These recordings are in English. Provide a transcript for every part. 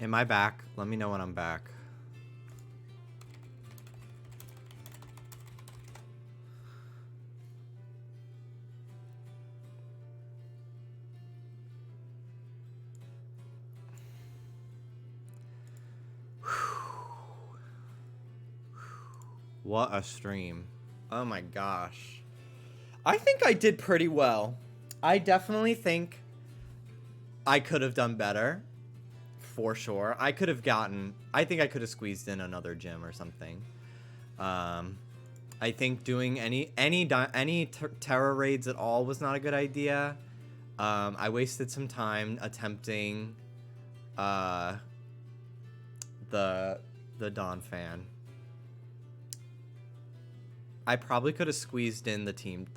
Am I back? Let me know when I'm back. What a stream. Oh my gosh. I think I did pretty well. I definitely think I could have done better. For sure. I think I could have squeezed in another gym or something. I think doing any terror raids at all was not a good idea. I wasted some time attempting the Dawn fan. I probably could have squeezed in the team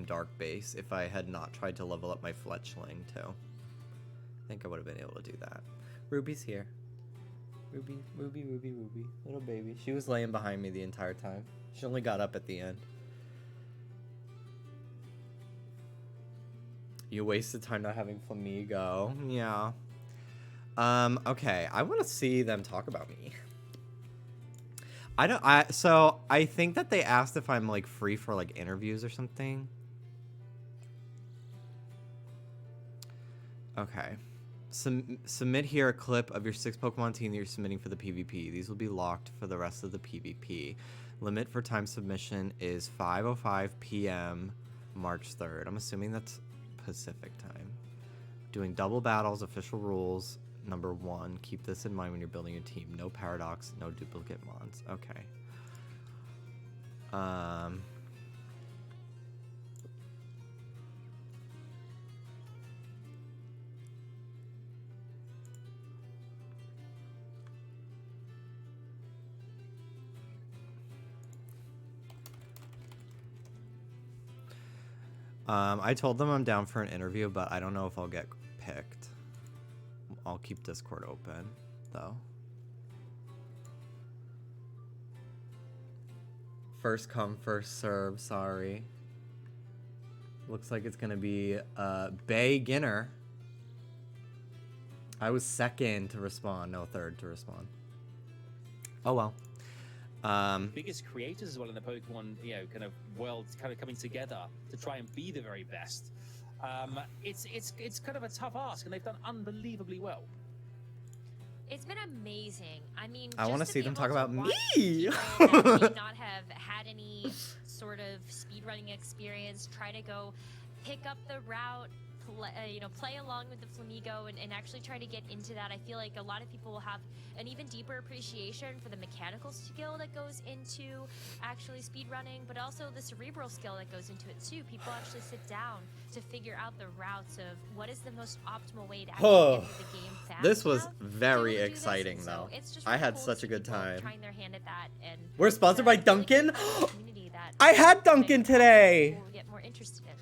dark base if I had not tried to level up my fletchling too. I think I would have been able to do that. Ruby's here. Ruby, little baby. She was laying behind me the entire time. She only got up at the end. You wasted time not having Flamigo. Yeah. Okay. I want to see them talk about me. So I think that they asked if I'm like free for like interviews or something. Okay. Submit here a clip of your 6 Pokemon team that you're submitting for the PvP. These will be locked for the rest of the PvP. Limit for time submission is 5:05 p.m. March 3rd. I'm assuming that's Pacific time. Doing double battles, official rules. Number 1, keep this in mind when you're building your team. No paradox, no duplicate mons. Okay. I told them I'm down for an interview, but I don't know if I'll get picked. I'll keep Discord open, though. First come, first serve, sorry. Looks like it's gonna be beginner. I was second to respond, no third to respond. Oh well. Biggest creators as well in the Pokemon, kind of world, kind of coming together to try and be the very best. It's kind of a tough ask, and they've done unbelievably well. It's been amazing. I mean, I want to see them talk about me. That may not have had any sort of speedrunning experience. Try to go pick up the route, play along with the Flamigo, and actually try to get into that. I feel like a lot of people will have an even deeper appreciation for the mechanical skill that goes into actually speedrunning, but also the cerebral skill that goes into it too. People actually sit down to figure out the routes of what is the most optimal way to actually get through the game fast. This was very exciting, though. I had such a good time. Trying their hand at that, and we're sponsored by Dunkin'. I had Dunkin' today. Get more interested in.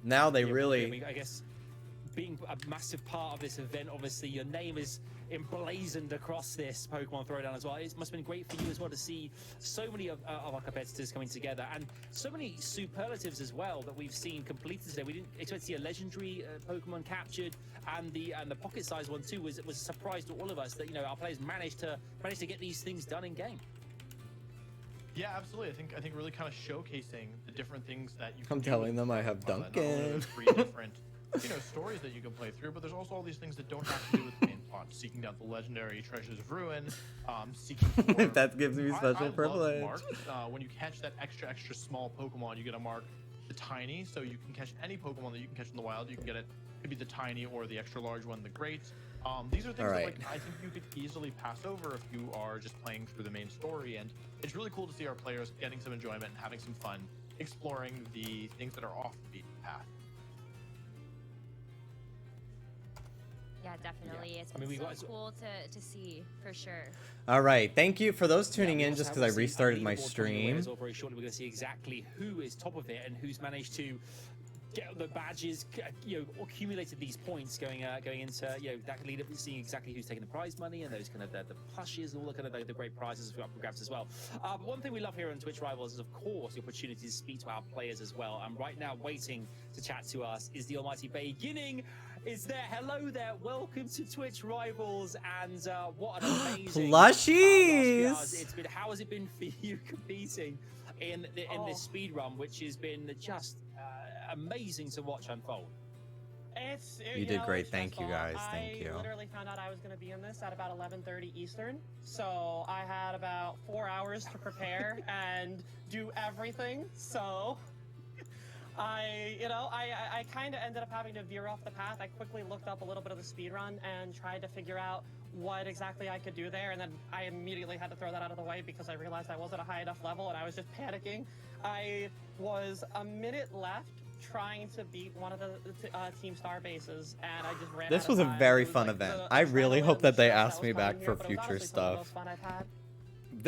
Now they really. I guess being a massive part of this event, obviously your name is emblazoned across this Pokemon Throwdown as well. It must have been great for you as well to see so many of our competitors coming together, and so many superlatives as well that we've seen completed today. We didn't expect to see a legendary Pokemon captured, and the pocket size one too was a surprise to all of us that our players managed to get these things done in game. Yeah, absolutely. I think really kind of showcasing the different things that you can I'm do telling them I have Dunkin'. There's 3 different stories that you can play through, but there's also all these things that don't have to do with the main plot. Seeking down the legendary treasures of ruin, seeking for... That gives me special privilege. Marks. When you catch that extra small Pokemon, you get a mark, the tiny, so you can catch any Pokemon that you can catch in the wild. You can get it, maybe the tiny or the extra large one, the great. These are things that I think you could easily pass over if you are just playing through the main story, and it's really cool to see our players getting some enjoyment and having some fun exploring the things that are off the beaten path. Yeah, definitely. Yeah. It's so cool to see, for sure. All right, thank you for those tuning in just because I restarted my stream. As well, very shortly, we're going to see exactly who is top of it and who's managed to get the badges, accumulated these points going into, that can lead up to seeing exactly who's taking the prize money and those kind of the plushes and all the kind of the great prizes up for grabs as well. But one thing we love here on Twitch Rivals is, of course, the opportunity to speak to our players as well. And right now, waiting to chat to us is the almighty beginning. is there. Hello there. Welcome to Twitch Rivals, and what an amazing Plushies! last 3 hours it's been. How has it been for you competing in this speed run, which has been just amazing to watch unfold? You did great. it's Thank you, stressful. guys. Thank you. I literally found out I was going to be in this at about 11:30 Eastern, so I had about 4 hours to prepare and do everything. So I kind of ended up having to veer off the path. I quickly looked up a little bit of the speed run and tried to figure out what exactly I could do there, and then I immediately had to throw that out of the way because I realized I wasn't a high enough level and I was just panicking. I was a minute left trying to beat one of the Team Star bases, and I just ran This out was of a time. very It was fun like event. the I really adrenaline hope and that they stress ask that me was coming back here, for but it was future honestly some of the stuff. most fun I've had.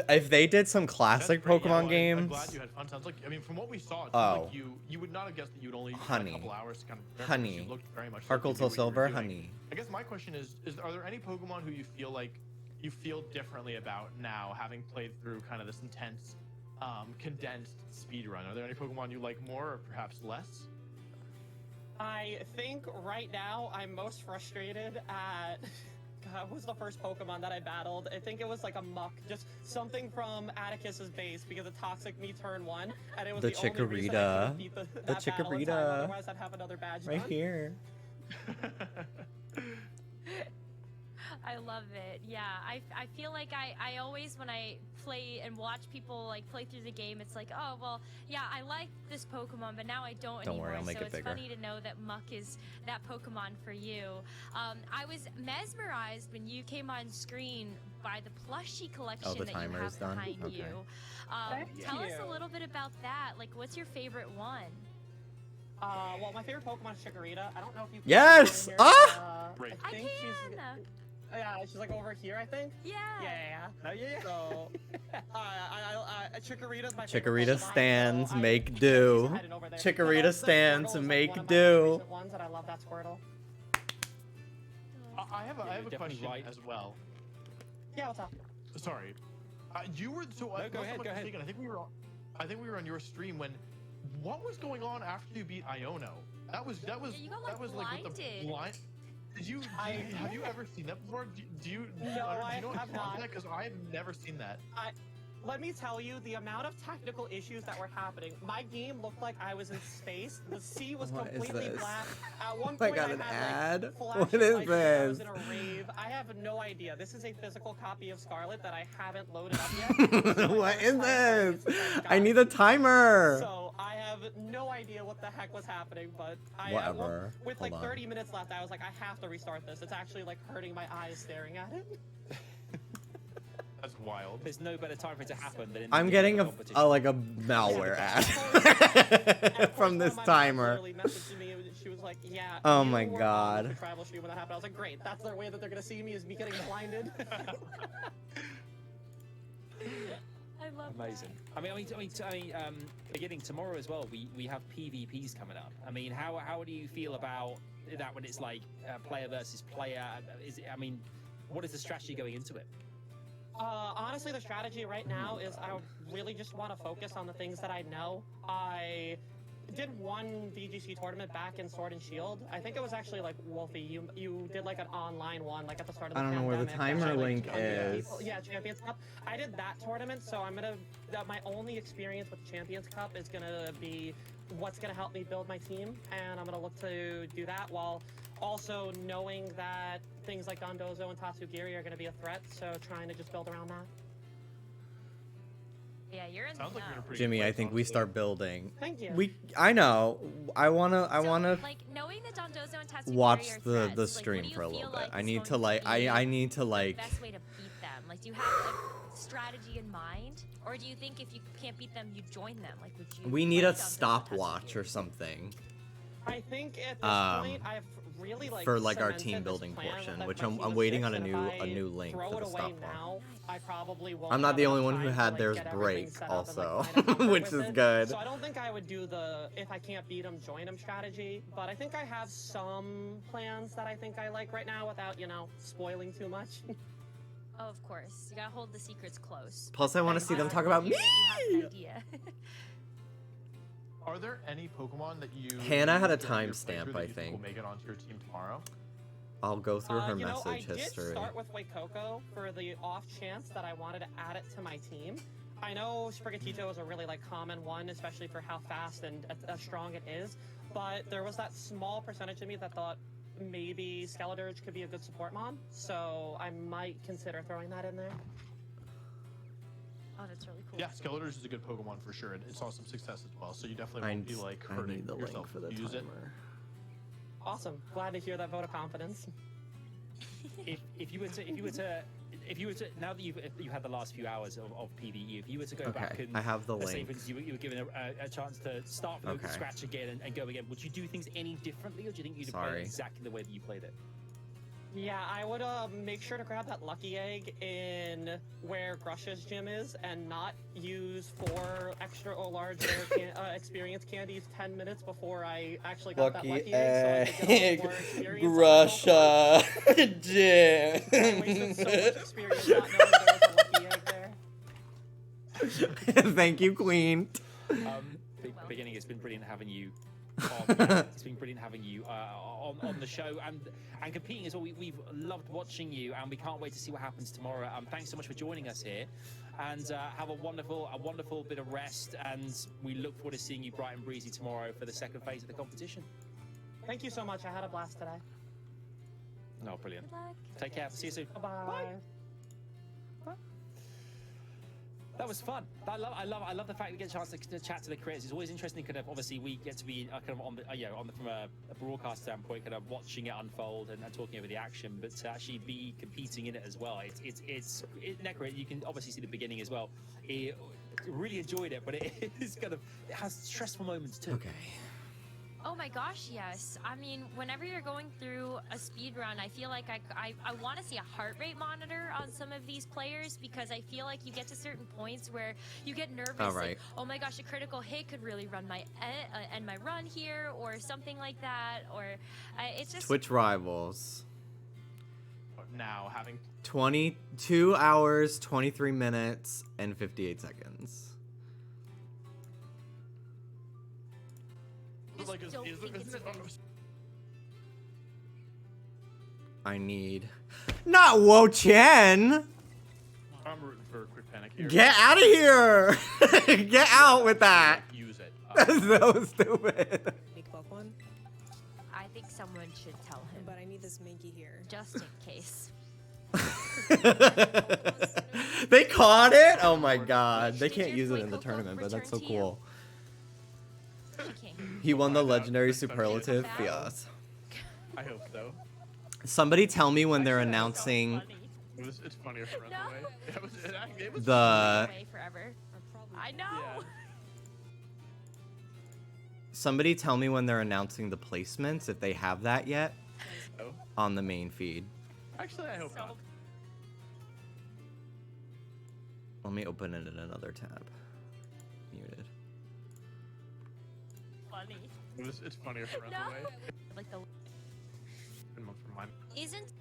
If they did some classic That's great, Pokemon I'm games, glad you had fun. Sounds like, I mean, from what we saw, it Oh. sounded like you would not have guessed that you'd only had Honey. a couple hours to kind of prepare. Honey. You looked very much like Sparkle you knew Soul what you were Silver, doing. honey. I guess my question is are there any Pokemon who you feel like you feel differently about now, having played through kind of this intense, condensed speed run? Are there any Pokemon you like more or perhaps less? I think right now I'm most frustrated at what was the first Pokemon that I battled? I think it was like a Muck, just something from Atticus's base because of Toxic Me turn 1, and it was The the only reason I Chikorita. couldn't beat that The battle in Chikorita. time, otherwise I'd have another badge Right done. here. I love it. Yeah, I feel like I always, when I play and watch people like play through the game, it's like, oh well, yeah, I like this Pokemon, but now I don't Don't anymore. worry, I'll make so it it's bigger. funny to know that Muck is that Pokemon for you. I was mesmerized when you came on screen by the plushie collection the that you timer have is done? behind Okay. you. Thank Tell us a you. little bit about that. Like, what's your favorite one? Well, my favorite Pokemon is Chikorita. I don't know if you can Yes! see her Ah! here. Great. I I think can. she's like over here, I think. Yeah. Yeah. Oh yeah. So, Chikorita's my favorite Chikorita Pokemon, stands, so I- make she's do. hiding over there. Chikorita The stands, Squirtle is, like, make one of my most do. recent ones, and I love that Squirtle. I have Yeah, a you're definitely question right. as well. Yeah, what's up? Sorry, you were so. No, go ahead, go ahead. I think we were on your stream when. What was going on after you beat Iono? That was Yeah, you got, like, that was like with the blinded. blind. Have you ever seen that before? Do you No, do you know I what have to not. that? Because I've never seen that. Let me tell you, the amount of technical issues that were happening. My game looked like I was in space. The sea was What is completely this? black. At one I point, got I an had, ad? Like, What flashing is lights like I was this? in a rave. I have no idea. This is a physical copy of Scarlet that I haven't loaded up yet. So What every is time I play this? it's like, I need a timer. So I have no idea what the heck was happening, but Whatever. with Hold like on. 30 minutes left, I was like, I have to restart this. It's actually like hurting my eyes staring at it. That's wild. There's no better time for it to happen than in I'm the getting a competition. like a malware And ad of course, from one this of my moms timer. literally messaged me, and she was like, "Yeah." Oh you my were on God. the tribal stream when that happened. I was like, "Great, that's their way that they're gonna see me is me getting blinded." I love Amazing. Beginning tomorrow as well, we have PvPs coming up. I mean, how do you feel about that when it's like player versus player? What is the strategy going into it? Honestly, the strategy right now is I really just want to focus on the things that I know. I did one VGC tournament back in Sword and Shield. I think it was actually like Wolfey. You did like an online one, like at the start of the I don't know where the pandemic, timer like, link 200 is. people- Yeah, Champions Cup. I did that tournament, so my only experience with the Champions Cup is gonna be what's gonna help me build my team, and I'm gonna look to do that while also knowing that things like Dondozo and Tatsugiri are gonna be a threat. So trying to just build around that. Yeah, you're in Sounds the like you're in a know. pretty Jimmy, good I place, think we honestly. start building. Thank you. I know. I wanna So, like, knowing that Dondozo and Tatsugiri watch are the threats, like, stream what do you for a feel little like bit. I is need going to like be I need to the like best way to beat them? Like, do you have a strategy in mind, or do you think if you can't beat them, you join them? Like, would you? we need like a Dondozo and stopwatch or Tatsugiri? something I think at this point I've really like for like our cemented team this building plan portion, that which my I'm team of waiting six, on a and if new I link throw for it the away stopwatch. now, I probably won't I'm not have the only enough one who time had to, theirs like, get everything break set up and, also, like, find a comfort which with is it. good. So I don't think I would do the if I can't beat them, join them strategy, but I think I have some plans that I think I like right now without, spoiling too much. Oh, of course. You gotta hold the secrets close. Plus, I want to But see them I talk about hear me. that you have an idea. Are there any Pokemon that you? Hannah had a during your timestamp, playthrough that I you think think. will make it onto your team tomorrow. I'll go through her you know, I message did history. start with Waikoko for the off chance that I wanted to add it to my team. I know Sprigatito is a really common one, especially for how fast and strong it is. But there was that small percentage of me that thought maybe Skeledirge could be a good support mon, so I might consider throwing that in there. Oh, that's really cool. Yeah, Skeledirge is a good Pokemon for sure. It saw some success as well, so you definitely I won't be like need hurting the yourself link for the to use it. timer. Awesome. Glad to hear that vote of confidence. If you were to now that you've had the last few hours of PvE, if you were to go back Okay, and I have the let's say, link. for instance, you were given a chance to start from Okay. scratch again and go again, would you do things any differently, or do you think you'd play Sorry. it exactly the way that you played it? Yeah, I would make sure to grab that lucky egg in where Grush's gym is and not use 4 extra or large rare experience candies 10 minutes before I actually got that lucky egg. So I could get a little more experience on Russia gym. I wasted so much experience not knowing there was a lucky egg there. Thank you, Queen. Beginning, it's been brilliant having you. It's been brilliant having you on the show and competing as well. We've loved watching you, and we can't wait to see what happens tomorrow. Thanks so much for joining us here, and have a wonderful bit of rest. And we look forward to seeing you bright and breezy tomorrow for the second phase of the competition. Thank you so much. I had a blast today. No, brilliant. Good luck. Take care. See you soon. Bye-bye. That was fun. I love the fact we get a chance to chat to the creators. It's always interesting. Kind of obviously we get to be kind of on the from a broadcast standpoint, kind of watching it unfold and talking over the action, but to actually be competing in it as well. It's Necro. You can obviously see the beginning as well. Really enjoyed it, but it has stressful moments too. Okay. Oh my gosh, yes. I mean, whenever you're going through a speed run, I feel like I want to see a heart rate monitor on some of these players, because I feel like you get to certain points where you get nervous. All right. Like, oh my gosh, a critical hit could really run my end my run here, or something like that. Or it's just Twitch rivals. Now having 22 hours, 23 minutes, and 58 seconds. Just don't think it's a good- I need not Wo Chen. I'm rooting for a quick panic here. Get out of here. Get out with that. Use it. That's so stupid. Make Pokemon, I think someone should tell him, but I need this Minky here. just in case. They caught it? Oh my god. They Did can't your use it in the Waikoko tournament, but that's so return to you? cool. She can't. He won the Find out. legendary That's better shit. superlative. Wow. Yes. I hope so. Somebody tell me when they're Actually, announcing It's funnier for No. away. It was the. Away forever. Probably I know. Yeah. Somebody tell me when they're announcing the placements, if they have that yet, Oh. on the main feed. Actually, I hope So not. Let me open it in another tab. Muted. funny. It's funnier for No. away. Like the Good month for mine. isn't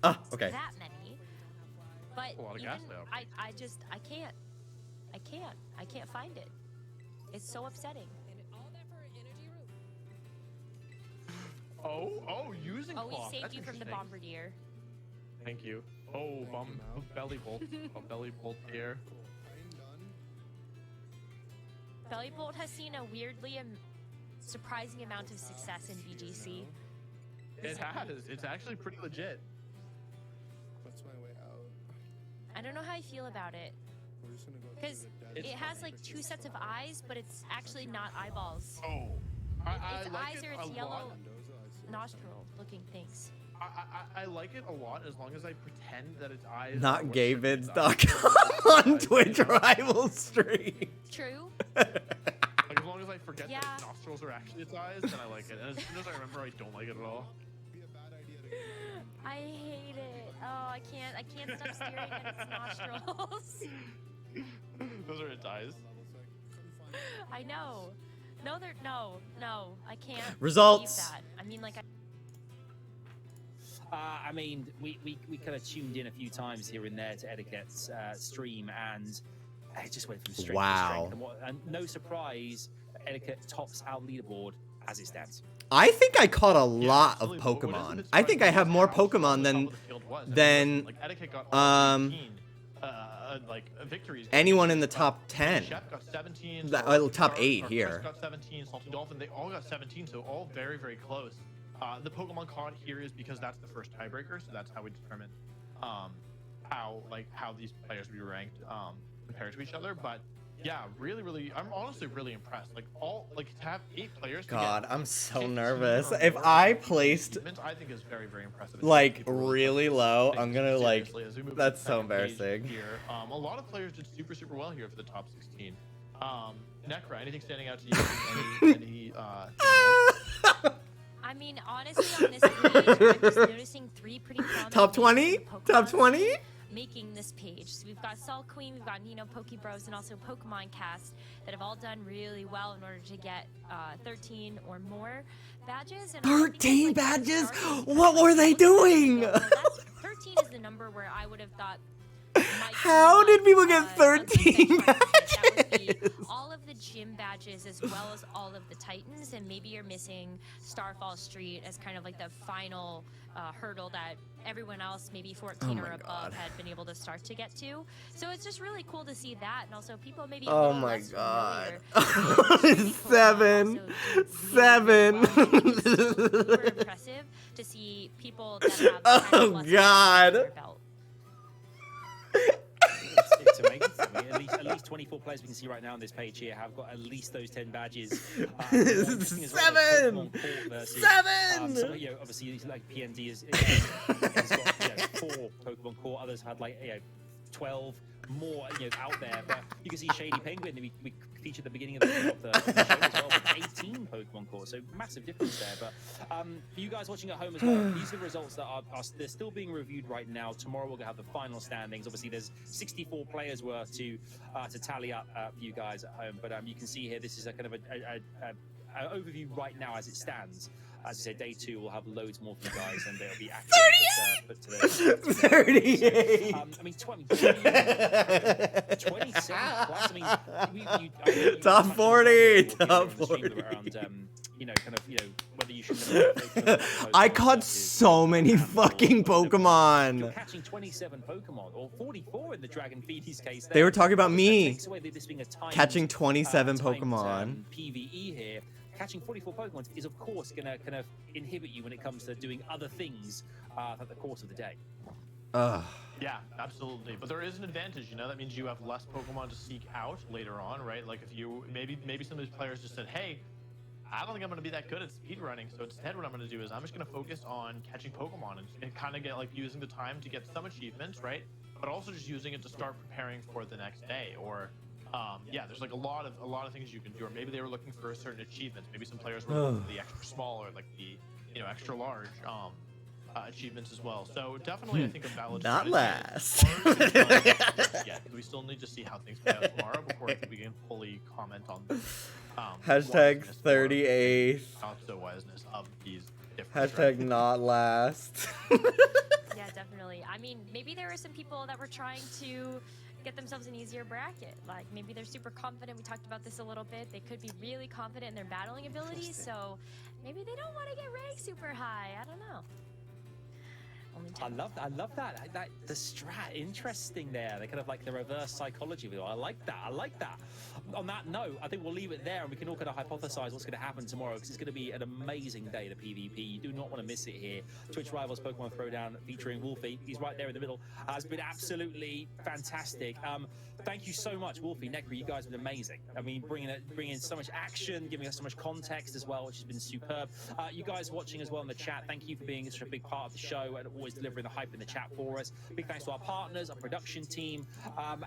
Ah, okay. that many, but A lot of even, gas now. I can't find it. It's so upsetting. And all that for an energy root. Oh, using Oh, cloth. we saved That's you from the interesting. bombardier. Thank you. Oh, belly bolt. Belly bolt here. Belly Bolt has seen a weirdly surprising amount of success in VGC. It has. It's actually pretty legit. What's my way out? I don't know how I feel about it, We're just gonna go through because the it desert. has like 2 sets of eyes, but it's actually not eyeballs. Oh. I Its like eyes it are a its yellow lot. Mendoza, I see. nostril-looking things. I like it a lot as long as I pretend that its eyes. Not are what it is. gayvids.com on Twitch rival stream. True. Like, as long as I forget Yeah. that its nostrils are actually its eyes, then I like it. And as soon as I remember, I don't like it at all. Be a bad idea to go. I hate it. Oh, I can't stop staring at its nostrils. Those are its eyes. Level sec. Couldn't find it. I know. No, I can't. Results. believe that. I mean, like, I mean, we kind of tuned in a few times here and there to Etiquette's stream, and It just went from strength to Wow. strength. And no surprise, Etiquette tops our leaderboard as it stands. I think I caught a lot of absolutely. What is a Pokemon. bit I think I surprising have is more how strong Pokemon the top than of the field was. I mean, than, listen, like, Etiquette got all 18, victories. anyone in the top 10. Chef got 17. The top Star- 8 or here. Chris got 17. Salty Dolphin, they all got 17, so all very, very close. The Pokemon caught here is because that's the first tiebreaker, so that's how we determine how these players will be ranked compared to each other. But yeah, really, I'm honestly really impressed. Like to have 8 players. God, to get I'm so 15 nervous. or If more I achievements, placed I think is very, very impressive. like People really take low, things I'm gonna like. seriously as we move to That's the so second page embarrassing. Here, a lot of players did super well here for the top 16. Necra, anything standing out to you? any I mean, honestly, on this page, I'm just noticing 3 pretty prominent Top 20? names in the Top Pokemon 20? scene making this page. So we've got Salt Queen, we've got Nino Pokebros, and also Pokemon Cast that have all done really well in order to get 13 or more badges. And also because, 13 like, they're badges? starting What from, were like, they 1 second doing? ago. So that's 13 is the number where I would have thought. might How be did people get unsafe 13 that would be badges? all of the gym badges as well as all of the Titans, and maybe you're missing Starfall Street as kind of like the final hurdle that everyone else, maybe 14 Oh or my above, God. had been able to start to get to. So it's just really cool to see that, and also people maybe. Oh a little my less God. familiar with 7. also do 7. really well. It's super impressive to see people that have kind Oh of less God. under their belt. It's amazing. I mean, at least 24 players we can see right now on this page here have got at least those 10 badges. Interesting as well, there's 7! Pokemon Court versus, 7! some, obviously, like PND has got 4 Pokemon Court. Others had 12 more out there. But you can see Shady Penguin that we featured at the beginning of the show as well, with 18 Pokemon Court. So massive difference there. But for you guys watching at home as well, these are the results that are they're still being reviewed right now. Tomorrow we're gonna have the final standings. Obviously, there's 64 players worth to tally up for you guys at home. But you can see here, this is a kind of an overview right now as it stands. As I said, day 2 we'll have loads more for you guys, and they'll be active. Put to the 38. I mean, 27 plus. I mean, Top 40, top 40. Around, whether you should. I caught so many fucking You're Pokemon. catching 27 Pokemon, or 44 in the Dragon Feedy's case. They were talking about That me takes away this being a timed, catching 27 timed, Pokemon. PVE here. Catching 44 Pokemon is, of course, going to kind of inhibit you when it comes to doing other things throughout the course of the day. Ugh. Yeah, absolutely. But there is an advantage, that means you have less Pokemon to seek out later on, right? Like if you maybe some of these players just said, hey, I don't think I'm going to be that good at speedrunning, so instead what I'm going to do is I'm just going to focus on catching Pokemon and kind of get using the time to get some achievements, right? But also just using it to start preparing for the next day. Or there's a lot of things you can do. Or maybe they were looking for a certain achievement. Maybe some players were looking for the extra small or the extra large achievements as well. So definitely, I think a valid. Not strategy. last. Yeah, we still need to see how things play out tomorrow before we can fully comment on Hashtag wiseness or 38. not so wiseness of these different Hashtag not last. Yeah, definitely. I mean, maybe there are some people that were trying to get themselves an easier bracket. Like, maybe they're super confident. We talked about this a little bit. They could be really confident in their battling abilities, so maybe they don't want to get ranked super high. I don't know. Only I 10. love that. That the strat, interesting there. They kind of the reverse psychology of it. I like that. On that note, I think we'll leave it there, and we can all kind of hypothesize what's going to happen tomorrow, because it's going to be an amazing day to PvP. You do not want to miss it here. Twitch Rivals Pokemon Throwdown featuring Wolfey. He's right there in the middle. Has been absolutely fantastic. Thank you so much, Wolfey, Necra. You guys have been amazing. I mean, bringing in so much action, giving us so much context as well, which has been superb. You guys watching as well in the chat, thank you for being such a big part of the show and always delivering the hype in the chat for us. Big thanks to our partners, our production team,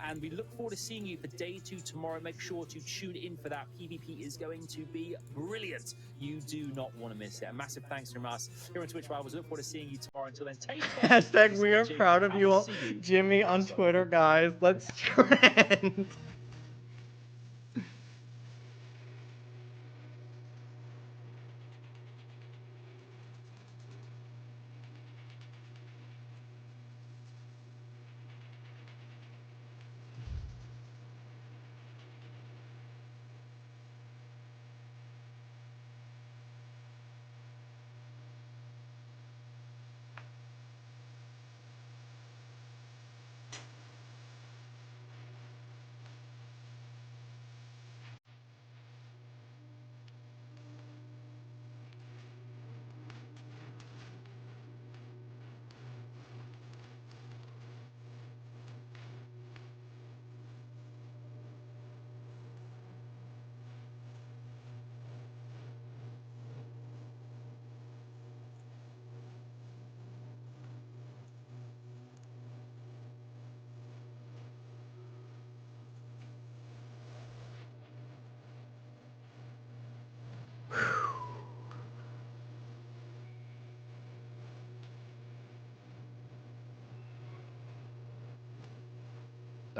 and we look forward to seeing you for day 2 tomorrow. Make sure to tune in for that. PvP is going to be brilliant. You do not want to miss it. A massive thanks from us here on Twitch Rivals. Look forward to seeing you tomorrow. Until then, take care. Hashtag we are Stay proud of safe, you and all. see you Jimmy on next time. Twitter, guys. Let's trend.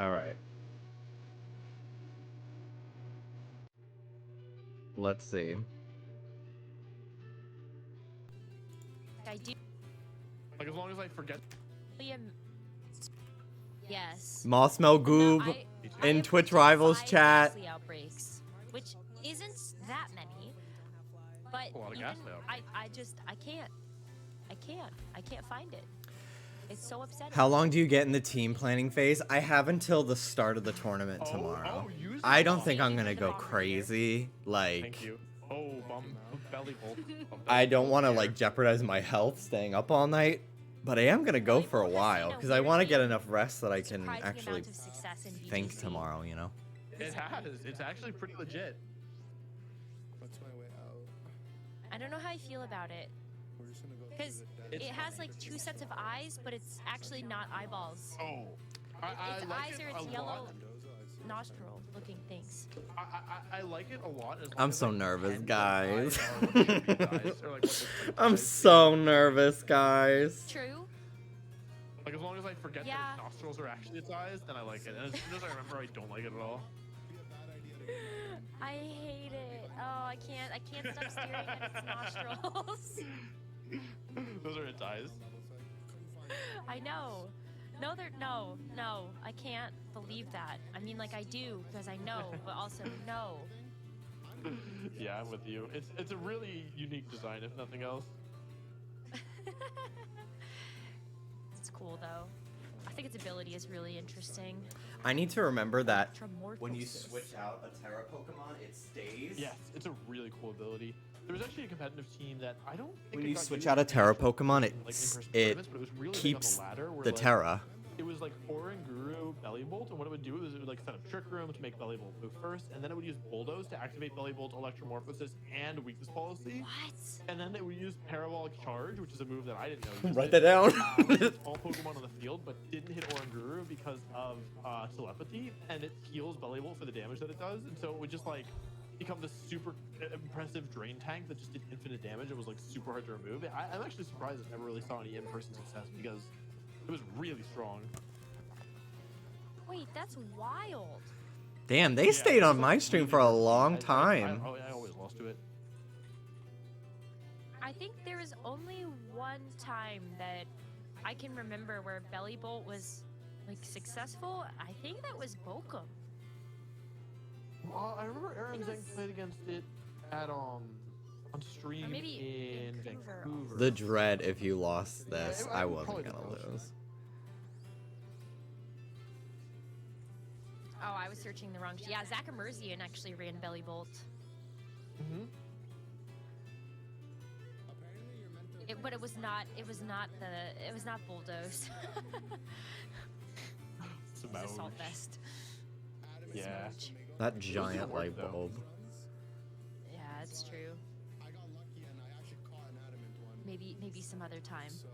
All right. Let's see. I do. Like as long as I forget. Yes. Mossmel No, Goob I in have Twitch predicted Rivals 5 chat. ghastly outbreaks, which isn't that many, but A lot of even, ghastly outbreaks. I can't find it. It's so upsetting. How long do you get in the team planning phase? I have until the start of the tournament tomorrow. use it I a don't lot. think I'm gonna Use it go a lot. crazy. Like, Thank you. Oh, belly bolt. I don't want to like jeopardize my health staying up all night, but I am gonna go for a Volleyball has while seen a because I want to get weirdly enough rest that I can surprising actually amount of success in think VGC. tomorrow. You know. It has. It's actually pretty legit. What's my way out? I don't know how I feel about it We're just gonna go through because the it has like 2 sets of eyes, but it's actually not eyeballs. Oh. I Its like eyes it are a its lot. yellow nostril looking things. I like it a lot. As long I'm as, so like, nervous, 10 guys. eyes are Jimby eyes, or, like, what looks like I'm eyes. so nervous, guys. True. Like as long as I forget Yeah. that its nostrils are actually its eyes, then I like it. And as soon as I remember, I don't like it at all. I hate it. Oh, I can't stop staring at its nostrils. Those are its eyes. I know. No, I can't believe that. I mean, like I do because I know, but also no. Yeah, I'm with you. It's a really unique design, if nothing else. It's cool though. I think its ability is really interesting. I need to remember that Ultramorphosis. when you switch out a Terra Pokemon, it stays. Yes, it's a really cool ability. There was actually a competitive team that I don't think When it you got switch used out a in Terra actual, Pokemon, like, it in-person it tournaments, but it was really keeps big on the ladder, where, the like, Terra. It was like Oranguru Belly Bolt, and what it would do is it would like set up Trick Room to make Belly Bolt move first, and then it would use Bulldoze to activate Belly Bolt, Electromorphosis, and Weakness Policy. What? And then it would use Parabolic Charge, which is a move that I didn't know. used Write it. that down. Which hits all Pokemon on the field, but didn't hit Oranguru because of telepathy, and it heals Belly Bolt for the damage that it does, and so it would just like become this super impressive drain tank that just did infinite damage. It was like super hard to remove. I'm actually surprised I never really saw any in-person success because it was really strong. Wait, that's wild. Damn, they Yeah, stayed it on was, my like, stream really for a risky. long I time. always lost to it. I think there was only one time that I can remember where Belly Bolt was like successful. I think that was Bokum. Well, I remember Aaron Zeng played against it at on stream maybe in Vancouver Vancouver. The dread if you lost this, Yeah, I probably wasn't the gonna most. lose. Oh, I was searching the wrong. Yeah, Zach Emerzian actually ran Belly Bolt. Mm-hmm. But it was not. It was not Bulldoze. It's It was Assault Vest. Yeah. That giant work, light though. bulb. Yeah, it's true. I got lucky and I actually caught an adamant one. Maybe some other time. So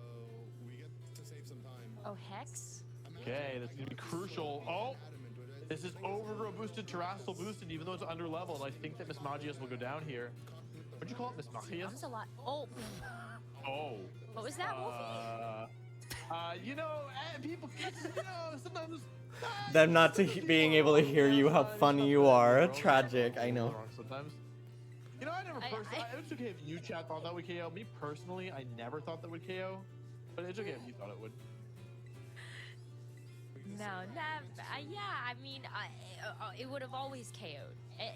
we get to save some time. Oh, Hex. Okay, that's gonna be crucial. Oh, Adamant with it. this is Overgrow boosted, Terrestrial boosted, even though it's under leveled. I think that Miss Magius will go down here. What'd you call it, Miss That Magius? was a lot. Oh, Oh. what was that, Wolfie? You know, people, you know, sometimes. Them not to being able to hear you how funny you are. Tragic, I know. Sometimes. You know, I never personally. It's okay if you chat thought that would KO. Me personally, I never thought that would KO. But it's okay if you thought it would. No, yeah, I mean, it would have always KO'd.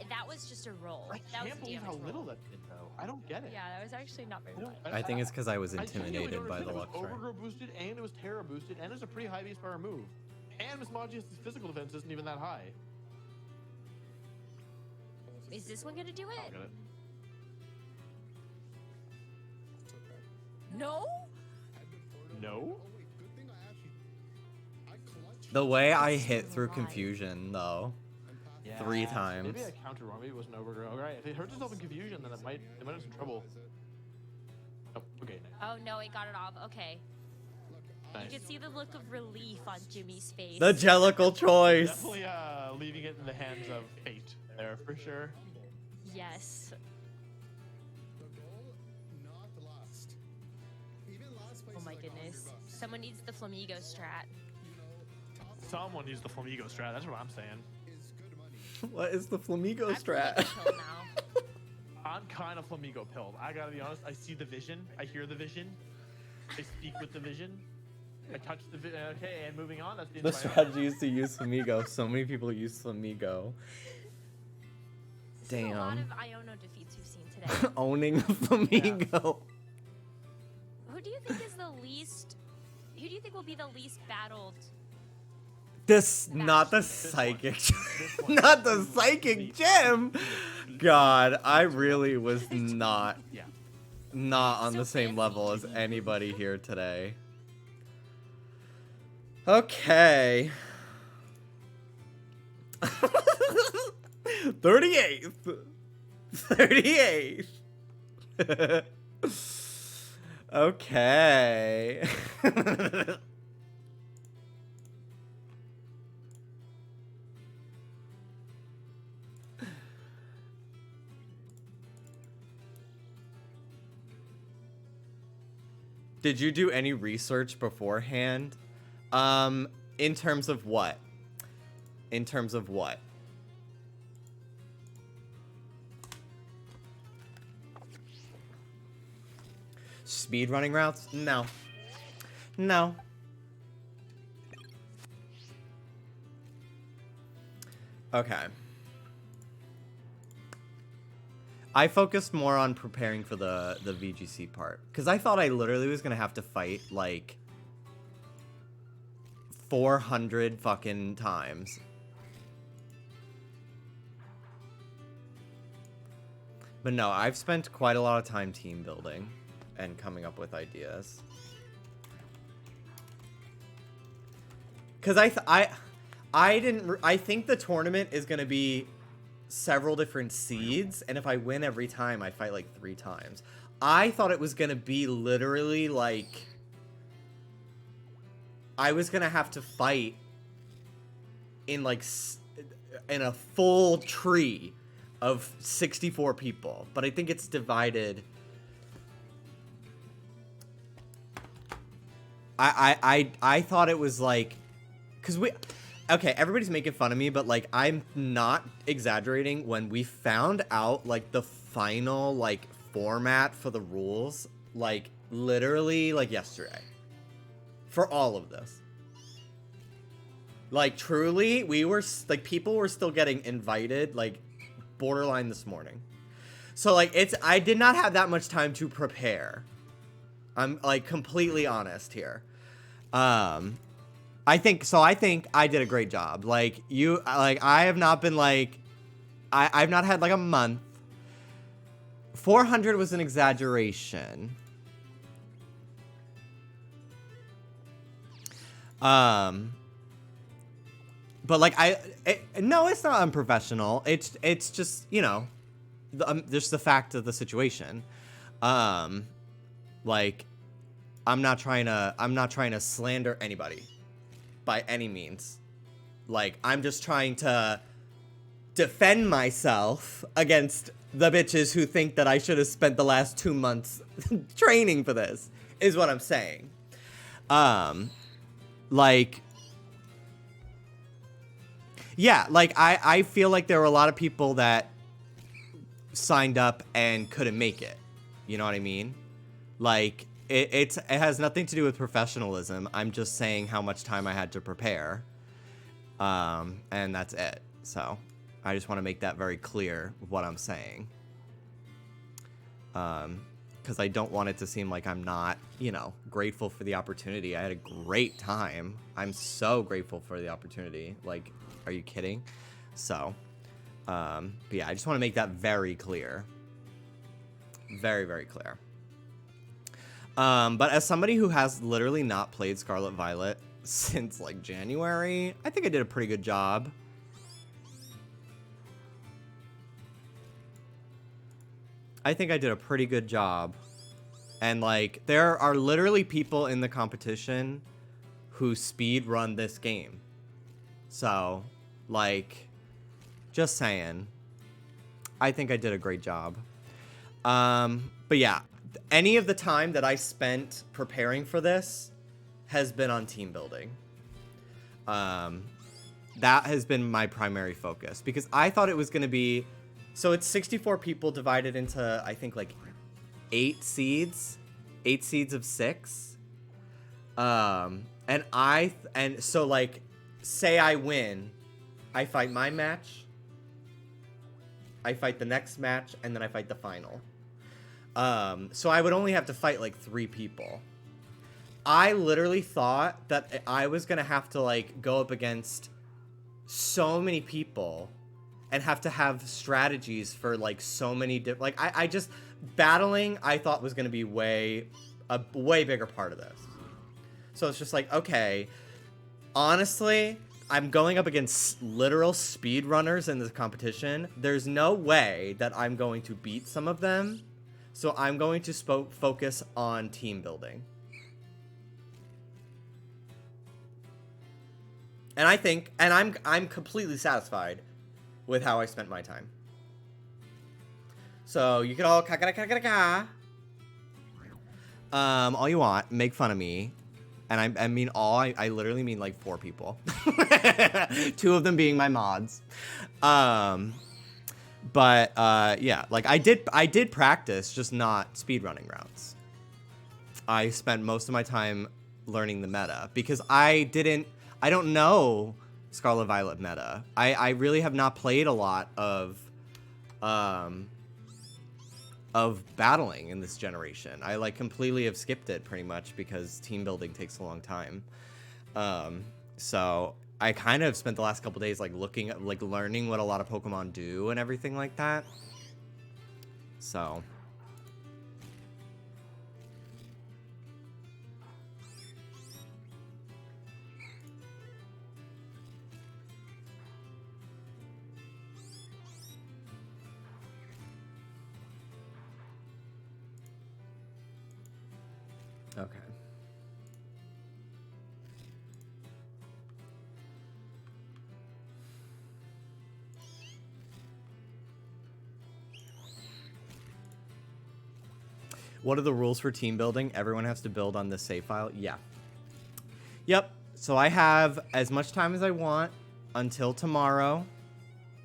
That was just a roll. I That was can't a believe how damage little roll. that did, though. I don't get it. Yeah, that was actually not very much. I think it's because I was I genuinely intimidated don't by the understand. Luxray. It was Overgrow boosted, and it was Terra boosted, and it's a pretty high base power move. And Miss Magius' physical defense isn't even that high. Is this one gonna do I it? don't get it. It's okay. No? No? Oh wait, good thing I clutched The way I hit through confusion, though. and passed 3 times. Maybe I counted wrong. Maybe it wasn't Overgrow. All right, if it hurts itself in confusion, then it might have some trouble. Oh, okay. Oh no, it got it off. Okay. Nice. You can see the look of relief on Jimmy's face. The Jellicle choice. Definitely leaving it in the hands of fate there for sure. Yes. The goal, not last. Even last place Oh is my like $100 goodness. bucks. Someone needs the Flamigo strat. You know, top Someone used the Flamigo strat. That's what I'm saying. Is good money. What is the Flamigo I'm strat? Flamigo now. I'm kind of Flamigo pilled. I gotta be honest. I see the vision. I hear the vision. I speak with the vision. I touch the vision. Okay, and moving on. That's the end The of my strategy is to use Flamigo. So many people use Flamigo. This is a lot Damn. of Iono defeats we've seen today. Owning Flamigo. Who do you think is the least? Who do you think will be the least battled? This, not the psychic, not the psychic gem. God, I really was not Yeah. on So the same fancy. level as anybody here today. Okay. 38th. 38th. Okay. Did you do any research beforehand? In terms of what? In terms of what? Speedrunning routes? No. No. Okay. I focused more on preparing for the VGC part. Because I thought I literally was going to have to fight, like, 400 fucking times. But no, I've spent quite a lot of time team building and coming up with ideas. Because I think the tournament is going to be several different seeds, and if I win every time, I fight like 3 times. I thought it was going to be literally like I was going to have to fight in like in a full tree of 64 people, but I think it's divided. I thought it was like, because okay, everybody's making fun of me, but like I'm not exaggerating. When we found out like the final like format for the rules, like literally like yesterday, for all of this, like truly, we were like people were still getting invited like borderline this morning. So like I did not have that much time to prepare. I'm like completely honest here. I think I did a great job. Like I have not been like, I've not had like a month. 400 was an exaggeration. But like no, it's not unprofessional. It's just, you know, just the fact of the situation. Like I'm not trying to slander anybody by any means. Like I'm just trying to defend myself against the bitches who think that I should have spent the last 2 months training for this, is what I'm saying. Like, yeah, like I feel like there were a lot of people that signed up and couldn't make it. You know what I mean? Like it has nothing to do with professionalism. I'm just saying how much time I had to prepare. And that's it. So I just want to make that very clear what I'm saying. Because I don't want it to seem like I'm not, you know, grateful for the opportunity. I had a great time. I'm so grateful for the opportunity. Like, are you kidding? So, but yeah, I just want to make that very clear. Very, very clear. But as somebody who has literally not played Scarlet Violet since like January, I think I did a pretty good job. I think I did a pretty good job. And like, there are literally people in the competition who speed run this game. So, like, just saying. I think I did a great job. But yeah, any of the time that I spent preparing for this has been on team building. That has been my primary focus because I thought it was going to be, so it's 64 people divided into, I think, like 8 seeds of 6. And so like, say I win, I fight my match, I fight the next match, and then I fight the final. So I would only have to fight like 3 people. I literally thought that I was gonna have to like go up against so many people and have to have strategies for like so many different, like I just, battling I thought was gonna be a way bigger part of this. So it's just like, okay, honestly, I'm going up against literal speedrunners in this competition. There's no way that I'm going to beat some of them. So I'm going to focus on team building. And I think, and I'm completely satisfied with how I spent my time. So you can all all you want, make fun of me. And I mean all, I literally mean like 4 people. 2 of them being my mods. But yeah, like I did practice, just not speedrunning routes. I spent most of my time learning the meta because I don't know Scarlet Violet meta. I really have not played a lot of battling in this generation. I like completely have skipped it pretty much because team building takes a long time. So I kind of spent the last couple days like looking at, like learning what a lot of Pokemon do and everything like that. So okay. What are the rules for team building? Everyone has to build on this save file? Yeah. Yep. So I have as much time as I want until tomorrow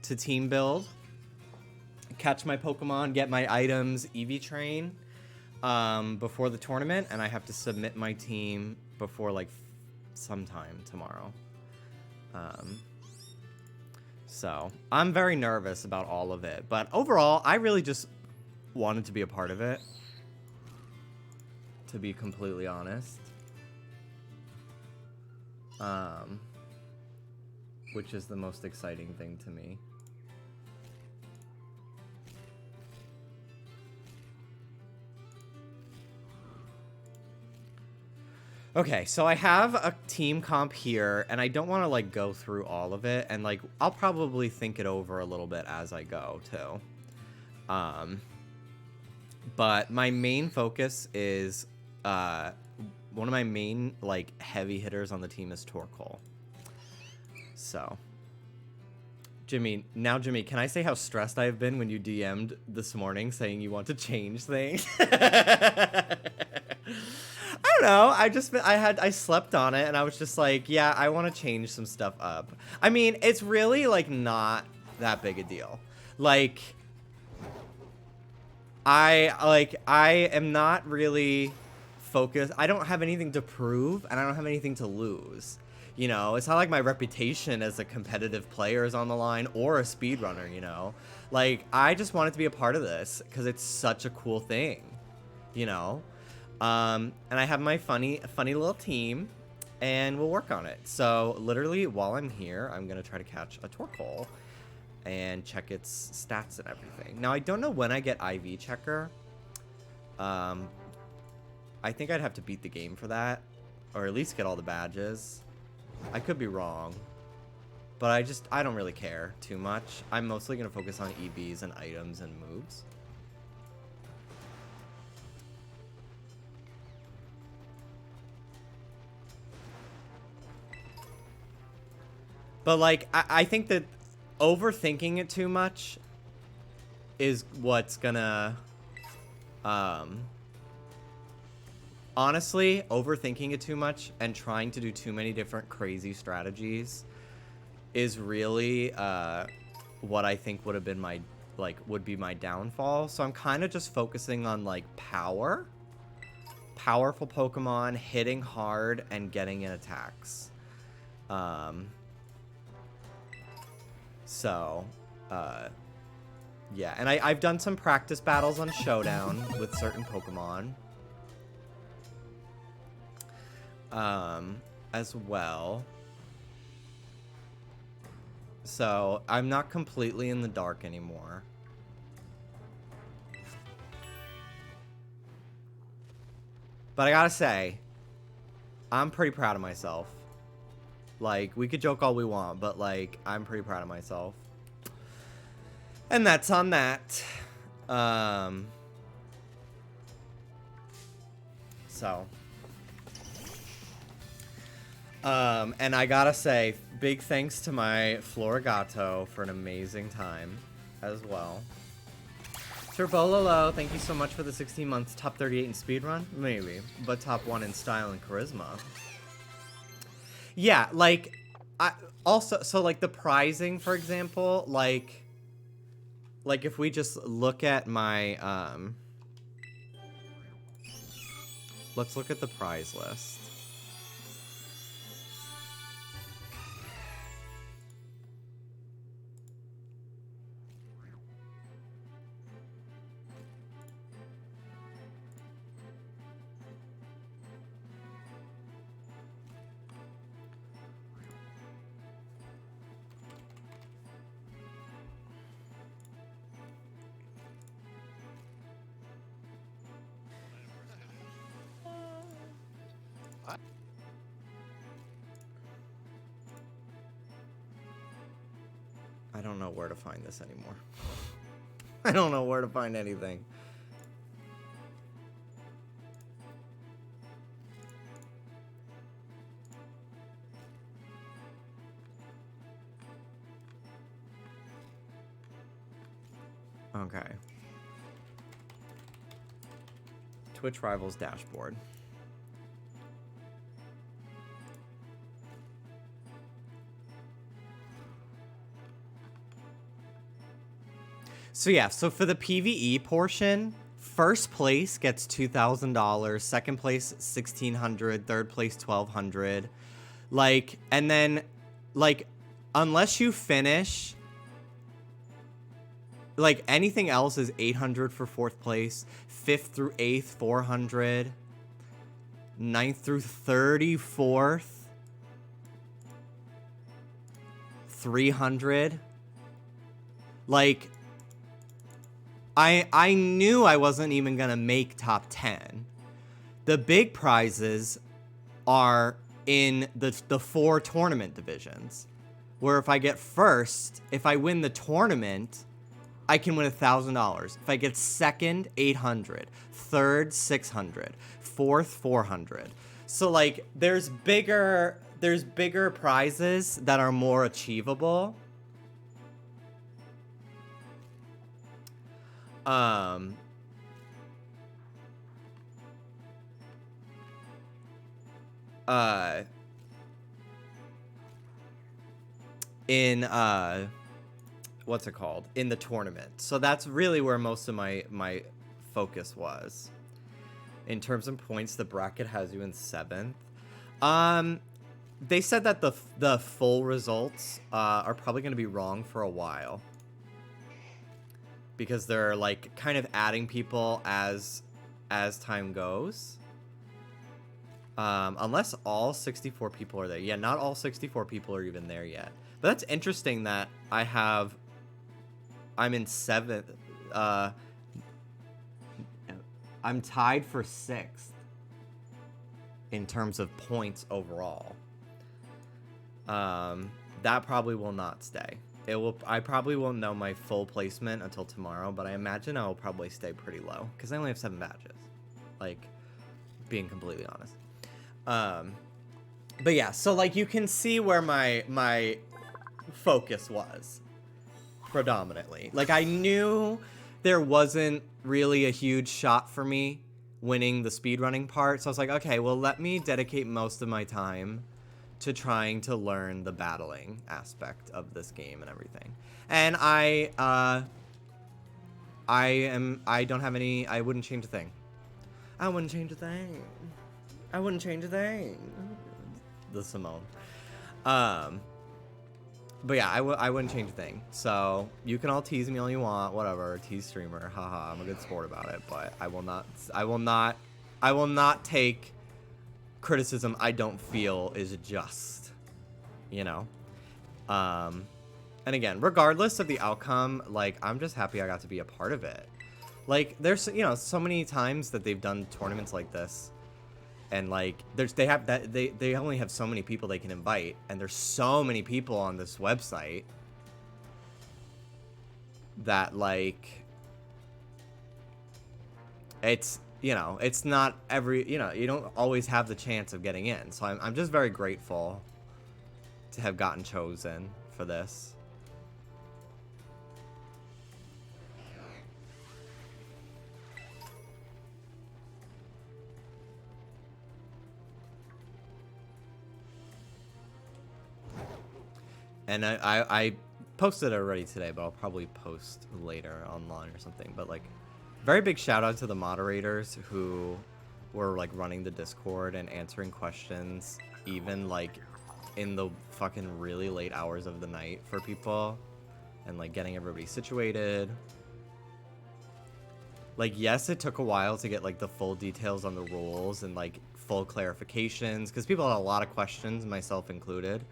to team build, catch my Pokemon, get my items, EV train before the tournament, and I have to submit my team before like sometime tomorrow. So I'm very nervous about all of it, but overall, I really just wanted to be a part of it. To be completely honest, which is the most exciting thing to me. Okay, so I have a team comp here, and I don't want to like go through all of it, and like I'll probably think it over a little bit as I go too. But my main focus is one of my main like heavy hitters on the team is Torkoal. So Jimmy, can I say how stressed I've been when you DM'd this morning saying you want to change things? I don't know. I slept on it and I was just like, yeah, I want to change some stuff up. I mean, it's really like not that big a deal. Like I am not really focused. I don't have anything to prove and I don't have anything to lose. You know, it's not like my reputation as a competitive player is on the line or a speedrunner, you know? Like, I just wanted to be a part of this because it's such a cool thing, you know? And I have my funny little team and we'll work on it. So literally while I'm here, I'm going to try to catch a Torkoal and check its stats and everything. Now, I don't know when I get IV checker. I think I'd have to beat the game for that, or at least get all the badges. I could be wrong, but I don't really care too much. I'm mostly going to focus on EVs and items and moves. But like, I think that overthinking it too much is what's gonna honestly, overthinking it too much and trying to do too many different crazy strategies is really what I think would have been my, like, would be my downfall. So I'm kind of just focusing on, like, powerful Pokemon, hitting hard, and getting in attacks. Yeah, and I've done some practice battles on Showdown with certain Pokemon. As well. So, I'm not completely in the dark anymore. But I gotta say, I'm pretty proud of myself. Like, we could joke all we want, but, like, I'm pretty proud of myself. And that's on that. And I gotta say, big thanks to my Florigato for an amazing time as well. Turbololo, thank you so much for the 16 months. Top 38 in speedrun? Maybe. But top 1 in style and charisma. Yeah, like, so, like, the prizing, for example, like, if we just look at my, let's look at the prize list. I don't know where to find this anymore. I don't know where to find anything. Okay. Twitch Rivals dashboard. So yeah, so for the PvE portion, first place gets $2,000, second place $1,600, third place $1,200. Like, and then, like, unless you finish, like, anything else is $800 for fourth place, 5th through 8th $400, 9th through 34th $300. Like, I knew I wasn't even gonna make top 10. The big prizes are in the 4 tournament divisions, where if I get first, if I win the tournament, I can win $1,000. If I get second, $800, third, $600, fourth, $400. So like, there's bigger prizes that are more achievable. What's it called? In the tournament. So that's really where most of my focus was. In terms of points, the bracket has you in 7th. They said that the full results are probably going to be wrong for a while, because they're like kind of adding people as time goes. Unless all 64 people are there. Yeah, not all 64 people are even there yet. But that's interesting that I'm in 7th. I'm tied for 6th in terms of points overall. That probably will not stay. I probably won't know my full placement until tomorrow, but I imagine I will probably stay pretty low because I only have 7 badges. Like, being completely honest. But yeah, so like you can see where my focus was predominantly. Like, I knew there wasn't really a huge shot for me winning the speedrunning part. So I was like, okay, well, let me dedicate most of my time to trying to learn the battling aspect of this game and everything. And I don't have any, I wouldn't change a thing. I wouldn't change a thing. I wouldn't change a thing. The Simone. But yeah, I wouldn't change a thing. So you can all tease me all you want, whatever. Tease streamer, haha. I'm a good sport about it, but I will not take criticism I don't feel is just. You know. And again, regardless of the outcome, like I'm just happy I got to be a part of it. Like there's so many times that they've done tournaments like this. And like they only have so many people they can invite, and there's so many people on this website that like it's it's not every you don't always have the chance of getting in. So I'm just very grateful to have gotten chosen for this. And I posted it already today, but I'll probably post later online or something. But like, very big shout out to the moderators who were like running the Discord and answering questions, even like in the fucking really late hours of the night for people, and like getting everybody situated. Like, yes, it took a while to get like the full details on the rules and like full clarifications, because people had a lot of questions, myself included.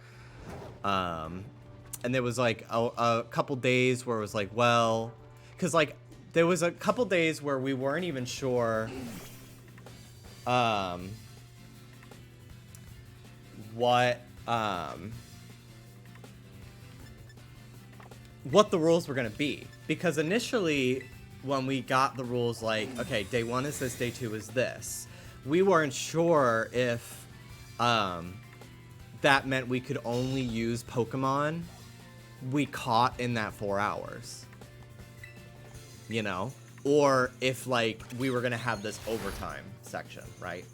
And there was like a couple days where it was like, well, because like there was a couple days where we weren't even sure what the rules were going to be, because initially when we got the rules, like, okay, day 1 is this, day 2 is this, we weren't sure if that meant we could only use Pokemon we caught in that 4 hours, or if like we were gonna have this overtime section, right?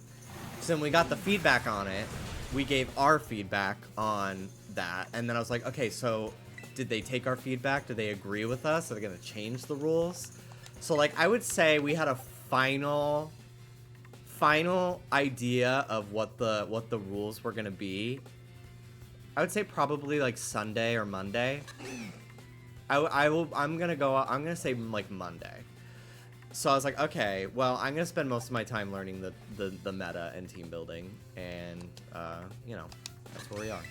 So when we got the feedback on it, we gave our feedback on that, and then I was like, okay, so did they take our feedback? Did they agree with us? Are they gonna change the rules? So like I would say we had a final idea of what the rules were gonna be. I would say probably like Sunday or Monday. I'm gonna say like Monday. So I was like, okay, well, I'm gonna spend most of my time learning the meta and team building, and that's where we are.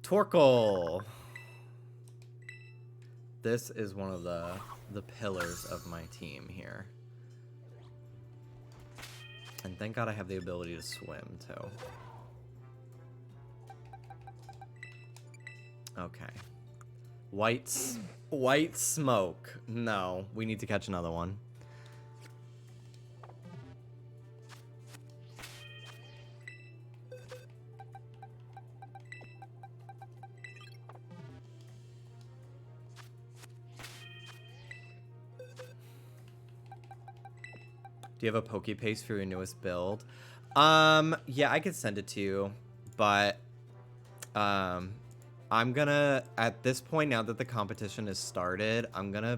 Torkoal. This is one of the pillars of my team here. And thank God I have the ability to swim too. Okay. White smoke. No, we need to catch another one. Do you have a Pokepaste for your newest build? Yeah, I could send it to you, but I'm gonna, at this point, now that the competition has started, I'm gonna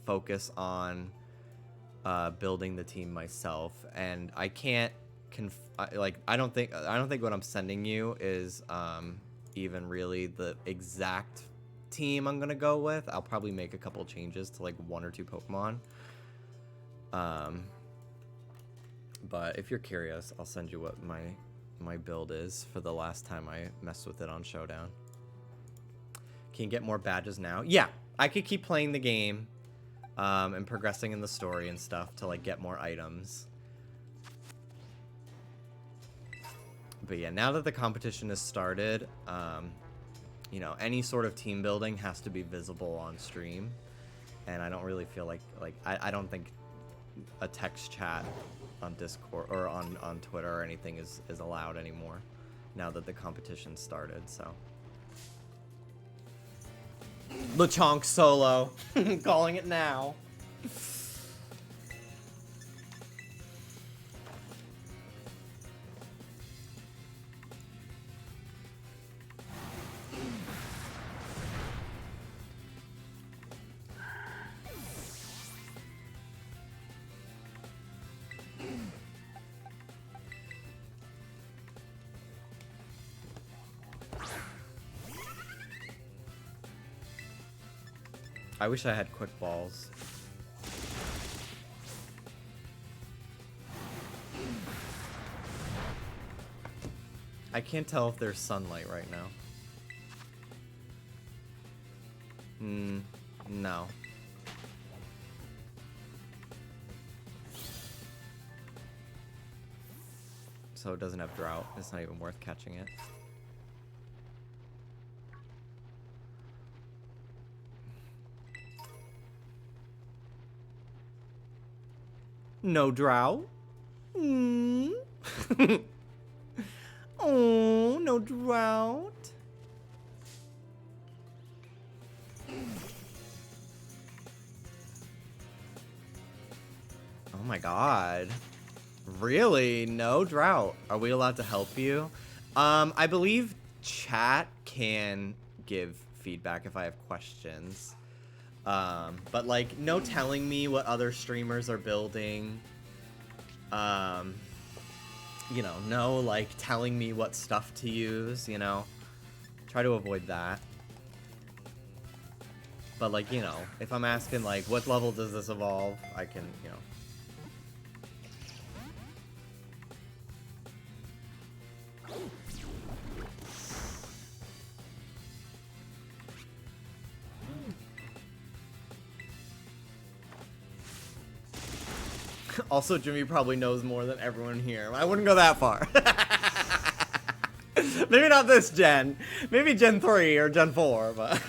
focus on building the team myself, and I can't I don't think what I'm sending you is even really the exact team I'm gonna go with. I'll probably make a couple changes to like 1 or 2 Pokemon. But if you're curious, I'll send you what my build is for the last time I messed with it on Showdown. Can you get more badges now? Yeah, I could keep playing the game and progressing in the story and stuff to like get more items. But yeah, now that the competition has started, you know, any sort of team building has to be visible on stream, and I don't really feel like I don't think a text chat on Discord or on Twitter or anything is allowed anymore now that the competition started. So LeChonk solo. Calling it now. I wish I had quick balls. I can't tell if there's sunlight right now. No. So it doesn't have drought. It's not even worth catching it. No drought. Oh, no drought. Oh my god. Really? No drought. Are we allowed to help you? I believe chat can give feedback if I have questions. But like, no telling me what other streamers are building. You know, no like telling me what stuff to use, you know. Try to avoid that. But like, you know, if I'm asking like, what level does this evolve? I can, you know. Also, Jimmy probably knows more than everyone here. I wouldn't go that far. Maybe not this gen. Maybe Gen 3 or Gen 4, but...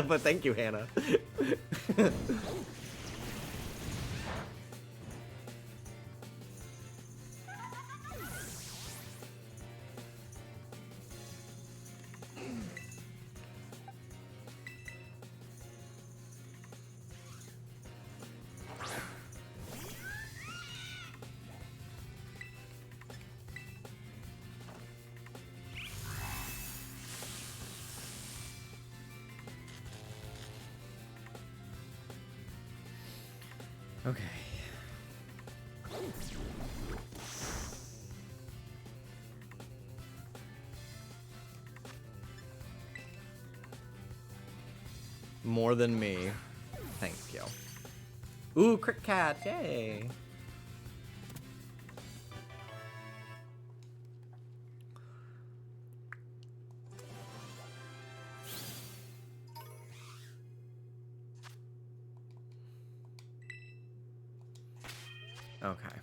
But thank you, Hannah. Okay. More than me. Thank you. Ooh, Crick Cat, yay! Okay.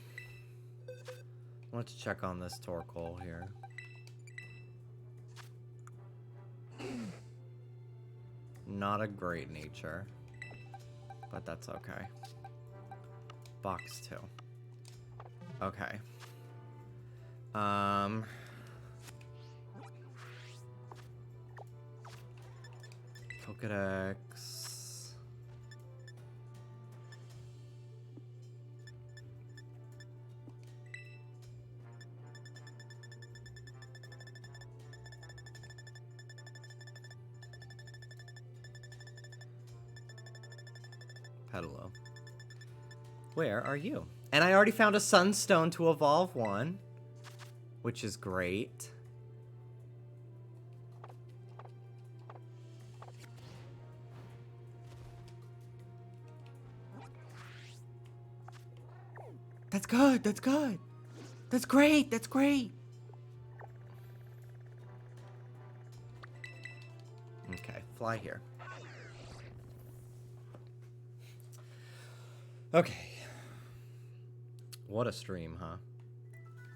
Let's check on this Torkoal here. Not a great nature, but that's okay. Box 2. Okay. Pokédex. Pedalo. Where are you? And I already found a sunstone to evolve one, which is great. That's good. That's good. That's great. That's great. Okay, fly here. Okay. What a stream, huh?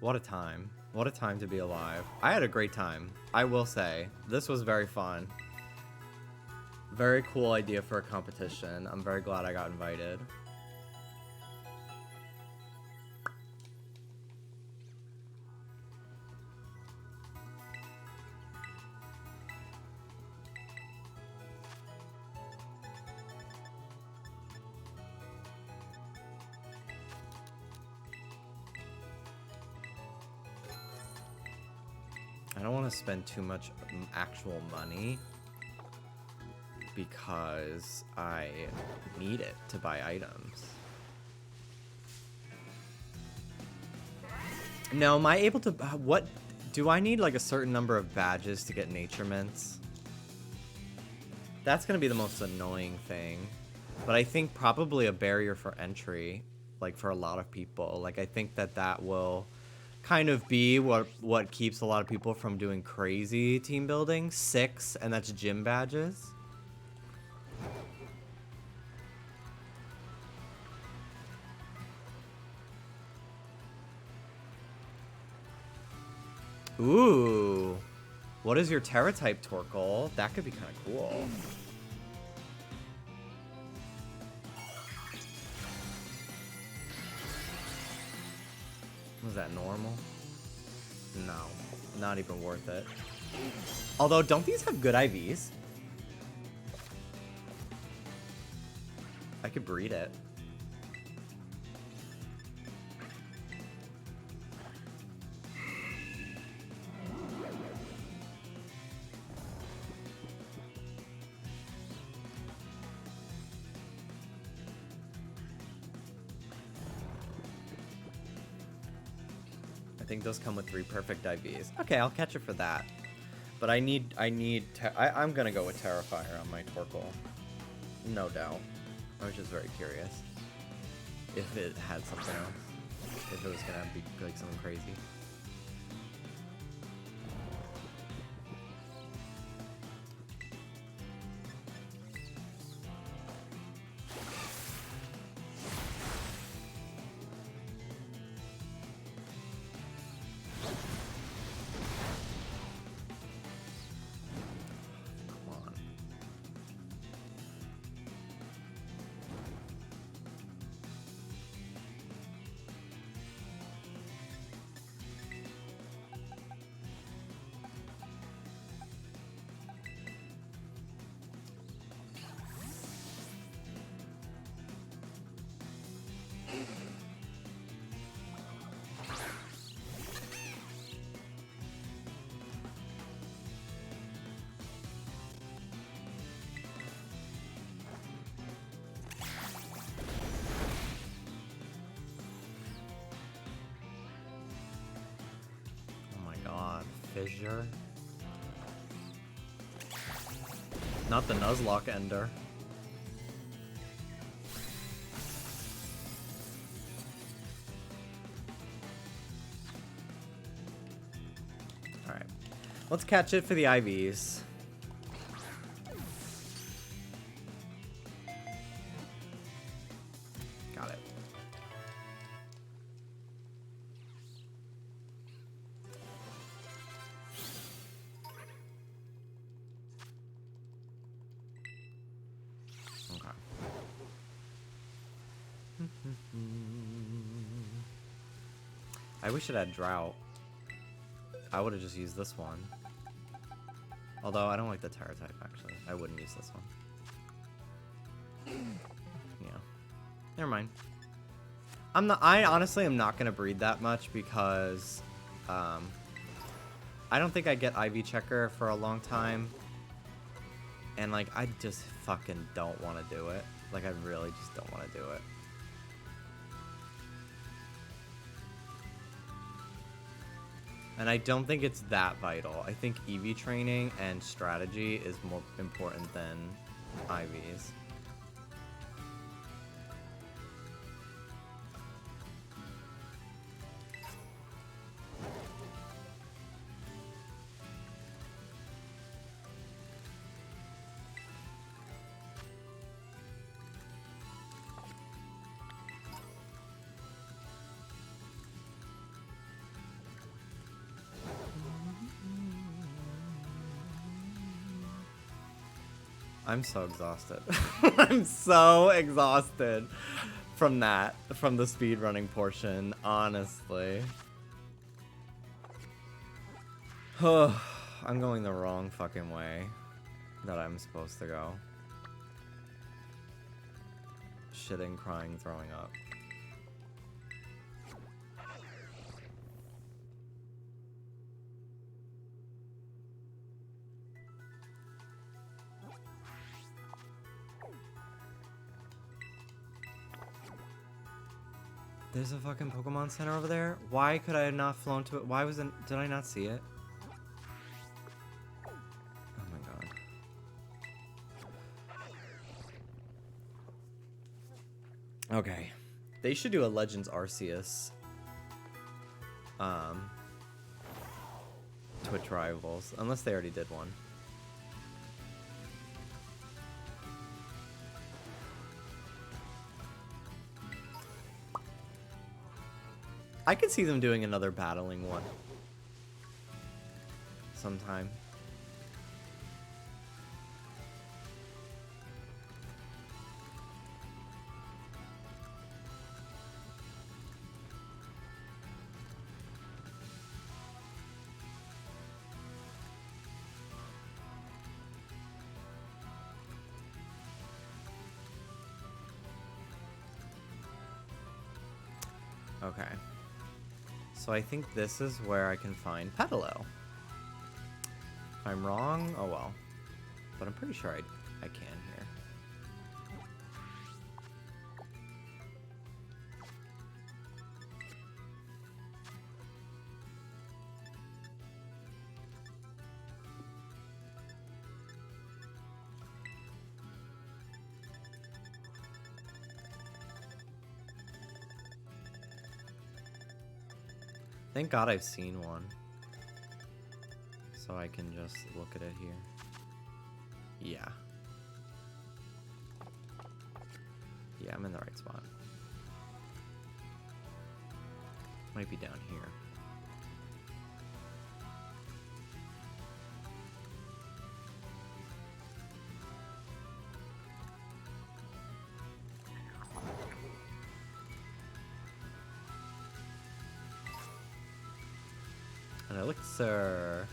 What a time. What a time to be alive. I had a great time. I will say. This was very fun. Very cool idea for a competition. I'm very glad I got invited. I don't want to spend too much actual money because I need it to buy items. Now, am I able to... What... Do I need, like, a certain number of badges to get nature mints? That's going to be the most annoying thing. But I think probably a barrier for entry, like, for a lot of people. Like, I think that that will kind of be what keeps a lot of people from doing crazy team building. 6, and that's gym badges. Ooh. What is your Terra type, Torkoal? That could be kind of cool. Was that normal? No. Not even worth it. Although, don't these have good IVs? I could breed it. I think those come with 3 perfect IVs. Okay, I'll catch it for that. But I'm gonna go with Terrifier on my Torkoal. No doubt. I was just very curious if it had something else. If it was gonna be like something crazy. Fissure. Not the Nuzlocke Ender. Alright. Let's catch it for the IVs. Got it. I wish it had Drought. I would have just used this one. Although I don't like the Terra type, actually. I wouldn't use this one. Yeah. Never mind. I honestly am not gonna breed that much because I don't think I get IV Checker for a long time. And like I just fucking don't want to do it. Like I really just don't want to do it. And I don't think it's that vital. I think EV training and strategy is more important than IVs. I'm so exhausted. I'm so exhausted from that, from the speedrunning portion, honestly. I'm going the wrong fucking way that I'm supposed to go. Shitting, crying, throwing up. There's a fucking Pokemon Center over there? Why could I have not flown to it? Why wasn't... Did I not see it? Oh my god. Okay. They should do a Legends Arceus Twitch Rivals. Unless they already did one. I could see them doing another battling one sometime. Okay. So I think this is where I can find Petalil. If I'm wrong, oh well. But I'm pretty sure I can here. Thank God I've seen one. So I can just look at it here. Yeah. Yeah, I'm in the right spot. Might be down here. An elixir.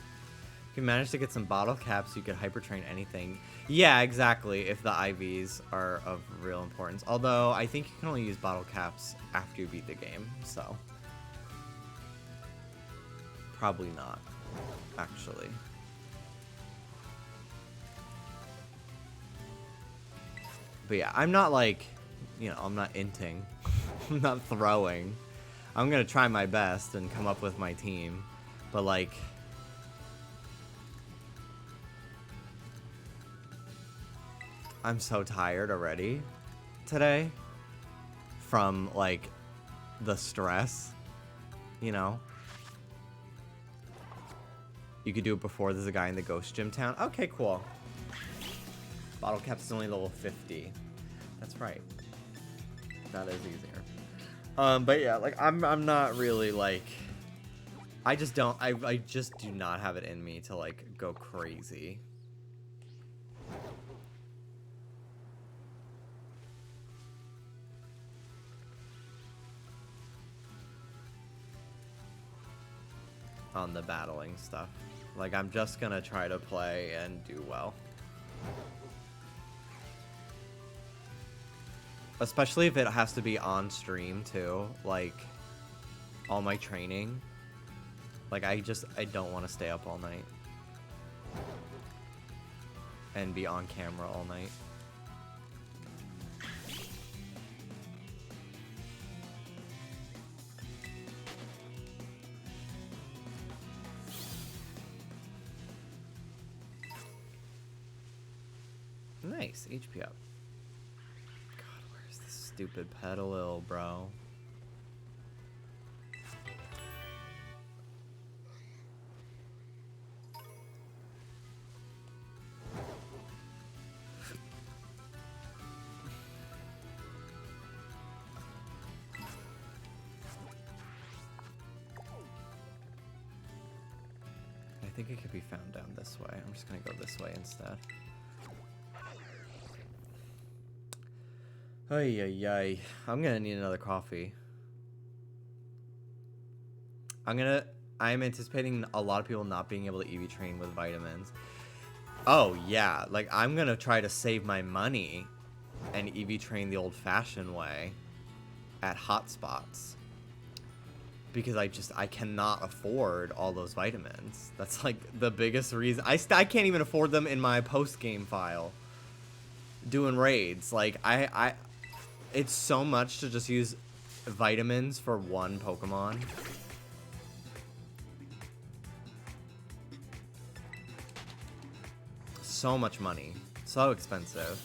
If you manage to get some bottle caps, you could hyper train anything. Yeah, exactly, if the IVs are of real importance. Although, I think you can only use bottle caps after you beat the game, so. Probably not, actually. But yeah, I'm not like, you know, I'm not inting. I'm not throwing. I'm gonna try my best and come up with my team. But like, I'm so tired already today from like the stress, you know? You could do it before there's a guy in the ghost gym town. Okay, cool. Bottle caps is only level 50. That's right. That is easier. But yeah, like I'm not really like, I just don't, I just do not have it in me to like go crazy. On the battling stuff. Like I'm just gonna try to play and do well. Especially if it has to be on stream too, like all my training. Like I don't want to stay up all night and be on camera all night. Nice, HP up. God, where's this stupid Petalil, bro? I think it could be found down this way. I'm just gonna go this way instead. Ay, ay, ay. I'm gonna need another coffee. I'm anticipating a lot of people not being able to EV train with vitamins. Oh, yeah. Like, I'm gonna try to save my money and EV train the old-fashioned way at hotspots. Because I cannot afford all those vitamins. That's, like, the biggest reason. I can't even afford them in my post-game file. Doing raids. Like, it's so much to just use vitamins for one Pokemon. So much money. So expensive.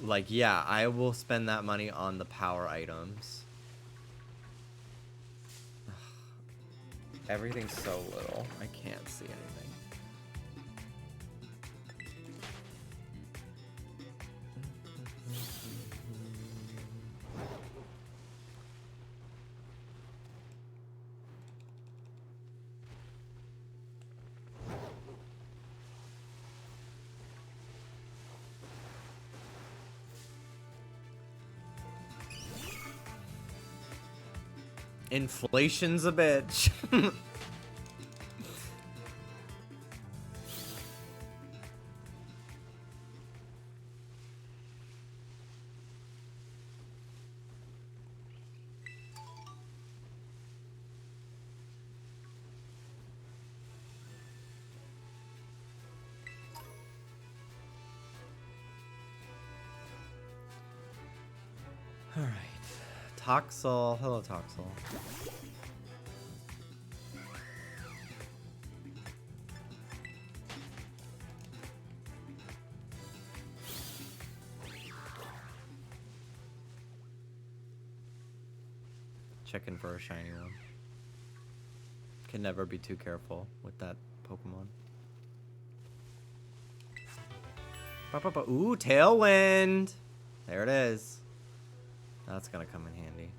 Like, yeah, I will spend that money on the power items. Everything's so little. I can't see anything. Inflation's a bitch. All right. Toxel. Hello, Toxel. Checking for a shiny one. Can never be too careful with that Pokemon. Ooh, Tailwind! There it is. That's gonna come in handy.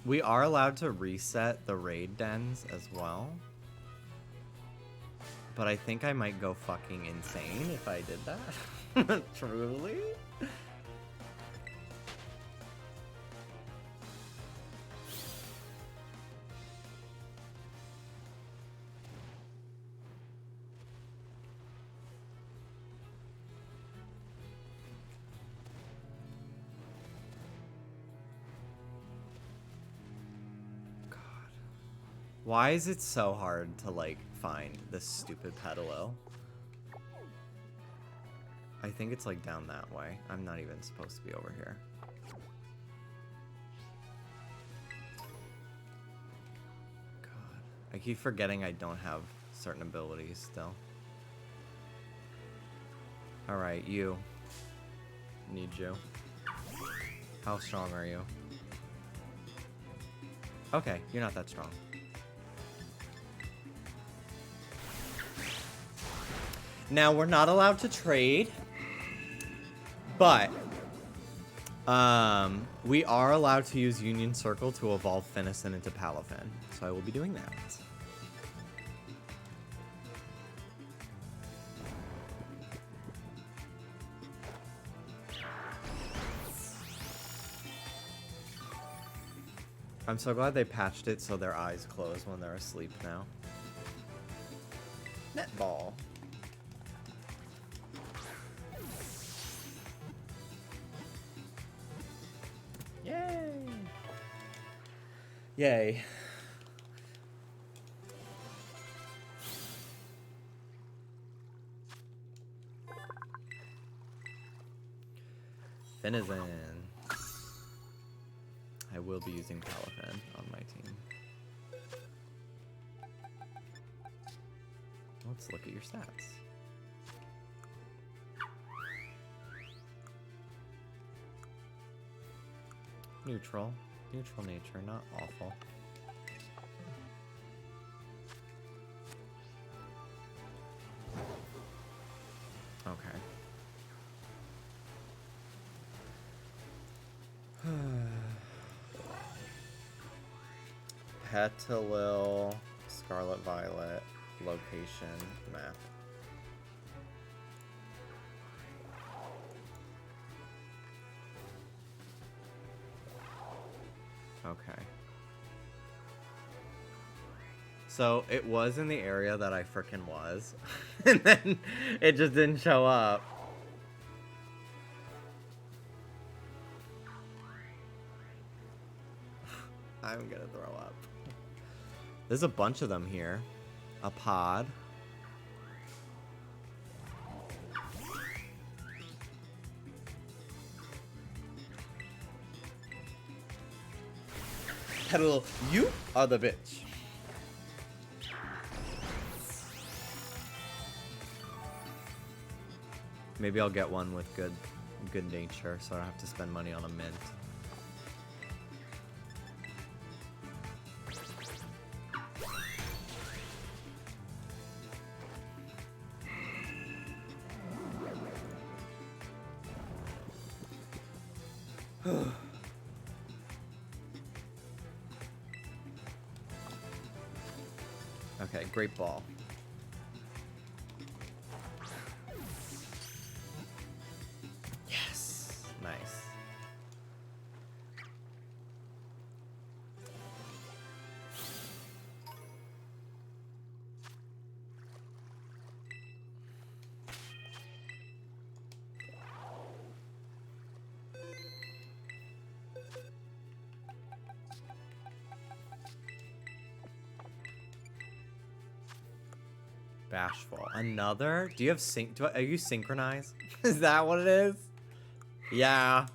We are allowed to reset the raid dens as well. But I think I might go fucking insane if I did that. Truly? Why is it so hard to, like, find this stupid Petalil? I think it's, like, down that way. I'm not even supposed to be over here. God. I keep forgetting I don't have certain abilities still. Alright, you. Need you. How strong are you? Okay, you're not that strong. Now, we're not allowed to trade, but we are allowed to use Union Circle to evolve Finnison into Palafin, so I will be doing that. I'm so glad they patched it so their eyes close when they're asleep now. Netball. Yay! Yay. Finnison. I will be using Palafin on my team. Let's look at your stats. Neutral. Neutral nature, not awful. Okay. Petalil Scarlet Violet location map. Okay. So it was in the area that I frickin' was, and then it just didn't show up. I'm gonna throw up. There's a bunch of them here. A pod. Hello, you are the bitch. Maybe I'll get one with good nature, so I don't have to spend money on a mint. Okay, great ball. Yes, nice. Bashful. Another? Do you have are you synchronized? Is that what it is? Yeah.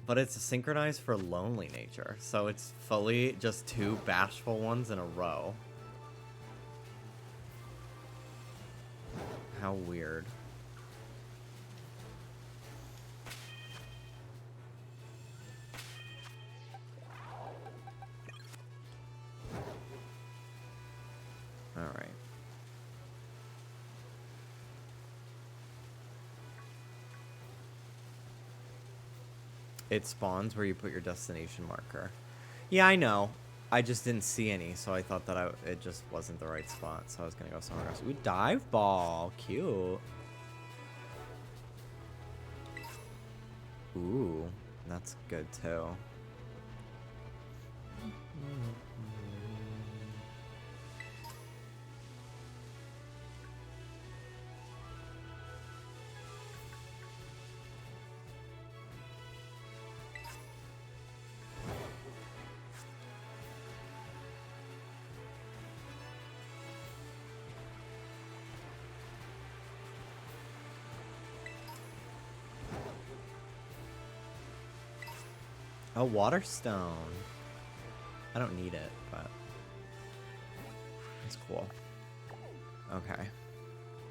But it's synchronized for lonely nature, so it's fully just 2 bashful ones in a row. How weird. Alright. It spawns where you put your destination marker. Yeah, I know. I just didn't see any, so I thought that it just wasn't the right spot, so I was gonna go somewhere else. Ooh, dive ball. Cute. Ooh, that's good too. A water stone. I don't need it, but it's cool. Okay.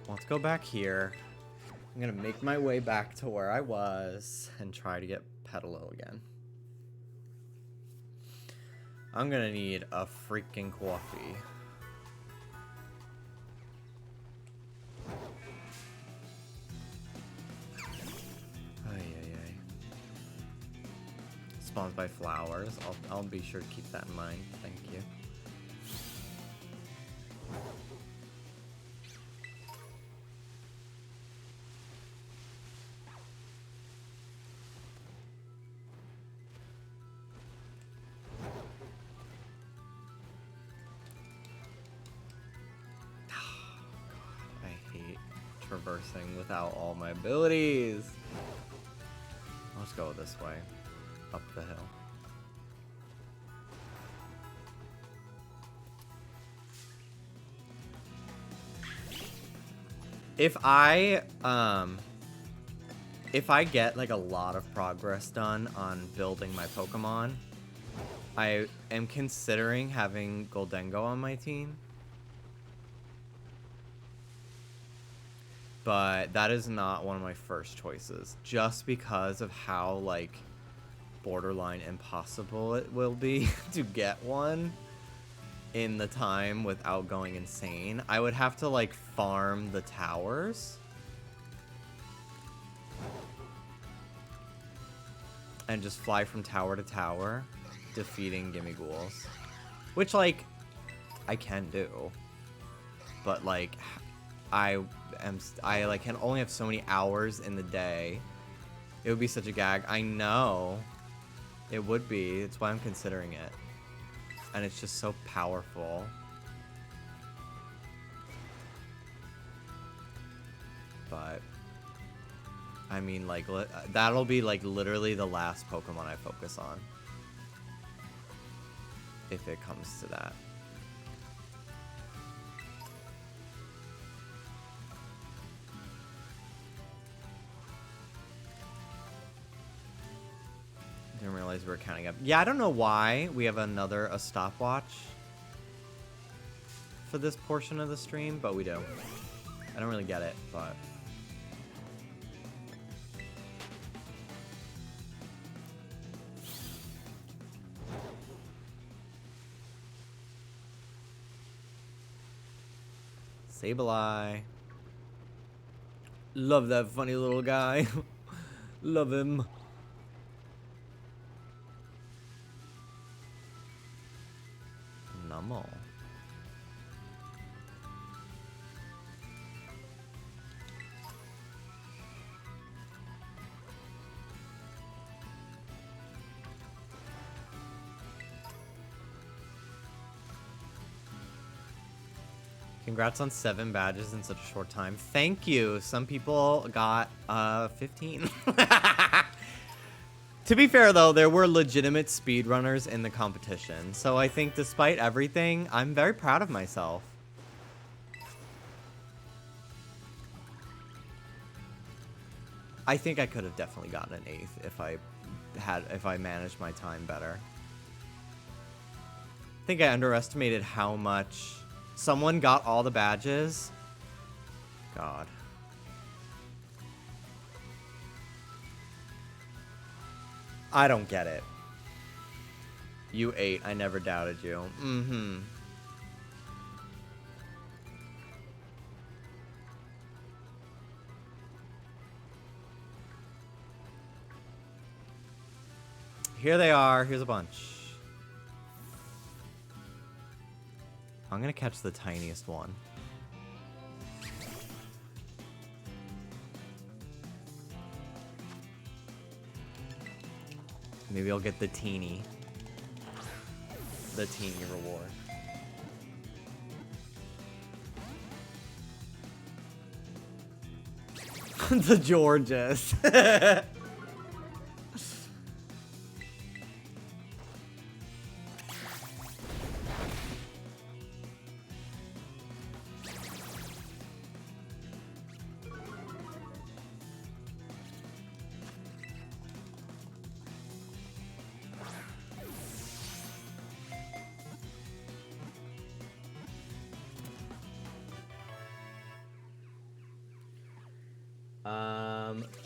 Let's go back here. I'm gonna make my way back to where I was and try to get Petalil again. I'm gonna need a freaking coffee. Spawns by flowers. I'll be sure to keep that in mind. Thank you. I hate traversing without all my abilities. Let's go this way. Up the hill. If I get like a lot of progress done on building my Pokemon, I am considering having Goldengo on my team. But that is not one of my first choices, just because of how like borderline impossible it will be to get one in the time without going insane. I would have to like farm the towers and just fly from tower to tower defeating gimme ghouls. Which, like, I can do. But, like, I like can only have so many hours in the day. It would be such a gag. I know. It would be. It's why I'm considering it. And it's just so powerful. But I mean, like, that'll be like literally the last Pokemon I focus on. If it comes to that. Didn't realize we were counting up. Yeah, I don't know why we have a stopwatch for this portion of the stream, but we do. I don't really get it, but Sableye. Love that funny little guy. Love him. Numel. Congrats on 7 badges in such a short time. Thank you. Some people got 15. To be fair, though, there were legitimate speedrunners in the competition. So I think despite everything, I'm very proud of myself. I think I could have definitely gotten an 8th if I managed my time better. I think I underestimated how much someone got all the badges. God. I don't get it. You 8. I never doubted you. Mm-hmm. Here they are. Here's a bunch. I'm gonna catch the tiniest one. Maybe I'll get the teeny reward. The Georges.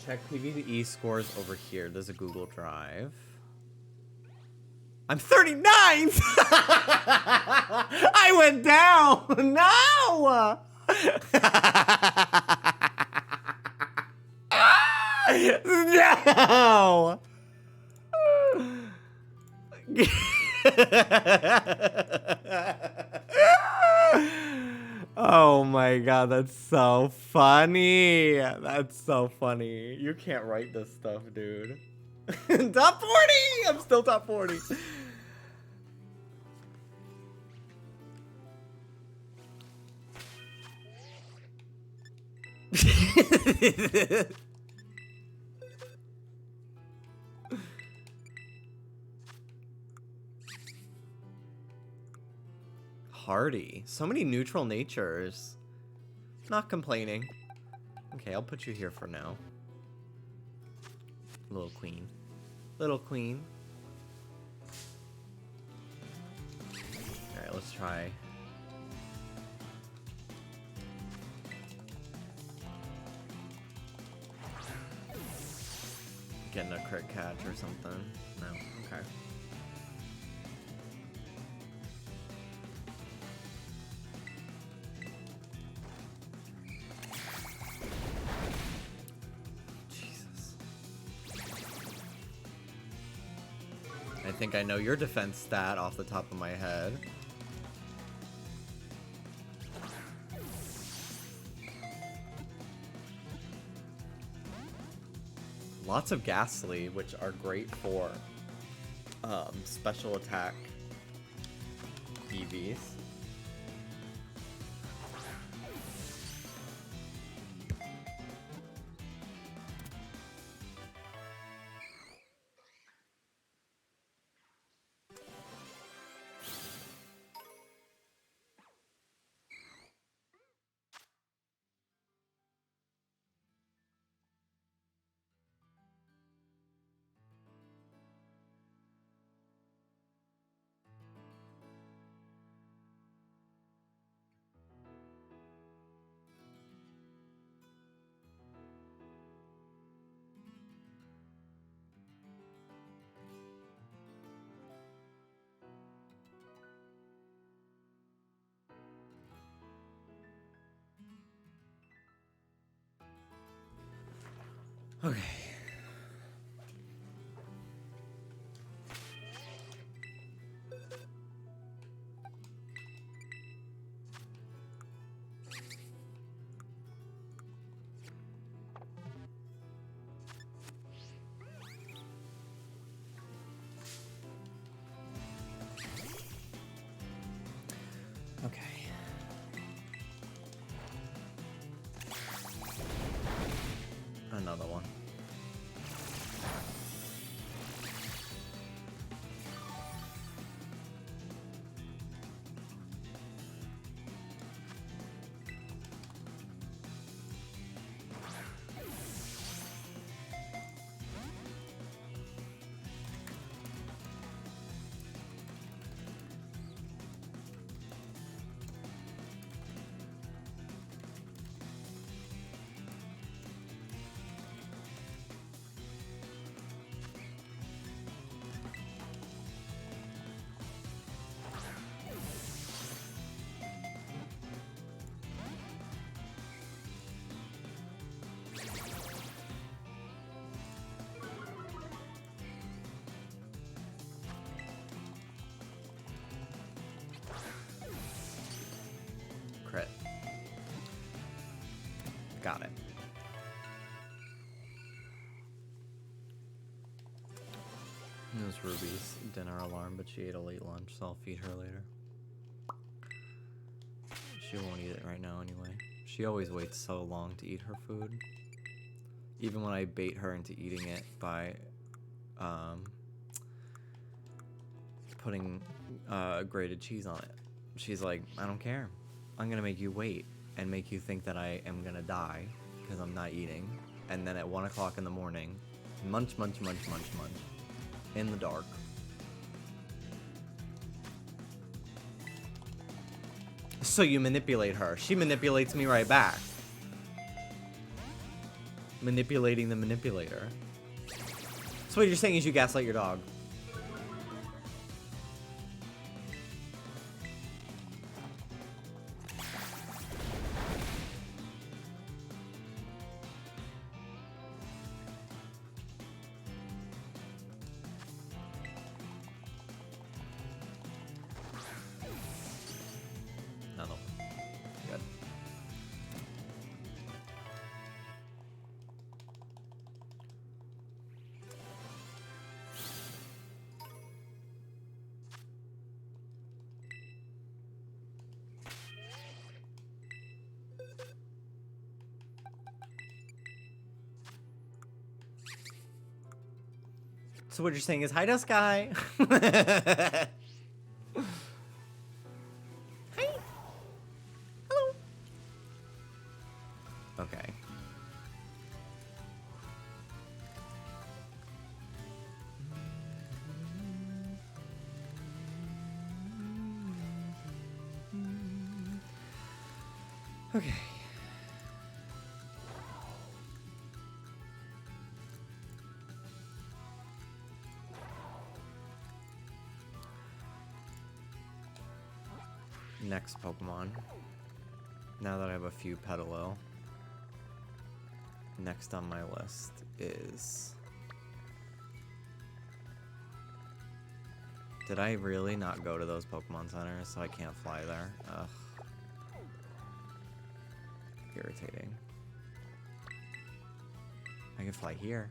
Check PvE scores over here. There's a Google Drive. I'm 39! I went down! No! No! Oh my god, that's so funny. That's so funny. You can't write this stuff, dude. Top 40! I'm still top 40. Hardy. So many neutral natures. Not complaining. Okay, I'll put you here for now. Little queen. Little queen. Alright, let's try. Getting a crit catch or something. No, okay. I think I know your defense stat off the top of my head. Lots of Ghastly, which are great for special attack EVs. Okay. Okay. Another one. Crit. Got it. It was Ruby's dinner alarm, but she ate a late lunch, so I'll feed her later. She won't eat it right now anyway. She always waits so long to eat her food. Even when I bait her into eating it by putting grated cheese on it. She's like, I don't care. I'm gonna make you wait and make you think that I am gonna die because I'm not eating. And then at 1 o'clock in the morning, munch, munch, munch, munch, munch, in the dark. So you manipulate her. She manipulates me right back. Manipulating the manipulator. So what you're saying is you gaslight your dog. Another one. Good. So what you're saying is, hi, Dust Guy. Hi. Hello. Okay. Okay. Next Pokemon. Now that I have a few Petalil, next on my list is... Did I really not go to those Pokemon centers so I can't fly there? Ugh. Irritating. I can fly here.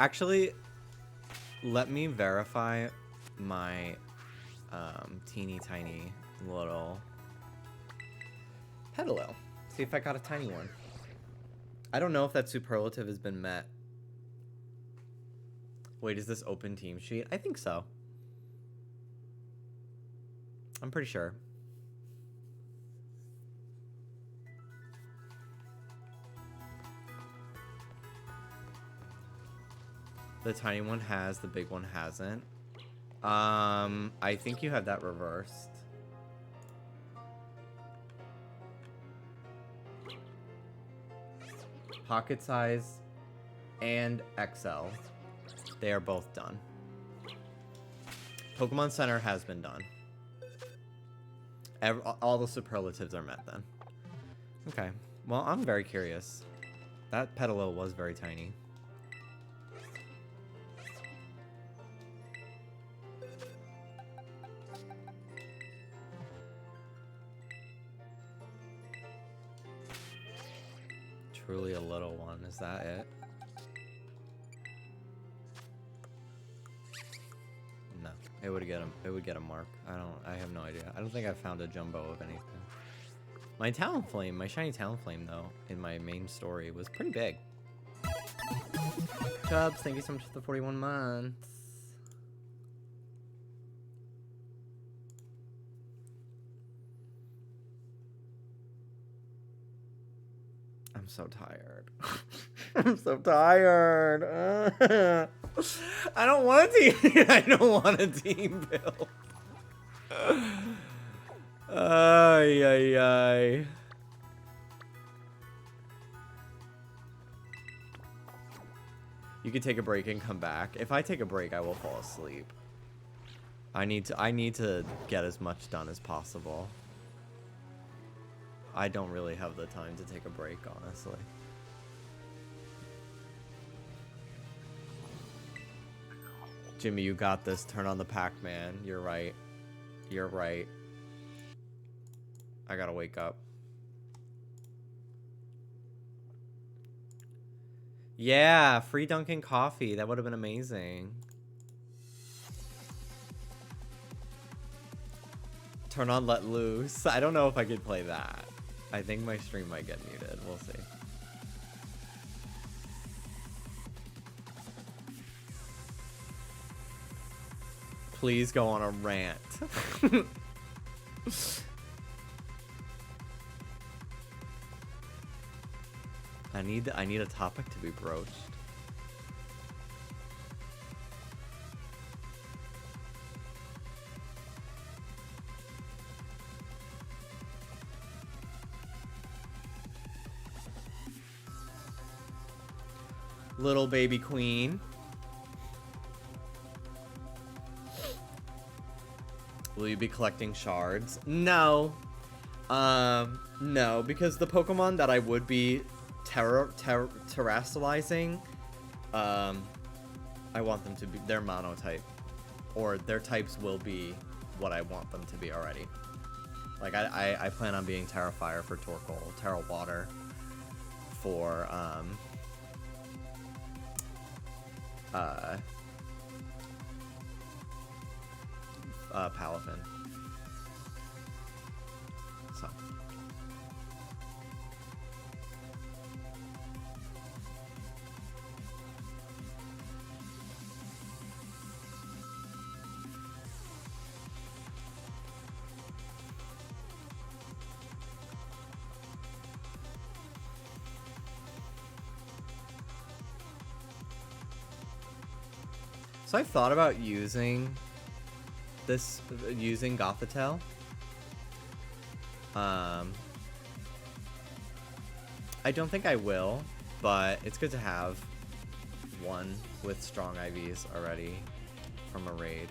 Actually, let me verify my teeny tiny little Petalil. See if I got a tiny one. I don't know if that superlative has been met. Wait, is this open team sheet? I think so. I'm pretty sure. The tiny one has, the big one hasn't. I think you have that reversed. Pocket size and XL. They are both done. Pokemon Center has been done. All the superlatives are met then. Okay. Well, I'm very curious. That Petalil was very tiny. Truly a little one. Is that it? No. It would get a mark. I have no idea. I don't think I found a jumbo of anything. My Talonflame, my shiny Talonflame though, in my main story was pretty big. Chubbs, thank you so much for the 41 months. I'm so tired. I'm so tired. I don't want a team. I don't want a team build. Ay, ay, ay. You could take a break and come back. If I take a break, I will fall asleep. I need to get as much done as possible. I don't really have the time to take a break, honestly. Jimmy, you got this. Turn on the Pac-Man. You're right. You're right. I gotta wake up. Yeah, free Dunkin' coffee. That would have been amazing. Turn on Let Loose. I don't know if I could play that. I think my stream might get muted. We'll see. Please go on a rant. I need a topic to be broached. Little baby queen. Will you be collecting shards? No. No, because the Pokemon that I would be terrestrializing, I want them to be, they're monotype. Or their types will be what I want them to be already. Like, I plan on being Terra Fire for Torkoal, Terra Water for, Palafin. So. So I've thought about using Gothitelle. I don't think I will, but it's good to have one with strong IVs already from a raid.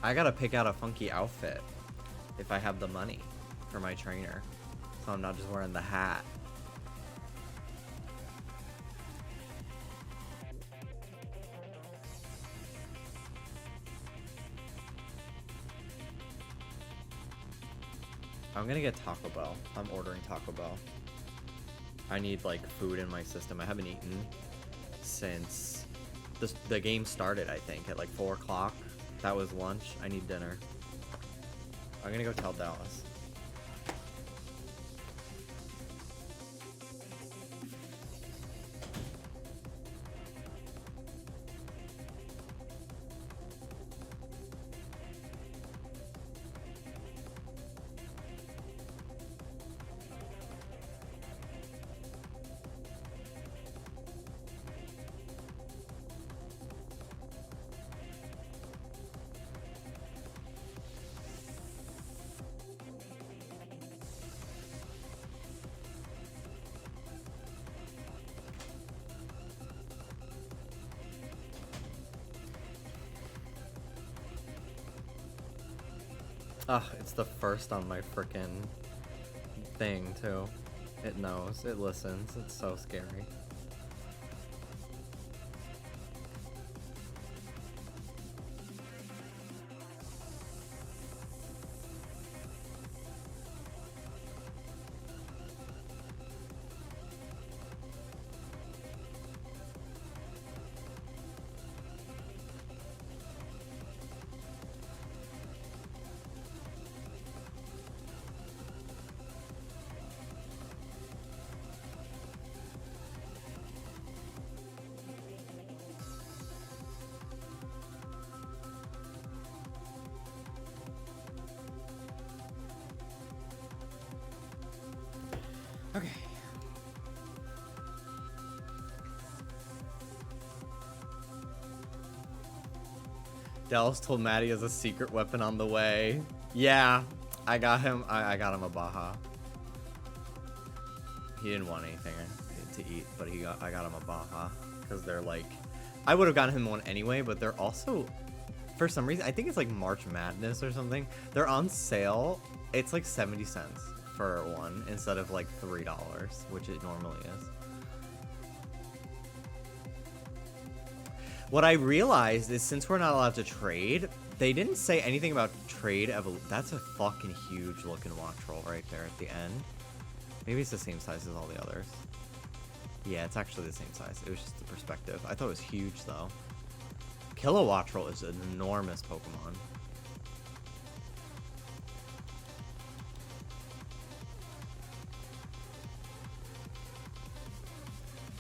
I gotta pick out a funky outfit if I have the money for my trainer, so I'm not just wearing the hat. I'm gonna get Taco Bell. I'm ordering Taco Bell. I need like food in my system. I haven't eaten since the game started, I think, at like 4 o'clock. That was lunch. I need dinner. I'm gonna go tell Dallas. Ugh, it's the first on my frickin' thing, too. It knows. It listens. It's so scary. Okay. Dallas told Maddie has a secret weapon on the way. Yeah, I got him. I got him a Baja. He didn't want anything to eat, but I got him a Baja because they're like, I would have gotten him one anyway, but they're also, for some reason, I think it's like March Madness or something. They're on sale. It's like 70 cents for one instead of like $3, which it normally is. What I realized is since we're not allowed to trade, they didn't say anything about trade That's a fucking huge looking watch roll right there at the end. Maybe it's the same size as all the others. Yeah, it's actually the same size. It was just the perspective. I thought it was huge though. Kilowatch roll is an enormous Pokemon.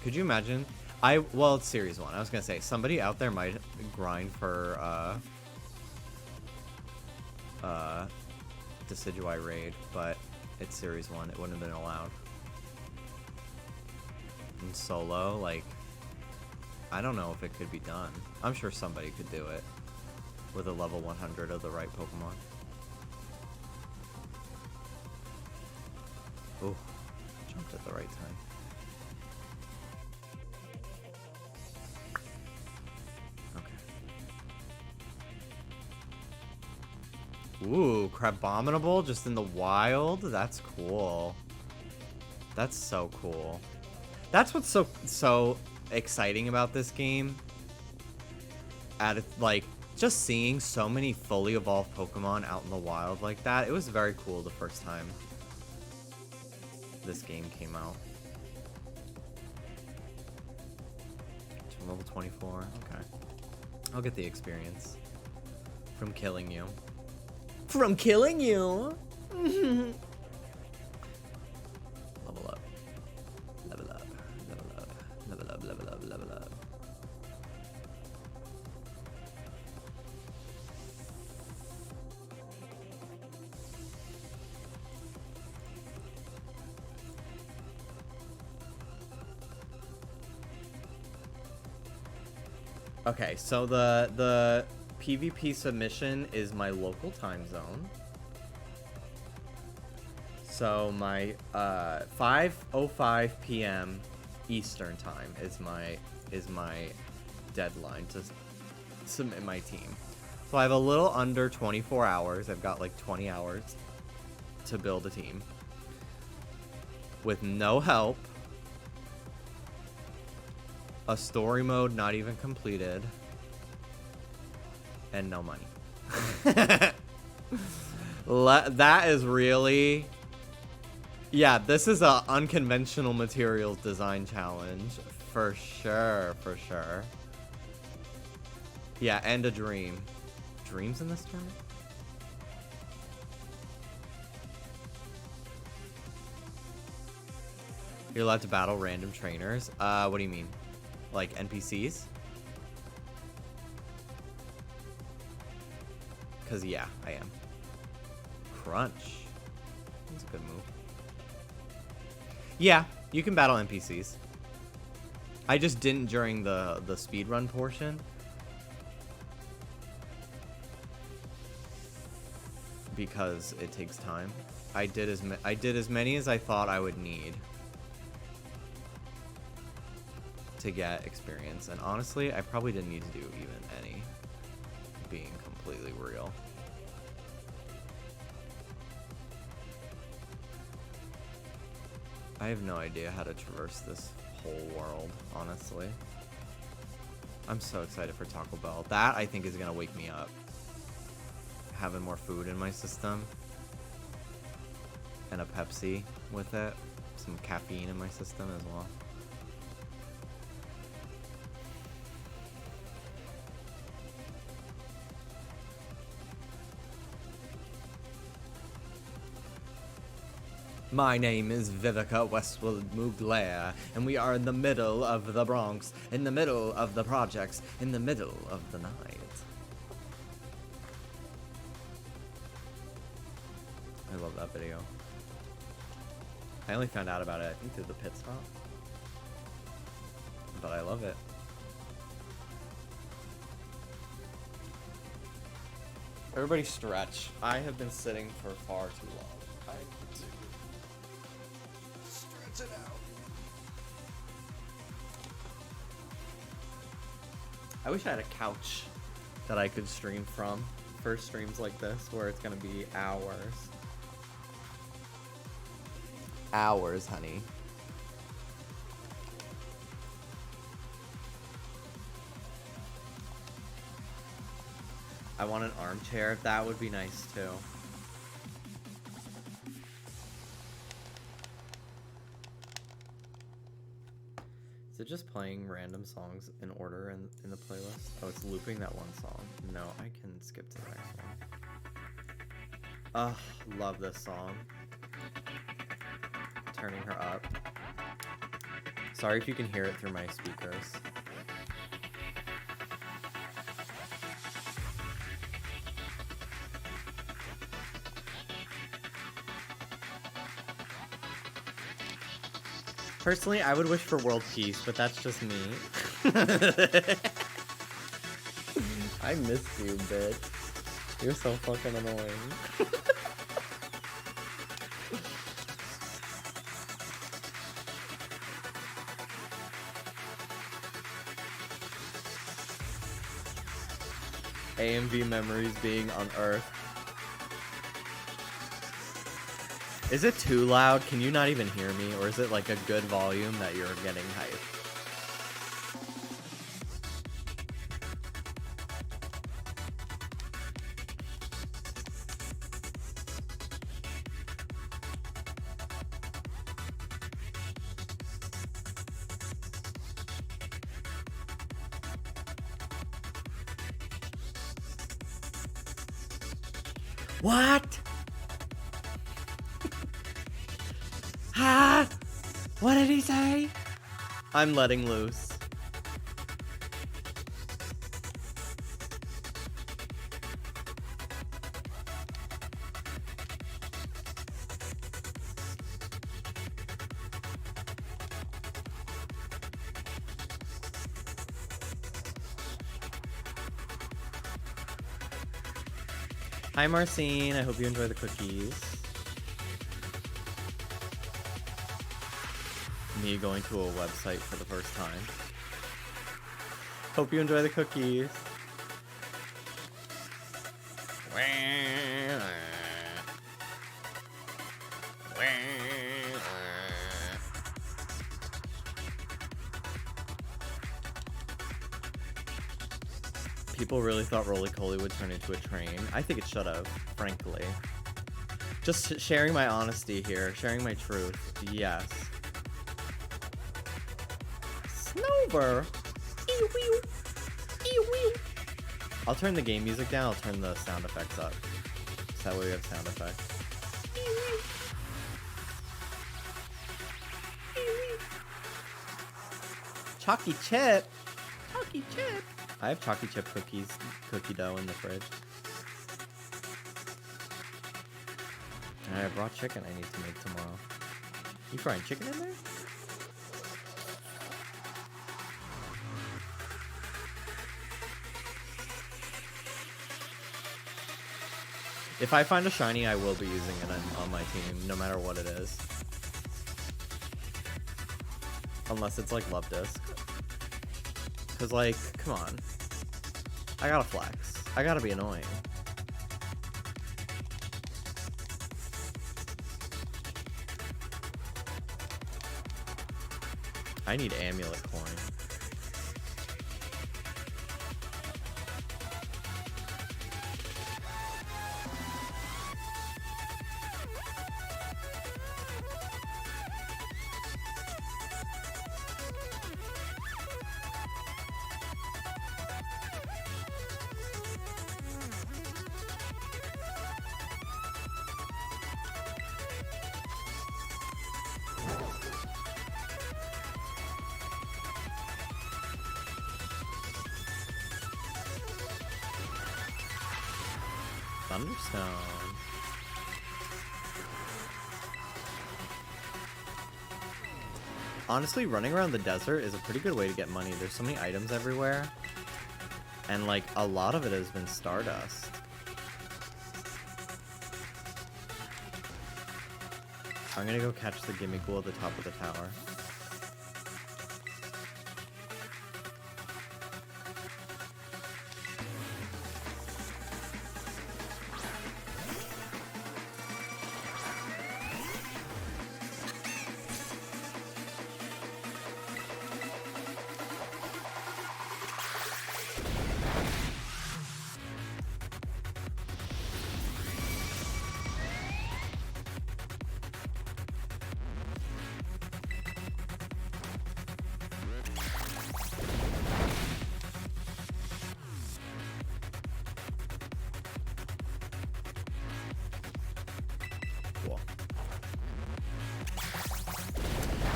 Could you imagine? Well, it's Series 1. I was gonna say, somebody out there might grind for, Decidueye Raid, but it's Series 1. It wouldn't have been allowed. In solo, like, I don't know if it could be done. I'm sure somebody could do it with a level 100 of the right Pokemon. Ooh, jumped at the right time. Ooh, Crabominable just in the wild? That's cool. That's so cool. That's what's so exciting about this game. Like, just seeing so many fully evolved Pokemon out in the wild like that. It was very cool the first time this game came out. To level 24, okay. I'll get the experience from killing you. From killing you. Level up. Level up. Level up. Level up. Level up. Level up. Okay, so the PvP submission is my local time zone. So my 5:05 p.m. Eastern time is my deadline to submit my team. So I have a little under 24 hours. I've got like 20 hours to build a team with no help, a story mode not even completed, and no money. That is really... Yeah, this is a unconventional materials design challenge. For sure, for sure. Yeah, and a dream. Dreams in this tournament? You're allowed to battle random trainers. What do you mean? Like NPCs? Cause yeah, I am. Crunch. That's a good move. Yeah, you can battle NPCs. I just didn't during the speedrun portion. Because it takes time. I did as many as I thought I would need to get experience, and honestly, I probably didn't need to do even any, being completely real. I have no idea how to traverse this whole world, honestly. I'm so excited for Taco Bell. That, I think, is gonna wake me up. Having more food in my system. And a Pepsi with it. Some caffeine in my system as well. My name is Vivica Westwood Mugler, and we are in the middle of the Bronx, in the middle of the projects, in the middle of the night. I love that video. I only found out about it, I think, through the pit stop. But I love it. Everybody stretch. I have been sitting for far too long. I need to stretch it out. I wish I had a couch that I could stream from for streams like this, where it's gonna be hours. Hours, honey. I want an armchair. That would be nice too. Is it just playing random songs in order in the playlist? Oh, it's looping that one song. No, I can skip to the next one. Ugh, love this song. Turning her up. Sorry if you can hear it through my speakers. Personally, I would wish for world peace, but that's just me. I miss you, bitch. You're so fucking annoying. AMV memories being unearthed. Is it too loud? Can you not even hear me? Or is it like a good volume that you're getting hype? What? Ah! What did he say? I'm letting loose. Hi Marcine, I hope you enjoy the cookies. Me going to a website for the first time. Hope you enjoy the cookies. People really thought Roly Poly would turn into a train. I think it should have, frankly. Just sharing my honesty here, sharing my truth. Yes. Snover. Ew-wee. Ew-wee. I'll turn the game music down. I'll turn the sound effects up. So that way we have sound effects. Chalky chip. Chalky chip. I have chalky chip cookie dough in the fridge. I have raw chicken I need to make tomorrow. You frying chicken in there? If I find a shiny, I will be using it on my team, no matter what it is. Unless it's like Love Disc. Cause like, come on. I gotta flex. I gotta be annoying. I need amulet coin. Thunderstone. Honestly, running around the desert is a pretty good way to get money. There's so many items everywhere. And like, a lot of it has been Stardust. I'm gonna go catch the Gimmighoul at the top of the tower.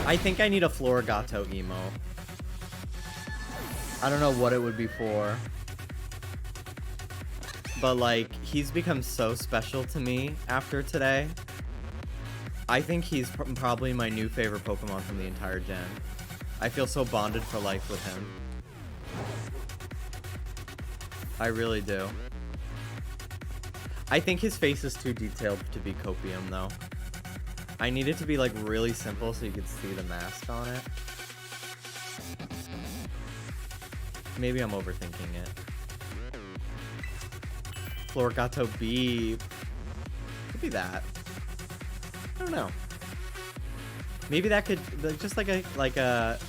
I think I need a Florigato emo. I don't know what it would be for. But like, he's become so special to me after today. I think he's probably my new favorite Pokemon from the entire gen. I feel so bonded for life with him. I really do. I think his face is too detailed to be Copium though. I need it to be like really simple so you could see the mask on it. Maybe I'm overthinking it. Florigato B. Could be that. I don't know. Maybe that could just like a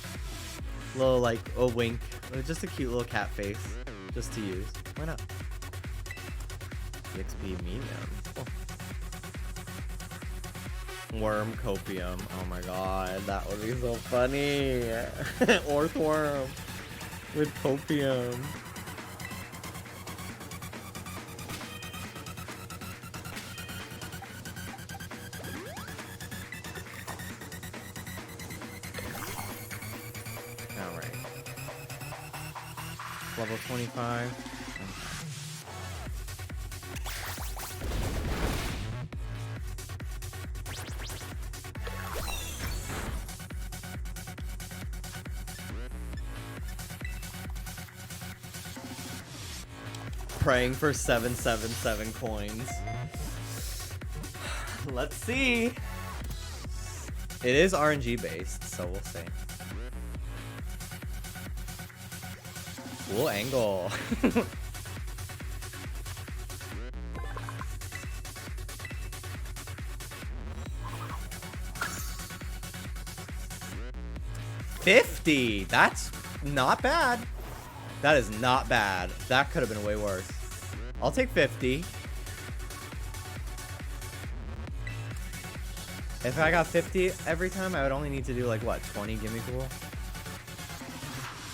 little like a wink, just a cute little cat face, just to use. Why not? EXP medium. Oh. Worm Copium. Oh my god, that would be so funny. Orthworm with Copium. Alright. Level 25. Praying for 777 coins. Let's see. It is RNG based, so we'll see. Cool angle. $50. That's not bad. That is not bad. That could have been way worse. I'll take 50. If I got 50 every time, I would only need to do like what, 20 gimme cool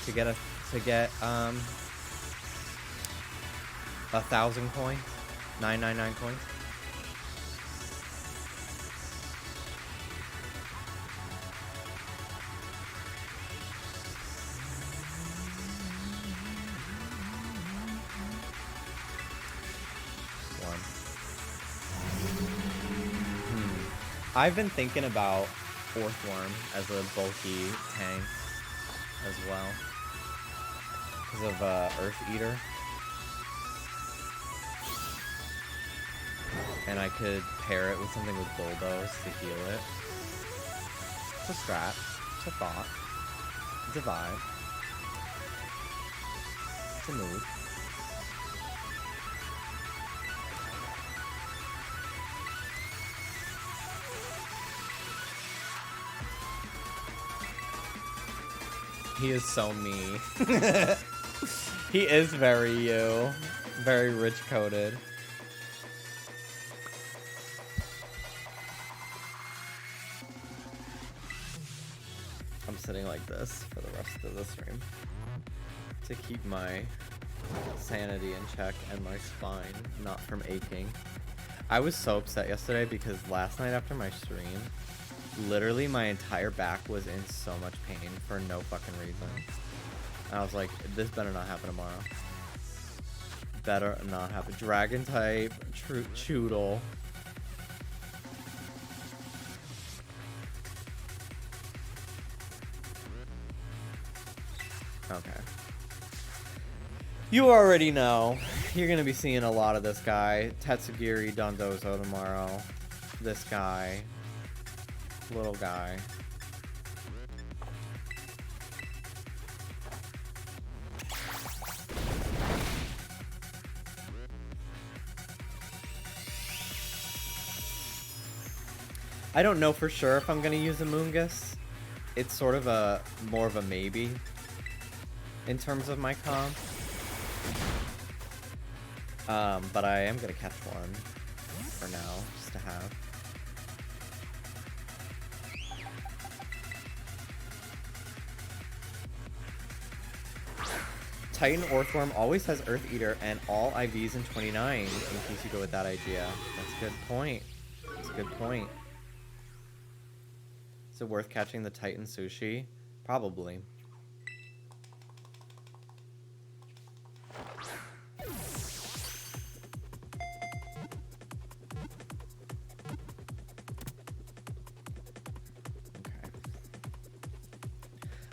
to get 1,000 coins, 999 coins. I've been thinking about Orthworm as a bulky tank as well because of Earth Eater, and I could pair it with something with Bulldoze to heal it. It's a strat, it's a thought, it's a vibe, it's a mood. He is so me. He is very you. Very rich coded. I'm sitting like this for the rest of the stream to keep my sanity in check and my spine not from aching. I was so upset yesterday because last night after my stream, literally my entire back was in so much pain for no fucking reason. I was like, this better not happen tomorrow. Better not happen. Dragon type, Choodle. Okay. You already know. You're gonna be seeing a lot of this guy. Tetsugiri Dondozo tomorrow. This guy. Little guy. I don't know for sure if I'm gonna use a Moongus. It's sort of a more of a maybe in terms of my comp. But I am gonna catch one for now, just to have. Titan Orthworm always has Earth Eater and all IVs in 29, in case you go with that idea. That's a good point. That's a good point. Is it worth catching the Titan Sushi? Probably.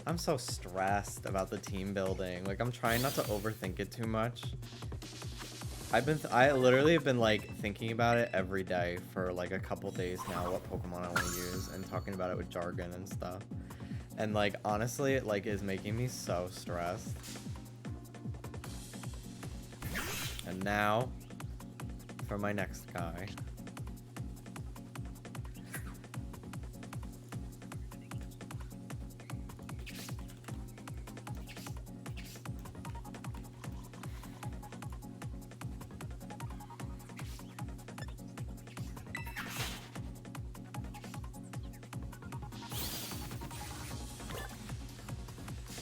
I'm so stressed about the team building. Like, I'm trying not to overthink it too much. I literally have been like thinking about it every day for like a couple days now, what Pokemon I want to use, and talking about it with jargon and stuff. And like, honestly, it like is making me so stressed. And now for my next guy.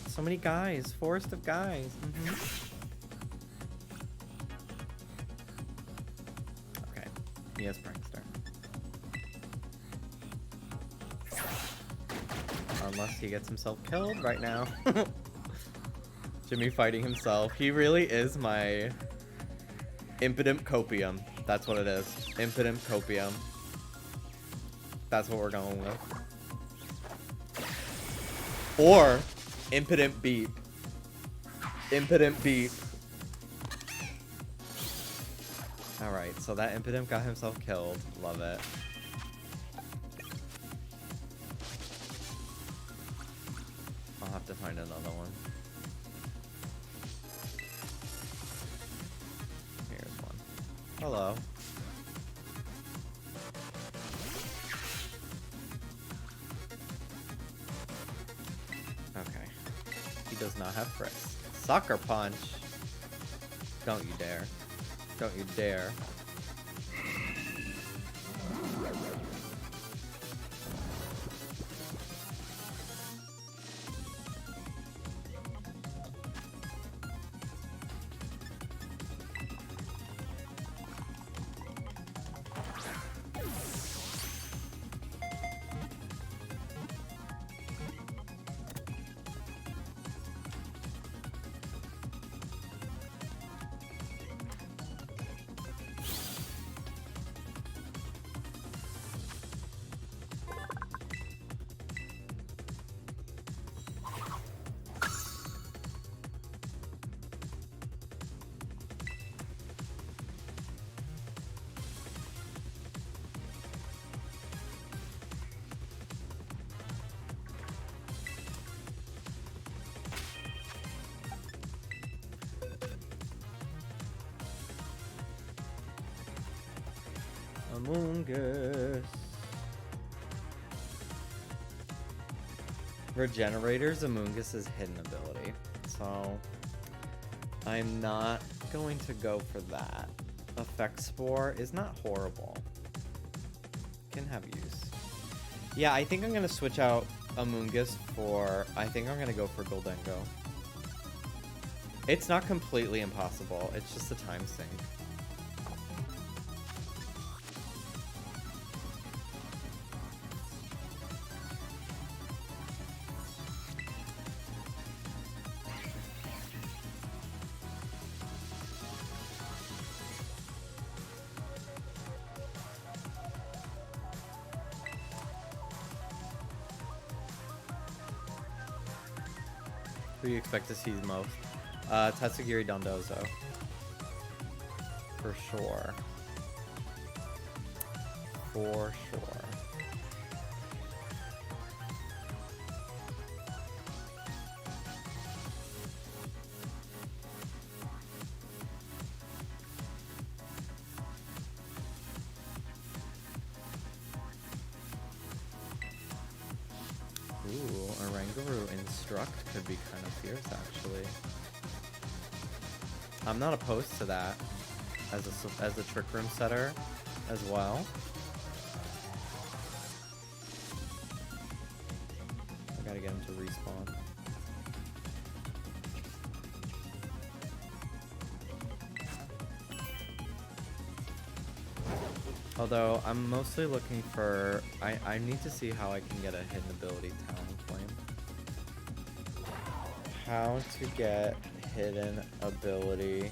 So many guys, forest of guys. Okay, he has Prankster. Unless he gets himself killed right now. Jimmy fighting himself. He really is my impotent copium. That's what it is. Impotent copium. That's what we're going with. Or impotent beep. Impotent beep. Alright, so that impotent got himself killed. Love it. I'll have to find another one. Here's one. Hello. Does not have Frisk. Sucker Punch. Don't you dare. Don't you dare. Amoongus. Regenerator's Amoongus' hidden ability. So I'm not going to go for that. Effect Spore is not horrible. Can have use. Yeah, I think I'm gonna switch out Amoongus for... I think I'm gonna go for Goldengo. It's not completely impossible. It's just a time sink. Who do you expect to see the most? Tatsugiri Dondozo. For sure. For sure. Ooh, Oranguru Instruct could be kind of fierce, actually. I'm not opposed to that as a Trick Room setter as well. I gotta get him to respawn. Although, I'm mostly looking for... I need to see how I can get a hidden ability Talonflame. How to get hidden ability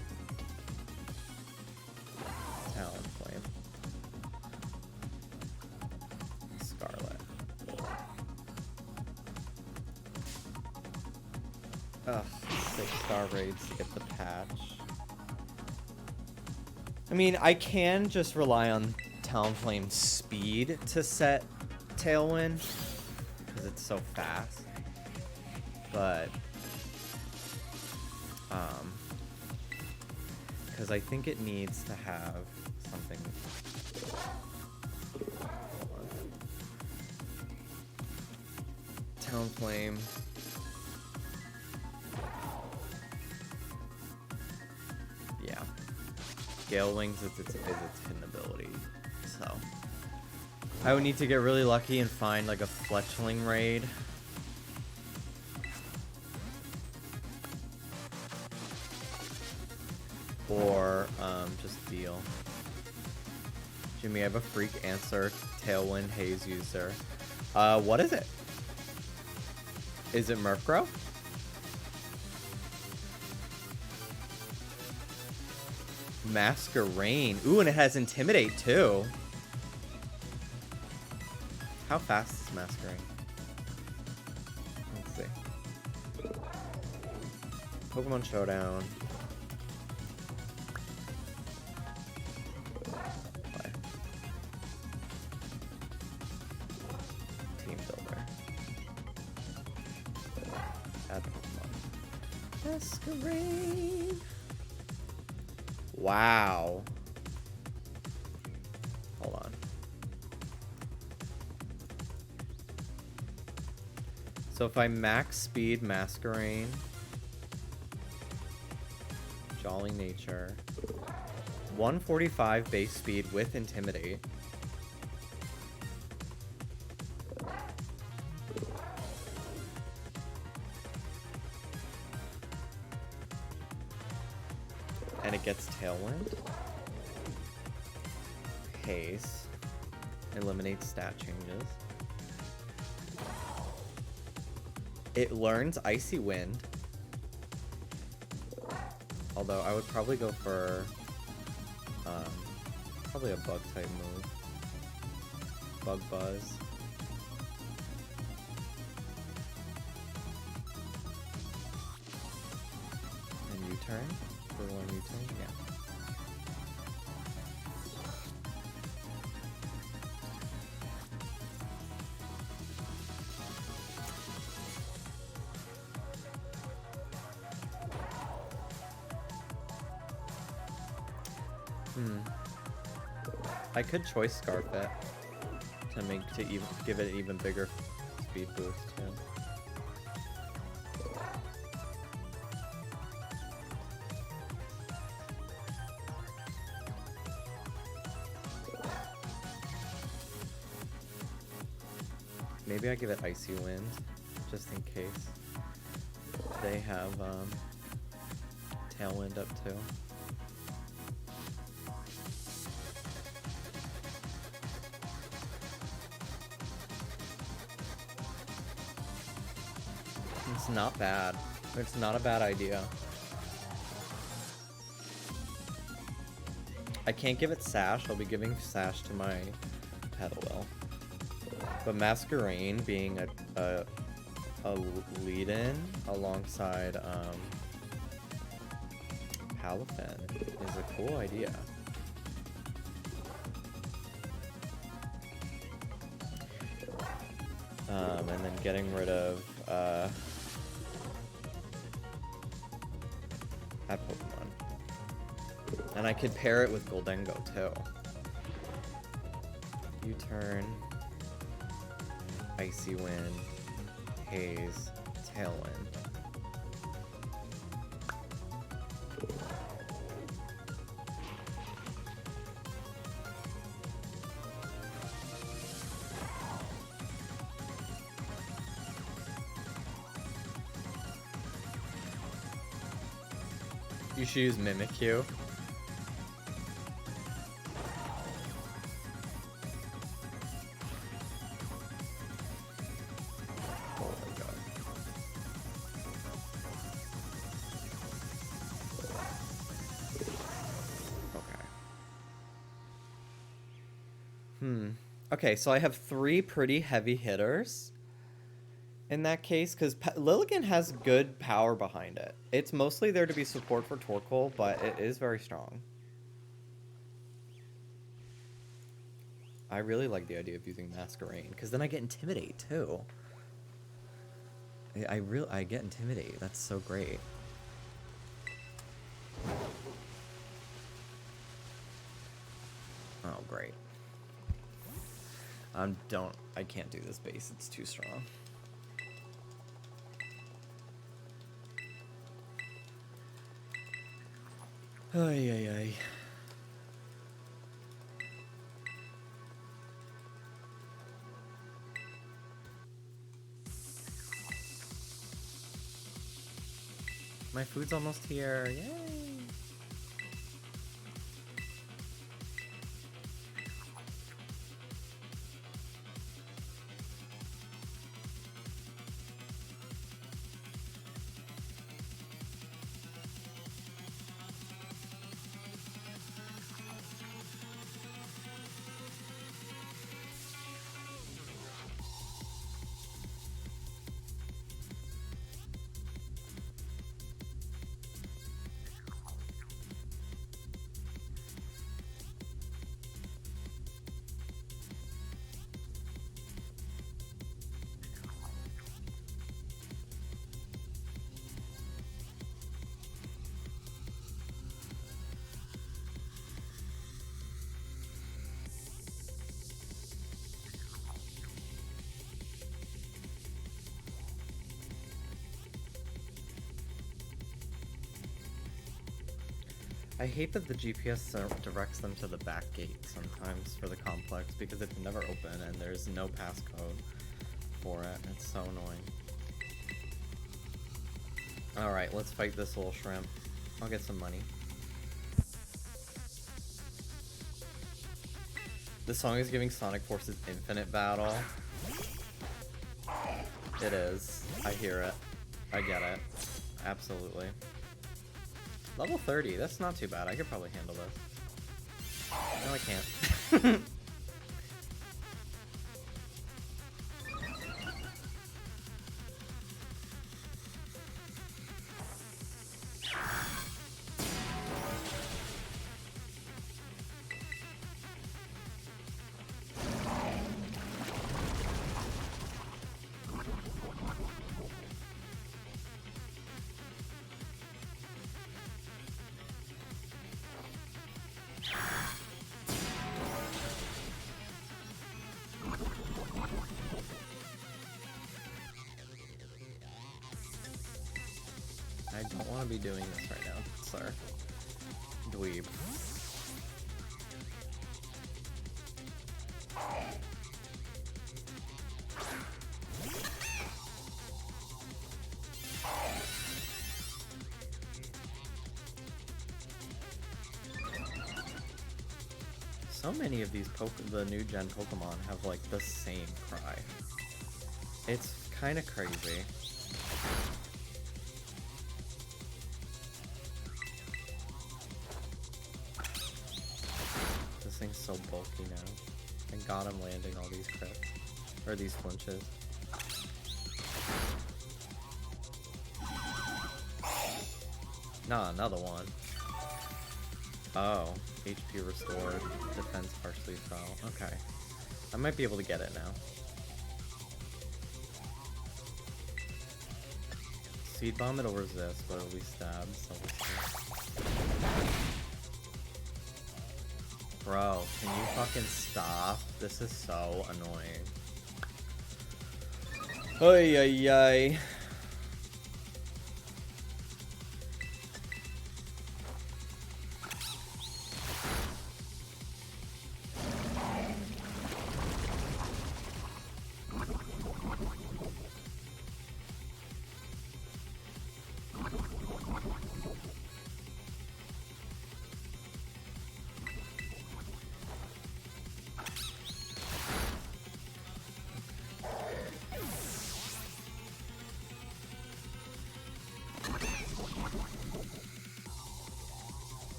Talonflame. Scarlet. Ugh, 6-star raids to get the patch. I mean, I can just rely on Talonflame's speed to set Tailwind, because it's so fast. But, because I think it needs to have something. Talonflame. Yeah. Gale Wings is its hidden ability, so I would need to get really lucky and find like a Fletchling raid. Or just deal. Jimmy, I have a freak answer. Tailwind Haze user. What is it? Is it Murkrow? Masquerain. Ooh, and it has Intimidate too. How fast is Masquerain? Let's see. Pokemon Showdown. Play. Team Builder. Add Pokemon. Masquerain. Wow. Hold on. So if I max speed Masquerain, Jolly Nature, 145 base speed with Intimidate, and it gets Tailwind, Haze, eliminates stat changes. It learns Icy Wind. Although I would probably go for probably a bug type move. Bug Buzz. And U-turn. For one U-turn, yeah. I could choice scarf it to even give it an even bigger speed boost too. Maybe I give it Icy Wind, just in case. They have Tailwind up too. It's not bad. It's not a bad idea. I can't give it Sash. I'll be giving Sash to my Petalil. But Masquerain being a lead-in alongside Palafin is a cool idea. And then getting rid of that Pokemon. And I could pair it with Goldengo too. U-turn, Icy Wind, Haze, Tailwind. You should use Mimikyu. Oh my god. Okay. Okay, so I have 3 pretty heavy hitters. In that case, because Lilligant has good power behind it. It's mostly there to be support for Torkoal, but it is very strong. I really like the idea of using Masquerain, because then I get Intimidate, too. I get Intimidate. That's so great. Oh, great. I can't do this base. It's too strong. Ay, ay, ay. My food's almost here. Yay! I hate that the GPS directs them to the back gate sometimes for the complex because it's never open and there's no passcode for it. It's so annoying. Alright, let's fight this little shrimp. I'll get some money. This song is giving Sonic Forces Infinite Battle. It is. I hear it. I get it. Absolutely. Level 30, that's not too bad. I could probably handle this. No, I can't. I don't want to be doing this right now, sir. Dweeb. So many of these the new gen Pokemon have like the same cry. It's kind of crazy. This thing's so bulky now. Thank God I'm landing all these crits. Or these flinches. Nah, another one. Oh, HP restored. Defense partially fell. Okay. I might be able to get it now. Seed Bomb it'll resist, but it'll be stabbed, so we'll see. Bro, can you fucking stop? This is so annoying. Ay ay ay.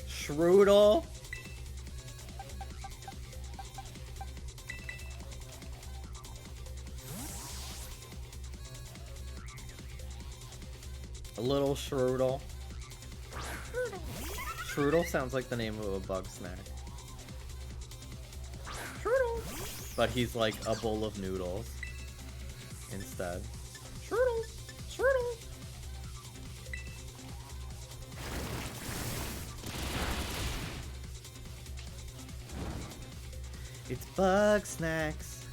Strudel. A little Strudel. Strudel sounds like the name of a bug snack. Strudel. But he's like a bowl of noodles instead. Strudel. Strudel. It's bug snacks.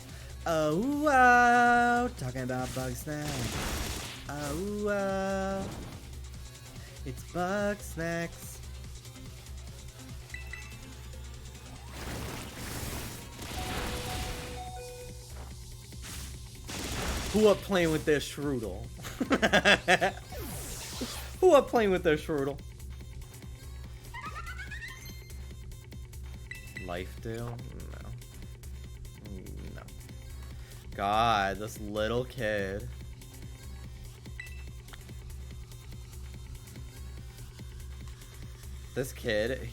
Oh, wow. Talking about bug snacks. Oh, wow. It's bug snacks. Who up playing with their Strudel? Who up playing with their Strudel? Life deal? No. God, this little kid. This kid,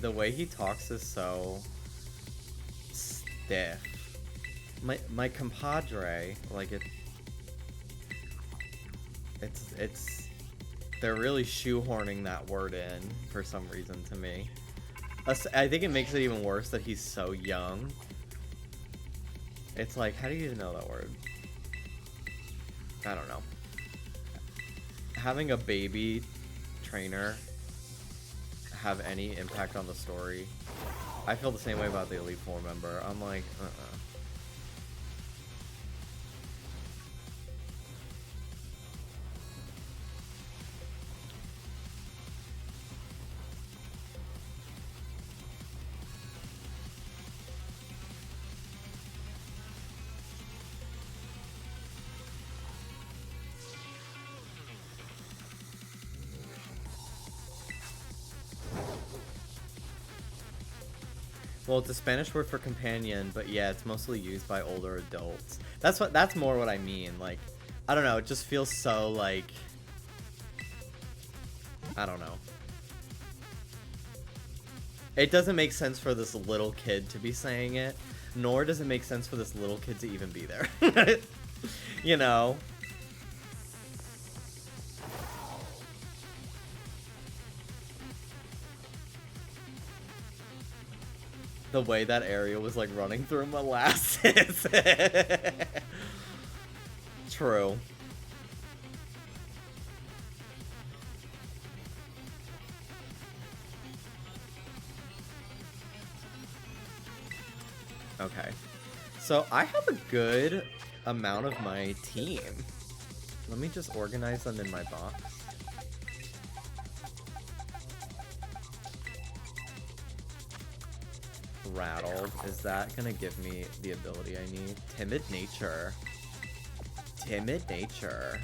the way he talks is so stiff. My compadre, like it's they're really shoehorning that word in for some reason to me. I think it makes it even worse that he's so young. It's like, how do you even know that word? I don't know. Having a baby trainer have any impact on the story. I feel the same way about the Elite Four member. I'm like, Well, it's a Spanish word for companion, but yeah, it's mostly used by older adults. That's more what I mean. Like, I don't know, it just feels so like, I don't know. It doesn't make sense for this little kid to be saying it, nor does it make sense for this little kid to even be there. You know? The way that area was like running through molasses. True. Okay. So I have a good amount of my team. Let me just organize them in my box. Rattled. Is that gonna give me the ability I need? Timid nature. Timid nature.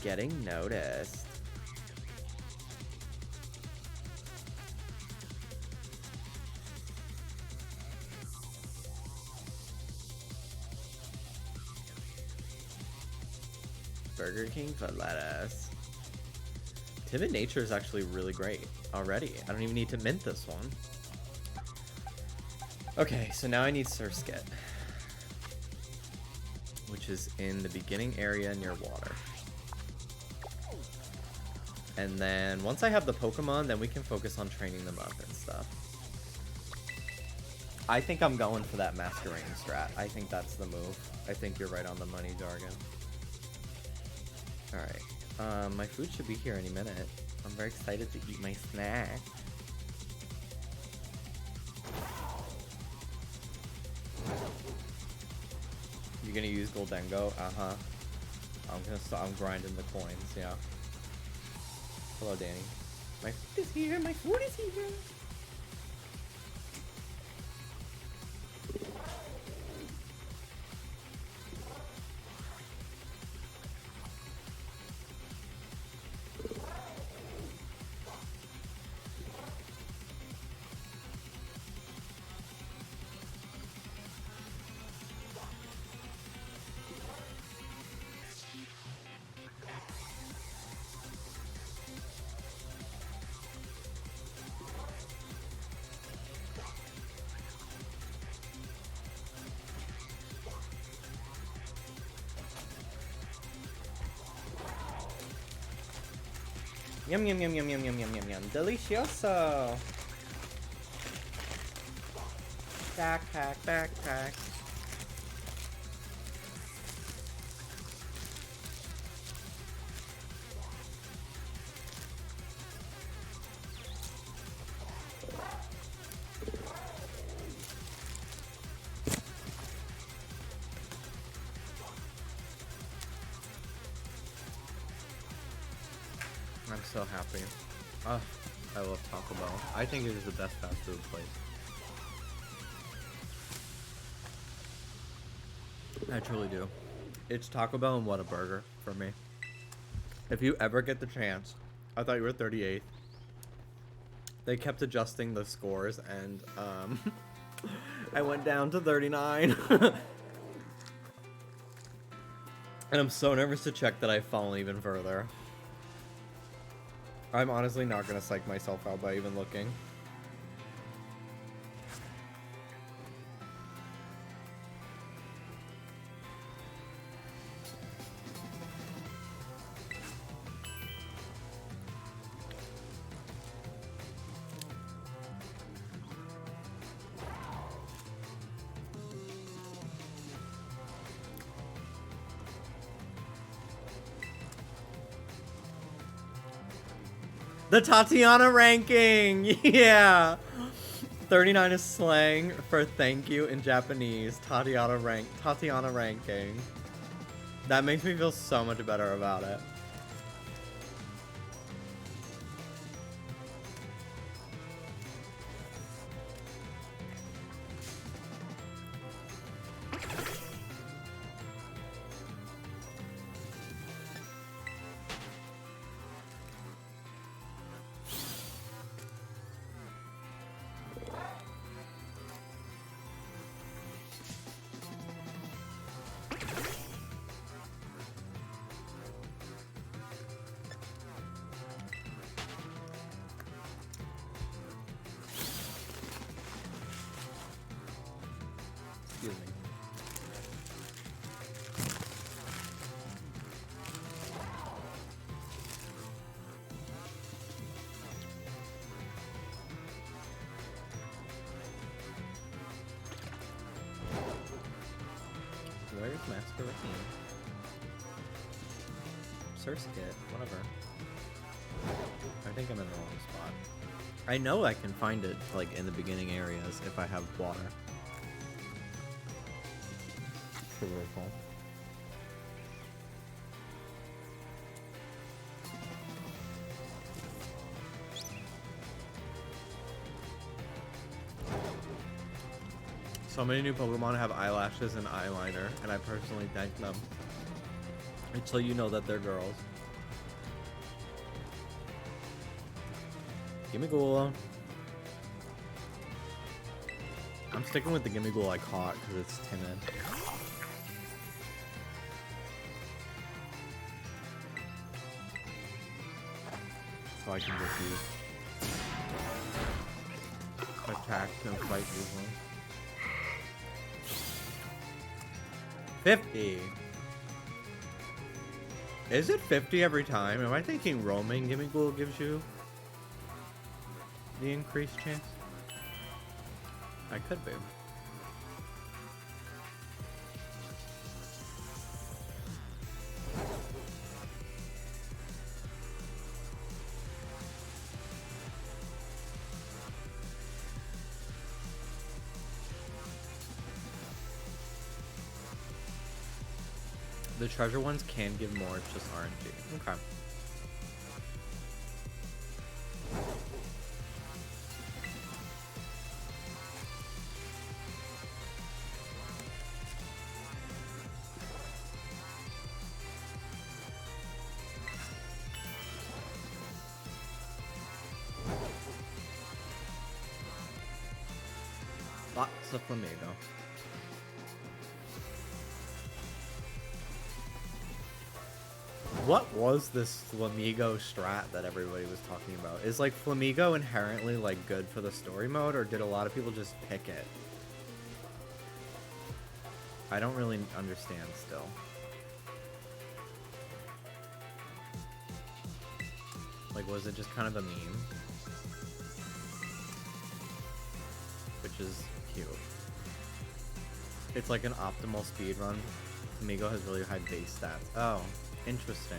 Getting noticed. Burger King put lettuce. Timid nature is actually really great already. I don't even need to mint this one. Okay, so now I need Surskit, which is in the beginning area near water. And then once I have the Pokemon, then we can focus on training them up and stuff. I think I'm going for that Masquerain strat. I think that's the move. I think you're right on the money, Jargon. Alright. My food should be here any minute. I'm very excited to eat my snack. You're gonna use Goldengo? Uh-huh. I'm grinding the coins, yeah. Hello, Danny. My food is here, my food is here! Yum yum yum yum yum yum yum yum yum. Delicioso. Backpack, backpack. I'm so happy. Oh, I love Taco Bell. I think it is the best fast food place. I truly do. It's Taco Bell and Whataburger for me. If you ever get the chance, I thought you were 38th. They kept adjusting the scores and I went down to 39. And I'm so nervous to check that I've fallen even further. I'm honestly not gonna psych myself out by even looking. The Tatiana ranking! Yeah! 39 is slang for thank you in Japanese. Tatiana ranking. That makes me feel so much better about it. Excuse me. Where's Masquerain? Surskit, whatever. I think I'm in the wrong spot. I know I can find it, like, in the beginning areas if I have water. Really cool. So many new Pokemon have eyelashes and eyeliner, and I personally thank them. Until you know that they're girls. Gimmighoul. I'm sticking with the Gimmighoul I caught because it's timid. So I can just use attack and fight easily. 50. Is it 50 every time? Am I thinking roaming Gimmighoul gives you the increased chance? I could be. The treasure ones can give more, it's just RNG. Okay. Lots of Flamigo. What was this Flamigo strat that everybody was talking about? Is like Flamigo inherently like good for the story mode, or did a lot of people just pick it? I don't really understand still. Like, was it just kind of a meme? Which is cute. It's like an optimal speed run. Flamigo has really high base stats. Oh. Interesting.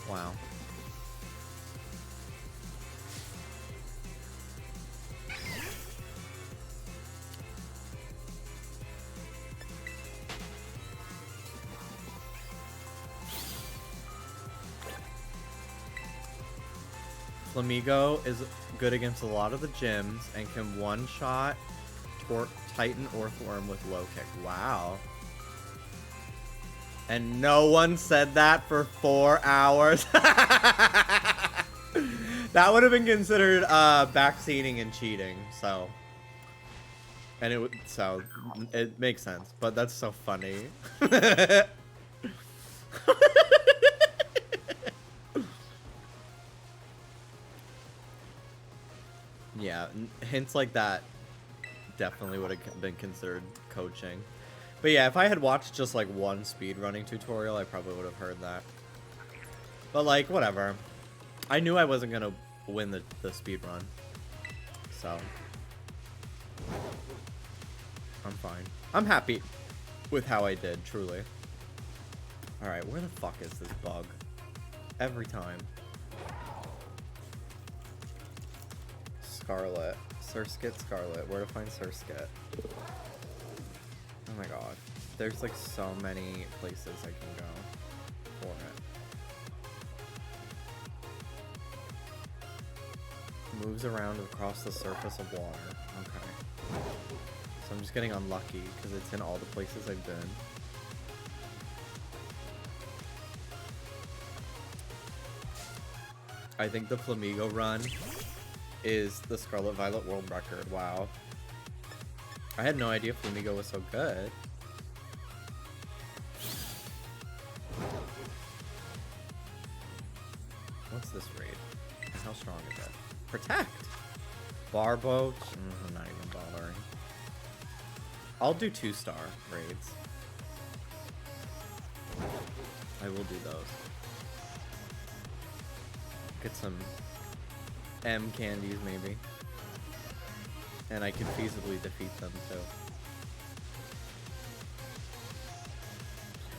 Wow. Flamigo is good against a lot of the gyms and can one-shot Titan Orthworm with low kick. Wow. And no one said that for 4 hours. That would have been considered backseating and cheating. So, and it makes sense. But that's so funny. Yeah, hints like that definitely would have been considered coaching. But yeah, if I had watched just like one speedrunning tutorial, I probably would have heard that. But like, whatever. I knew I wasn't gonna win the speedrun. So. I'm fine. I'm happy with how I did, truly. Alright, where the fuck is this bug? Every time. Scarlet. Surskit Scarlet. Where to find Surskit? Oh my god. There's like so many places I can go for it. Moves around across the surface of water. Okay. So I'm just getting unlucky because it's in all the places I've been. I think the Flamigo run is the Scarlet Violet world record. Wow. I had no idea Flamigo was so good. What's this raid? How strong is it? Protect! Barbo? I'm not even bothering. I'll do 2-star raids. I will do those. Get some M candies maybe. And I can feasibly defeat them too.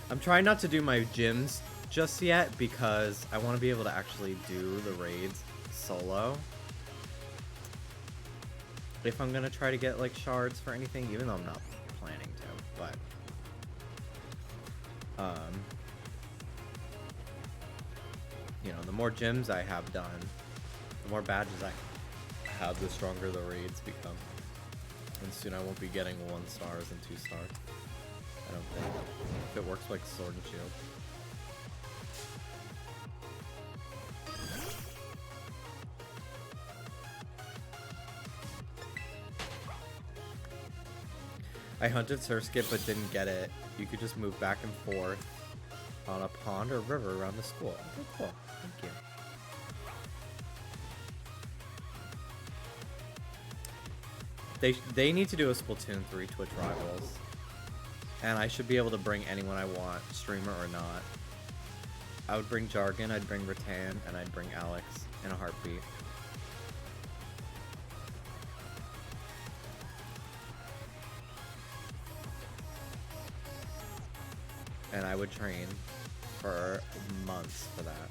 I'm trying not to do my gyms just yet because I want to be able to actually do the raids solo. If I'm gonna try to get like shards for anything, even though I'm not planning to, but you know, the more gyms I have done, the more badges I have, the stronger the raids become. And soon I won't be getting 1 stars and 2 stars. I don't think. If it works like Sword and Shield. I hunted Surskit but didn't get it. You could just move back and forth on a pond or river around the school. Okay, cool. Thank you. They need to do a Splatoon 3 Twitch Rivals. And I should be able to bring anyone I want, streamer or not. I would bring Jargon, I'd bring Rattan, and I'd bring Alex in a heartbeat. And I would train for months for that.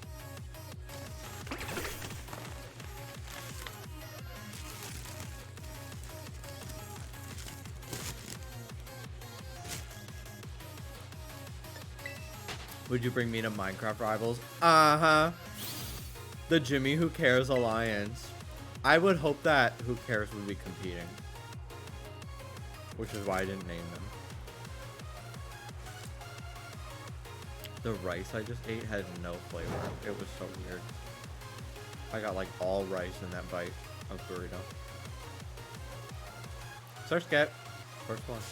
Would you bring me to Minecraft Rivals? Uh-huh. The Jimmy Who Cares Alliance. I would hope that Who Cares would be competing. Which is why I didn't name them. The rice I just ate had no flavor. It was so weird. I got like all rice in that bite of burrito. Surskit. First one.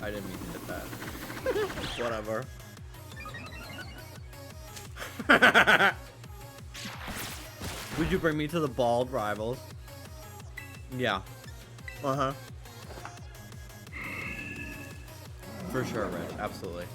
I didn't mean to hit that. Whatever. Would you bring me to the bald rivals? Yeah. Uh-huh. For sure, Rich. Absolutely.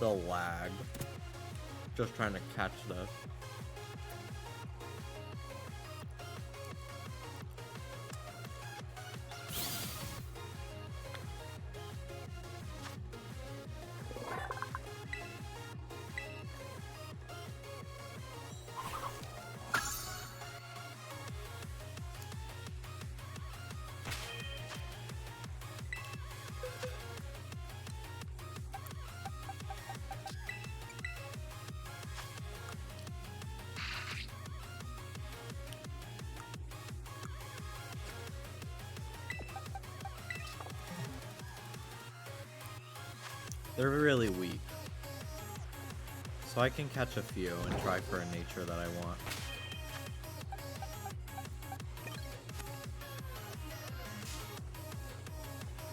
The lag. Just trying to catch this. They're really weak. So I can catch a few and try for a nature that I want.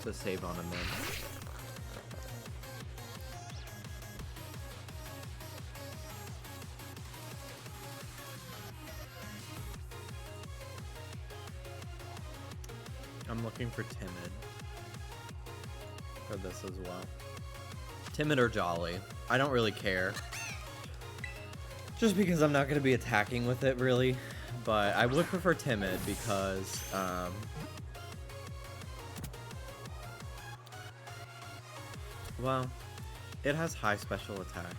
To save on a min. I'm looking for timid. For this as well. Timid or jolly. I don't really care. Just because I'm not going to be attacking with it, really. But I would prefer timid because, well, it has high special attack.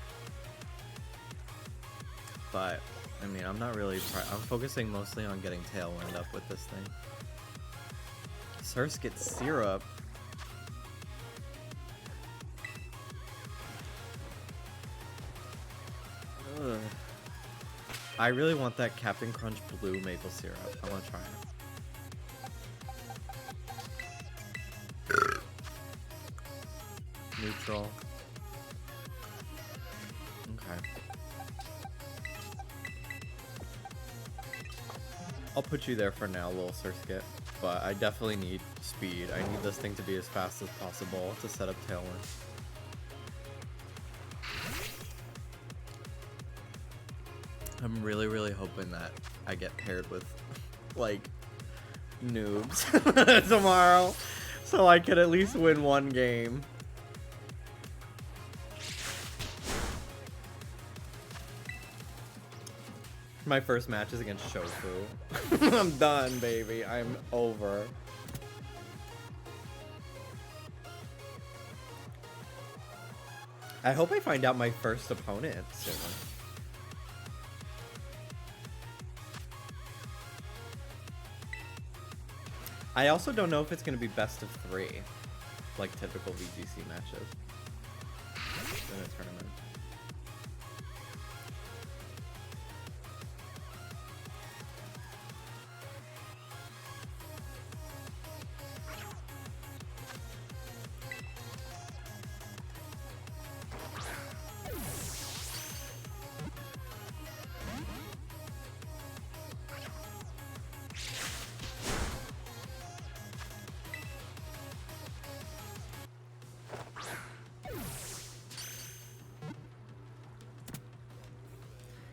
But, I mean, I'm not really... I'm focusing mostly on getting Tailwind up with this thing. Surskit Syrup. Ugh. I really want that Captain Crunch Blue Maple Syrup. I want to try it. Neutral. Okay. I'll put you there for now, little Surskit. But I definitely need speed. I need this thing to be as fast as possible to set up Tailwind. I'm really, really hoping that I get paired with like noobs tomorrow, so I could at least win one game. My first match is against Shofu. I'm done, baby. I'm over. I hope I find out my first opponent soon. I also don't know if it's going to be best of 3, like typical VGC matches in a tournament.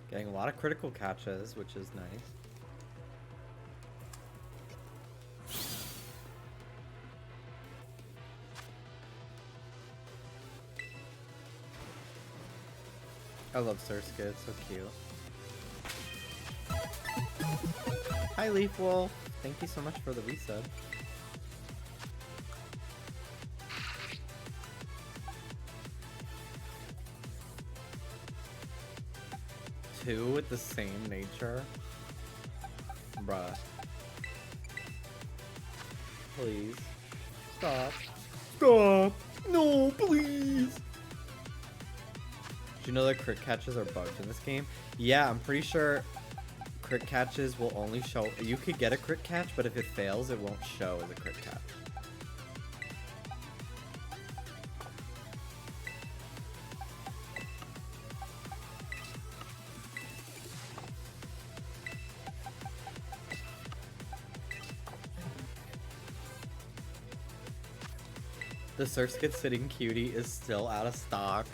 Getting a lot of critical catches, which is nice. I love Surskit, it's so cute. Hi Leaf Wolf, thank you so much for the resub. Two with the same nature? Bruh. Please. Stop. Stop! No, please! Do you know that crit catches are bugged in this game? Yeah, I'm pretty sure crit catches will only show... You could get a crit catch, but if it fails, it won't show as a crit catch. The Surskit Sitting Cutie is still out of stock.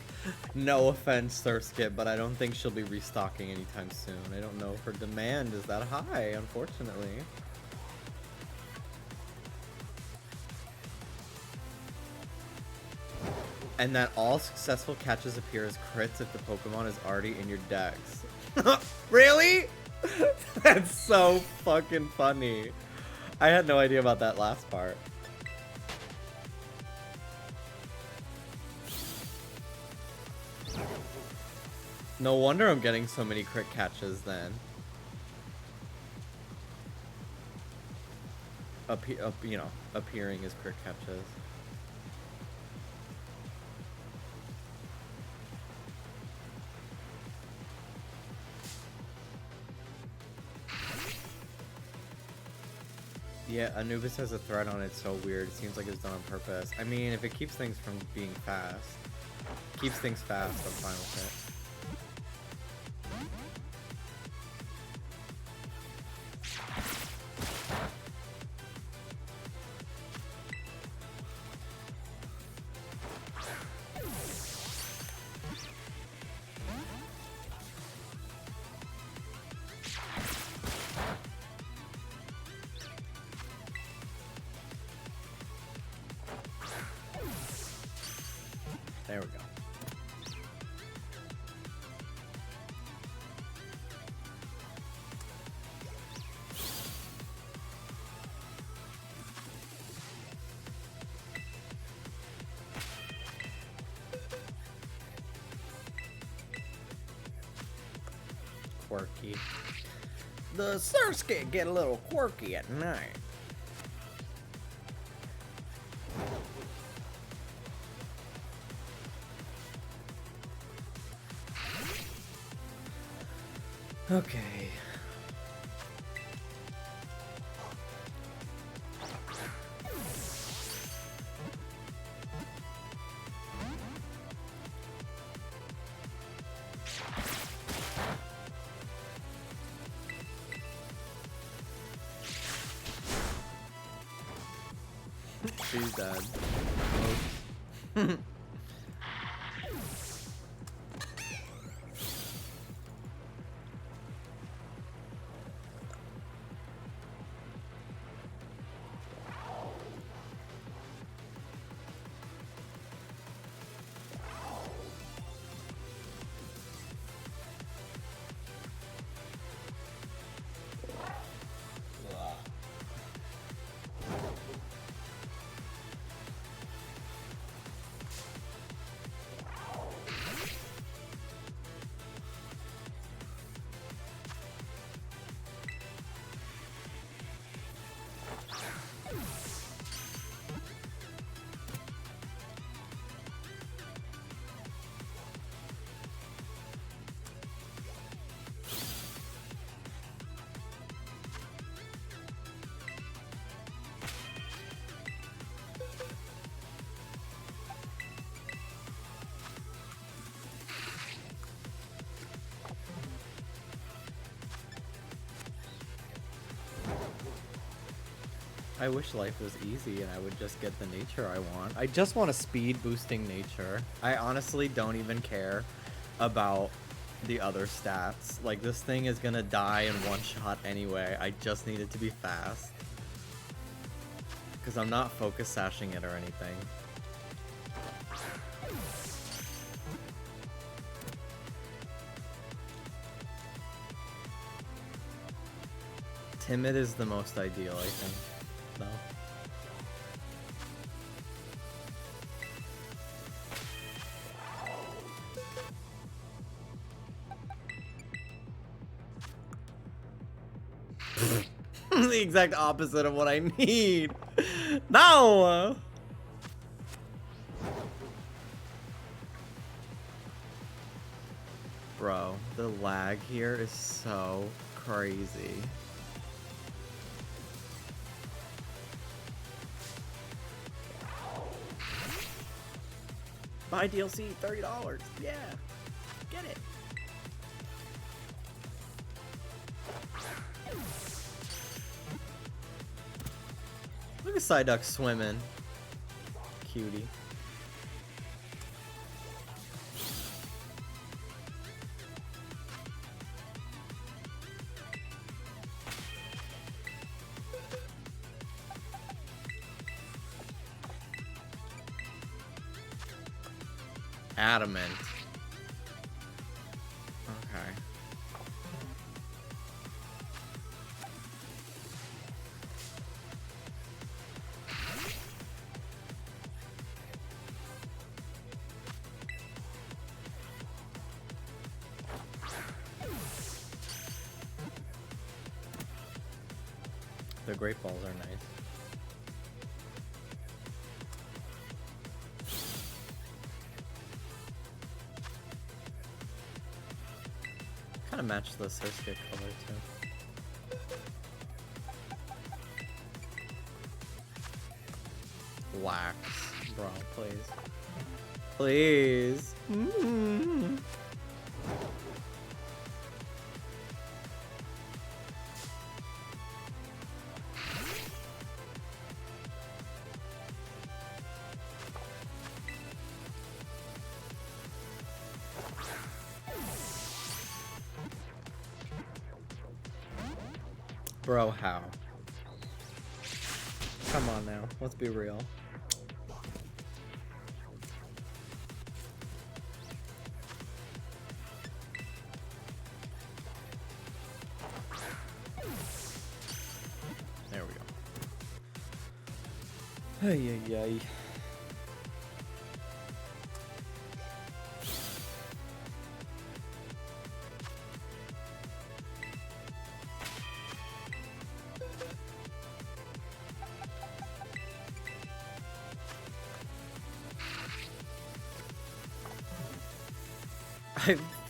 No offense, Surskit, but I don't think she'll be restocking anytime soon. I don't know if her demand is that high, unfortunately. And that all successful catches appear as crits if the Pokemon is already in your decks. Really? That's so fucking funny. I had no idea about that last part. No wonder I'm getting so many crit catches then. You know, appearing as crit catches. Yeah, Anubis has a thread on it so weird. It seems like it's done on purpose. I mean, if it keeps things from being fast, keeps things fast, I'm fine with it. There we go. Quirky. The Surskit get a little quirky at night. Okay. She's dead. Oh. I wish life was easy and I would just get the nature I want. I just want a speed boosting nature. I honestly don't even care about the other stats. Like, this thing is gonna die in one shot anyway. I just need it to be fast. Because I'm not focus sashing it or anything. Timid is the most ideal, I think, though. The exact opposite of what I need. No! Bro, the lag here is so crazy. Buy DLC, $30. Yeah, get it. Look at Psyduck swimming. Cutie. Adamant. Okay. The great balls are nice. Kind of match the Surskit color too. Wax, bro, please. Please. Bro, how? Come on now, let's be real. There we go. Ay, ay, ay.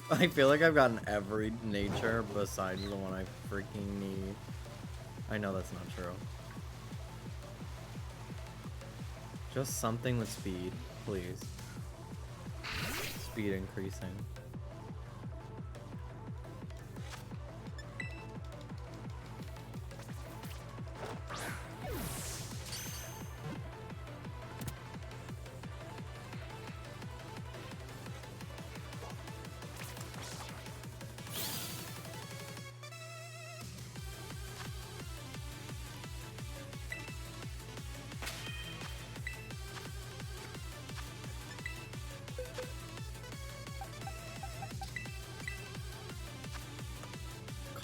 I feel like I've gotten every nature besides the one I freaking need. I know that's not true. Just something with speed, please. Speed increasing.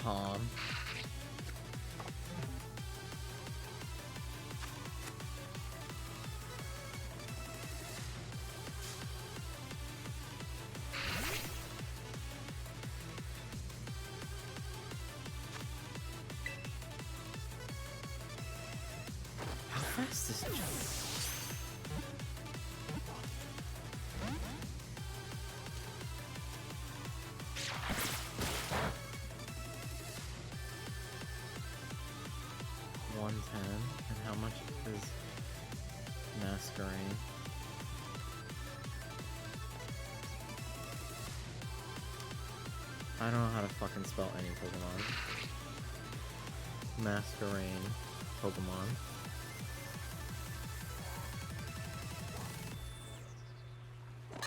Calm. How fast is it jumping? And how much is Masquerade? I don't know how to fucking spell any Pokemon. Masquerade Pokemon.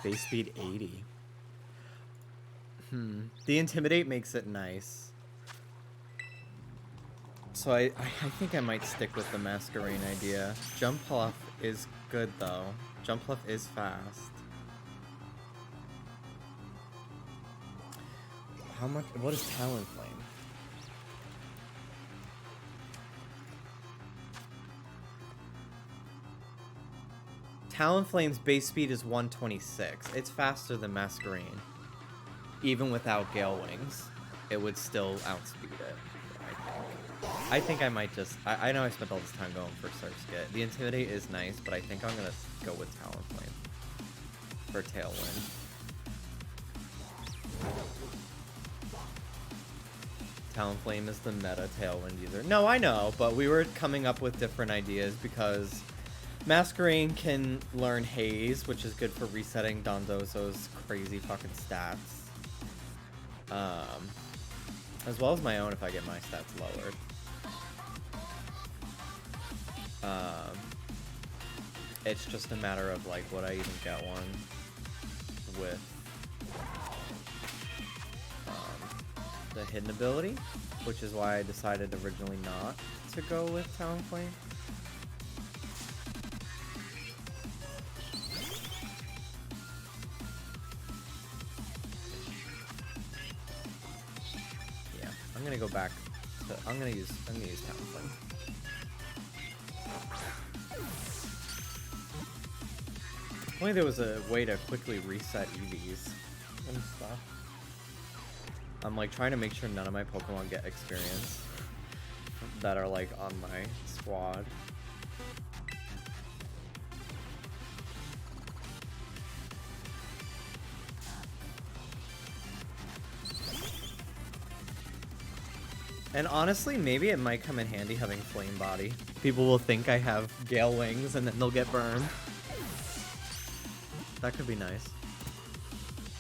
Base speed 80. The Intimidate makes it nice. So I think I might stick with the Masquerade idea. Jump Pluff is good though. Jump Pluff is fast. How much? What is Talonflame? Talonflame's base speed is 126. It's faster than Masquerade. Even without Gale Wings, it would still outspeed it, I think I might just... I know I spent all this time going for Surskit. The Intimidate is nice, but I think I'm going to go with Talonflame for Tailwind. Talonflame is the meta Tailwind user. No, I know, but we were coming up with different ideas because Masquerade can learn Haze, which is good for resetting Dondozo's crazy fucking stats. As well as my own if I get my stats lowered. It's just a matter of like, would I even get one with the hidden ability, which is why I decided originally not to go with Talonflame. Yeah, I'm gonna go back to, I'm gonna use Talonflame. If only there was a way to quickly reset EVs and stuff. I'm like trying to make sure none of my Pokemon get experience that are like on my squad. And honestly, maybe it might come in handy having Flame Body. People will think I have Gale Wings and then they'll get burned. That could be nice.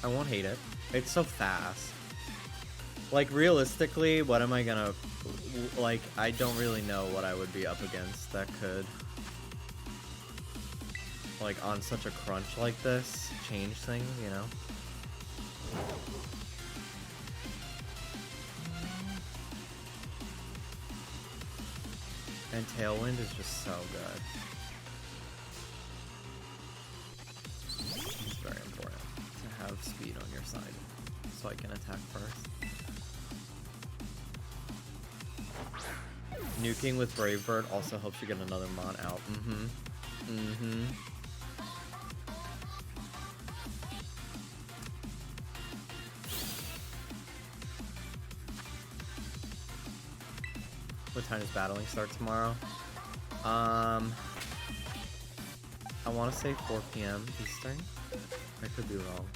I won't hate it. It's so fast. Like, realistically, what am I gonna... Like, I don't really know what I would be up against that could... Like, on such a crunch like this, change things, you know? And Tailwind is just so good. It's very important to have speed on your side, so I can attack first. Nuking with Brave Bird also helps you get another Mon out. What time does battling start tomorrow? I want to say 4 p.m. Eastern. I could be wrong.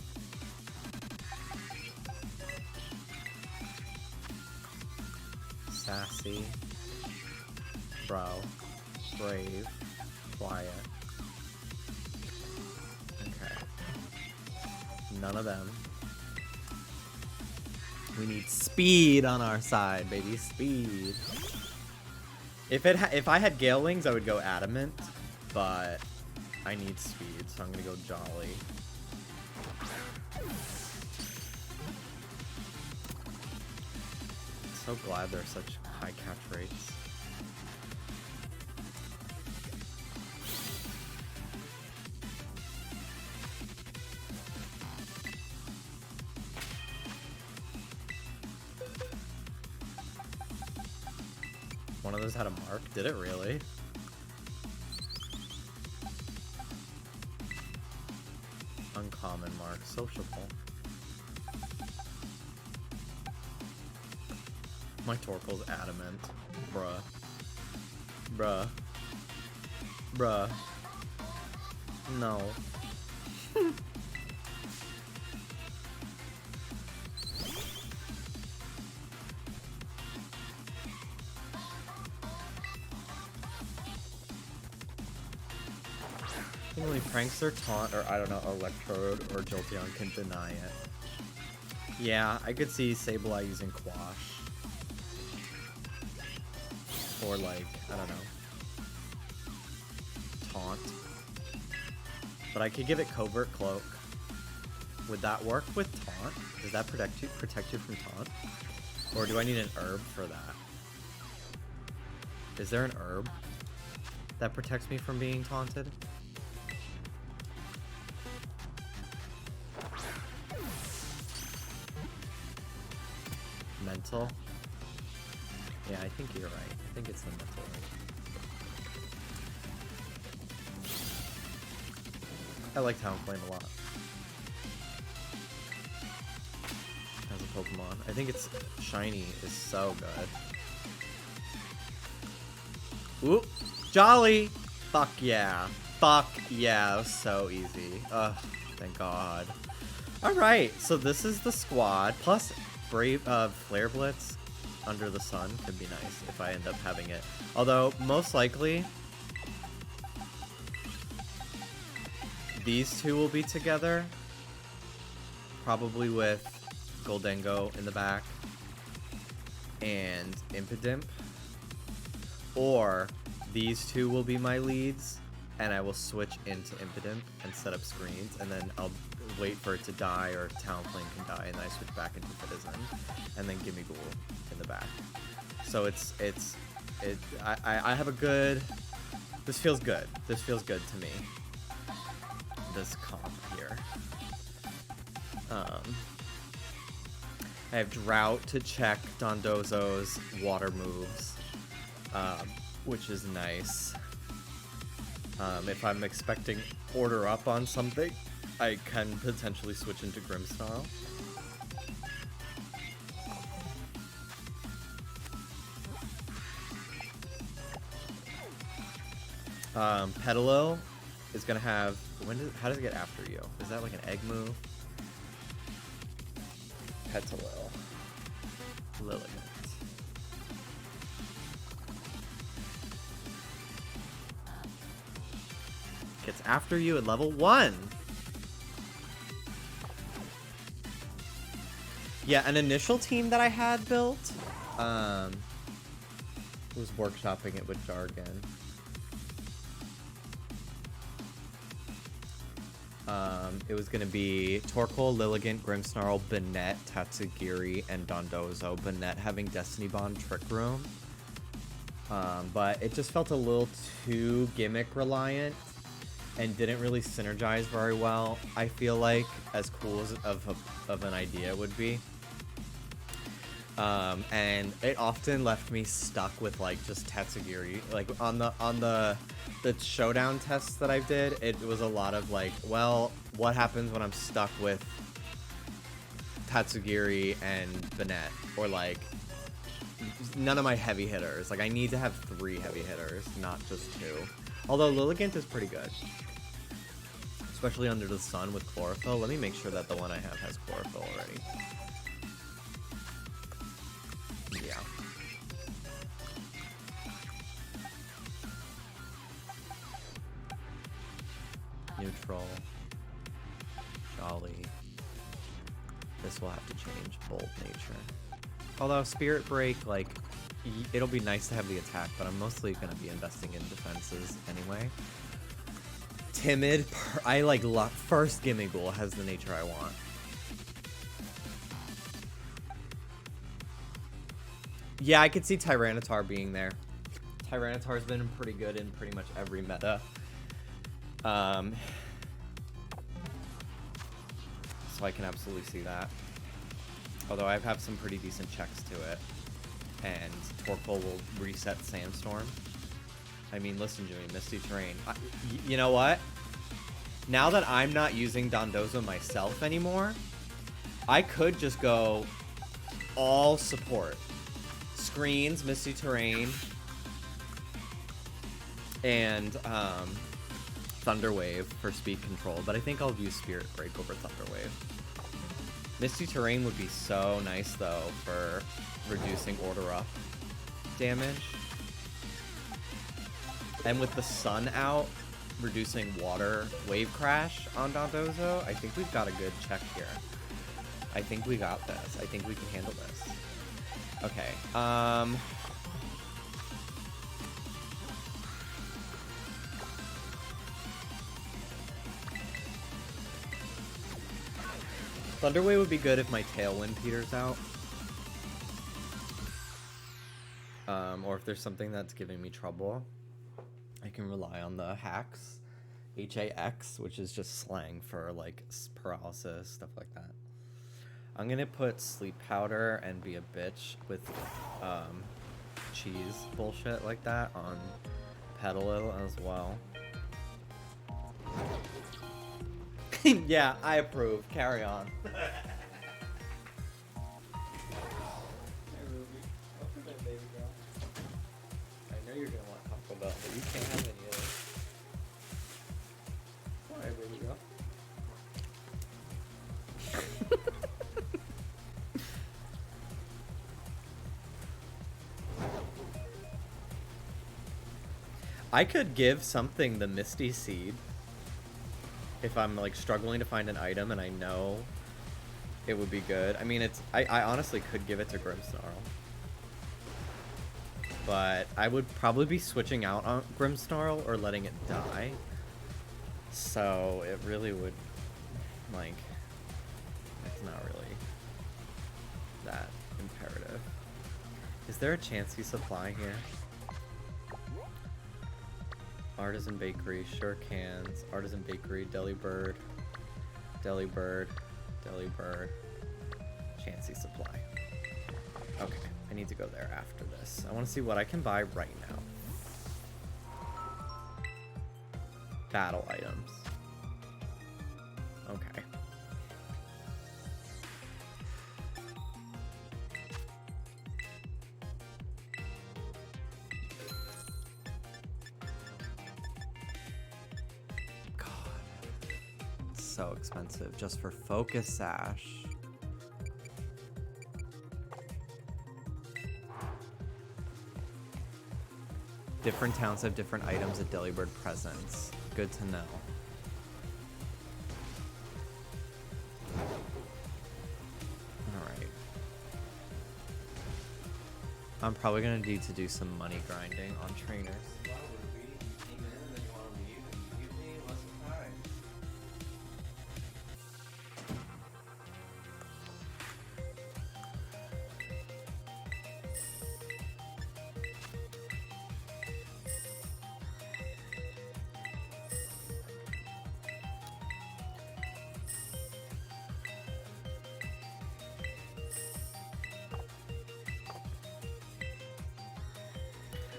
Sassy. Bro. Brave. Quiet. Okay. None of them. We need speed on our side, baby. Speed. If I had Gale Wings, I would go Adamant, but I need speed, so I'm gonna go Jolly. So glad they're such high catch rates. One of those had a mark? Did it really? Uncommon mark. Sociable. My Torkoal's Adamant. Bruh. Bruh. Bruh. No. Only Prankster, Taunt, or I don't know, Electrode or Jolteon can deny it. Yeah, I could see Sableye using Quash. Or like, I don't know, Taunt. But I could give it Covert Cloak. Would that work with taunt? Does that protect you from taunt? Or do I need an herb for that? Is there an herb that protects me from being taunted? Mental? Yeah, I think you're right. I think it's the mental right. I like Talonflame a lot. As a Pokemon. I think it's shiny is so good. Oop! Jolly! Fuck yeah. Fuck yeah. That was so easy. Ugh, thank God. Alright, so this is the squad. Plus, Flare Blitz Under the Sun could be nice if I end up having it. Although, most likely, these two will be together. Probably with Goldengo in the back and Impidimp. Or these two will be my leads and I will switch into Impidimp and set up screens, and then I'll wait for it to die or Talonflame can die and then I switch back into Citizen and then Gimmighoul in the back. So I have a good, this feels good. This feels good to me. This comp here. I have Drought to check Dondozo's water moves, which is nice. If I'm expecting order up on something, I can potentially switch into Grimmsnarl. Petalil is gonna have, how does it get after you? Is that like an egg move? Petalil. Lilligant. Gets after you at level 1. Yeah, an initial team that I had built was workshopping it with Jargon. It was going to be Torkoal, Lilligant, Grimmsnarl, Banette, Tatsugiri, and Dondozo. Banette having Destiny Bond Trick Room. But it just felt a little too gimmick reliant and didn't really synergize very well, I feel like, as cool as of an idea it would be. And it often left me stuck with like just Tatsugiri. Like on the showdown tests that I did, it was a lot of like, well, what happens when I'm stuck with Tatsugiri and Banette, or like none of my heavy hitters. Like I need to have 3 heavy hitters, not just 2. Although Lilligant is pretty good, especially Under the Sun with Chlorophyll. Let me make sure that the one I have has Chlorophyll already. Yeah. Neutral. Jolly. This will have to change. Bold Nature. Although Spirit Break, like, it'll be nice to have the attack, but I'm mostly going to be investing in defenses anyway. Timid. I like first Gimmighoul has the nature I want. Yeah, I could see Tyranitar being there. Tyranitar's been pretty good in pretty much every meta. So I can absolutely see that. Although I have some pretty decent checks to it. And Torkoal will reset Sandstorm. I mean, listen, Jimmy, Misty Terrain. You know what? Now that I'm not using Dondozo myself anymore, I could just go all support. Screens, Misty Terrain, and Thunder Wave for speed control, but I think I'll use Spirit Break over Thunder Wave. Misty Terrain would be so nice though for reducing order up damage. And with the sun out, reducing water wave crash on Dondozo, I think we've got a good check here. I think we got this. I think we can handle this. Okay, Thunderwave would be good if my Tailwind peters out. Or if there's something that's giving me trouble, I can rely on the hacks. HAX, which is just slang for like paralysis, stuff like that. I'm gonna put sleep powder and be a bitch with cheese bullshit like that on Petalil as well. Yeah, I approve. Carry on. I know you're gonna want Taco Bell, but you can't have any of it. Alright, baby girl. I could give something the Misty Seed if I'm like struggling to find an item and I know it would be good. I mean, I honestly could give it to Grimmsnarl, but I would probably be switching out on Grimmsnarl or letting it die. So it really would, like, it's not really that imperative. Is there a Chansey supply here? Artisan Bakery, sure cans. Artisan Bakery, Delibird, Delibird, Delibird, Chansey supply. Okay, I need to go there after this. I want to see what I can buy right now. Battle items. Okay. God. It's so expensive just for Focus Sash. Different towns have different items at Delibird presents. Good to know. Alright. I'm probably gonna need to do some money grinding on trainers.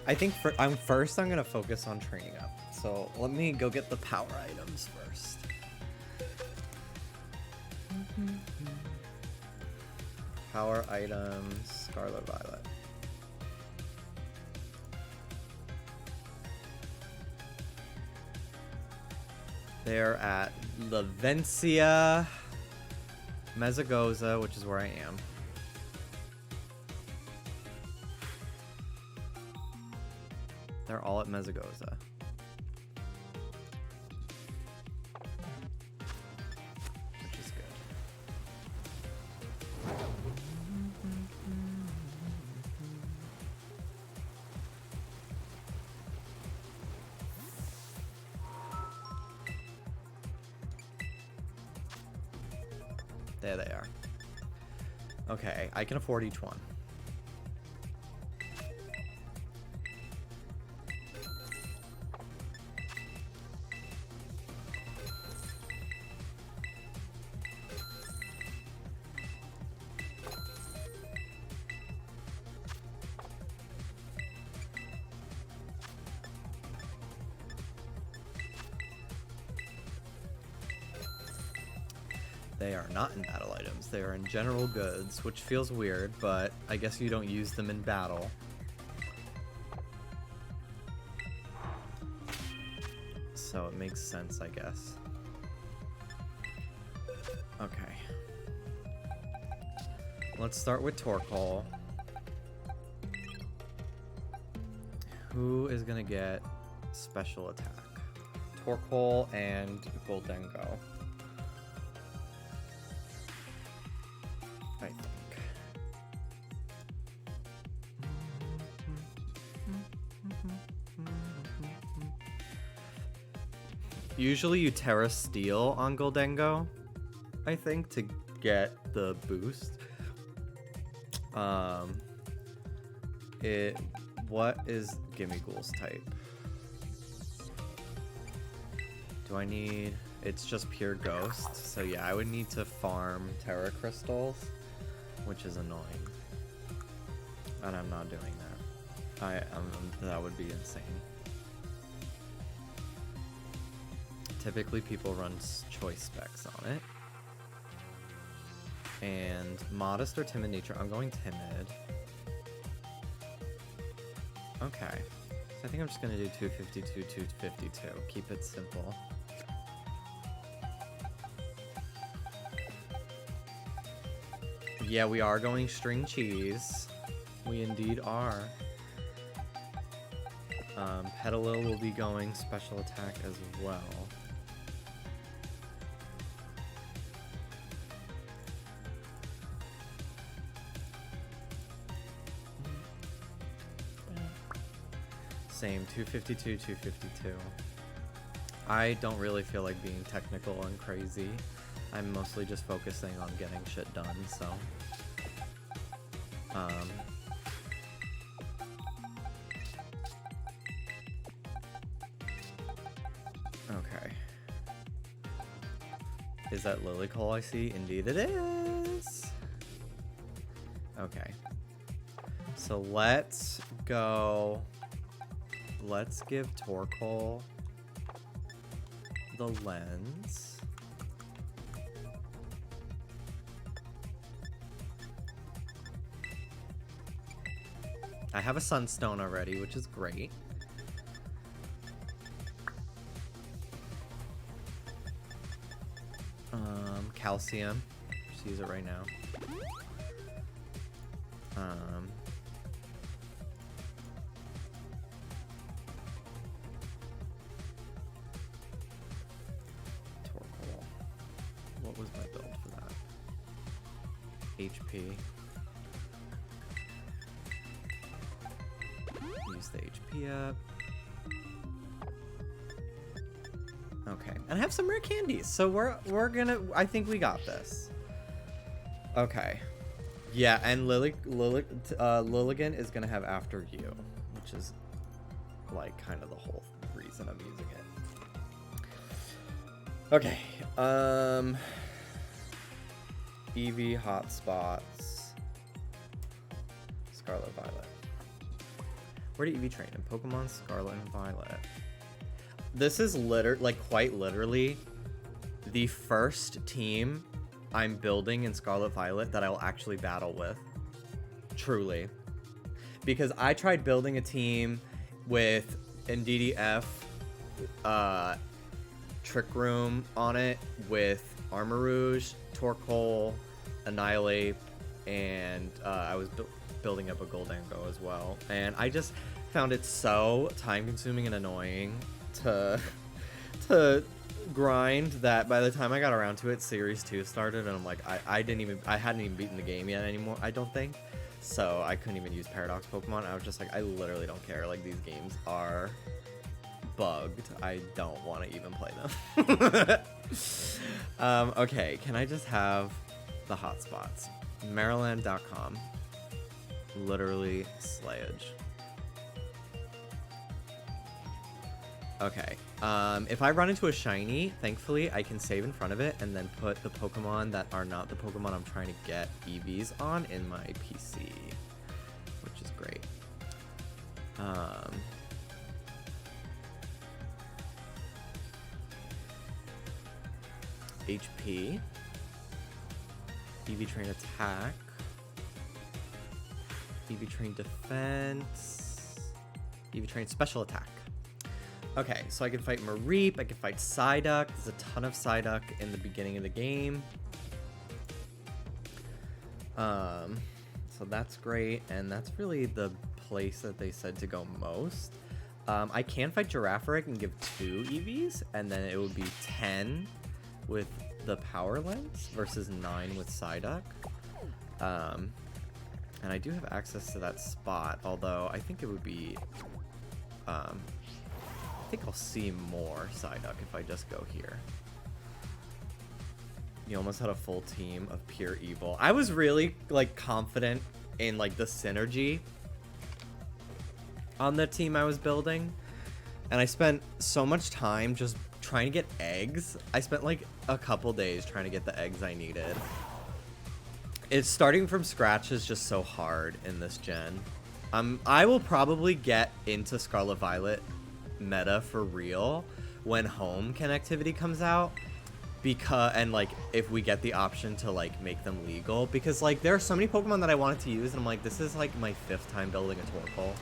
I think first I'm gonna focus on training up. So let me go get the power items first. Power items, Scarlet Violet. They're at Lavencia, Mezagoza, which is where I am. They're all at Mezagoza. Which is good. There they are. Okay, I can afford each one. They are not in battle items. They are in general goods, which feels weird, but I guess you don't use them in battle. So it makes sense, I guess. Okay. Let's start with Torkoal. Who is gonna get special attack? Torkoal and Goldengo. I think. Usually you Terra Steel on Goldengo, I think, to get the boost. What is Gimmigool's type? Do I need... It's just pure ghost. So yeah, I would need to farm Terra Crystals, which is annoying. And I'm not doing that. That would be insane. Typically people run choice specs on it. And modest or timid nature, I'm going timid. Okay. So I think I'm just gonna do 252, 252. Keep it simple. Yeah, we are going string cheese. We indeed are. Petalil will be going special attack as well. Same, 252, 252. I don't really feel like being technical and crazy. I'm mostly just focusing on getting shit done, so... Okay. Is that Lilycole I see? Indeed it is! Okay. So let's go... Let's give Torkoal the lens. I have a Sunstone already, which is great. Calcium. Just use it right now. Torkoal. What was my build for that? HP. Use the HP up. Okay, and I have some rare candies, so we're gonna. I think we got this. Okay, yeah, and Lilligan is gonna have After You, which is like kind of the whole reason I'm using it. Okay, Eevee hotspots. Scarlet Violet. Where did Eevee train? In Pokemon Scarlet and Violet. This is quite literally the first team I'm building in Scarlet Violet that I will actually battle with. Truly. Because I tried building a team with NDDF, Trick Room on it, with Armarouge, Torkoal, Annihilate, and I was building up a Goldango as well. And I just found it so time-consuming and annoying to grind that by the time I got around to it, Series 2 started, and I'm like, I hadn't even beaten the game yet anymore, I don't think. So I couldn't even use Paradox Pokemon. I was just like, I literally don't care. Like, these games are bugged. I don't want to even play them. Okay, can I just have the hotspots? Maryland.com. Literally slayage. Okay, if I run into a shiny, thankfully I can save in front of it and then put the Pokemon that are not the Pokemon I'm trying to get EVs on in my PC, which is great. HP, EV Train Attack, EV Train Defense, EV Train Special Attack. Okay, so I can fight Mareep, I can fight Psyduck. There's a ton of Psyduck in the beginning of the game. So that's great, and that's really the place that they said to go most. I can fight Girafarig and give 2 EVs, and then it would be 10 with the Power Lens versus 9 with Psyduck. And I do have access to that spot, although I think it would be... I think I'll see more Psyduck if I just go here. You almost had a full team of pure evil. I was really like confident in like the synergy on the team I was building, and I spent so much time just trying to get eggs. I spent like a couple days trying to get the eggs I needed. It's starting from scratch is just so hard in this gen. I will probably get into Scarlet Violet meta for real when home connectivity comes out, because and like if we get the option to like make them legal, because like there are so many Pokemon that I wanted to use and I'm like, this is like my 5th time building a Torkoal.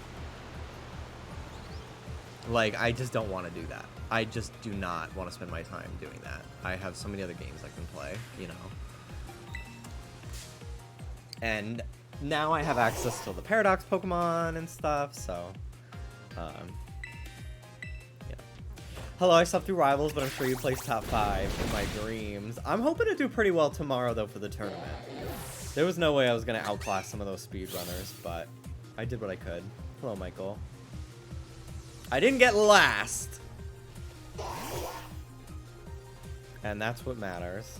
Like I just don't want to do that. I just do not want to spend my time doing that. I have so many other games I can play, you know. And now I have access to the Paradox Pokemon and stuff, so yeah. Hello, I slept through Rivals, but I'm sure you placed top 5 in my dreams. I'm hoping to do pretty well tomorrow, though, for the tournament. There was no way I was going to outclass some of those speedrunners, but I did what I could. Hello, Michael. I didn't get last! And that's what matters.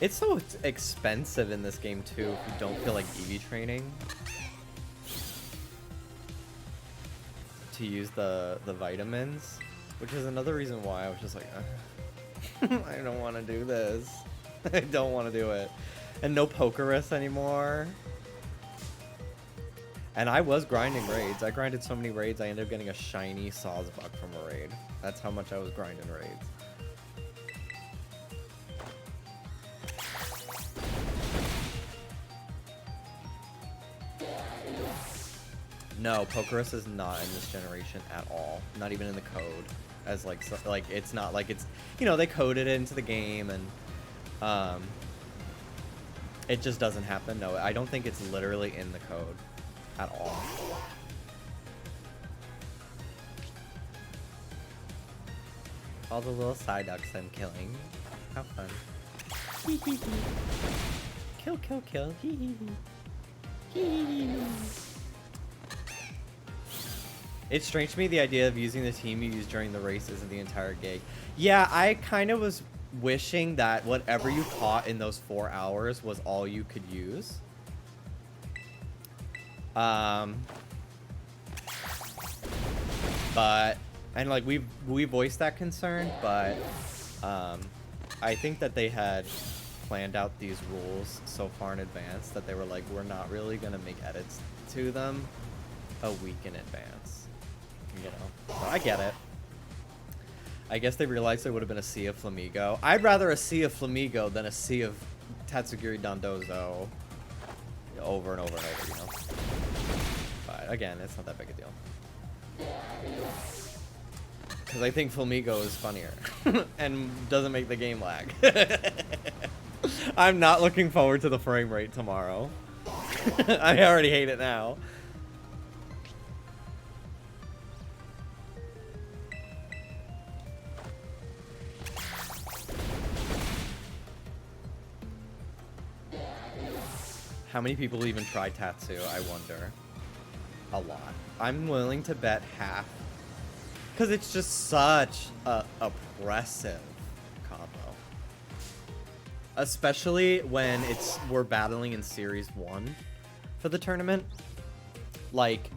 It's so expensive in this game, too, if you don't feel like EV training. To use the vitamins, which is another reason why I was just like, I don't want to do this. I don't want to do it. And no Pokerus anymore. And I was grinding raids. I grinded so many raids, I ended up getting a shiny Sawsbuck from a raid. That's how much I was grinding raids. No, Pokerus is not in this generation at all. Not even in the code. As like, so, like it's not like it's, you know, they coded it into the game and it just doesn't happen. No, I don't think it's literally in the code at all. All the little Psyducks I'm killing. How fun. Kill, kill, kill. It's strange to me the idea of using the team you use during the race isn't the entire gig. Yeah, I kind of was wishing that whatever you caught in those 4 hours was all you could use. But, and like we voiced that concern, but I think that they had planned out these rules so far in advance that they were like, we're not really gonna make edits to them a week in advance. You know, so I get it. I guess they realized there would have been a sea of Flamigo. I'd rather a sea of Flamigo than a sea of Tatsugiri Dondozo over and over and over, you know. But again, it's not that big a deal. Because I think Flamigo is funnier and doesn't make the game lag. I'm not looking forward to the frame rate tomorrow. I already hate it now. How many people even try Tatsu, I wonder. A lot. I'm willing to bet half. Because it's just such a oppressive combo. Especially when we're battling in Series 1 for the tournament. Like,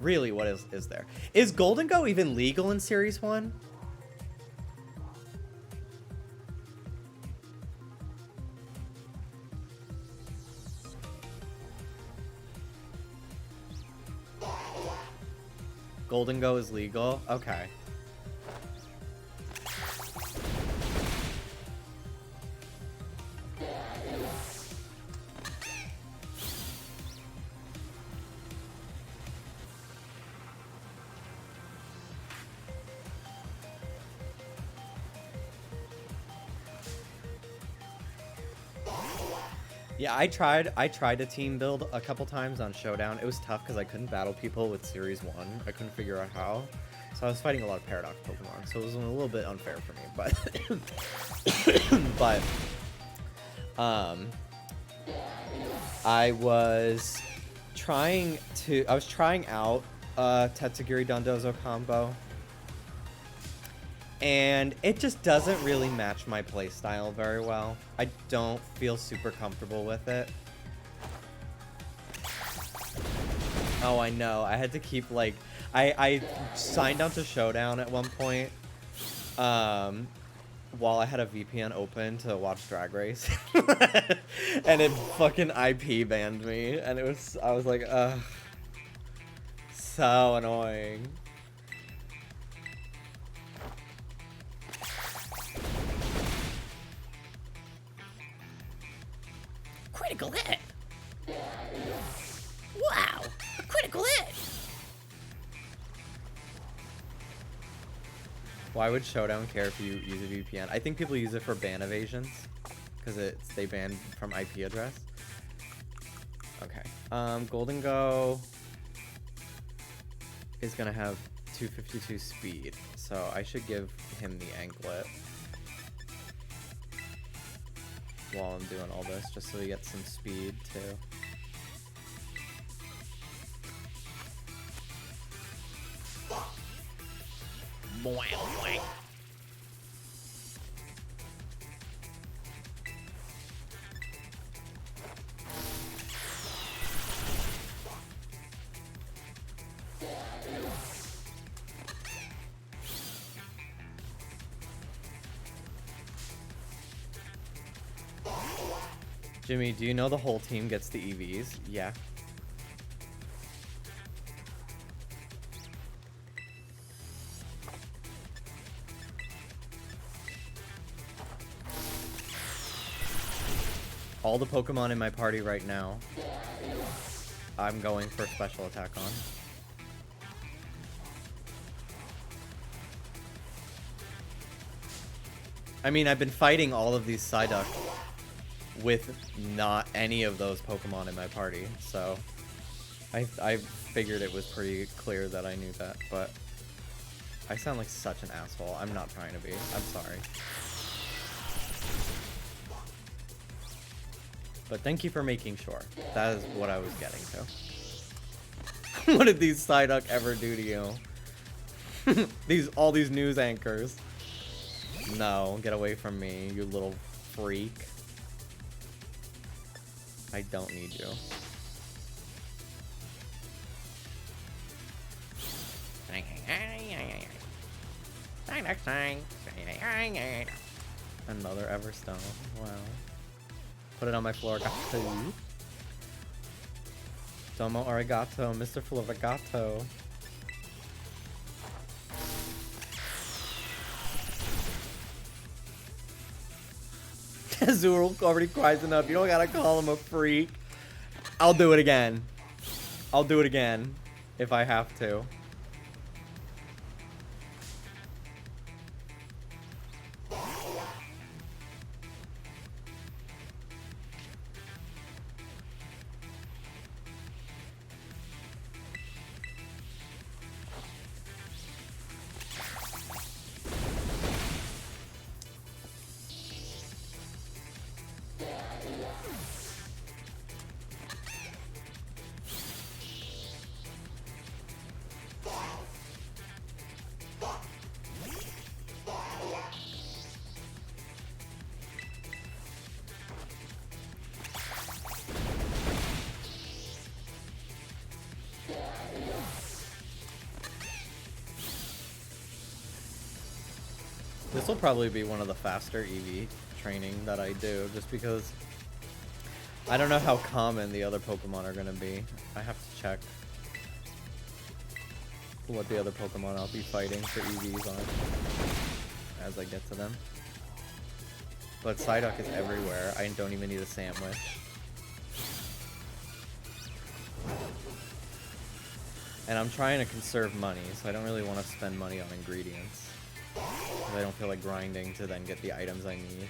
really, what is there? Is Golden Go even legal in Series 1? Golden Go is legal? Okay. Yeah, I tried to team build a couple times on Showdown. It was tough because I couldn't battle people with Series 1. I couldn't figure out how. So I was fighting a lot of Paradox Pokemon, so it was a little bit unfair for me, but I was trying out Tatsugiri Dondozo combo And it just doesn't really match my playstyle very well. I don't feel super comfortable with it. Oh, I know. I had to keep, like... I signed on to Showdown at one point. While I had a VPN open to watch Drag Race. And it fucking IP banned me. And it was... I was like, ugh. So annoying. Critical hit! Wow! A critical hit! Why would Showdown care if you use a VPN? I think people use it for ban evasions. Because they ban from IP address. Okay. Golden Go is gonna have 252 speed. So I should give him the anklet. While I'm doing all this, just so he gets some speed too. Jimmy, do you know the whole team gets the EVs? Yeah. All the Pokemon in my party right now, I'm going for special attack on. I mean, I've been fighting all of these Psyduck with not any of those Pokemon in my party, so I figured it was pretty clear that I knew that, but I sound like such an asshole. I'm not trying to be. I'm sorry. But thank you for making sure. That is what I was getting to. What did these Psyduck ever do to you? all these news anchors. No, get away from me, you little freak. I don't need you. Another Everstone. Wow. Put it on my Florigato. Domo arigato, Mr. Florigato. Azul already cries enough. You don't gotta call him a freak. I'll do it again. I'll do it again if I have to. This will probably be one of the faster EV training that I do, just because I don't know how common the other Pokemon are going to be. I have to check what the other Pokemon I'll be fighting for EVs on as I get to them. But Psyduck is everywhere. I don't even need a sandwich. And I'm trying to conserve money, so I don't really want to spend money on ingredients. Because I don't feel like grinding to then get the items I need.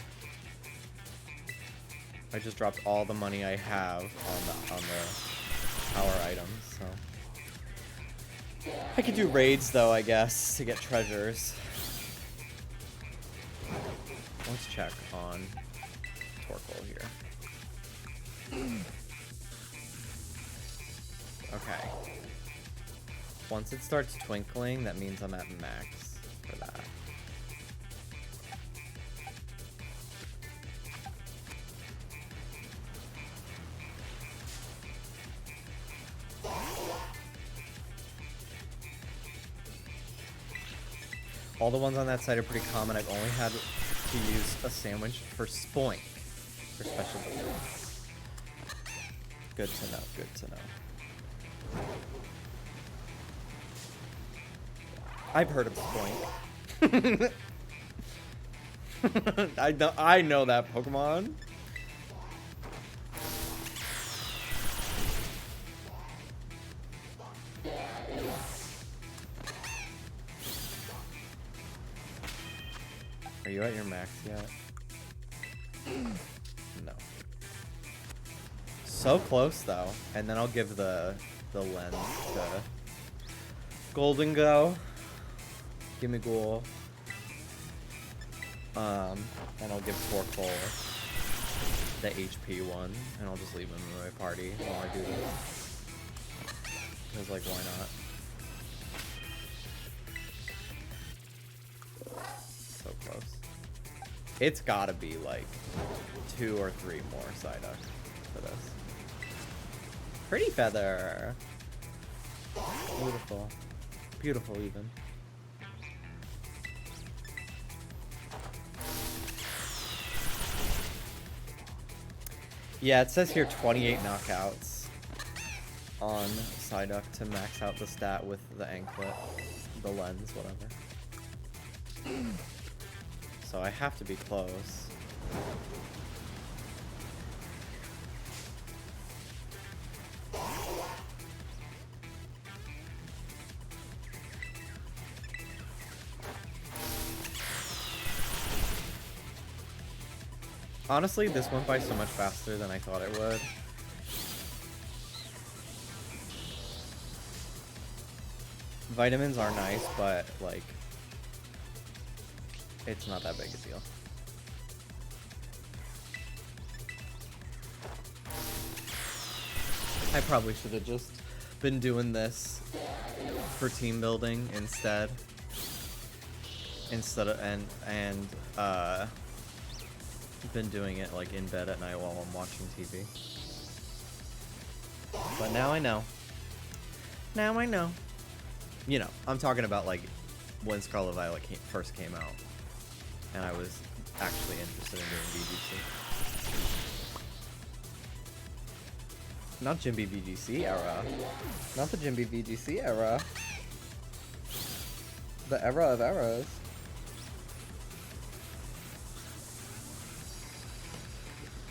I just dropped all the money I have on the power items, so. I could do raids though, I guess, to get treasures. Let's check on Torkoal here. Okay. Once it starts twinkling, that means I'm at max for that. All the ones on that side are pretty common. I've only had to use a sandwich for Spoink for special deliveries. Good to know. Good to know. I've heard of Spoink. I know that Pokemon. Are you at your max yet? No. So close though, and then I'll give the lens to Golden Go. Give me Ghoul. And I'll give Torkoal the HP one, and I'll just leave him in my party while I do this. Because, like, why not? So close. It's gotta be, like, 2 or 3 more Psyduck for this. Pretty Feather! Beautiful. Beautiful, even. Yeah, it says here 28 knockouts on Psyduck to max out the stat with the anklet, the lens, whatever. So I have to be close. Honestly, this went by so much faster than I thought it would. Vitamins are nice, but, like, it's not that big a deal. I probably should have just been doing this for team building instead of, been doing it like in bed at night while I'm watching TV. But now I know. Now I know. You know, I'm talking about like when Scarlet Violet first came out, and I was actually interested in doing VGC. Not Jimby VGC era. Not the Jimby VGC era. The era of eras.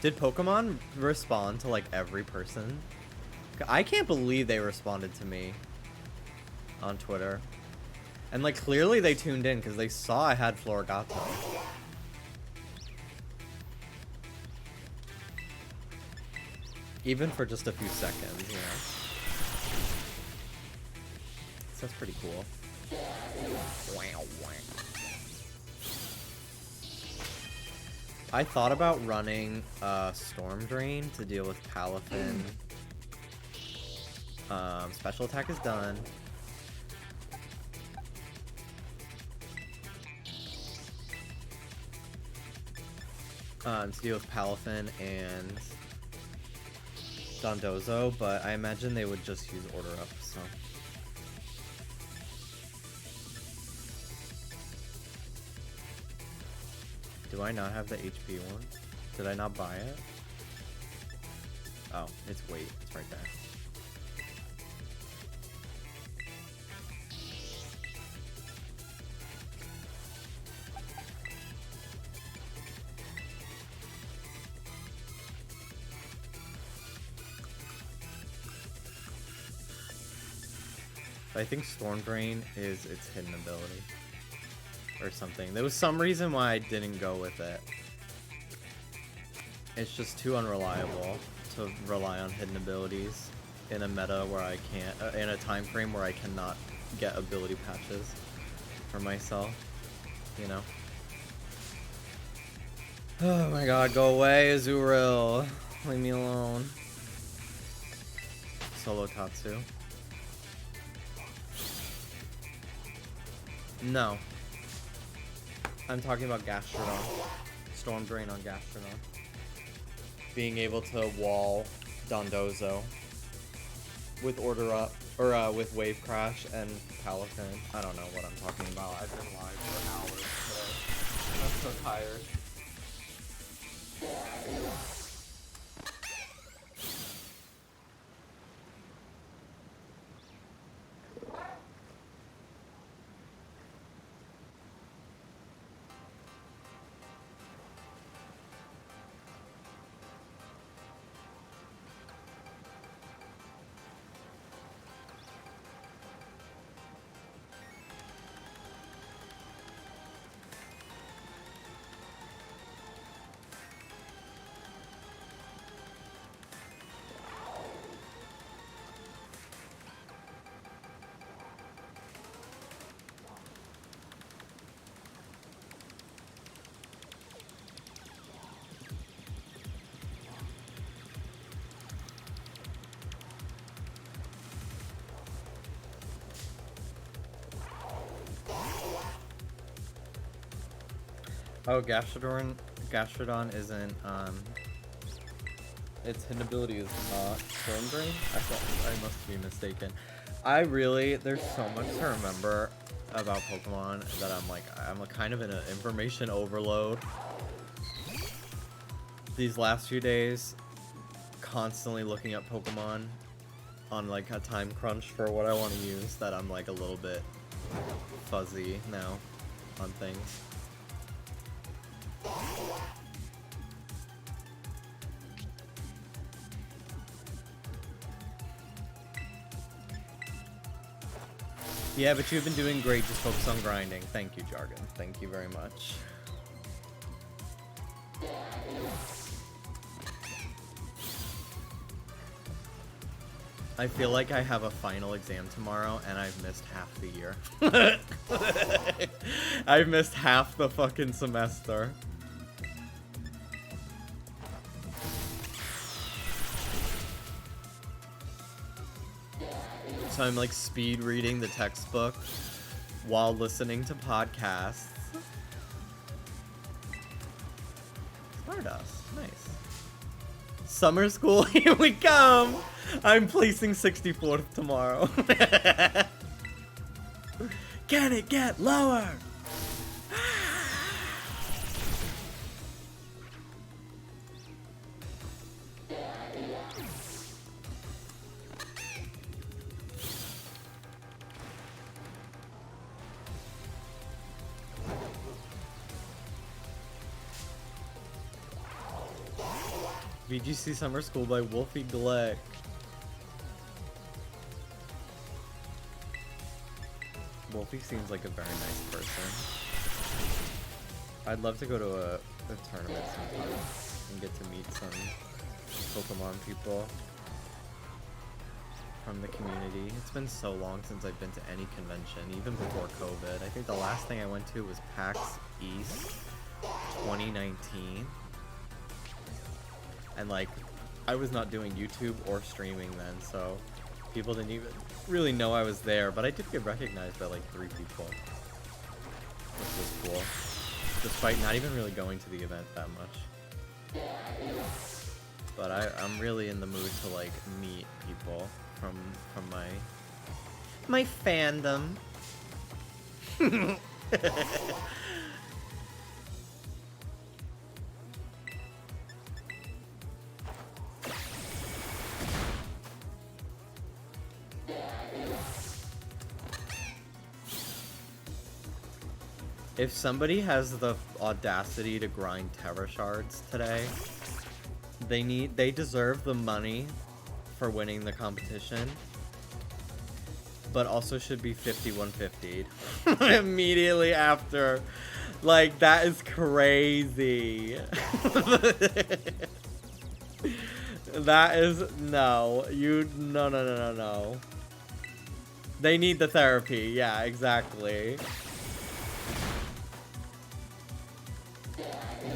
Did Pokemon respond to, like, every person? I can't believe they responded to me on Twitter. And, like, clearly they tuned in because they saw I had Florigato. Even for just a few seconds, you know? So that's pretty cool. Wow, wow. I thought about running Storm Drain to deal with Palafin. Special attack is done. To deal with Palafin and Dondozo, but I imagine they would just use Order Up, so. Do I not have the HP one? Did I not buy it? Oh, it's weight. It's right there. I think Storm Drain is its hidden ability. Or something. There was some reason why I didn't go with it. It's just too unreliable to rely on hidden abilities in a meta where I can't, in a time frame where I cannot get ability patches for myself, you know? Oh my god, go away, Azurill. Leave me alone. Solo Tatsu. No. I'm talking about Gastrodon. Storm Drain on Gastrodon. Being able to wall Dondozo with Order Up, or with Wave Crash and Palatin. I don't know what I'm talking about. I've been live for hours today. I'm so tired. Oh, Gastrodon isn't, its hidden ability is not Storm Drain? I must be mistaken. There's so much to remember about Pokemon that I'm kind of in an information overload. These last few days, constantly looking at Pokemon on like a time crunch for what I want to use, that I'm like a little bit fuzzy now on things. Yeah, but you've been doing great. Just focus on grinding. Thank you, Jargon. Thank you very much. I feel like I have a final exam tomorrow, and I've missed half the year. I've missed half the fucking semester. So I'm like speed reading the textbook while listening to podcasts. Stardust, nice. Summer school, here we come! I'm placing 64th tomorrow. Can it get lower? VGC Summer School by WolfeyVGC. Wolfie seems like a very nice person. I'd love to go to a tournament sometime and get to meet some Pokemon people from the community. It's been so long since I've been to any convention, even before COVID. I think the last thing I went to was PAX East 2019. And like, I was not doing YouTube or streaming then, so people didn't even really know I was there, but I did get recognized by like 3 people, which was cool, despite not even really going to the event that much. But I'm really in the mood to like meet people from my fandom. If somebody has the audacity to grind Terra Shards today, they deserve the money for winning the competition, but also should be 5150'd immediately after. Like, that is crazy. That is, no. No. They need the therapy. Yeah, exactly.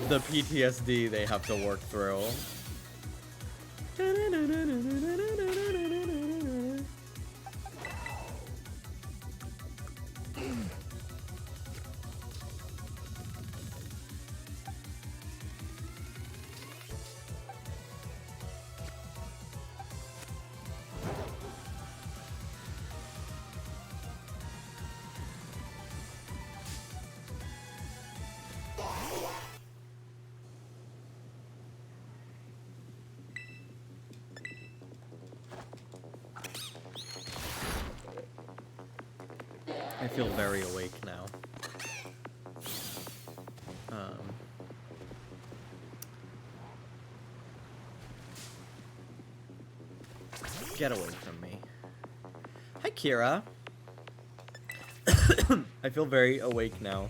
The PTSD they have to work through. I feel very awake now. Get away from me. Hi, Kira. I feel very awake now.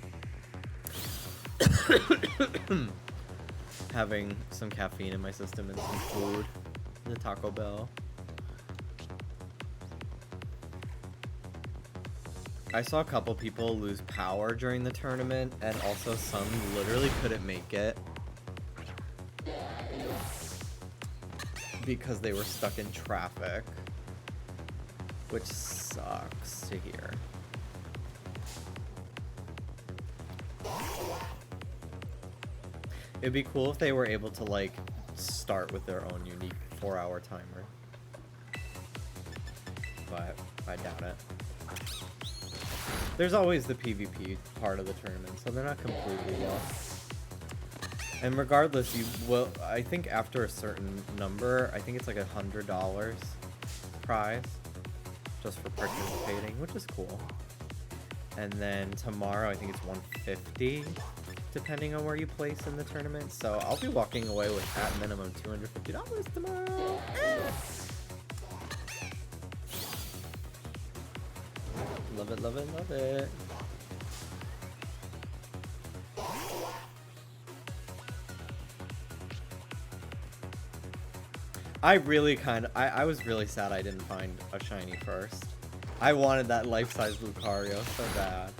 Having some caffeine in my system and some food. The Taco Bell. I saw a couple people lose power during the tournament, and also some literally couldn't make it because they were stuck in traffic, which sucks to hear. It'd be cool if they were able to, like, start with their own unique 4-hour timer. But I doubt it. There's always the PvP part of the tournament, so they're not completely lost. And regardless, you will, I think after a certain number, I think it's like $100 prize just for participating, which is cool. And then tomorrow, I think it's $150, depending on where you place in the tournament. So I'll be walking away with at minimum $250 tomorrow. Love it, love it, love it. I was really sad I didn't find a shiny first. I wanted that life-size Lucario so bad.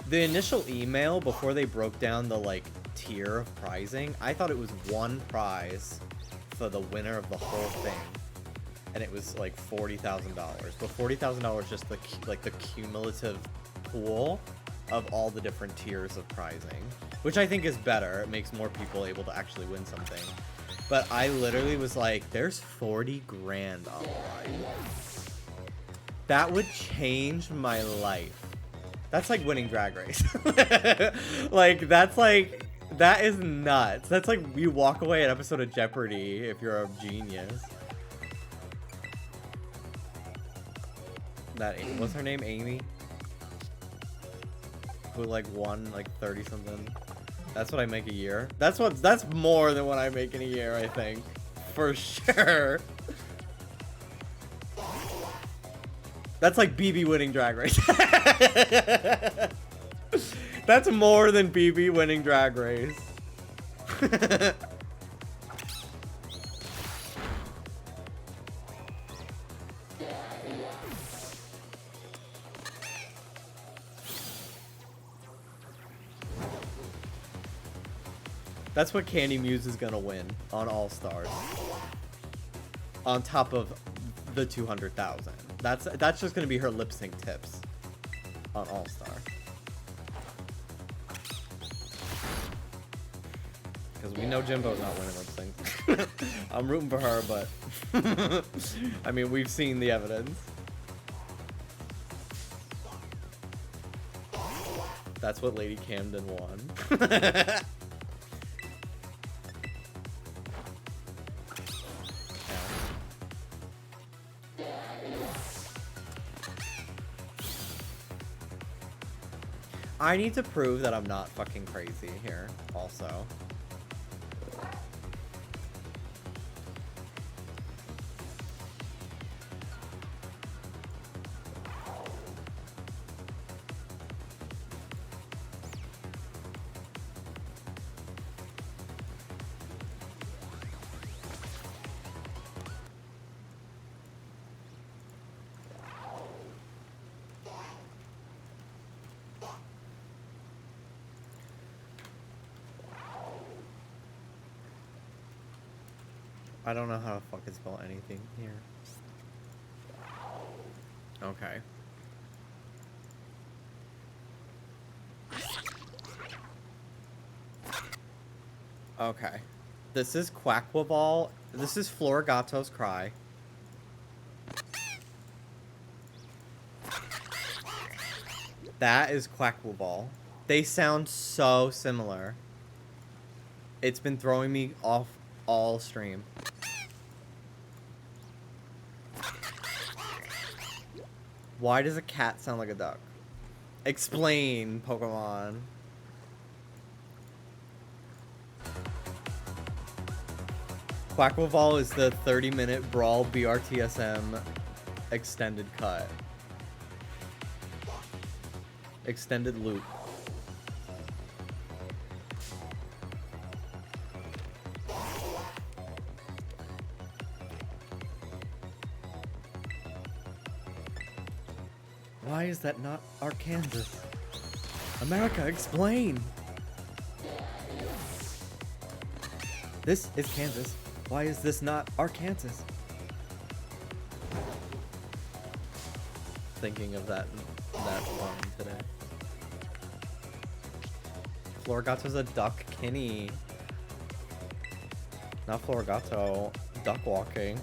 The initial email before they broke down the like tier of prizing, I thought it was one prize for the winner of the whole thing. And it was like $40,000, but $40,000 just the cumulative pool of all the different tiers of prizing, which I think is better. It makes more people able to actually win something. But I literally was like, there's 40 grand on the line. That would change my life. That's like winning Drag Race. Like, that is nuts. That's like you walk away an episode of Jeopardy if you're a genius. What's her name? Amy? Who like won like 30 something. That's what I make a year. That's more than what I make in a year, I think. For sure. That's like BB winning Drag Race. That's more than BB winning Drag Race. That's what Candy Muse is gonna win on All Stars. On top of the 200,000. That's just gonna be her lip sync tips on All Star. Because we know Jimbo's not winning lip sync. I'm rooting for her, but I mean, we've seen the evidence. That's what Lady Camden won. I need to prove that I'm not fucking crazy here, also. I don't know how to fucking spell anything here. Okay. Okay. This is Quackwaval. This is Florigato's Cry. That is Quackwaval. They sound so similar. It's been throwing me off all stream. Why does a cat sound like a duck? Explain, Pokemon. Quackleval is the 30-minute Brawl BRTSM extended cut. Extended loop. Why is that not Arkansas? America, explain! This is Kansas. Why is this not Arkansas? Thinking of that one today. Florigato's a duck kinny. Not Florigato. Duck walking.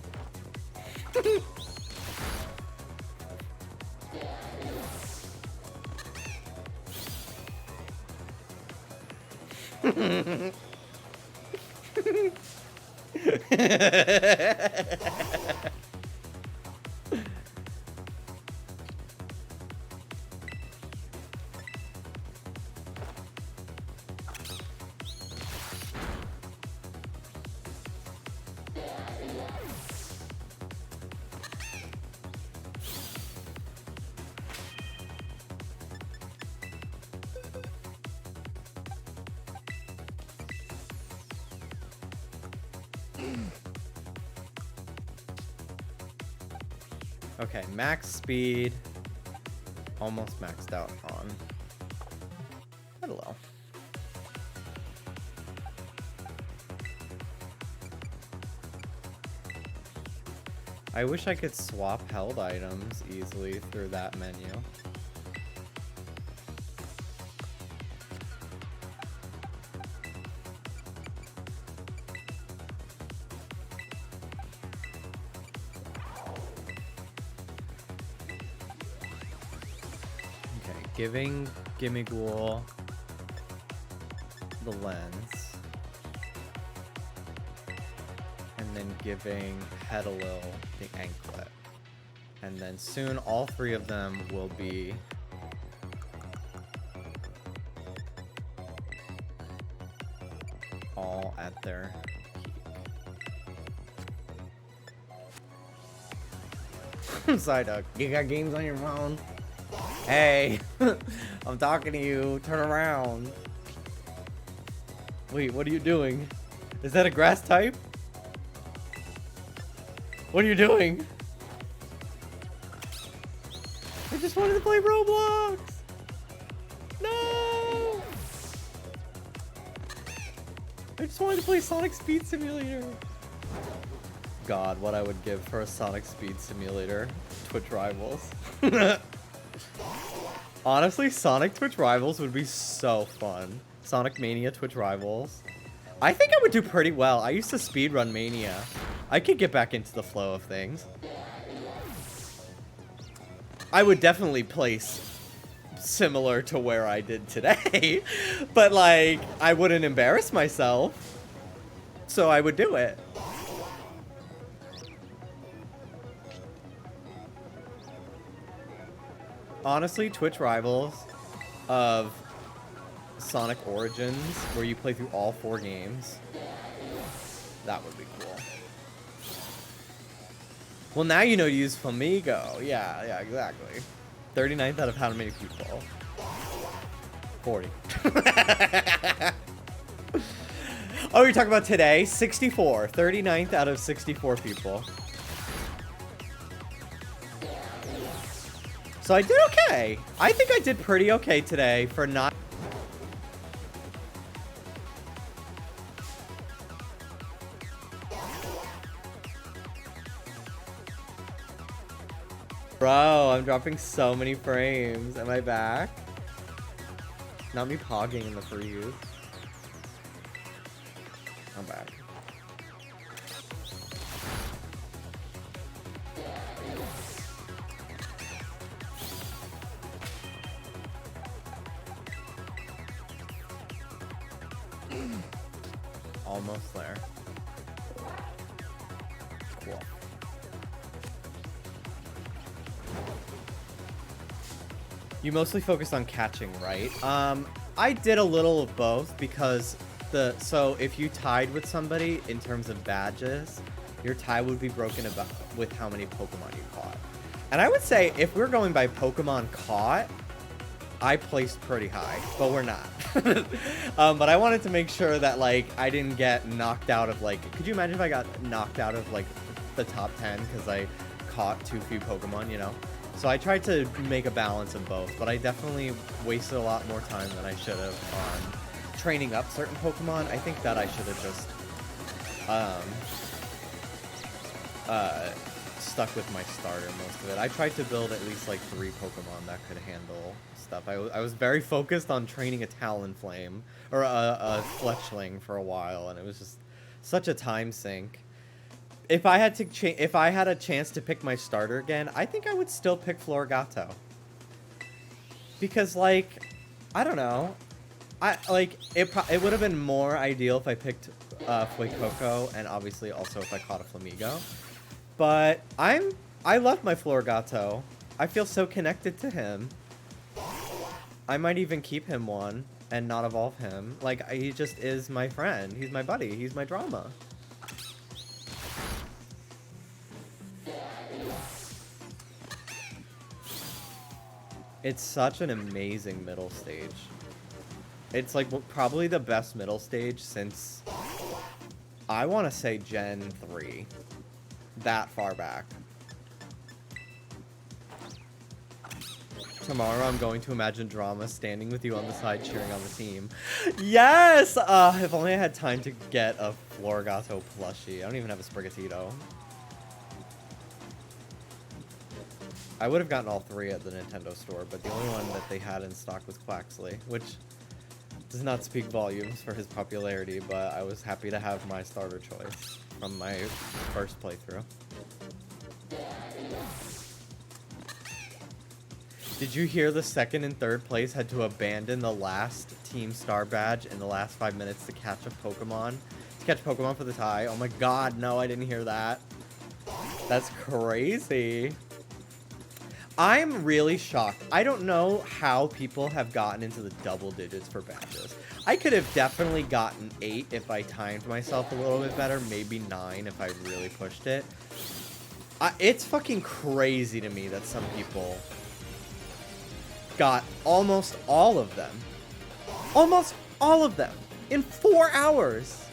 Okay, max speed. Almost maxed out on. Hello. I wish I could swap held items easily through that menu. Giving Gimmighoul the lens, and then giving Petalil the anklet, and then soon all three of them will be all at their peak. Psyduck, you got games on your phone? Hey, I'm talking to you. Turn around. Wait, what are you doing? Is that a grass type? What are you doing? I just wanted to play Roblox. No. I just wanted to play Sonic Speed Simulator. God, what I would give for a Sonic Speed Simulator. Twitch Rivals. Honestly, Sonic Twitch Rivals would be so fun. Sonic Mania Twitch Rivals. I think I would do pretty well. I used to speedrun Mania. I could get back into the flow of things. I would definitely place similar to where I did today. But, like, I wouldn't embarrass myself. So I would do it. Honestly, Twitch Rivals of Sonic Origins, where you play through all 4 games, that would be cool. Well, now you know to use Flamigo. Yeah, exactly. 39th out of how many people? 40. Oh, you're talking about today? 64. 39th out of 64 people. So I did okay. I think I did pretty okay today for not... Bro, I'm dropping so many frames. Am I back? Not me pogging in the freeze. I'm back. Almost there. Cool. You mostly focused on catching, right? I did a little of both because so if you tied with somebody in terms of badges, your tie would be broken about with how many Pokemon you caught. And I would say if we're going by Pokemon caught, I placed pretty high, but we're not. But I wanted to make sure that like I didn't get knocked out of like, could you imagine if I got knocked out of like the top 10 because I caught too few Pokemon, you know? So I tried to make a balance of both, but I definitely wasted a lot more time than I should have on training up certain Pokemon. I think that I should have just stuck with my starter most of it. I tried to build at least like 3 Pokemon that could handle stuff. I was very focused on training a Talonflame or a Fletchling for a while, and it was just such a time sink. If I had a chance to pick my starter again, I think I would still pick Florigato. Because like, I don't know, it would have been more ideal if I picked Fuecoco, and obviously also if I caught a Flamigo. But I love my Florigato. I feel so connected to him. I might even keep him one and not evolve him. Like, he just is my friend. He's my buddy. He's my drama. It's such an amazing middle stage. It's like probably the best middle stage since, I want to say, Gen 3. That far back. Tomorrow I'm going to imagine drama standing with you on the side cheering on the team. Yes! If only I had time to get a Florigato plushie. I don't even have a Sprigatito. I would have gotten all 3 at the Nintendo store, but the only one that they had in stock was Quaxley, which does not speak volumes for his popularity, but I was happy to have my starter choice from my first playthrough. Did you hear the 2nd and 3rd place had to abandon the last Team Star badge in the last 5 minutes to catch a Pokemon? To catch Pokemon for the tie? Oh my god, no, I didn't hear that. That's crazy. I'm really shocked. I don't know how people have gotten into the double digits for badges. I could have definitely gotten 8 if I timed myself a little bit better. Maybe 9 if I really pushed it. It's fucking crazy to me that some people got almost all of them. Almost all of them in 4 hours.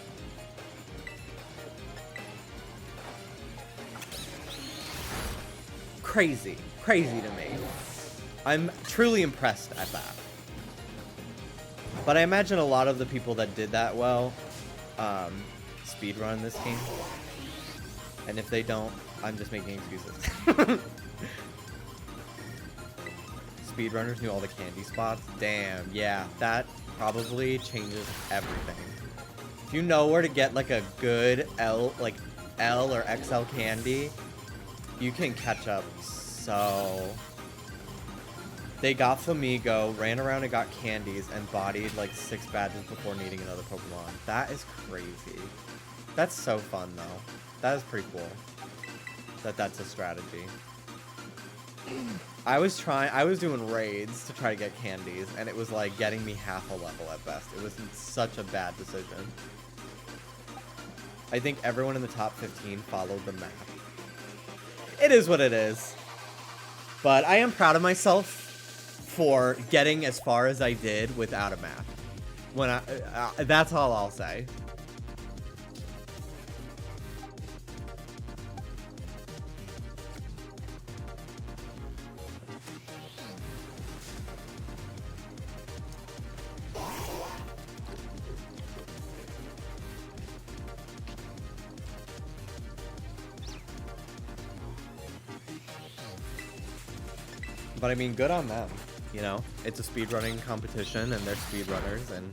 Crazy. Crazy to me. I'm truly impressed at that. But I imagine a lot of the people that did that well speedrun this game. And if they don't, I'm just making excuses. Speedrunners knew all the candy spots. Damn, yeah, that probably changes everything. If you know where to get like a good L or XL candy, you can catch up. So they got Flamigo, ran around and got candies, and bodied like 6 badges before needing another Pokemon. That is crazy. That's so fun though. That is pretty cool. That's a strategy. I was doing raids to try to get candies, and it was like getting me half a level at best. It was such a bad decision. I think everyone in the top 15 followed the map. It is what it is. But I am proud of myself for getting as far as I did without a map. That's all I'll say. But I mean, good on them, you know? It's a speedrunning competition, and they're speedrunners, and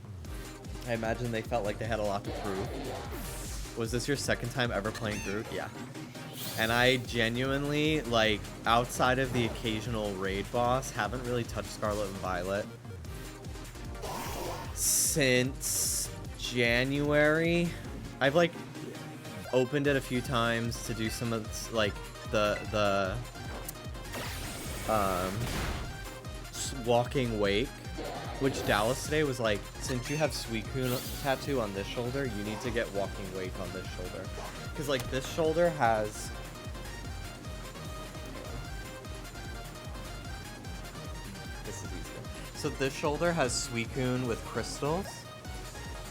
I imagine they felt like they had a lot to prove. Was this your 2nd time ever playing Groot? Yeah. And I genuinely, like, outside of the occasional raid boss, haven't really touched Scarlet and Violet since January. I've, like, opened it a few times to do some of, like, the walking wake, which Dallas today was like, since you have Suicune tattoo on this shoulder, you need to get walking wake on this shoulder. Because like this shoulder has... This is easier. So this shoulder has Suicune with crystals.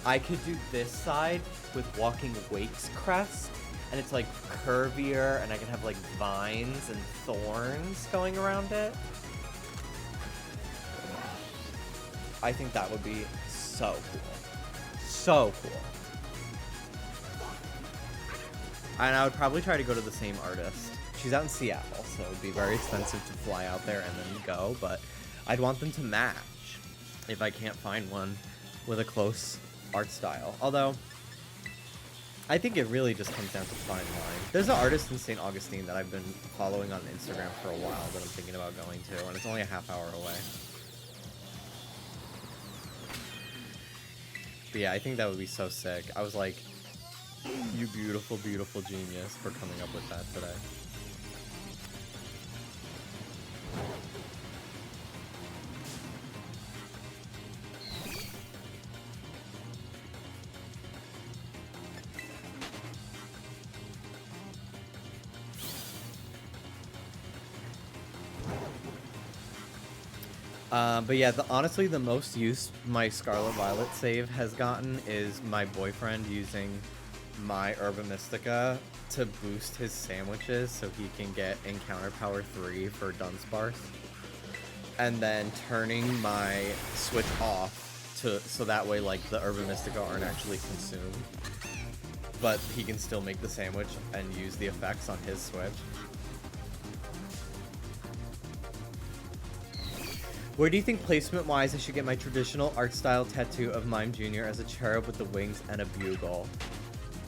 I could do this side with walking wake's crest. And it's like curvier, and I can have like vines and thorns going around it. I think that would be so cool. So cool. And I would probably try to go to the same artist. She's out in Seattle, so it would be very expensive to fly out there and then go, but I'd want them to match if I can't find one with a close art style. Although, I think it really just comes down to fine line. There's an artist in St. Augustine that I've been following on Instagram for a while that I'm thinking about going to, and it's only a half hour away. But yeah, I think that would be so sick. I was like, you beautiful, beautiful genius for coming up with that today. But yeah, honestly, the most use my Scarlet Violet save has gotten is my boyfriend using my Herba Mystica to boost his sandwiches so he can get Encounter Power 3 for Dunsparce. And then turning my switch off so that way, like, the Herba Mystica aren't actually consumed. But he can still make the sandwich and use the effects on his switch. Where do you think placement-wise I should get my traditional art style tattoo of Mime Jr. as a cherub with the wings and a bugle?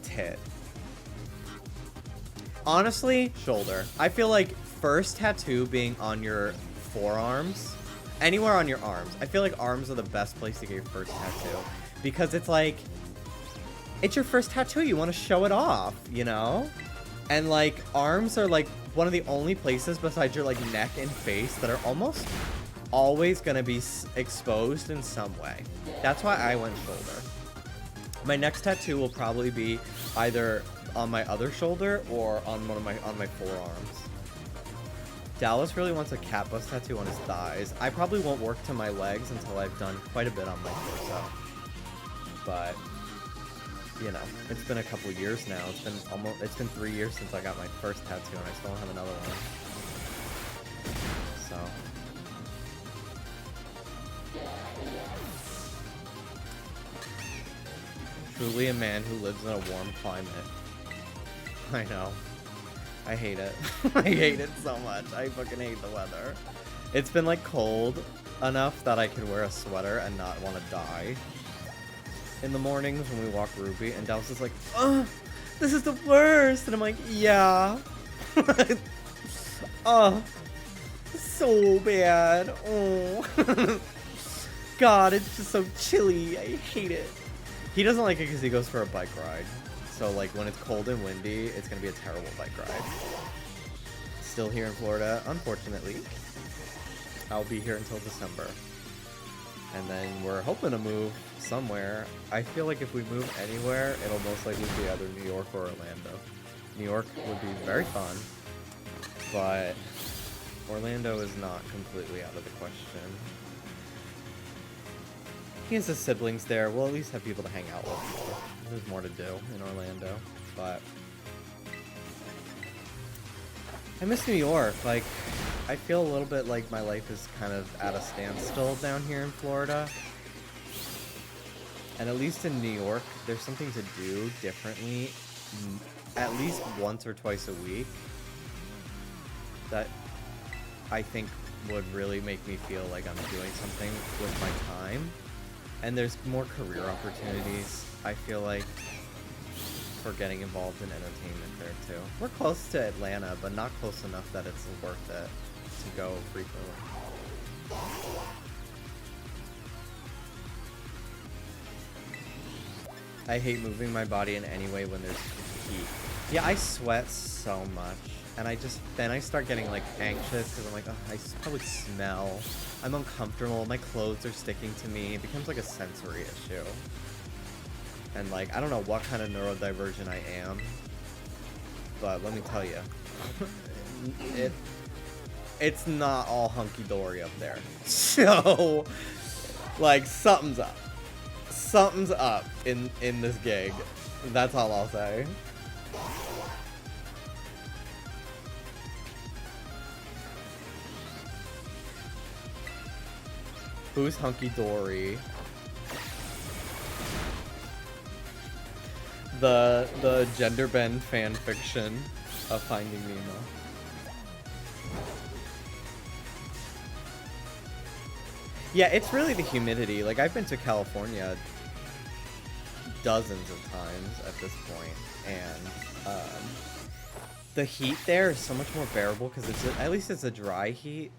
Tit. Honestly, shoulder. I feel like first tattoo being on your forearms, anywhere on your arms. I feel like arms are the best place to get your first tattoo. Because it's like, it's your first tattoo, you want to show it off, you know? And like, arms are like one of the only places besides your like neck and face that are almost always gonna be exposed in some way. That's why I went shoulder. My next tattoo will probably be either on my other shoulder or on my forearms. Dallas really wants a cat bus tattoo on his thighs. I probably won't work to my legs until I've done quite a bit on my torso. But you know, it's been a couple years now. It's been 3 years since I got my first tattoo and I still don't have another one. So truly a man who lives in a warm climate. I know. I hate it. I hate it so much. I fucking hate the weather. It's been like cold enough that I can wear a sweater and not want to die in the mornings when we walk Ruby, and Dallas is like, "Oh, this is the worst," and I'm like, "Yeah." Oh, so bad. Oh. God, it's just so chilly. I hate it. He doesn't like it because he goes for a bike ride. So like when it's cold and windy, it's gonna be a terrible bike ride. Still here in Florida, unfortunately. I'll be here until December. And then we're hoping to move somewhere. I feel like if we move anywhere, it'll most likely be either New York or Orlando. New York would be very fun, but Orlando is not completely out of the question. He has his siblings there. We'll at least have people to hang out with. There's more to do in Orlando, but I miss New York. Like, I feel a little bit like my life is kind of at a standstill down here in Florida. And at least in New York, there's something to do differently at least once or twice a week that I think would really make me feel like I'm doing something with my time. And there's more career opportunities, I feel like, for getting involved in entertainment there too. We're close to Atlanta, but not close enough that it's worth it to go frequently. I hate moving my body in any way when there's heat. Yeah, I sweat so much. and then I start getting like anxious because I'm like, oh, probably smell. I'm uncomfortable. My clothes are sticking to me. It becomes like a sensory issue. And like, I don't know what kind of neurodivergent I am, but let me tell you, it's not all hunky-dory up there. So, like, something's up. Something's up in this gig. That's all I'll say. Who's hunky-dory? The gender bend fan fiction of Finding Nemo. Yeah, it's really the humidity. Like, I've been to California dozens of times at this point, and the heat there is so much more bearable because at least it's a dry heat.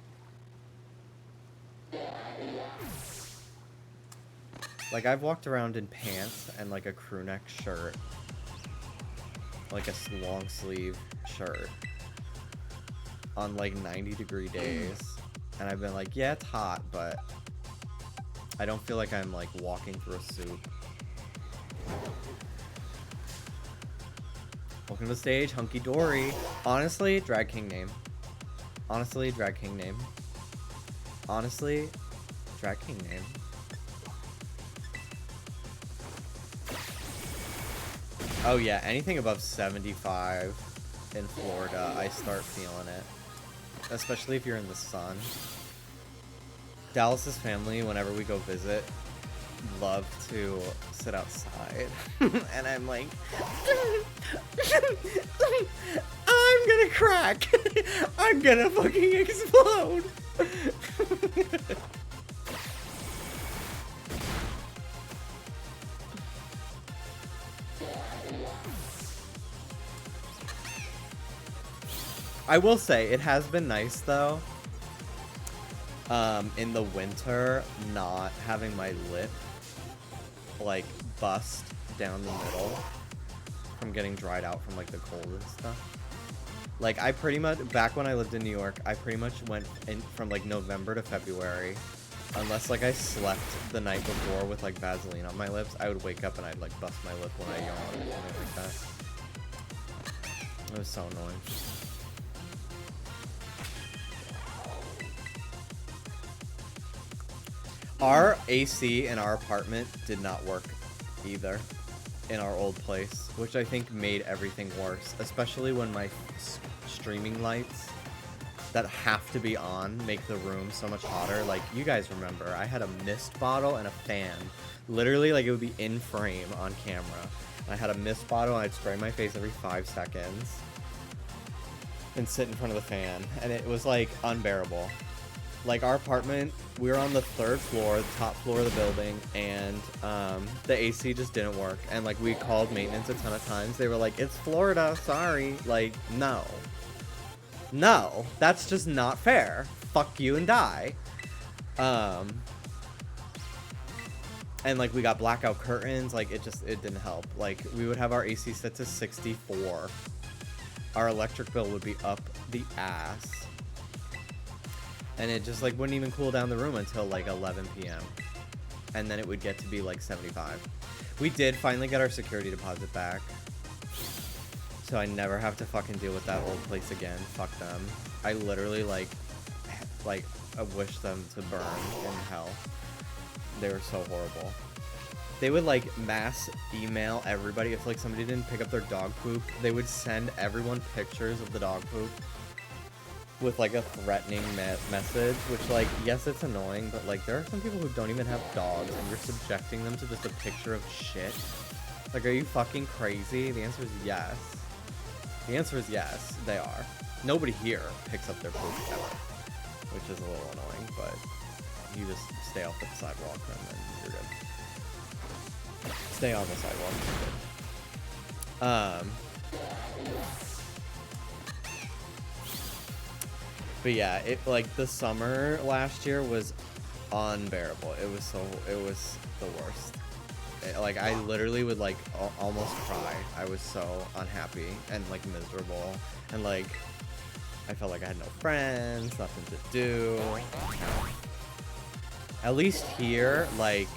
Like, I've walked around in pants and like a crew neck shirt, like a long sleeve shirt, on like 90-degree days, and I've been like, yeah, it's hot, but I don't feel like I'm like walking through a soup. Welcome to the stage, Hunky Dory. Honestly, drag king name. Honestly, drag king name. Honestly, drag king name. Oh yeah, anything above 75 in Florida, I start feeling it. Especially if you're in the sun. Dallas's family, whenever we go visit, love to sit outside. And I'm like, I'm gonna crack. I'm gonna fucking explode. I will say, it has been nice, though, in the winter, not having my lip, like, bust down the middle from getting dried out from, like, the cold and stuff. Like, I pretty much, back when I lived in New York, I pretty much went in from, like, November to February, unless, like, I slept the night before with, like, Vaseline on my lips, I would wake up and I'd, like, bust my lip when I yawned or something like that. It was so annoying. Our AC in our apartment did not work either in our old place, which I think made everything worse, especially when my streaming lights that have to be on make the room so much hotter. Like, you guys remember, I had a mist bottle and a fan. Literally, like, it would be in frame on camera. And I had a mist bottle and I'd spray my face every 5 seconds and sit in front of the fan, and it was, like, unbearable. Like, our apartment, we were on the 3rd floor, the top floor of the building, and the AC just didn't work. And, like, we called maintenance a ton of times. They were like, it's Florida, sorry. Like, no. No, that's just not fair. Fuck you and die. And, like, we got blackout curtains. Like, it didn't help. Like, we would have our AC set to 64. Our electric bill would be up the ass. And it just, like, wouldn't even cool down the room until, like, 11 p.m. And then it would get to be, like, 75. We did finally get our security deposit back. So I never have to fucking deal with that old place again. Fuck them. I literally, like, I wish them to burn in hell. They were so horrible. They would, like, mass email everybody. If, like, somebody didn't pick up their dog poop, they would send everyone pictures of the dog poop with, like, a threatening message, which, like, yes, it's annoying, but, like, there are some people who don't even have dogs, and you're subjecting them to just a picture of shit. Like, are you fucking crazy? The answer is yes. The answer is yes, they are. Nobody here picks up their poop ever, which is a little annoying, but you just stay off the sidewalk and then you're good. Stay on the sidewalk, you're good. But yeah, it, like, the summer last year was unbearable. It was the worst. Like, I literally would, like, almost cry. I was so unhappy and, like, miserable. And, like, I felt like I had no friends, nothing to do. At least here, like,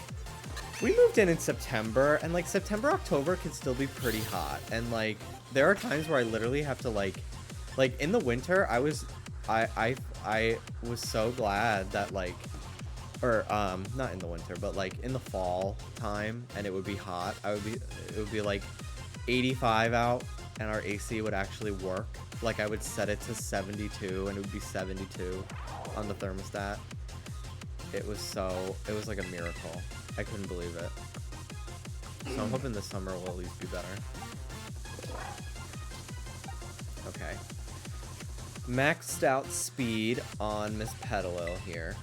we moved in September, and like September, October can still be pretty hot. And like, there are times where I literally have to like in the winter, I was so glad that like, or not in the winter, but like in the fall time, and it would be hot. It would be like 85 out, and our AC would actually work. Like I would set it to 72, and it would be 72 on the thermostat. It was like a miracle. I couldn't believe it. So I'm hoping this summer will at least be better. Okay. Maxed out speed on Miss Petalil here.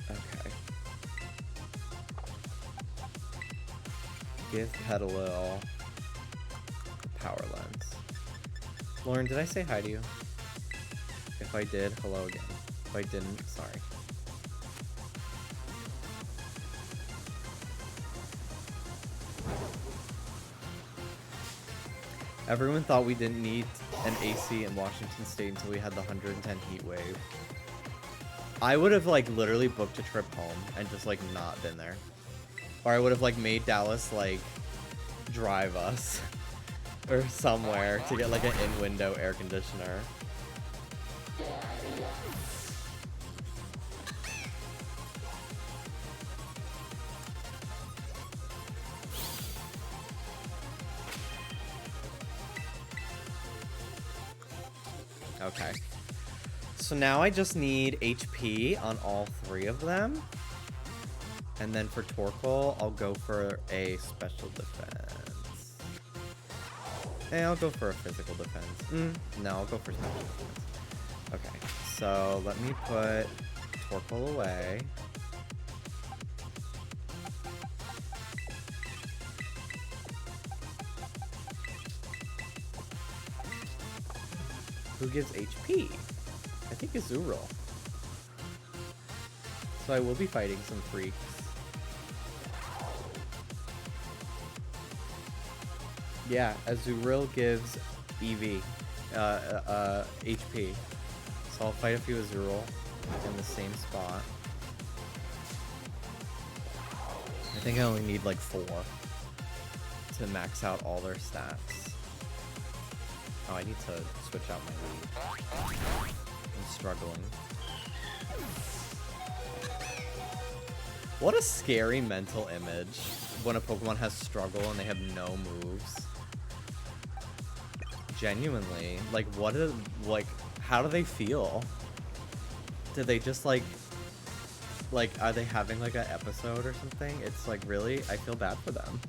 Okay. Give Petalil the power lens. Lauren, did I say hi to you? If I did, hello again. If I didn't, sorry. Everyone thought we didn't need an AC in Washington State until we had the 110 heat wave. I would have like literally booked a trip home and just like not been there. Or I would have like made Dallas like drive us or somewhere to get like an in-window air conditioner. Okay. So now I just need HP on all three of them. And then for Torkoal, I'll go for a special defense. Hey, I'll go for a physical defense. No, I'll go for special defense. Okay, so let me put Torkoal away. Who gives HP? I think Azurill. So I will be fighting some freaks. Yeah, Azurill gives EV, HP. So I'll fight a few Azurill in the same spot. I think I only need like 4 to max out all their stats. Oh, I need to switch out my lead. I'm struggling. What a scary mental image when a Pokemon has struggle and they have no moves. Genuinely, like how do they feel? Did they just like are they having like an episode or something? It's like, really, I feel bad for them.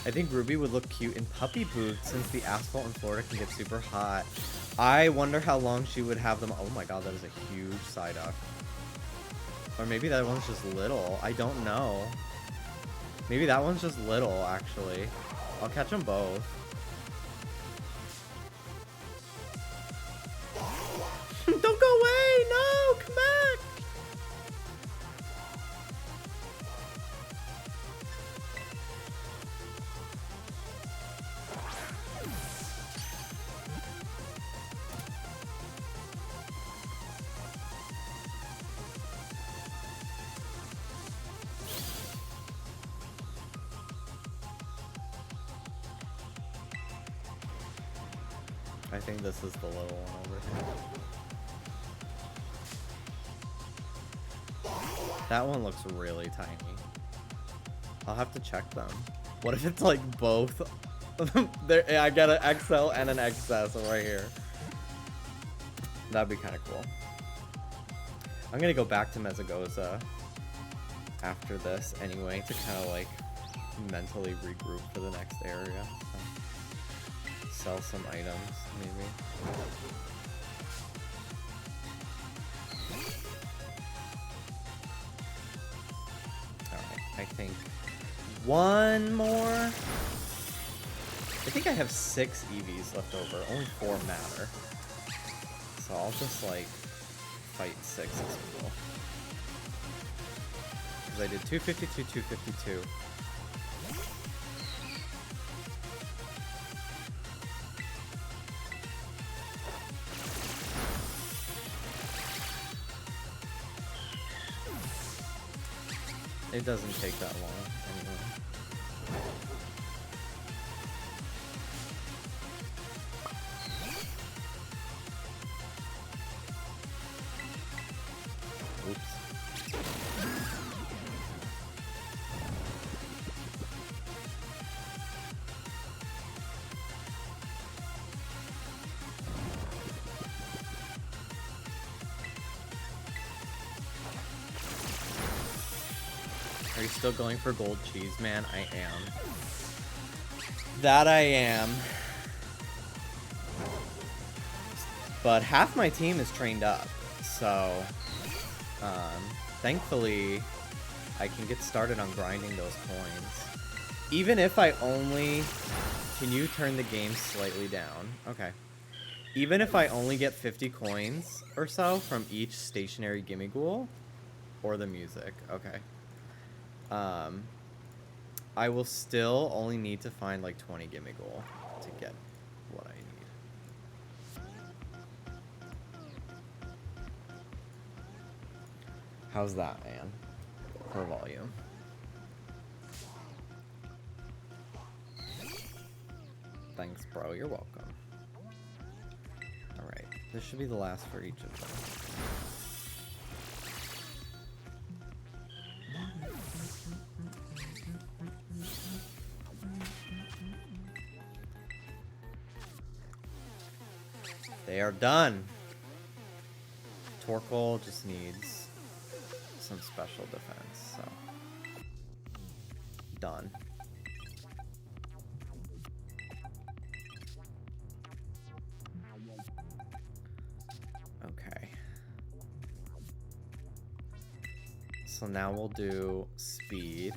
I think Ruby would look cute in puppy boots since the asphalt in Florida can get super hot. I wonder how long she would have them. Oh my god, that is a huge Psyduck. Or maybe that one's just little. I don't know. Maybe that one's just little, actually. I'll catch them both. Don't go away! No! Come back! I think this is the little one over here. That one looks really tiny. I'll have to check them. What if it's like both? I got an XL and an XS right here. That'd be kind of cool. I'm gonna go back to Mesagoza after this anyway to kind of like mentally regroup for the next area. Sell some items, maybe. Alright, I think one more. It's think I have 6 EVs left over. Only 4 matter. So I'll just like fight 6 as well. Because I did 252, 252. It doesn't take that long anyway. Oops. Are you still going for gold cheese, man? I am. That I am. But half my team is trained up, so thankfully I can get started on grinding those coins. Even if I only... Can you turn the game slightly down? Okay. Even if I only get 50 coins or so from each stationary gimme ghoul, or the music, okay. I will still only need to find like 20 gimme ghoul to get what I need. How's that, man? For volume. Thanks, bro. You're welcome. Alright. This should be the last for each of them. They are done. Torkoal just needs some special defense, so done. Okay. So now we'll do speed.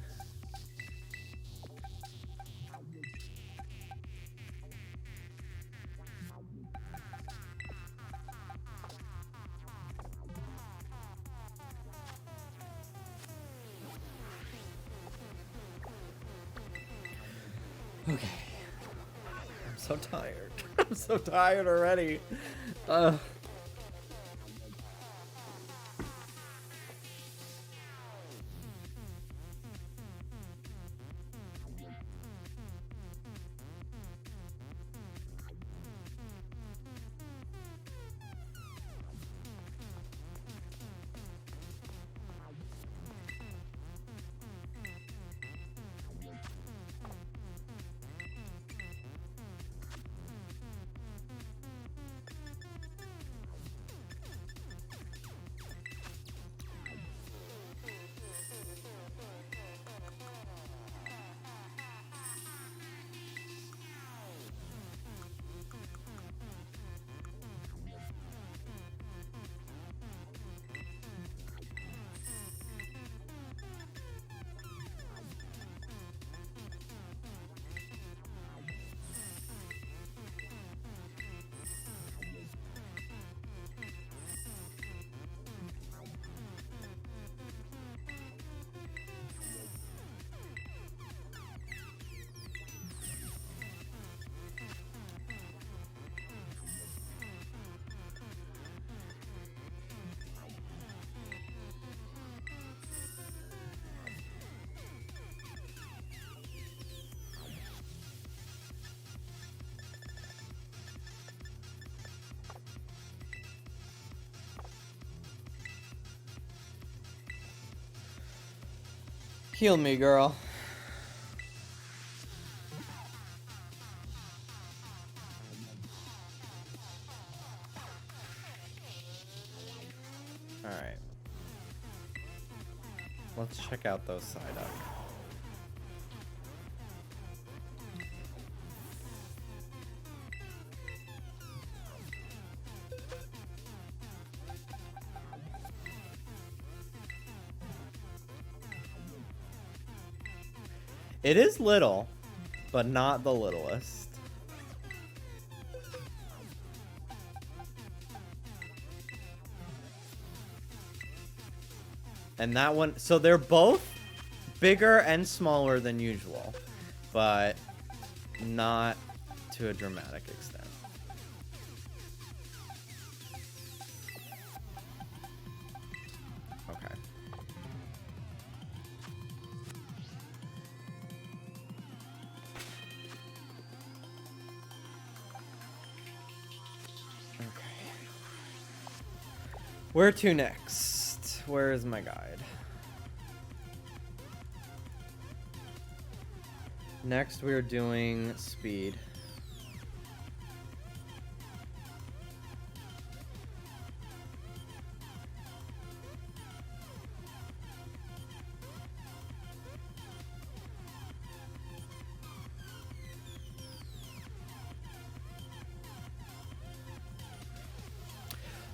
Okay. I'm so tired. I'm so tired already. Heal me, girl. All right. Let's check out those side up. It is little, but not the littlest. And that one, so they're both bigger and smaller than usual, but not to a dramatic extent. Okay. Where to next? Where is my guide? Next, we're doing speed.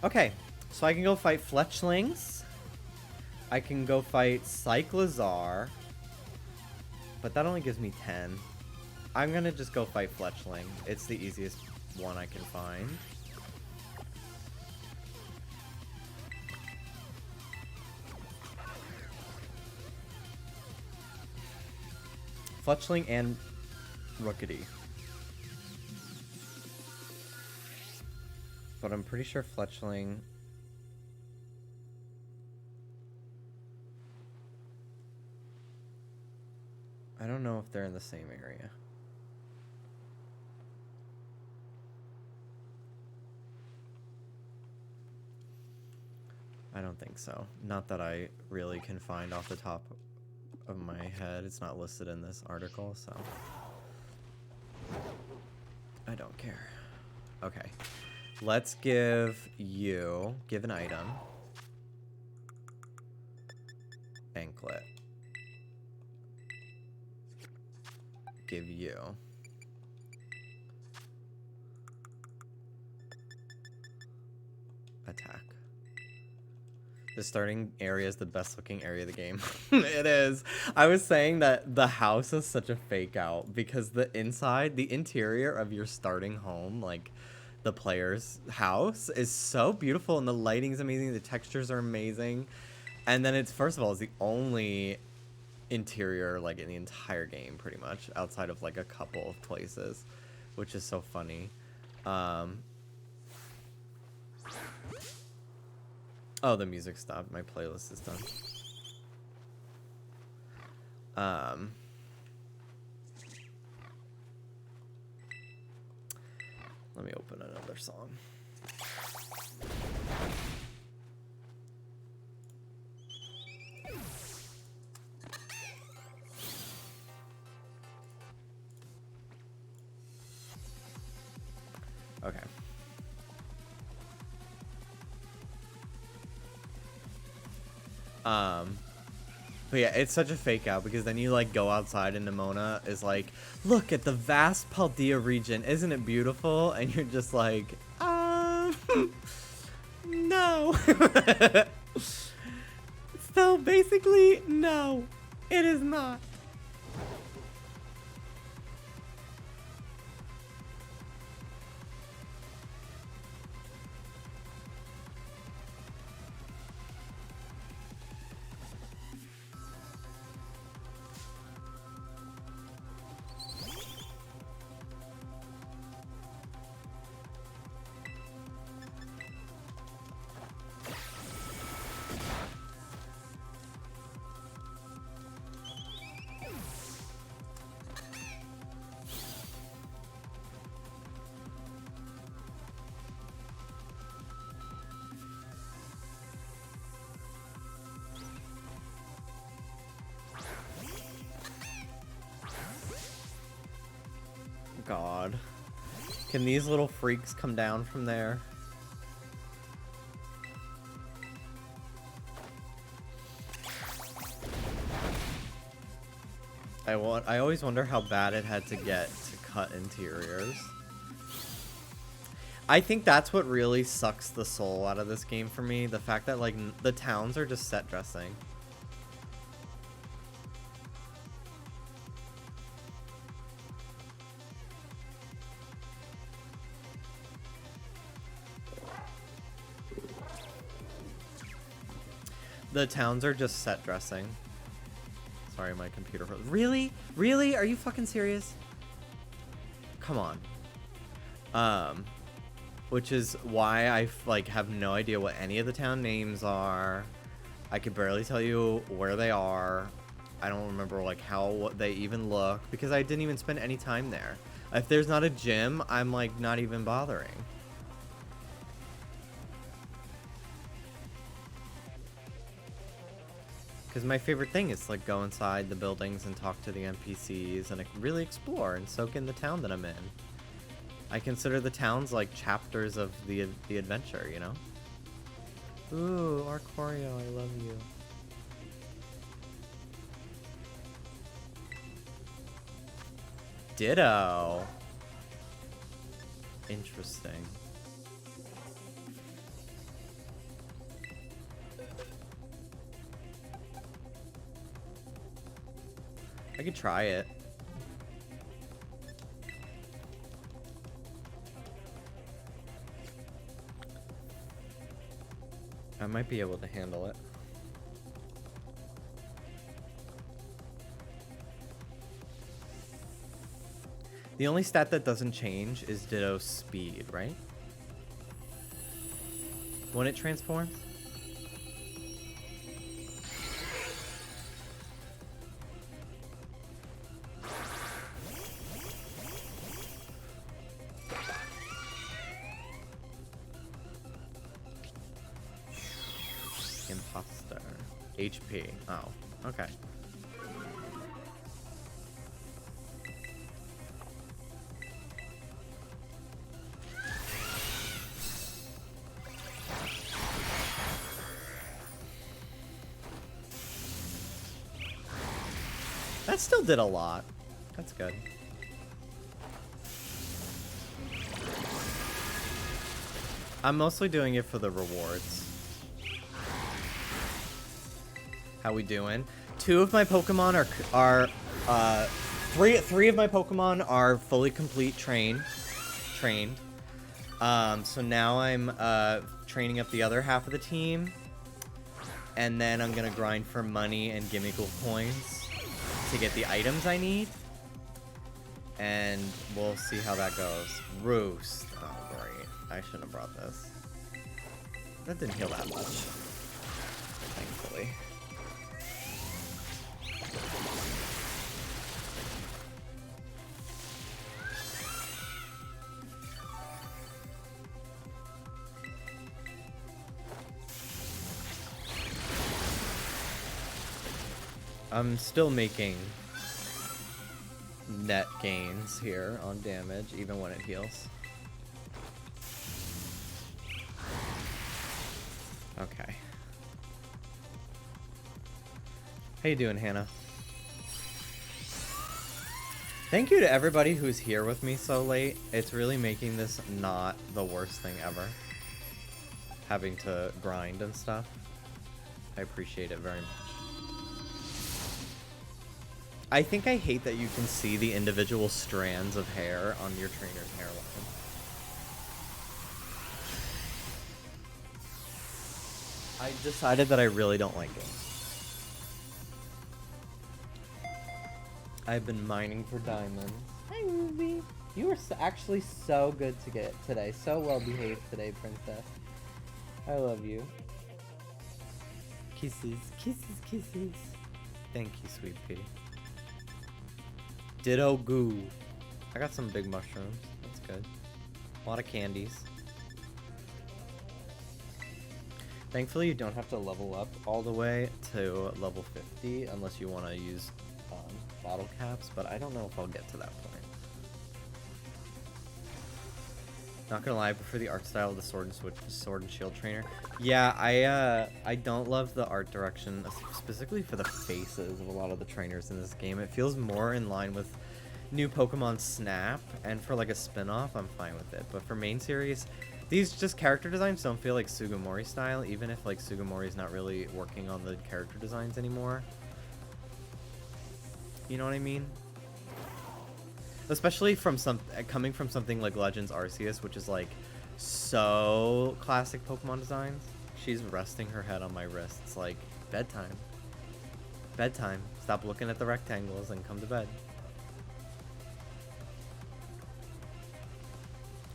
Okay. So I can go fight Fletchlings. I can go fight Cyclizar. But that only gives me 10. I'm gonna just go fight Fletchling. It's the easiest one I can find. Fletchling and Rookity. But I'm pretty sure Fletchling... I don't know if they're in the same area. I don't think so. Not that I really can find off the top of my head. It's not listed in this article, so... I don't care. Okay. Let's give you... Give an item. Anklet. Give you attack. The starting area is the best looking area of the game. It is. I was saying that the house is such a fake out because the inside, the interior of your starting home, like the player's house, is so beautiful and the lighting is amazing. The textures are amazing. And then it's, first of all, it's the only interior like in the entire game pretty much outside of like a couple of places, which is so funny. Oh, the music stopped. My playlist is done. Let me open another song. Okay. But yeah, it's such a fake out because then you like go outside and Nimona is like, look at the vast Paldea region, isn't it beautiful? And you're just like, no. So basically, no, it is not. God. Can these little freaks come down from there? I always wonder how bad it had to get to cut interiors. I think that's what really sucks the soul out of this game for me. The fact that like the towns are just set dressing. The towns are just set dressing. Sorry, my computer froze. Really? Really? Are you fucking serious? Come on. Which is why I like have no idea what any of the town names are. I could barely tell you where they are. I don't remember like how they even look because I didn't even spend any time there. If there's not a gym, I'm like not even bothering. Because my favorite thing is like go inside the buildings and talk to the NPCs and really explore and soak in the town that I'm in. I consider the towns like chapters of the adventure, you know? Ooh, Arcorio, I love you. Ditto. Interesting. I could try it. I might be able to handle it. The only stat that doesn't change is Ditto's speed, right? When it transforms? Imposter. HP. Oh, okay. That still did a lot. That's good. I'm mostly doing it for the rewards. How we doing? Three of my Pokemon are fully complete trained. So now I'm training up the other half of the team, and then I'm gonna grind for money and gimmickle coins to get the items I need, and we'll see how that goes. Roost. Oh great! I shouldn't have brought this. That didn't heal that much, thankfully. I'm still making net gains here on damage, even when it heals. Okay. How you doing, Hannah? Thank you to everybody who's here with me so late. It's really making this not the worst thing ever. Having to grind and stuff. I appreciate it very much. I think I hate that you can see the individual strands of hair on your trainer's hairline. I decided that I really don't like it. I've been mining for diamonds. Hi, Ruby. You were actually so good to get today. So well behaved today, princess. I love you. Kisses, kisses, kisses. Thank you, sweet pea. Ditto goo. I got some big mushrooms. That's good. A lot of candies. Thankfully, you don't have to level up all the way to level 50 unless you want to use bottle caps, but I don't know if I'll get to that point. Not gonna lie, I prefer the art style of the Sword and Shield trainer. Yeah, I don't love the art direction, specifically for the faces of a lot of the trainers in this game. It feels more in line with new Pokemon Snap, and for like a spin-off, I'm fine with it. But for main series, these just character designs don't feel like Sugimori style, even if like Sugimori's not really working on the character designs anymore. You know what I mean? Especially from coming from something like Legends Arceus, which is like so classic Pokemon designs. She's resting her head on my wrists like Bedtime. Bedtime. Stop looking at the rectangles and come to bed.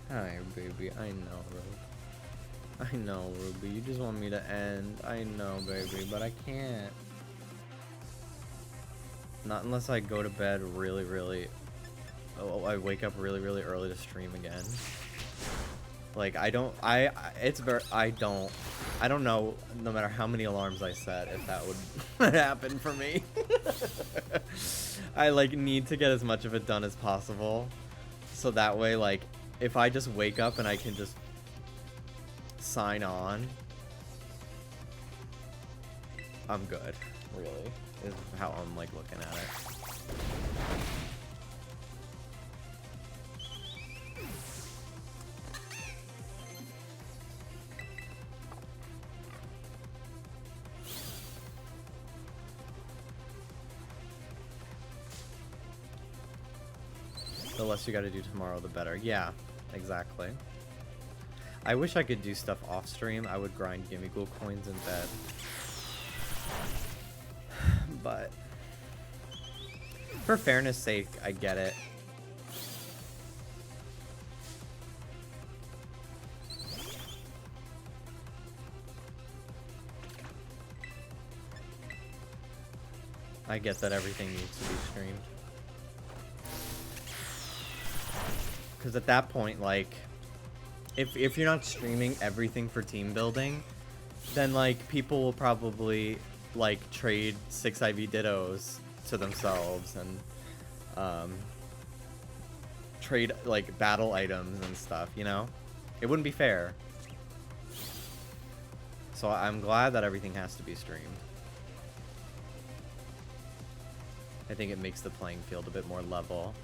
Hi, baby. I know, Ruby. I know, Ruby. You just want me to end. I know, baby, but I can't. Not unless I go to bed really... Oh, I wake up really early to stream again. Like, I don't know, no matter how many alarms I set, if that would happen for me. I, like, need to get as much of it done as possible. So that way, like, if I just wake up and I can just sign on, I'm good, really, is how I'm, like, looking at it. The less you gotta do tomorrow, the better. Yeah, exactly. I wish I could do stuff off stream. I would grind Gimme Ghoul coins in bed. But for fairness sake, I get it. I get that everything needs to be streamed. Because at that point, like, if you're not streaming everything for team building, then, like, people will probably, like, trade 6 IV Dittos to themselves and, trade, like, battle items and stuff, you know? It wouldn't be fair. So I'm glad that everything has to be streamed. I think it makes the playing field a bit more level.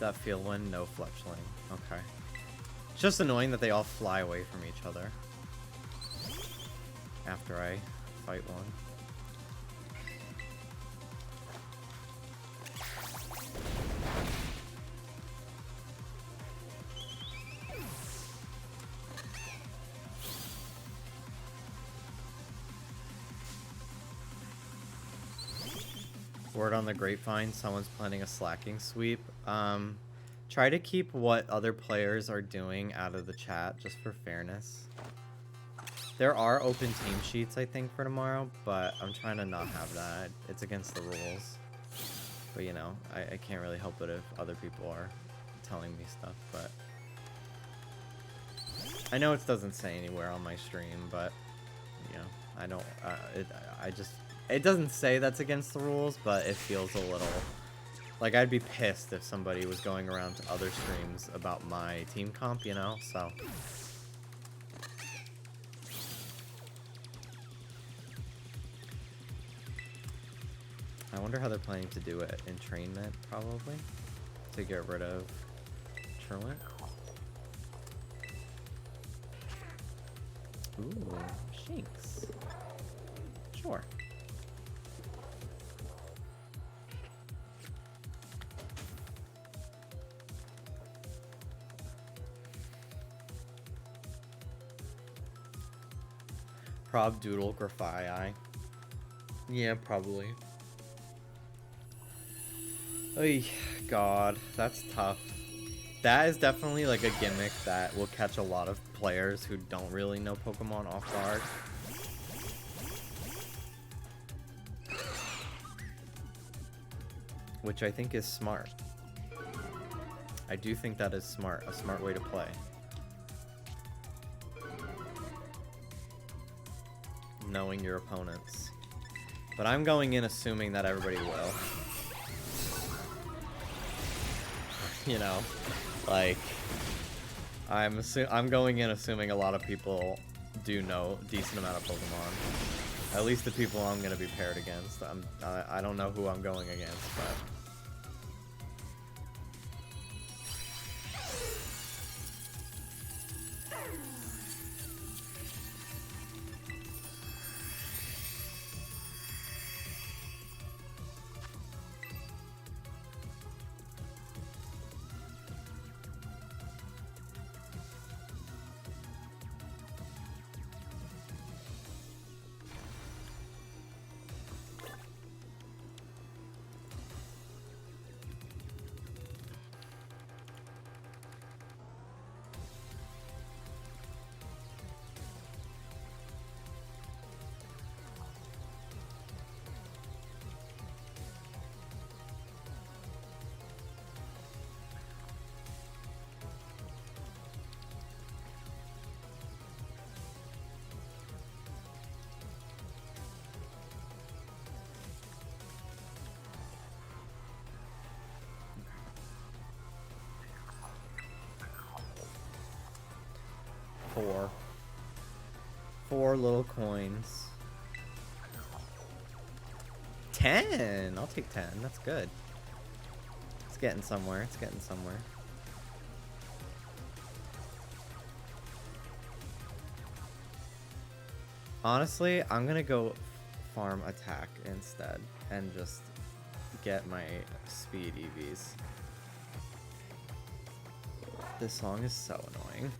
That feel when no fletchling. Okay. It's just annoying that they all fly away from each other after I fight one. Word on the grapevine, someone's planning a slacking sweep. Try to keep what other players are doing out of the chat, just for fairness. There are open team sheets, I think, for tomorrow, but I'm trying to not have that. It's against the rules. But, you know, I can't really help it if other people are telling me stuff, but... I know it doesn't say anywhere on my stream, but, you know, I don't... It doesn't say that's against the rules, but it feels a little... Like, I'd be pissed if somebody was going around to other streams about my team comp, you know? So... I wonder how they're planning to do it. Entrainment, probably? To get rid of Truant? Ooh, Shinx. Sure. Prob Doodle Grafii. Yeah, probably. Oy, God, that's tough. That is definitely like a gimmick that will catch a lot of players who don't really know Pokemon off guard. Which I think is smart. I do think that is smart, a smart way to play. Knowing your opponents. But I'm going in assuming that everybody will. You know, like, I'm going in assuming a lot of people do know a decent amount of Pokemon. At least the people I'm gonna be paired against. I don't know who I'm going against, but. Four little coins. 10! I'll take 10. That's good. It's getting somewhere. It's getting somewhere. Honestly, I'm gonna go farm attack instead and just get my speed EVs. This song is so annoying.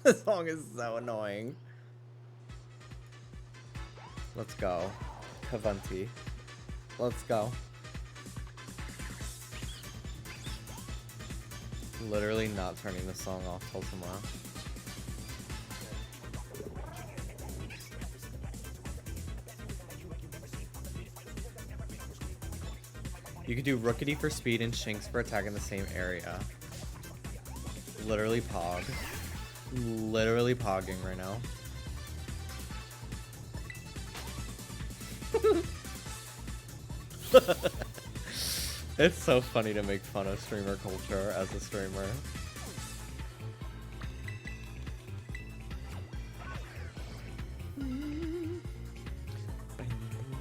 This song is so annoying. Let's go. Kavanti. Let's go. Literally not turning the song off till tomorrow. You could do Rookity for speed and Shinx for attack in the same area. Literally pog. Literally pogging right now. It's so funny to make fun of streamer culture as a streamer.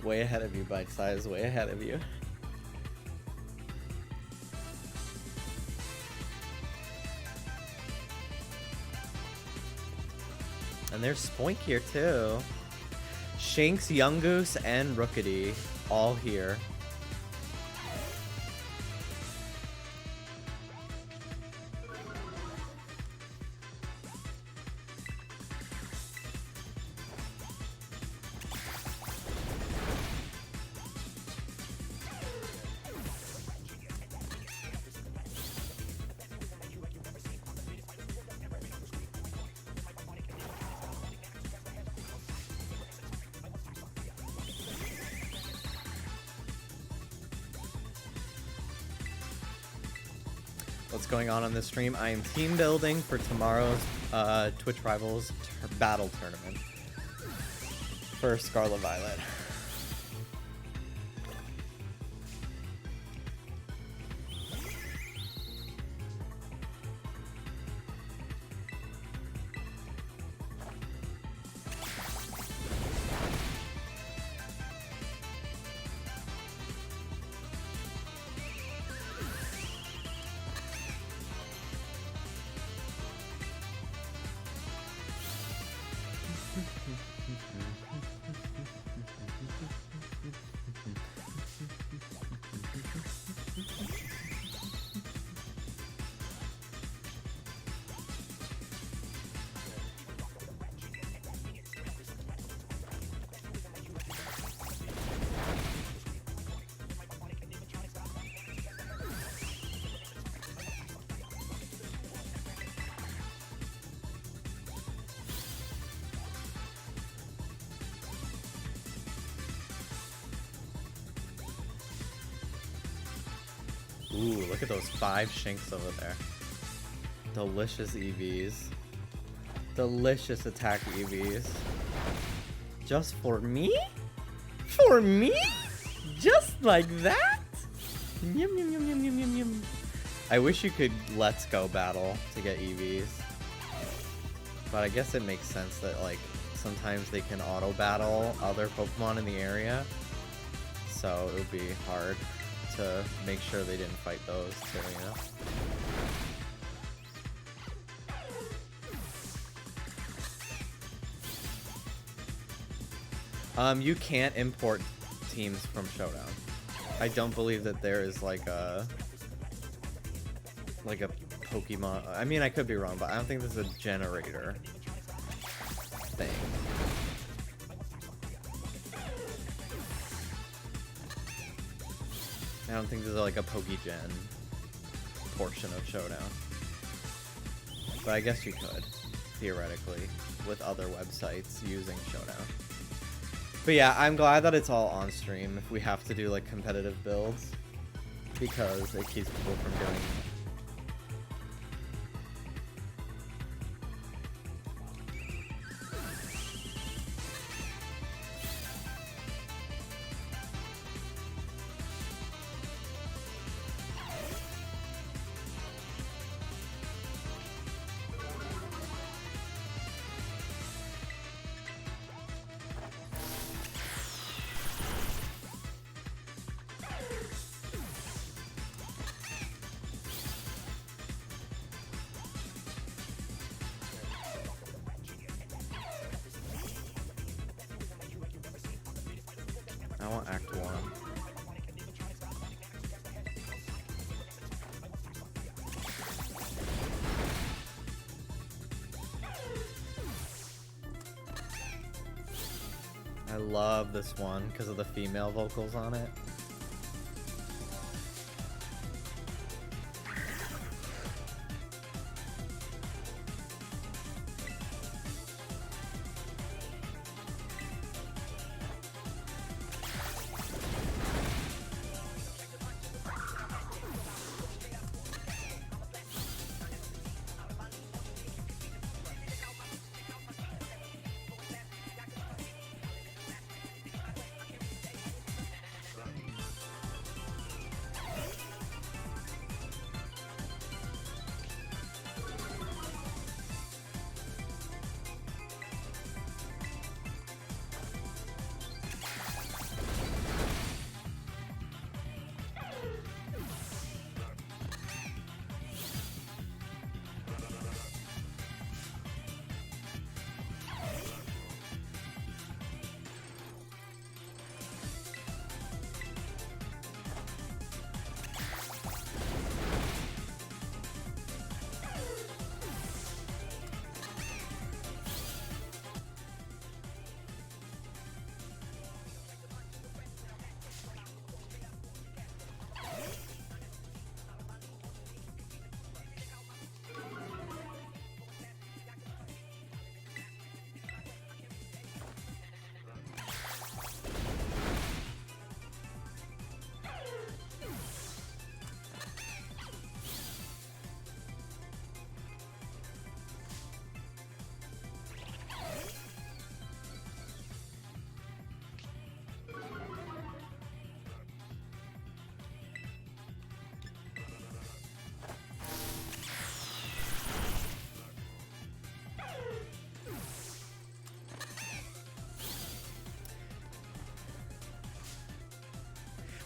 Way ahead of you, bite size, way ahead of you. And there's Spoink here too. Shinx, Yungoos, and Rookity all here. What's going on this stream? I am team building for tomorrow's Twitch Rivals battle tournament for Scarlet Violet. Ooh, look at those 5 Shinx over there. Delicious EVs. Delicious attack EVs. Just for me? For me? Just like that? Yum, yum, yum, yum, yum, yum, yum. I wish you could let's go battle to get EVs. But I guess it makes sense that, like, sometimes they can auto battle other Pokemon in the area. So it would be hard to make sure they didn't fight those too, you know? You can't import teams from Showdown. I don't believe that there is like a Pokemon. I mean, I could be wrong, but I don't think there's a generator thing. I don't think there's like a Pokegen portion of Showdown. But I guess you could, theoretically, with other websites using Showdown. But yeah, I'm glad that it's all on stream if we have to do like competitive builds, because it keeps people from doing it. I want Act 1. I love this one because of the female vocals on it.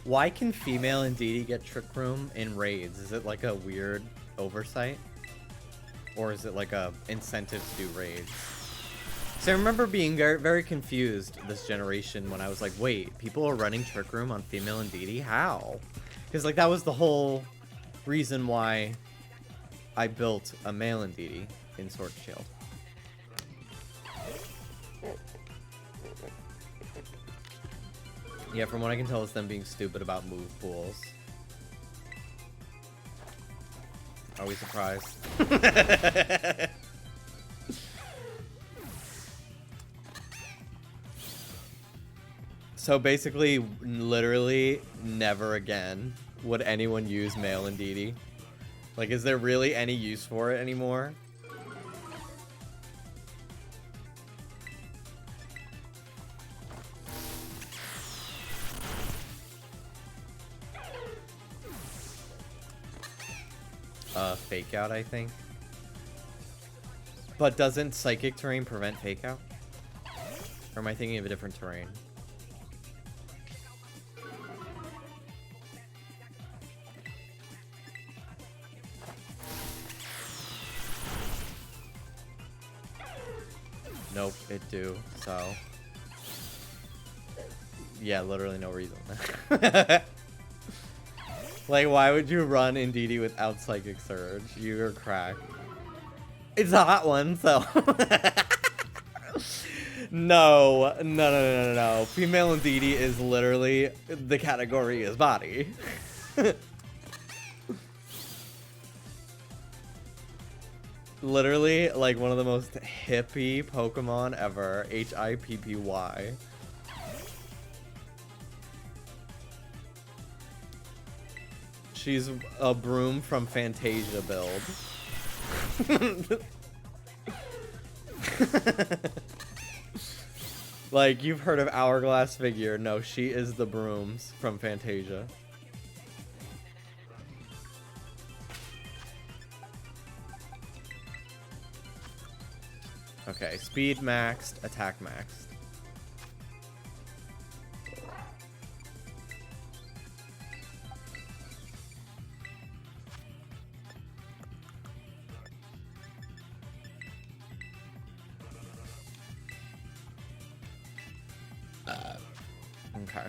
Why can female Indeedee get Trick Room in raids? Is it like a weird oversight? Or is it like a incentive to do raids? So I remember being very, very confused this generation when I was like, wait, people are running Trick Room on female Indeedee? How? Because like that was the whole reason why I built a male Indeedee in Sword and Shield. Yeah, from what I can tell, it's them being stupid about move pools. Are we surprised? So basically, literally, never again would anyone use male Indeedee. Like, is there really any use for it anymore? Fake Out, I think. But doesn't Psychic Terrain prevent Fake Out? Or am I thinking of a different terrain? Nope, it do, so... Yeah, literally no reason. Like, why would you run Indeedee without Psychic Surge? You're cracked. It's a hot one, so... No. Female Indeedee is literally... The category is body. Literally, like, one of the most hippie Pokemon ever. Hippy. She's a broom from Fantasia build. Like, you've heard of Hourglass Figure. No, she is the brooms from Fantasia. Okay, speed maxed, attack maxed. Okay.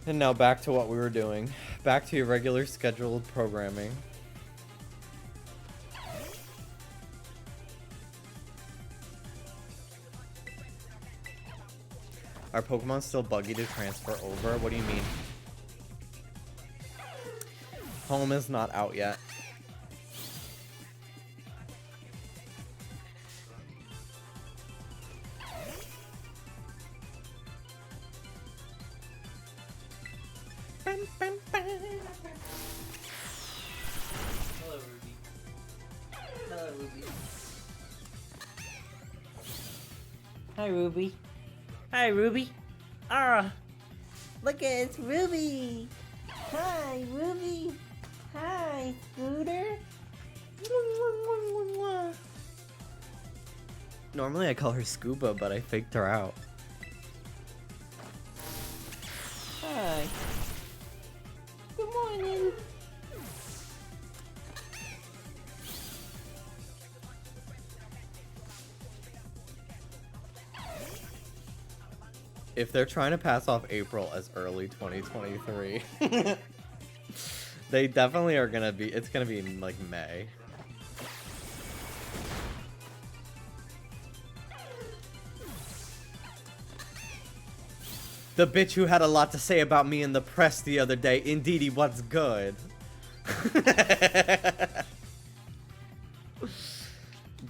And now back to what we were doing. Back to your regular scheduled programming. Are Pokemon still buggy to transfer over? What do you mean? Home is not out yet. Hello, Ruby. Hello, Ruby. Hi, Ruby. Hi, Ruby. Ah, look at it's Ruby. Hi, Ruby. Hi, Scooter. Normally I call her Scuba, but I faked her out. Hi. Good morning. If they're trying to pass off April as early 2023, they definitely are gonna be, it's gonna be in like May. The bitch who had a lot to say about me in the press the other day. Indeedy, what's good?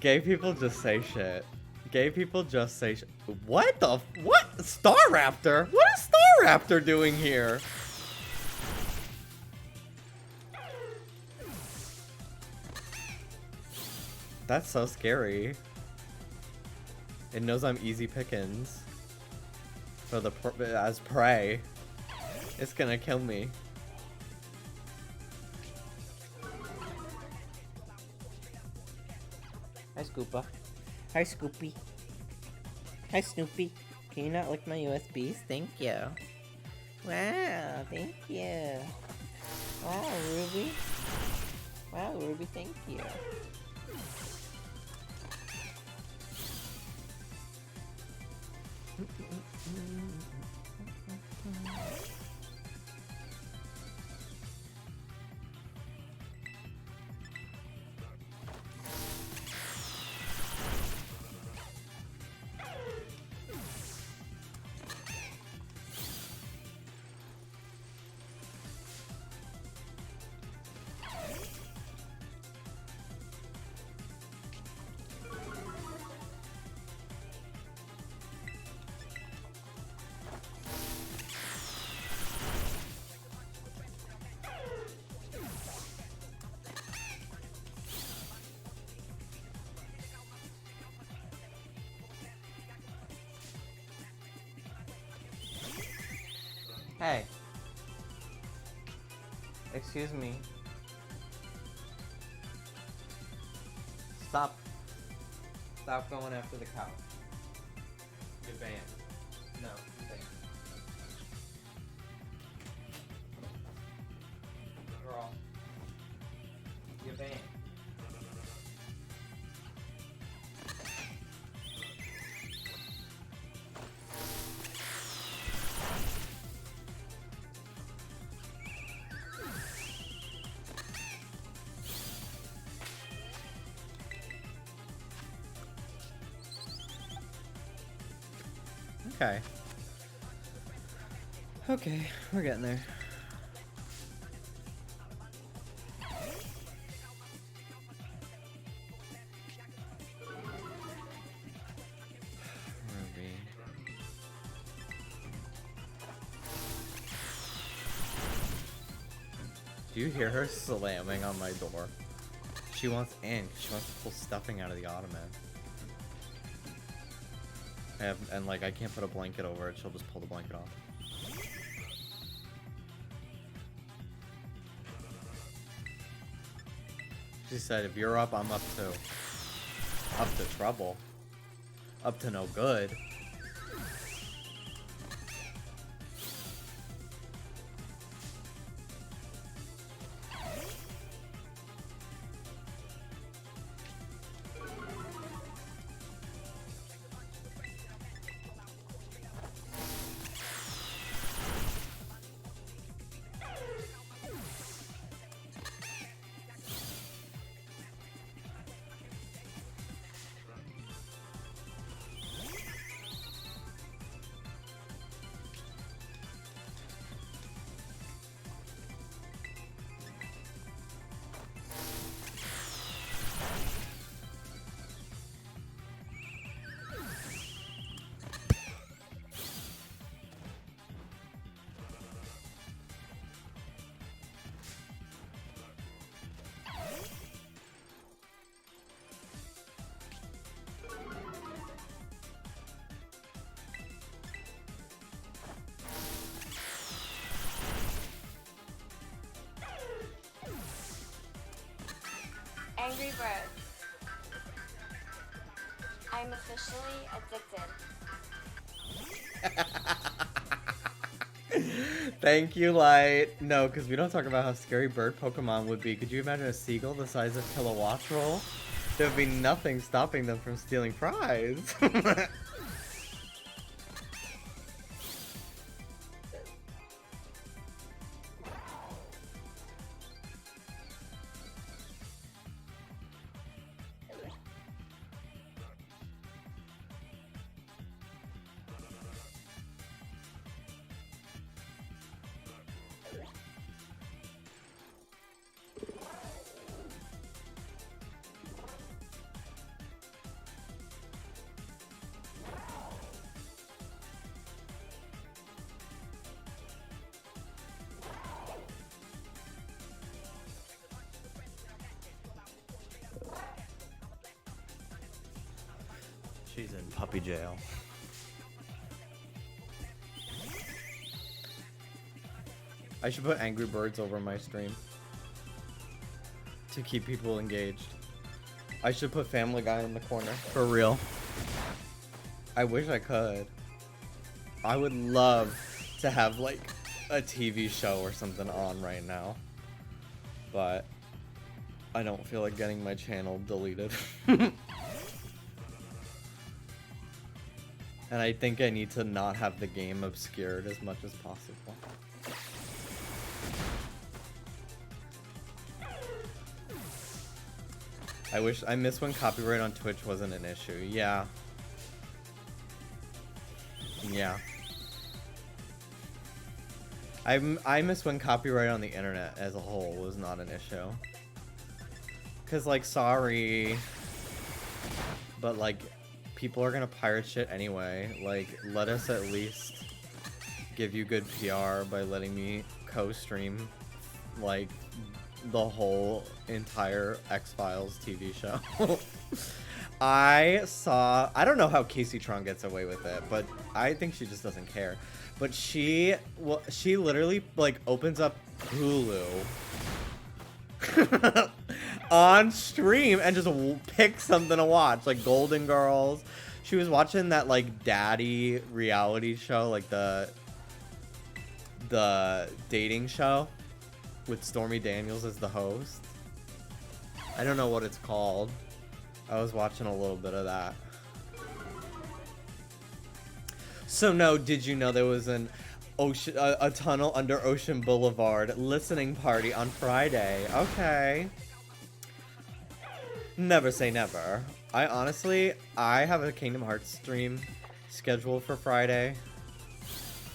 Gay people just say shit. Gay people just say shit. What the? What? Staraptor? What is Staraptor doing here? That's so scary. It knows I'm easy pickings. For the as prey. It's gonna kill me. Hi, Scoopa. Hi, Scoopy. Hi, Snoopy. Can you not lick my USBs? Thank you. Wow, thank you. Wow, Ruby. Wow, Ruby, thank you. Hey. Excuse me. Stop. Stop going after the couch. You're banned. No, you're banned. Girl. You're banned. Okay. Okay, we're getting there. Ruby. Do you hear her slamming on my door? She wants in. She wants to pull stuffing out of the ottoman. And like, I can't put a blanket over it, she'll just pull the blanket off. She said, if you're up, I'm up too. Up to trouble. Up to no good. Angry Bird. I'm officially addicted. Thank you, Light. No, because we don't talk about how scary bird Pokemon would be. Could you imagine a seagull the size of Kilowattrel? There would be nothing stopping them from stealing prize. She's in puppy jail. I should put Angry Birds over my stream to keep people engaged. I should put Family Guy in the corner. For real. I wish I could. I would love to have like a TV show or something on right now. But I don't feel like getting my channel deleted. And I think I need to not have the game obscured as much as possible. I miss when copyright on Twitch wasn't an issue. Yeah. Yeah. I miss when copyright on the internet as a whole was not an issue. 'Cause like, sorry, but like, people are gonna pirate shit anyway. Like, let us at least give you good PR by letting me co-stream like the whole entire X-Files TV show. I don't know how Casey Tron gets away with it, but I think she just doesn't care. But she literally like opens up Hulu on stream and just picks something to watch, like Golden Girls. She was watching that like daddy reality show, like the dating show with Stormy Daniels as the host. I don't know what it's called. I was watching a little bit of that. So no, did you know there was an a tunnel under Ocean Boulevard listening party on Friday? Okay. Never say never. I have a Kingdom Hearts stream scheduled for Friday.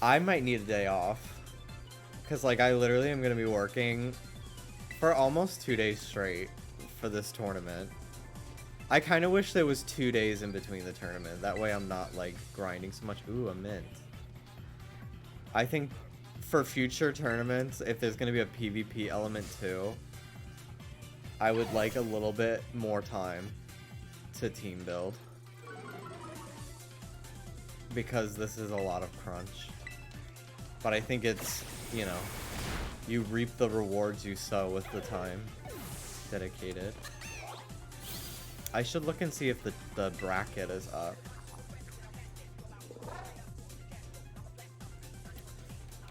I might need a day off. Because, like, I literally am going to be working for almost 2 days straight for this tournament. I kind of wish there was 2 days in between the tournament. That way I'm not, like, grinding so much. Ooh, a mint. I think for future tournaments, if there's going to be a PvP element too, I would like a little bit more time to team build. Because this is a lot of crunch. But I think it's, you know, you reap the rewards you sow with the time dedicated. I should look and see if the bracket is up.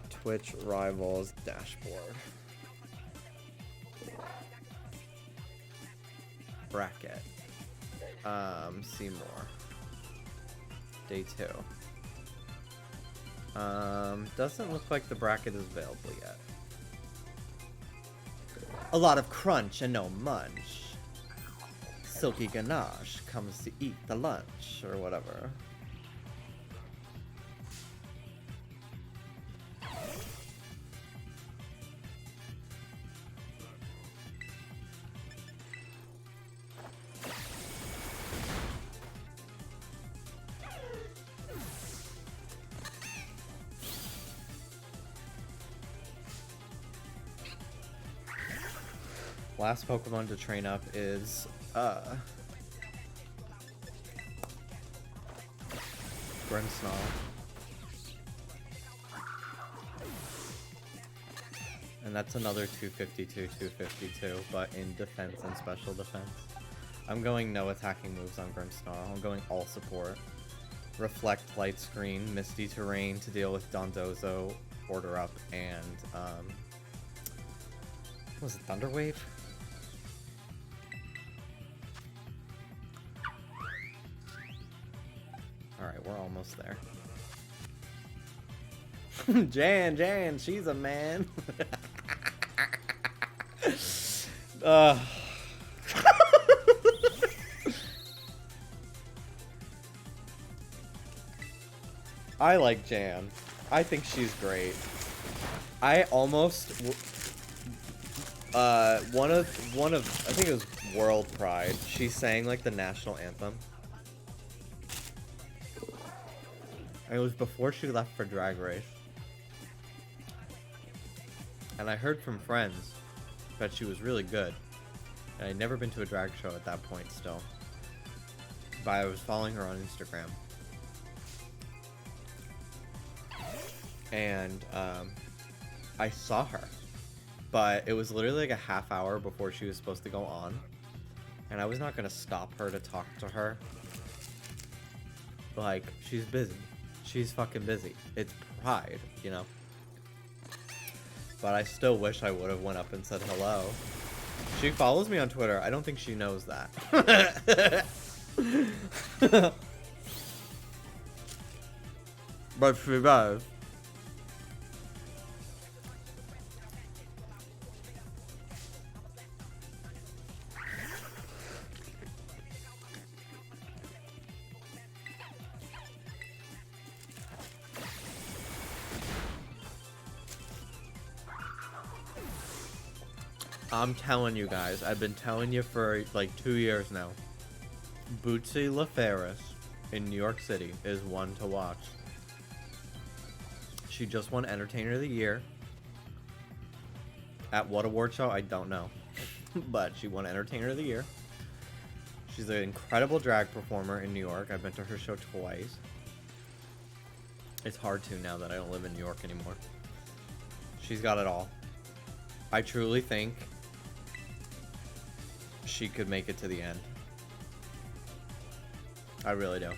Twitch Rivals dashboard. Bracket. See more. Day 2. Doesn't look like the bracket is available yet. A lot of crunch and no munch. Silky Ganache comes to eat the lunch, or whatever. Last Pokemon to train up is Grimmsnarl. And that's another 252, but in defense and special defense. I'm going no attacking moves on Grimmsnarl. I'm going all support. Reflect, Light Screen, Misty Terrain to deal with Dondozo, Order Up, and what was it, Thunder Wave? Alright, we're almost there. Jan, she's a man. I like Jan. I think she's great. I almost one of I think it was World Pride. She sang like the national anthem. And it was before she left for Drag Race. And I heard from friends that she was really good. And I'd never been to a drag show at that point still. But I was following her on Instagram. And I saw her. But it was literally like a half hour before she was supposed to go on. And I was not going to stop her to talk to her. Like, she's busy. She's fucking busy. It's Pride, you know? But I still wish I would have went up and said hello. She follows me on Twitter. I don't think she knows that. But she does. I'm telling you guys, I've been telling you for like 2 years now. Bootsy LaFerris in New York City is one to watch. She just won Entertainer of the Year. At what award show? I don't know. But she won Entertainer of the Year. She's an incredible drag performer in New York. I've been to her show twice. It's hard to now that I don't live in New York anymore. She's got it all. I truly think she could make it to the end. I really do.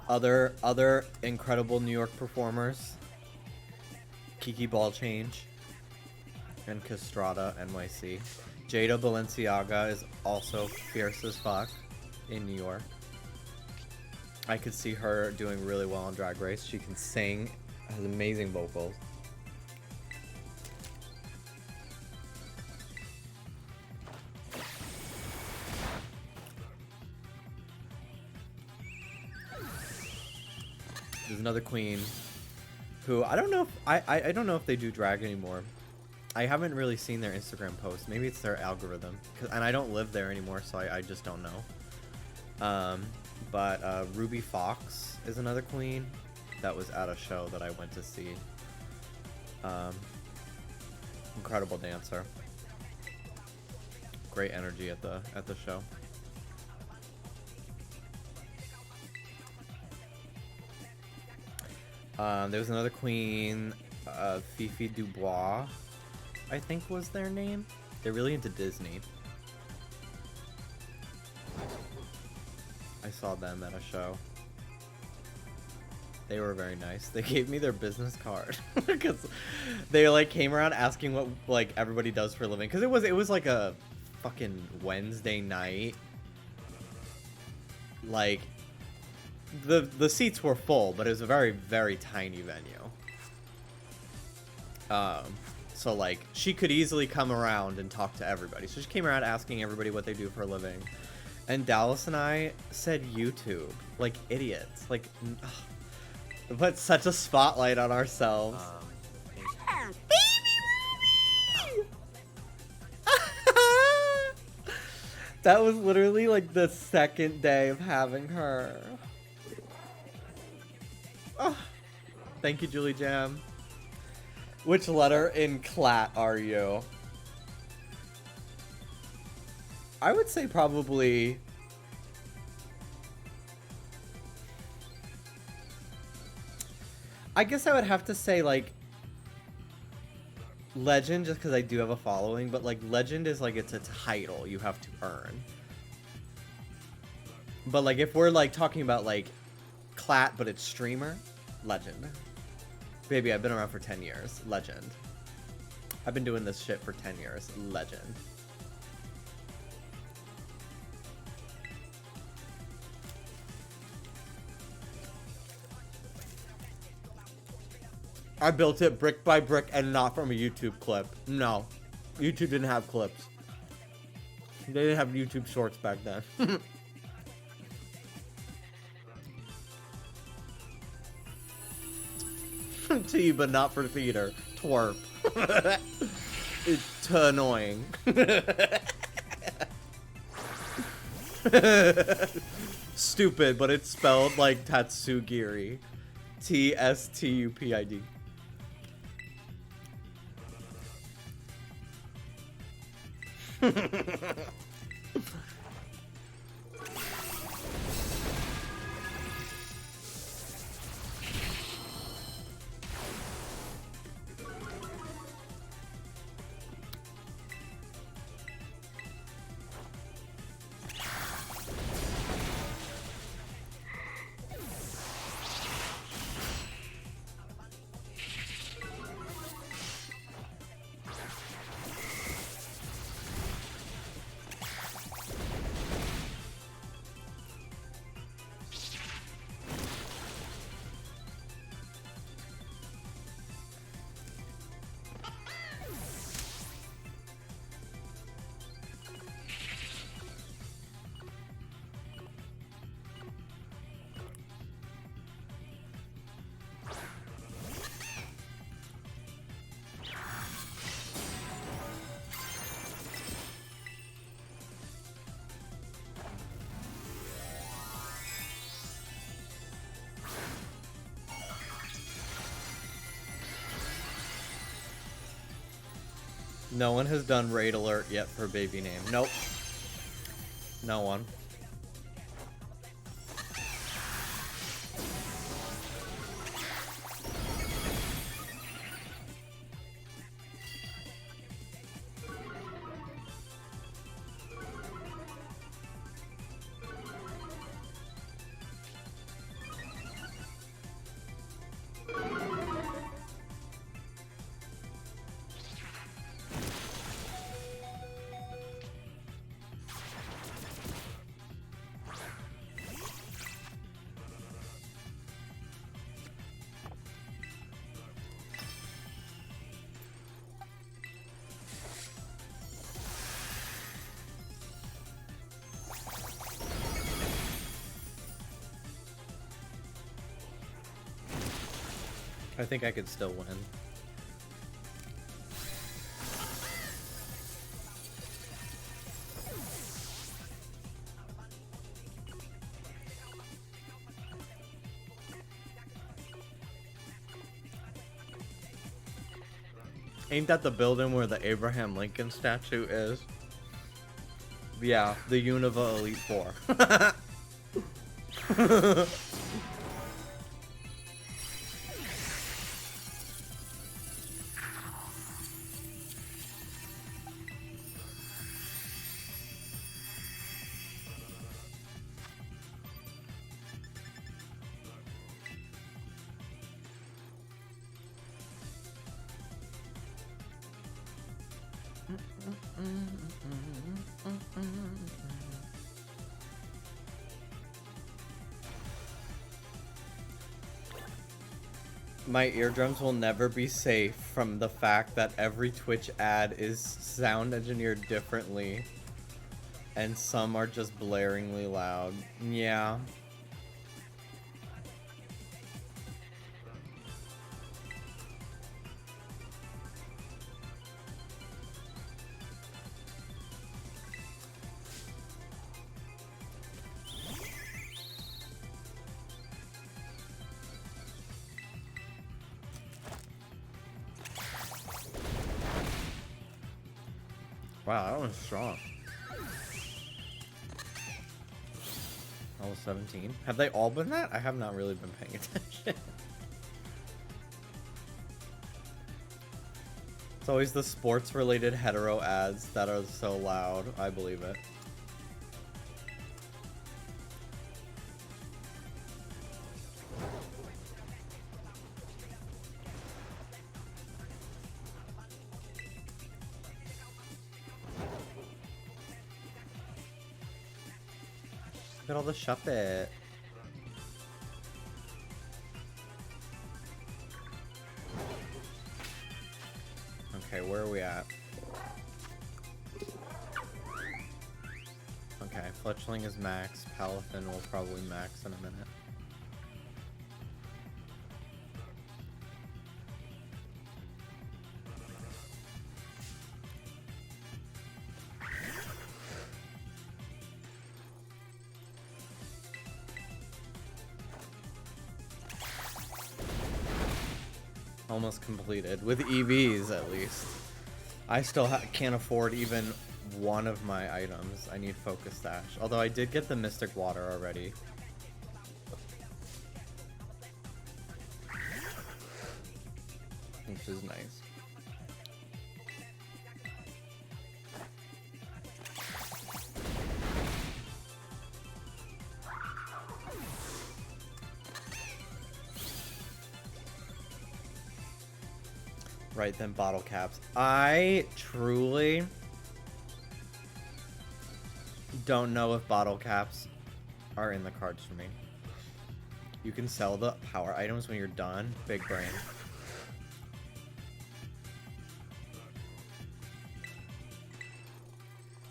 Other incredible New York performers. Kiki Ball Change and Castrata NYC. Jada Balenciaga is also fierce as fuck in New York. I could see her doing really well on Drag Race. She can sing, has amazing vocals. There's another queen who I don't know if I don't know if they do drag anymore. I haven't really seen their Instagram posts. Maybe it's their algorithm. And I don't live there anymore, so I just don't know. But Ruby Fox is another queen that was at a show that I went to see. Incredible dancer. Great energy at the show. There was another queen, Fifi Dubois, I think was their name. They're really into Disney. I saw them at a show. They were very nice. They gave me their business card because they like came around asking what like everybody does for a living. Because it was like a fucking Wednesday night. Like the seats were full, but it was a very, very tiny venue. So like she could easily come around and talk to everybody. So she came around asking everybody what they do for a living. And Dallas and I said YouTube, like idiots. Like, put such a spotlight on ourselves. That was literally like the second day of having her. Oh, thank you, Julie Jam. Which letter in clat are you? I would say probably... I guess I would have to say, like, Legend, just because I do have a following, but, like, Legend is, like, it's a title you have to earn. But, like, if we're, like, talking about, like, clat, but it's streamer, Legend. Baby, I've been around for 10 years. Legend. I've been doing this shit for 10 years. Legend. I built it brick by brick and not from a YouTube clip. No. YouTube didn't have clips. They didn't have YouTube shorts back then. Tea, but not for theater. Twerp. It's annoying. Stupid, but it's spelled like Tatsugiri. T-S-T-U-P-I-D. No one has done raid alert yet for baby name. Nope. No one. I think I could still win. Ain't that the building where the Abraham Lincoln statue is? Yeah, the Univa Elite Four. My eardrums will never be safe from the fact that every Twitch ad is sound engineered differently and some are just blaringly loud. Yeah. Wow, that one's strong. Level 17. Have they all been that? I have not really been paying attention. It's always the sports-related hetero ads that are so loud. I believe it. Look at all the Shuppet. Okay, where are we at? Okay, Fletchling is max. Palafin will probably max in a minute. Almost completed. With EVs, at least. I still can't afford even one of my items. I need Focus Stash. Although I did get the Mystic Water already. Which is nice. Right, then bottle caps. I truly don't know if bottle caps are in the cards for me. You can sell the power items when you're done. Big brain.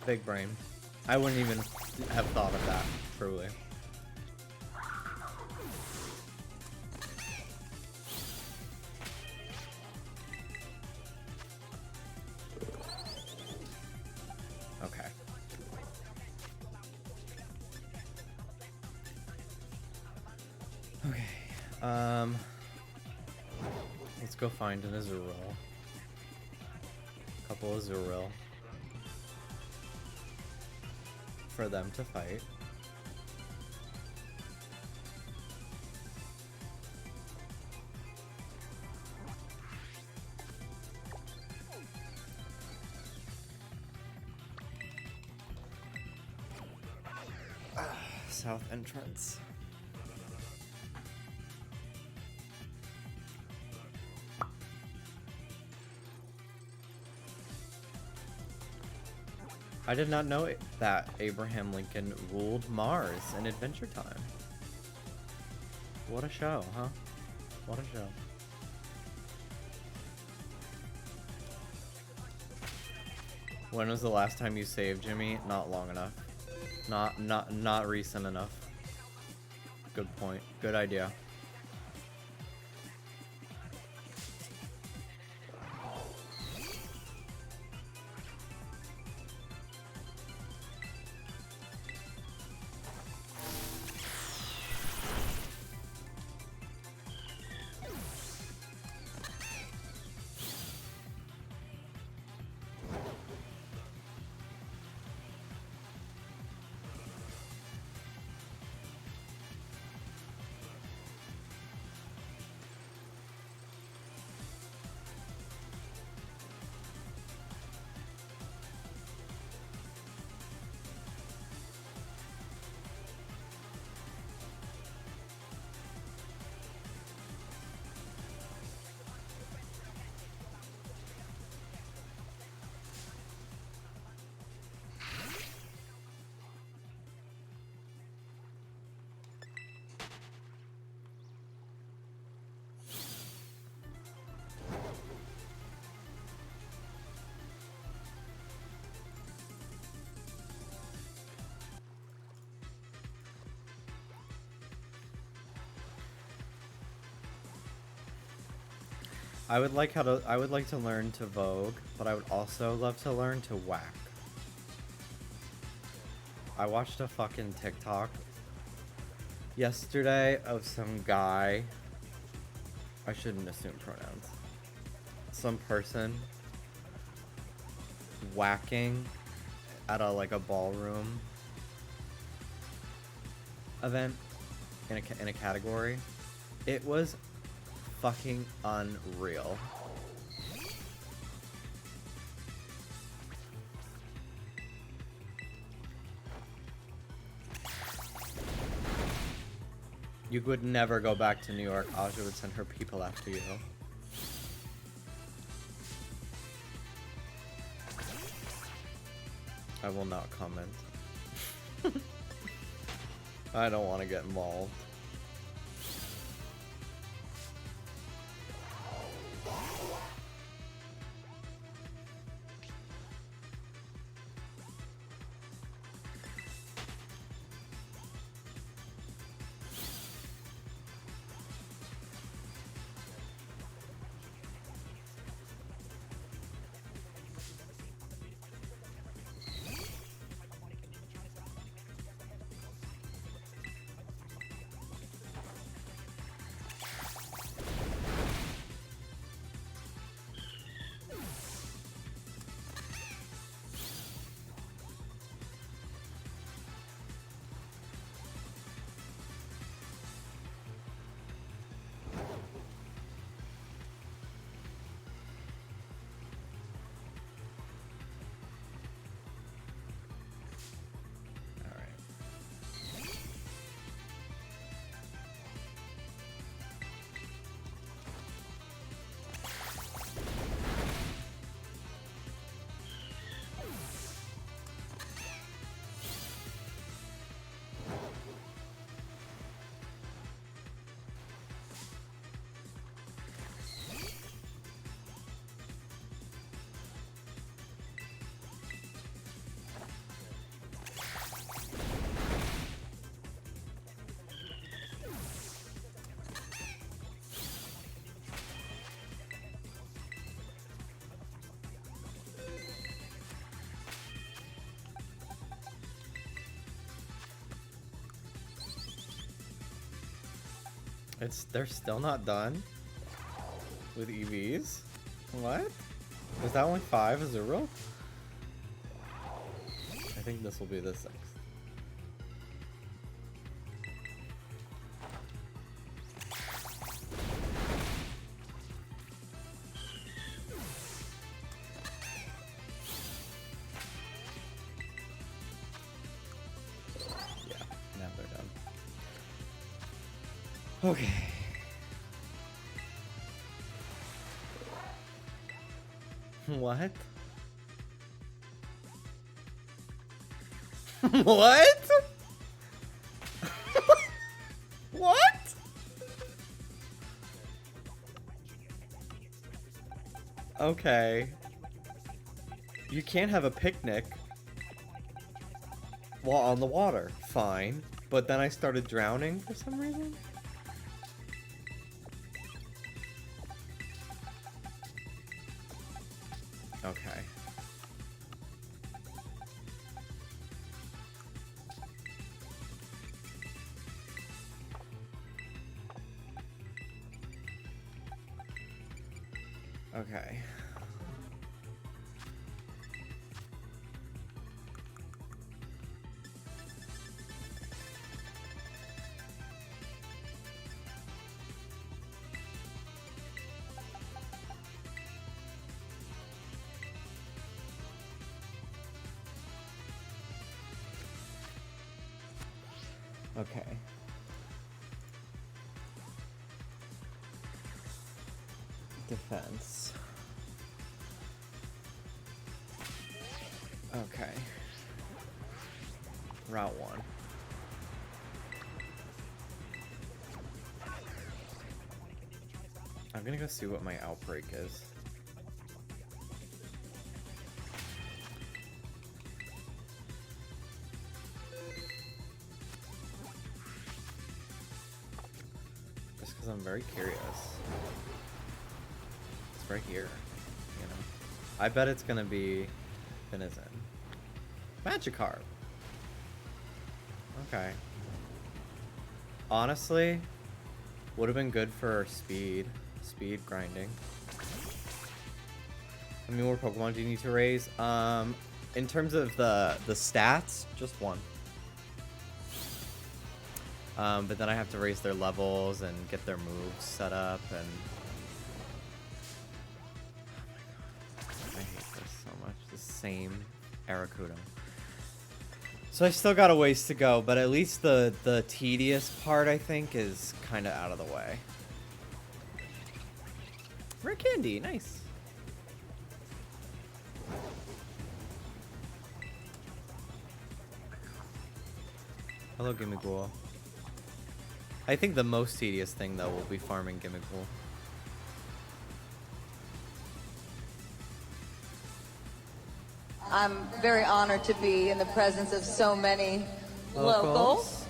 Big brain. I wouldn't even have thought of that, truly. Let's go find an Azurill. Couple Azurill. for them to fight. South entrance. I did not know that Abraham Lincoln ruled Mars in Adventure Time. What a show, huh? What a show. When was the last time you saved, Jimmy? Not long enough. Not recent enough. Good point. Good idea. I would like to learn to Vogue, but I would also love to learn to whack. I watched a fucking TikTok yesterday of some guy, I shouldn't assume pronouns, some person whacking at a ballroom event in a category. It was fucking unreal. You would never go back to New York. Aja would send her people after you. I will not comment. I don't want to get involved. They're still not done with EVs? What? Is that only 5 as a rule? I think this will be the 6th. Okay. What? What? What? Okay. You can't have a picnic while on the water. Fine. But then I started drowning for some reason. Okay. Okay. Okay. Defense. Okay. Route 1. I'm gonna go see what my outbreak is. Just because I'm very curious. It's right here, you know. I bet it's gonna be Denizen. Magikarp. Okay. Honestly, would have been good for speed grinding. How many more Pokemon do you need to raise? In terms of the stats, just one. But then I have to raise their levels and get their moves set up and. Oh my god, I hate this so much. The same Arrokuda. So I still got a ways to go, but at least the tedious part, I think, is kind of out of the way. Rare candy, nice. Hello, Gimmigool. I think the most tedious thing, though, will be farming Gimmigool. I'm very honored to be in the presence of so many locals.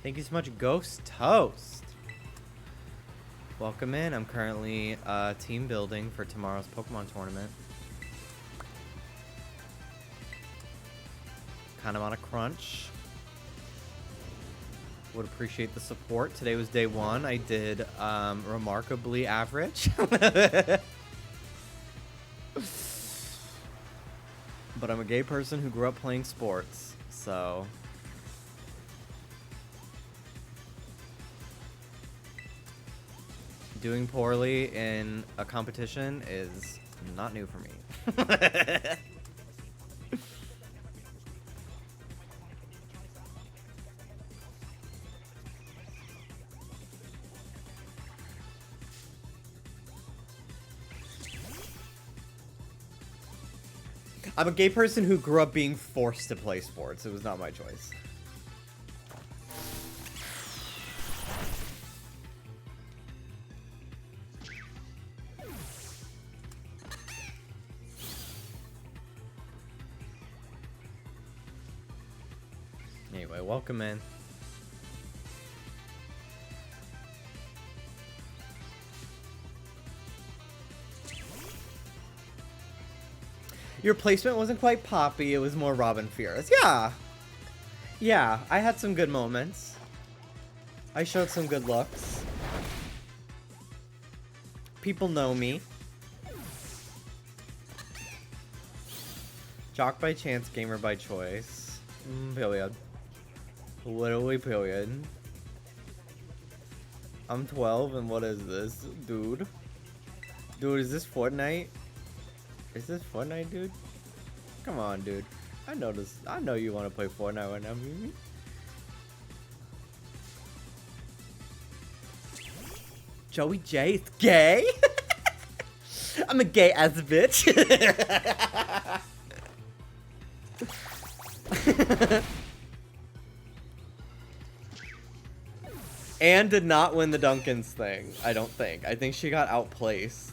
Thank you so much, Ghost Toast. Welcome in. I'm currently team building for tomorrow's Pokemon tournament. Kind of on a crunch. Would appreciate the support. Today was day 1. I did remarkably average. But I'm a gay person who grew up playing sports, so doing poorly in a competition is not new for me. I'm a gay person who grew up being forced to play sports. It was not my choice. Anyway, welcome in. Your placement wasn't quite poppy, it was more Robin Fierce. Yeah. Yeah, I had some good moments. I showed some good looks. People know me. Jock by chance, gamer by choice. Period. Literally period. I'm 12 and what is this? Dude. Dude, is this Fortnite? Is this Fortnite, dude? Come on, dude. I noticed. I know you want to play Fortnite right now, Mimi. Joey J is gay? I'm a gay ass bitch. Anne did not win the Dunkins thing, I don't think. I think she got outplaced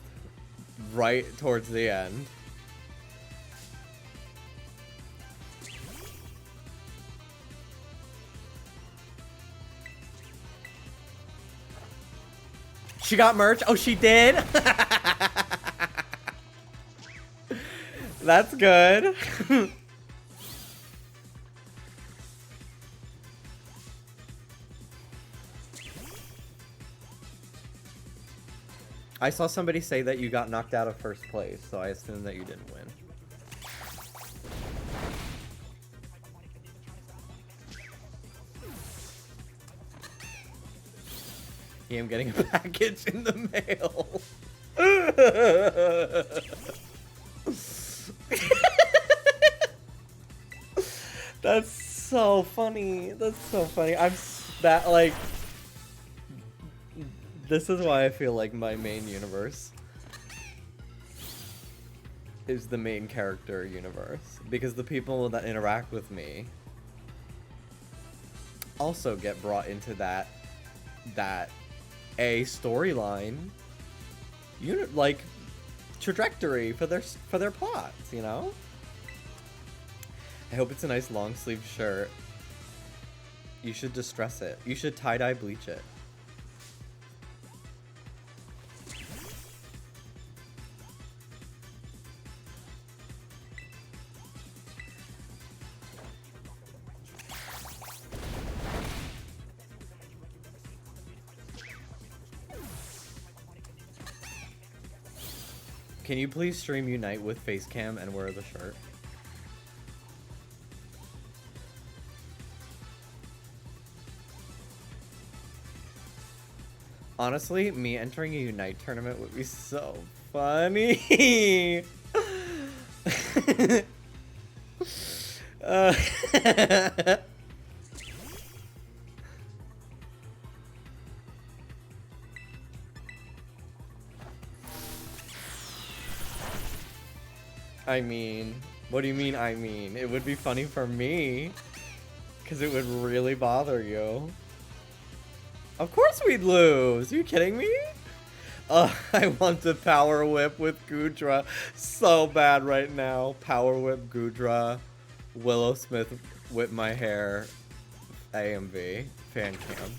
right towards the end. She got merch? Oh, she did? That's good. I saw somebody say that you got knocked out of first place, so I assume that you didn't win. Yeah, I'm getting a package in the mail. That's so funny. That's so funny. This is why I feel like my main universe is the main character universe. Because the people that interact with me also get brought into that a storyline like trajectory for their plots, you know? I hope it's a nice long sleeve shirt. You should distress it. You should tie-dye bleach it. Can you please stream Unite with Facecam and wear the shirt? Honestly, me entering a Unite tournament would be so funny. I mean, what do you mean, I mean? It would be funny for me, because it would really bother you. Of course we'd lose! Are you kidding me? I want to power whip with Gudra so bad right now. Power whip Gudra, Willow Smith whip my hair, AMV, fan cam.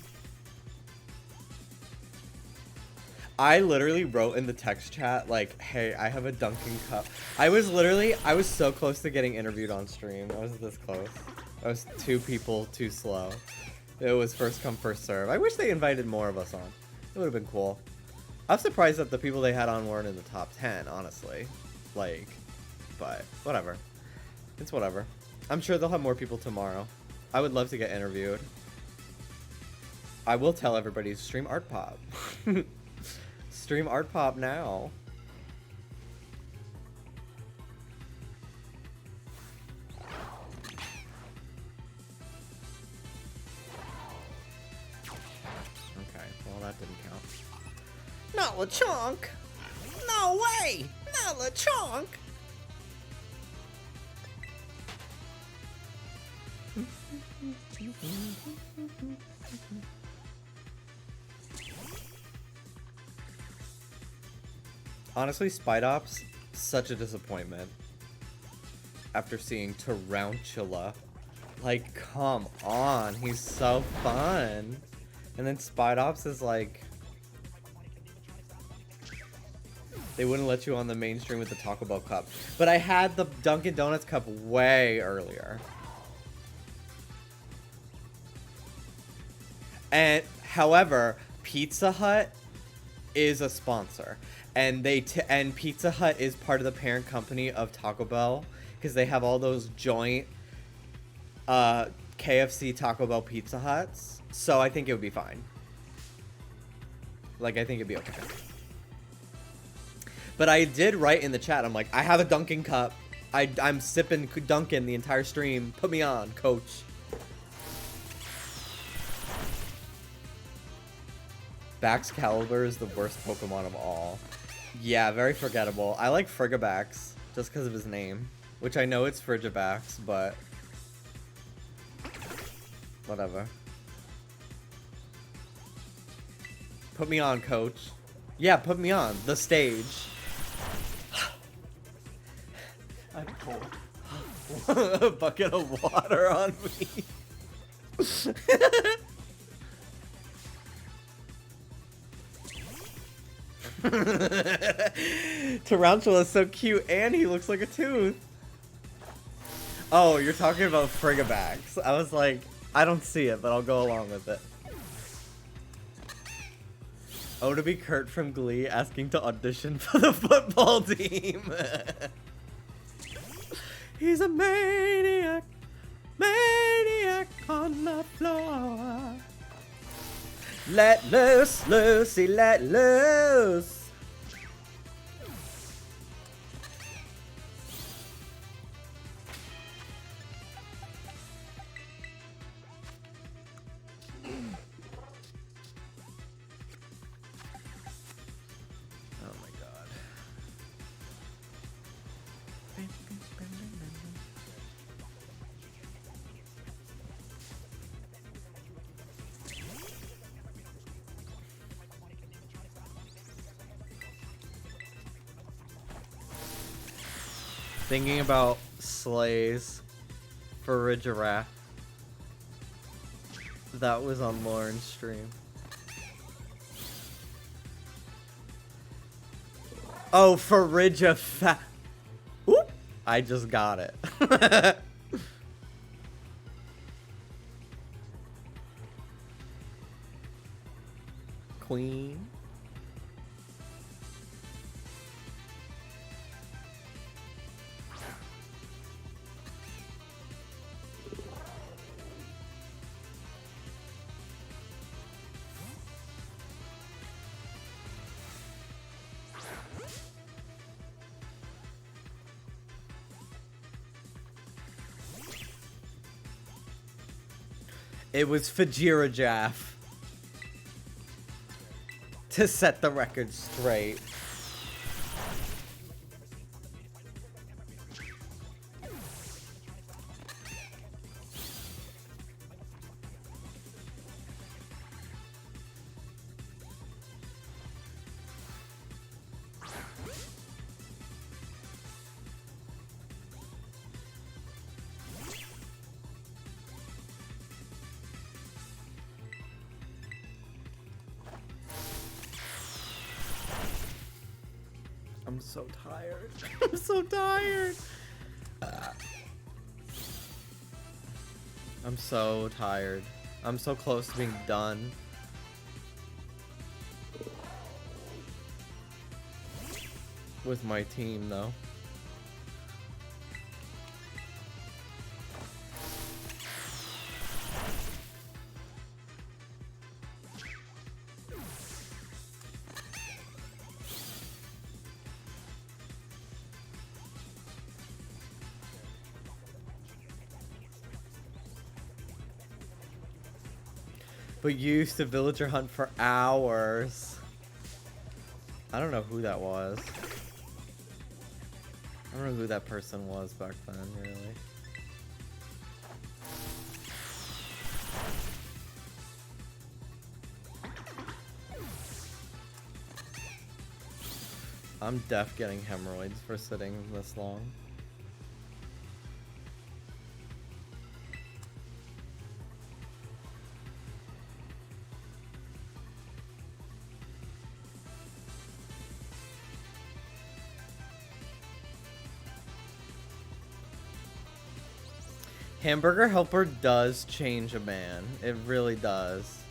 I literally wrote in the text chat, like, hey, I have a Dunkin' cup. I was so close to getting interviewed on stream. I was this close. I was 2 people too slow. It was first come, first serve. I wish they invited more of us on. It would have been cool. I'm surprised that the people they had on weren't in the top 10, honestly. Like, but whatever. It's whatever. I'm sure they'll have more people tomorrow. I would love to get interviewed. I will tell everybody to stream Art Pop. Stream Art Pop now. Okay, well that didn't count. Not LeChonk! No way! Not LeChonk! Honestly, Spidops, such a disappointment. After seeing Tarantula. Like, come on, he's so fun. And then Spidops is like... They wouldn't let you on the mainstream with the Taco Bell cup. But I had the Dunkin' Donuts cup way earlier. And, however, Pizza Hut is a sponsor. And and Pizza Hut is part of the parent company of Taco Bell. Because they have all those joint KFC, Taco Bell, Pizza Huts. So I think it would be fine. Like, I think it'd be okay. But I did write in the chat, I'm like, I have a Dunkin' cup. I'm sipping Dunkin' the entire stream. Put me on, coach. Baxcalibur is the worst Pokemon of all. Yeah, very forgettable. I like Frigibax just because of his name, which I know it's Frigibax, but whatever. Put me on, coach. Yeah, put me on the stage. I'm cold. A bucket of water on me. Tarantula is so cute and he looks like a tooth. Oh, you're talking about Frigibax. I was like, I don't see it, but I'll go along with it. Oh, to be Kurt from Glee asking to audition for the football team. He's a maniac, maniac on the floor. Let loose, Lucy, let loose. Oh my god. Thinking about sleighs for a giraffe. That was on Lauren's stream. Oh, Farija fa- Oop! I just got it. Queen. It was Fajira Jaff. To set the record straight. I'm so tired. I'm so tired. I'm so tired. I'm so close to being done. With my team, though. But you used to villager hunt for hours. I don't know who that was. I don't know who that person was back then, really. I'm deaf getting hemorrhoids for sitting this long. Hamburger Helper does change a man. It really does.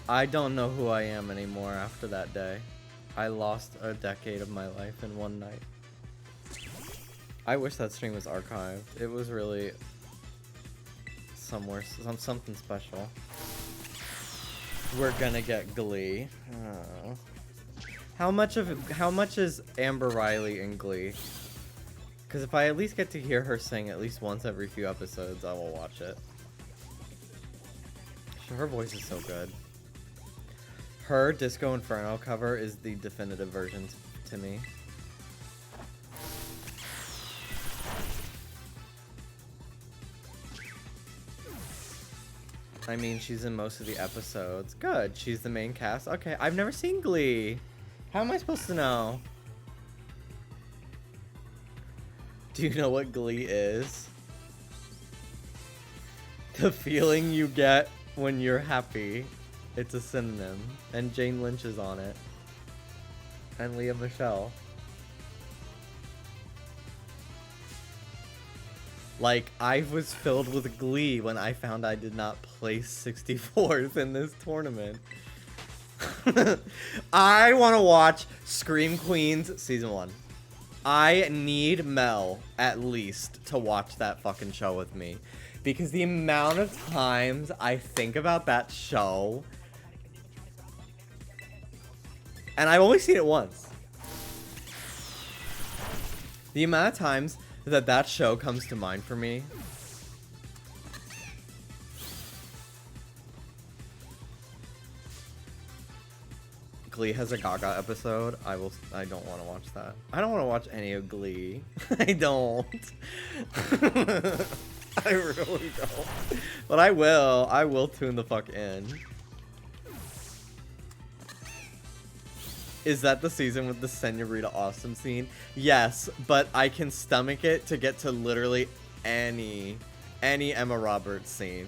I don't know who I am anymore after that day. I lost a decade of my life in one night. I wish that stream was archived. It was really something special. We're gonna get Glee. Oh. How much is Amber Riley in Glee? Because if I at least get to hear her sing at least once every few episodes, I will watch it. Her voice is so good. Her Disco Inferno cover is the definitive version to me. I mean, she's in most of the episodes. Good. She's the main cast. Okay, I've never seen Glee. How am I supposed to know? Do you know what Glee is? The feeling you get when you're happy. It's a synonym. And Jane Lynch is on it. And Leah Michele. Like, I was filled with glee when I found I did not place 64th in this tournament. I want to watch Scream Queens Season 1. I need Mel, at least, to watch that fucking show with me. Because the amount of times I think about that show... And I've only seen it once. The amount of times that show comes to mind for me. Glee has a Gaga episode. I don't want to watch that. I don't want to watch any of Glee. I don't. I really don't. But I will. I will tune the fuck in. Is that the season with the Senorita Awesome scene? Yes, but I can stomach it to get to literally any Emma Roberts scene.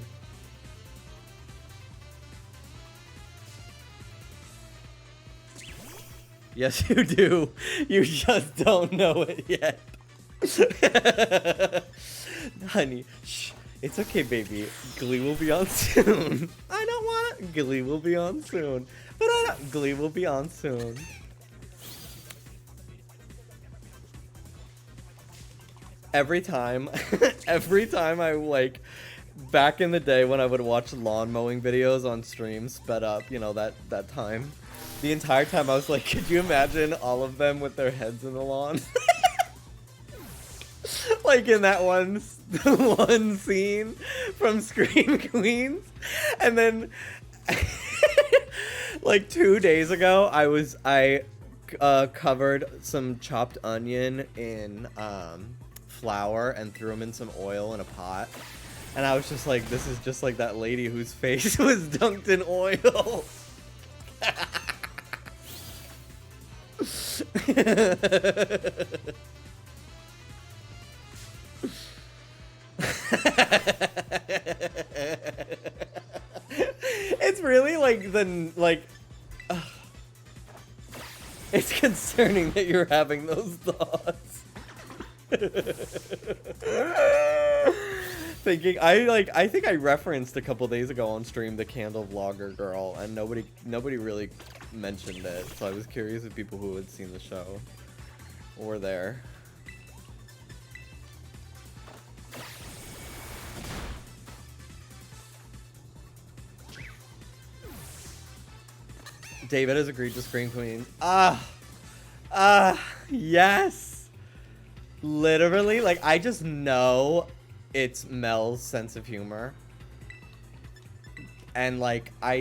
Yes, you do. You just don't know it yet. Honey, shh. It's okay, baby. Glee will be on soon. I don't want it. Glee will be on soon. But Glee will be on soon. Every time I like, back in the day when I would watch lawn mowing videos on stream, sped up, you know, that time. The entire time I was like, could you imagine all of them with their heads in the lawn? Like in that one scene from Scream Queens. And then like 2 days ago, I covered some chopped onion in flour and threw them in some oil in a pot. And I was just like, this is just like that lady whose face was dunked in oil. It's really like it's concerning that you're having those thoughts. Thinking I think I referenced a couple days ago on stream the candle vlogger girl, and nobody really mentioned it, so I was curious if people who had seen the show were there. David has agreed to Scream Queens. Yes. Literally, like, I just know it's Mel's sense of humor. And, like, I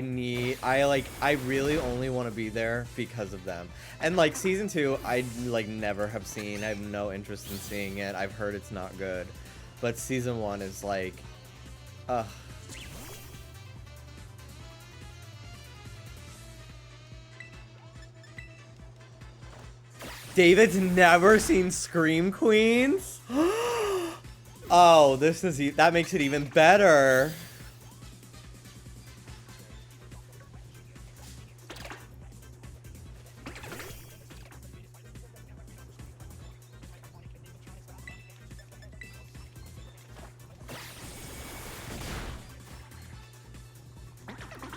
really only want to be there because of them. And, like, season 2, I, like, never have seen. I have no interest in seeing it. I've heard it's not good. But season 1 is, like, David's never seen Scream Queens? Oh, that makes it even better.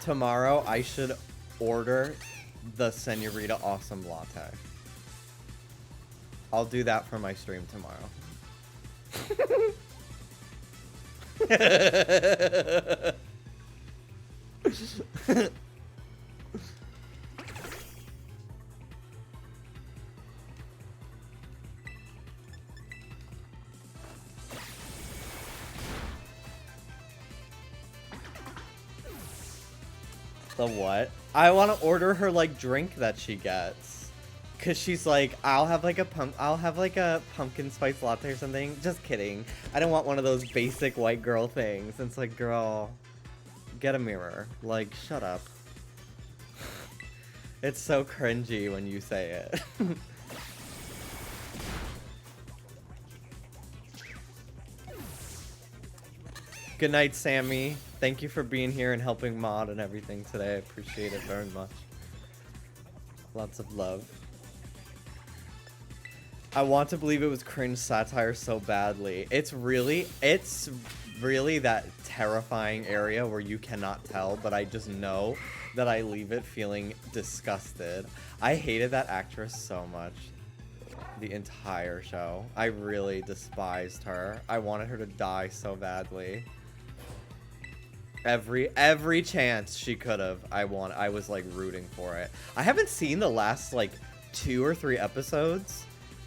Tomorrow, I should order the Senorita Awesome Latte. I'll do that for my stream tomorrow. The what? I want to order her like drink that she gets, cause she's like, I'll have like a pumpkin spice latte or something. Just kidding. I don't want one of those basic white girl things. It's like, girl, get a mirror. Like, shut up. It's so cringy when you say it. Good night, Sammy. Thank you for being here and helping mod and everything today. I appreciate it very much. Lots of love. I want to believe it was cringe satire so badly. It's really that terrifying area where you cannot tell, but I just know that I leave it feeling disgusted. I hated that actress so much. The entire show. I really despised her. I wanted her to die so badly. Every chance she could have, I was like rooting for it. I haven't seen the last like 2 or 3 episodes.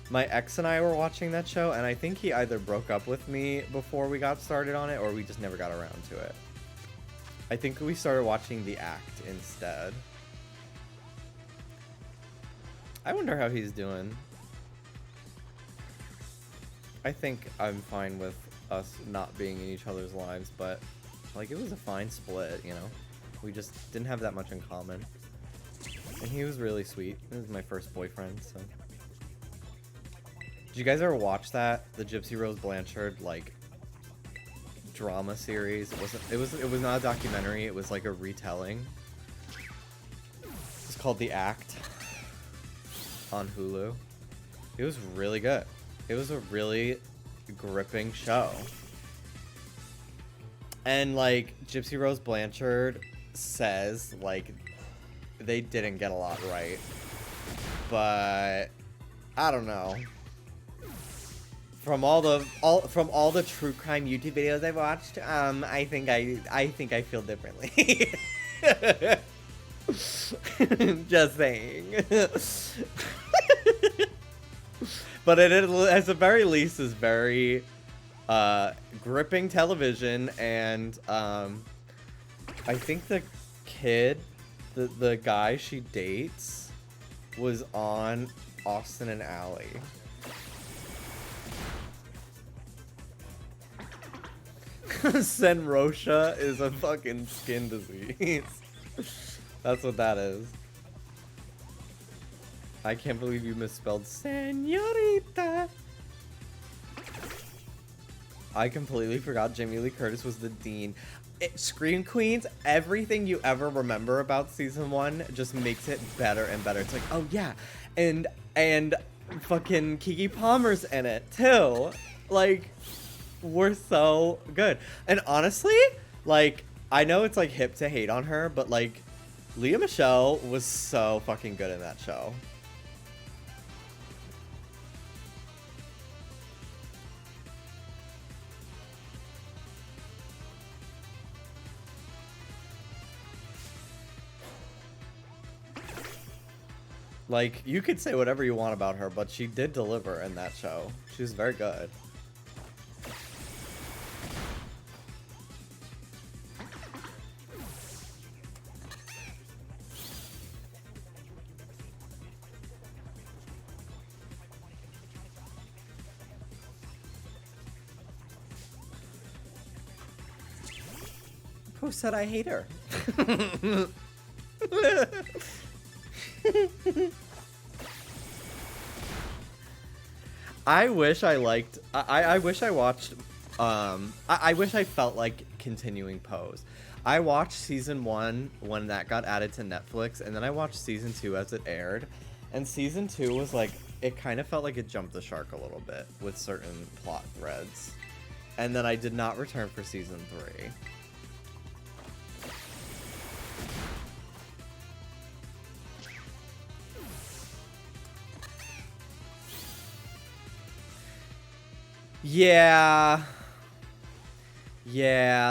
My ex and I were watching that show, and I think he either broke up with me before we got started on it, or we just never got around to it. I think we started watching The Act instead. I wonder how he's doing. I think I'm fine with us not being in each other's lives, but like, it was a fine split, you know? We just didn't have that much in common. And he was really sweet. He was my first boyfriend, so. Did you guys ever watch that? The Gypsy Rose Blanchard, like, drama series? It was not a documentary, it was like a retelling. It's called The Act on Hulu. It was really good. It was a really gripping show. And, like, Gypsy Rose Blanchard says, like, they didn't get a lot right. But I don't know. From all the true crime YouTube videos I've watched, I think I feel differently. Just saying. But it, at the very least, is very gripping television, and I think the kid, the guy she dates, was on Austin and Ally. Senrosha is a fucking skin disease. That's what that is. I can't believe you misspelled Senorita. I completely forgot Jamie Lee Curtis was the dean. Scream Queens, everything you ever remember about season 1 just makes it better and better. It's like, oh yeah, and fucking Keke Palmer's in it too. Like, we're so good. And honestly, like, I know it's like hip to hate on her, but like, Lea Michele was so fucking good in that show. Like, you could say whatever you want about her, but she did deliver in that show. She was very good. Who said I hate her? I wish I liked, I wish I watched, I wish I felt like continuing Pose. I watched season 1 when that got added to Netflix, and then I watched season 2 as it aired, and season 2 was like, it kind of felt like it jumped the shark a little bit with certain plot threads. And then I did not return for season 3. Yeah,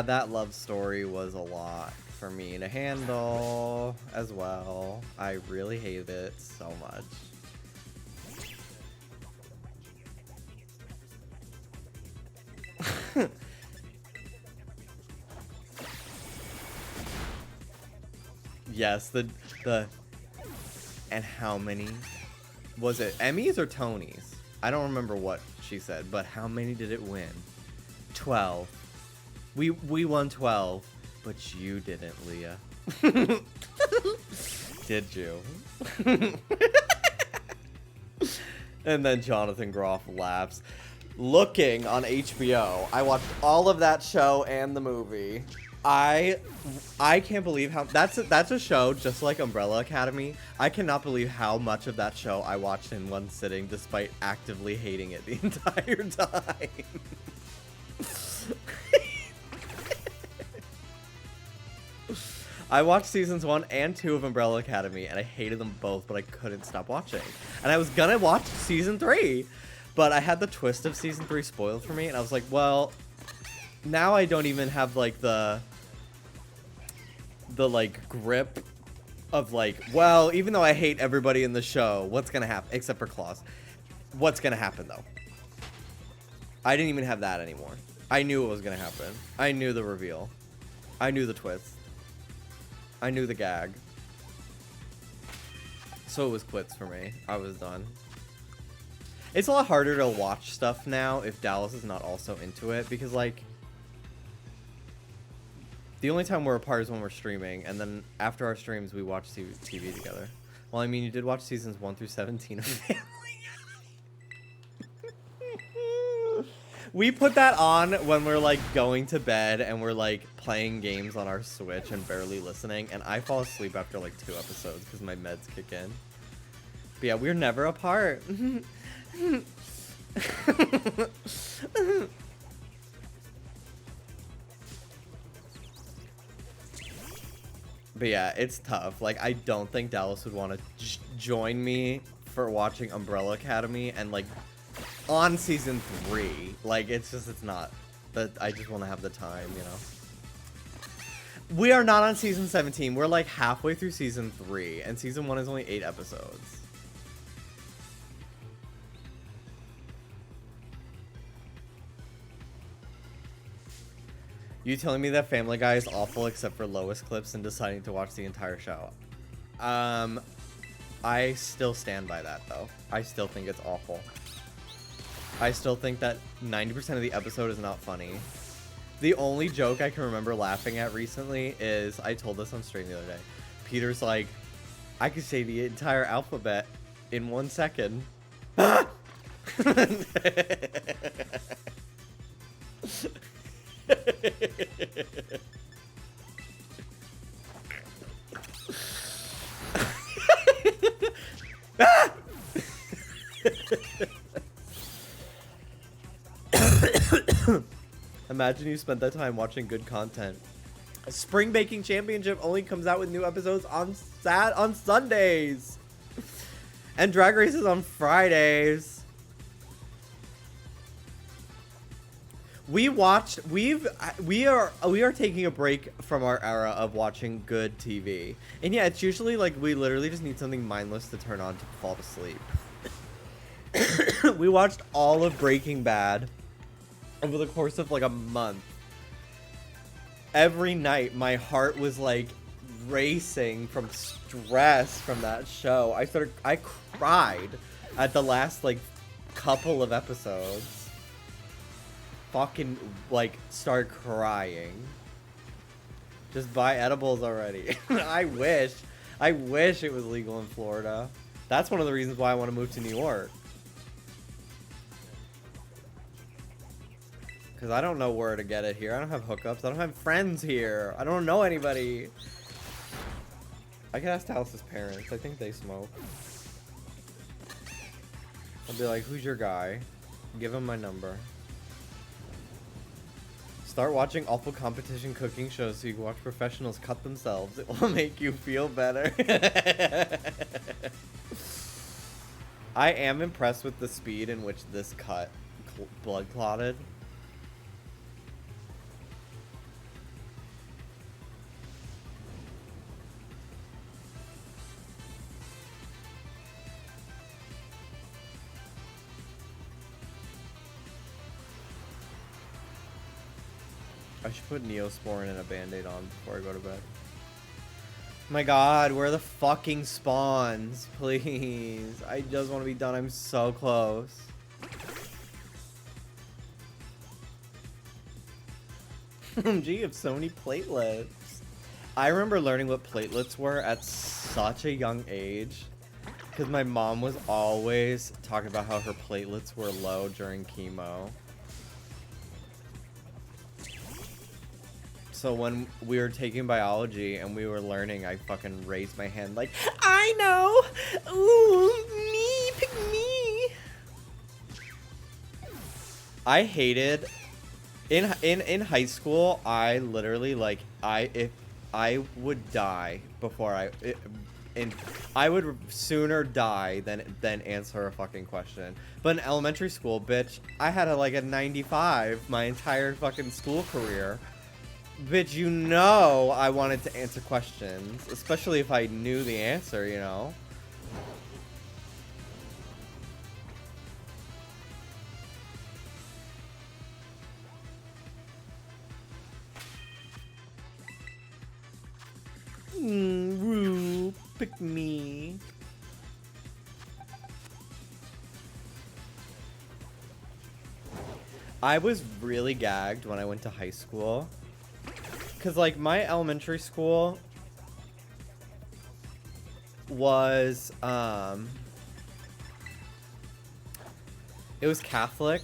that love story was a lot for me to handle as well. I really hated it so much. Yes, the and how many was it? Emmys or Tonys? I don't remember what she said, but how many did it win? 12. We won 12, but you didn't, Leah. Did you? And then Jonathan Groff laughs. Looking on HBO, I watched all of that show and the movie. I can't believe how that's a show just like Umbrella Academy. I cannot believe how much of that show I watched in one sitting, despite actively hating it the entire time. I watched seasons 1 and 2 of Umbrella Academy, and I hated them both, but I couldn't stop watching. And I was gonna watch season 3, but I had the twist of season 3 spoiled for me, and I was like, well, now I don't even have like the like grip of like, well, even though I hate everybody in the show, what's gonna happen? Except for Claus. What's gonna happen though? I didn't even have that anymore. I knew what was gonna happen. I knew the reveal. I knew the twist. I knew the gag. So it was quits for me. I was done. It's a lot harder to watch stuff now if Dallas is not also into it, because like the only time we're apart is when we're streaming, and then after our streams we watch TV together. Well, I mean, you did watch seasons 1 through 17 of Family Guy. We put that on when we're like going to bed and we're like playing games on our Switch and barely listening, and I fall asleep after like 2 episodes because my meds kick in. But yeah, we're never apart. But yeah, it's tough. Like, I don't think Dallas would want to join me for watching Umbrella Academy and like on season 3. Like, it's not that I just want to have the time, you know. We are not on season 17. We're like halfway through season 3, and season 1 is only 8 episodes. You telling me that Family Guy is awful except for lowest clips and deciding to watch the entire show? I still stand by that though. I still think it's awful. I still think that 90% of the episode is not funny. The only joke I can remember laughing at recently is, I told this on stream the other day. Peter's like, I could say the entire alphabet in 1 second. Imagine you spent that time watching good content. A Spring Baking Championship only comes out with new episodes on Sundays. And Drag Race is on Fridays. We are taking a break from our era of watching good TV. And yeah, it's usually like we literally just need something mindless to turn on to fall asleep. We watched all of Breaking Bad over the course of like a month. Every night my heart was like racing from stress from that show. I cried at the last like couple of episodes. Fucking like start crying. Just buy edibles already. I wish it was legal in Florida. That's one of the reasons why I want to move to New York. Because I don't know where to get it here. I don't have hookups. I don't have friends here. I don't know anybody. I can ask Dallas's parents. I think they smoke. I'll be like, who's your guy? Give him my number. Start watching awful competition cooking shows so you can watch professionals cut themselves. It will make you feel better. I am impressed with the speed in which this cut blood clotted. I should put Neosporin and a Band-Aid on before I go to bed. My god, where are the fucking spawns? Please. I just want to be done. I'm so close. Gee, you have so many platelets. I remember learning what platelets were at such a young age. Because my mom was always talking about how her platelets were low during chemo. So when we were taking biology and we were learning, I fucking raised my hand like, I know! Ooh, me! Pick me! I hated... In high school, I literally, like, if I would die before I would sooner die than answer a fucking question. But in elementary school, bitch, I had a 95 my entire fucking school career. Bitch, you know I wanted to answer questions, especially if I knew the answer, you know. Roo, pick me. I was really gagged when I went to high school. Because, like, my elementary school was, it was Catholic.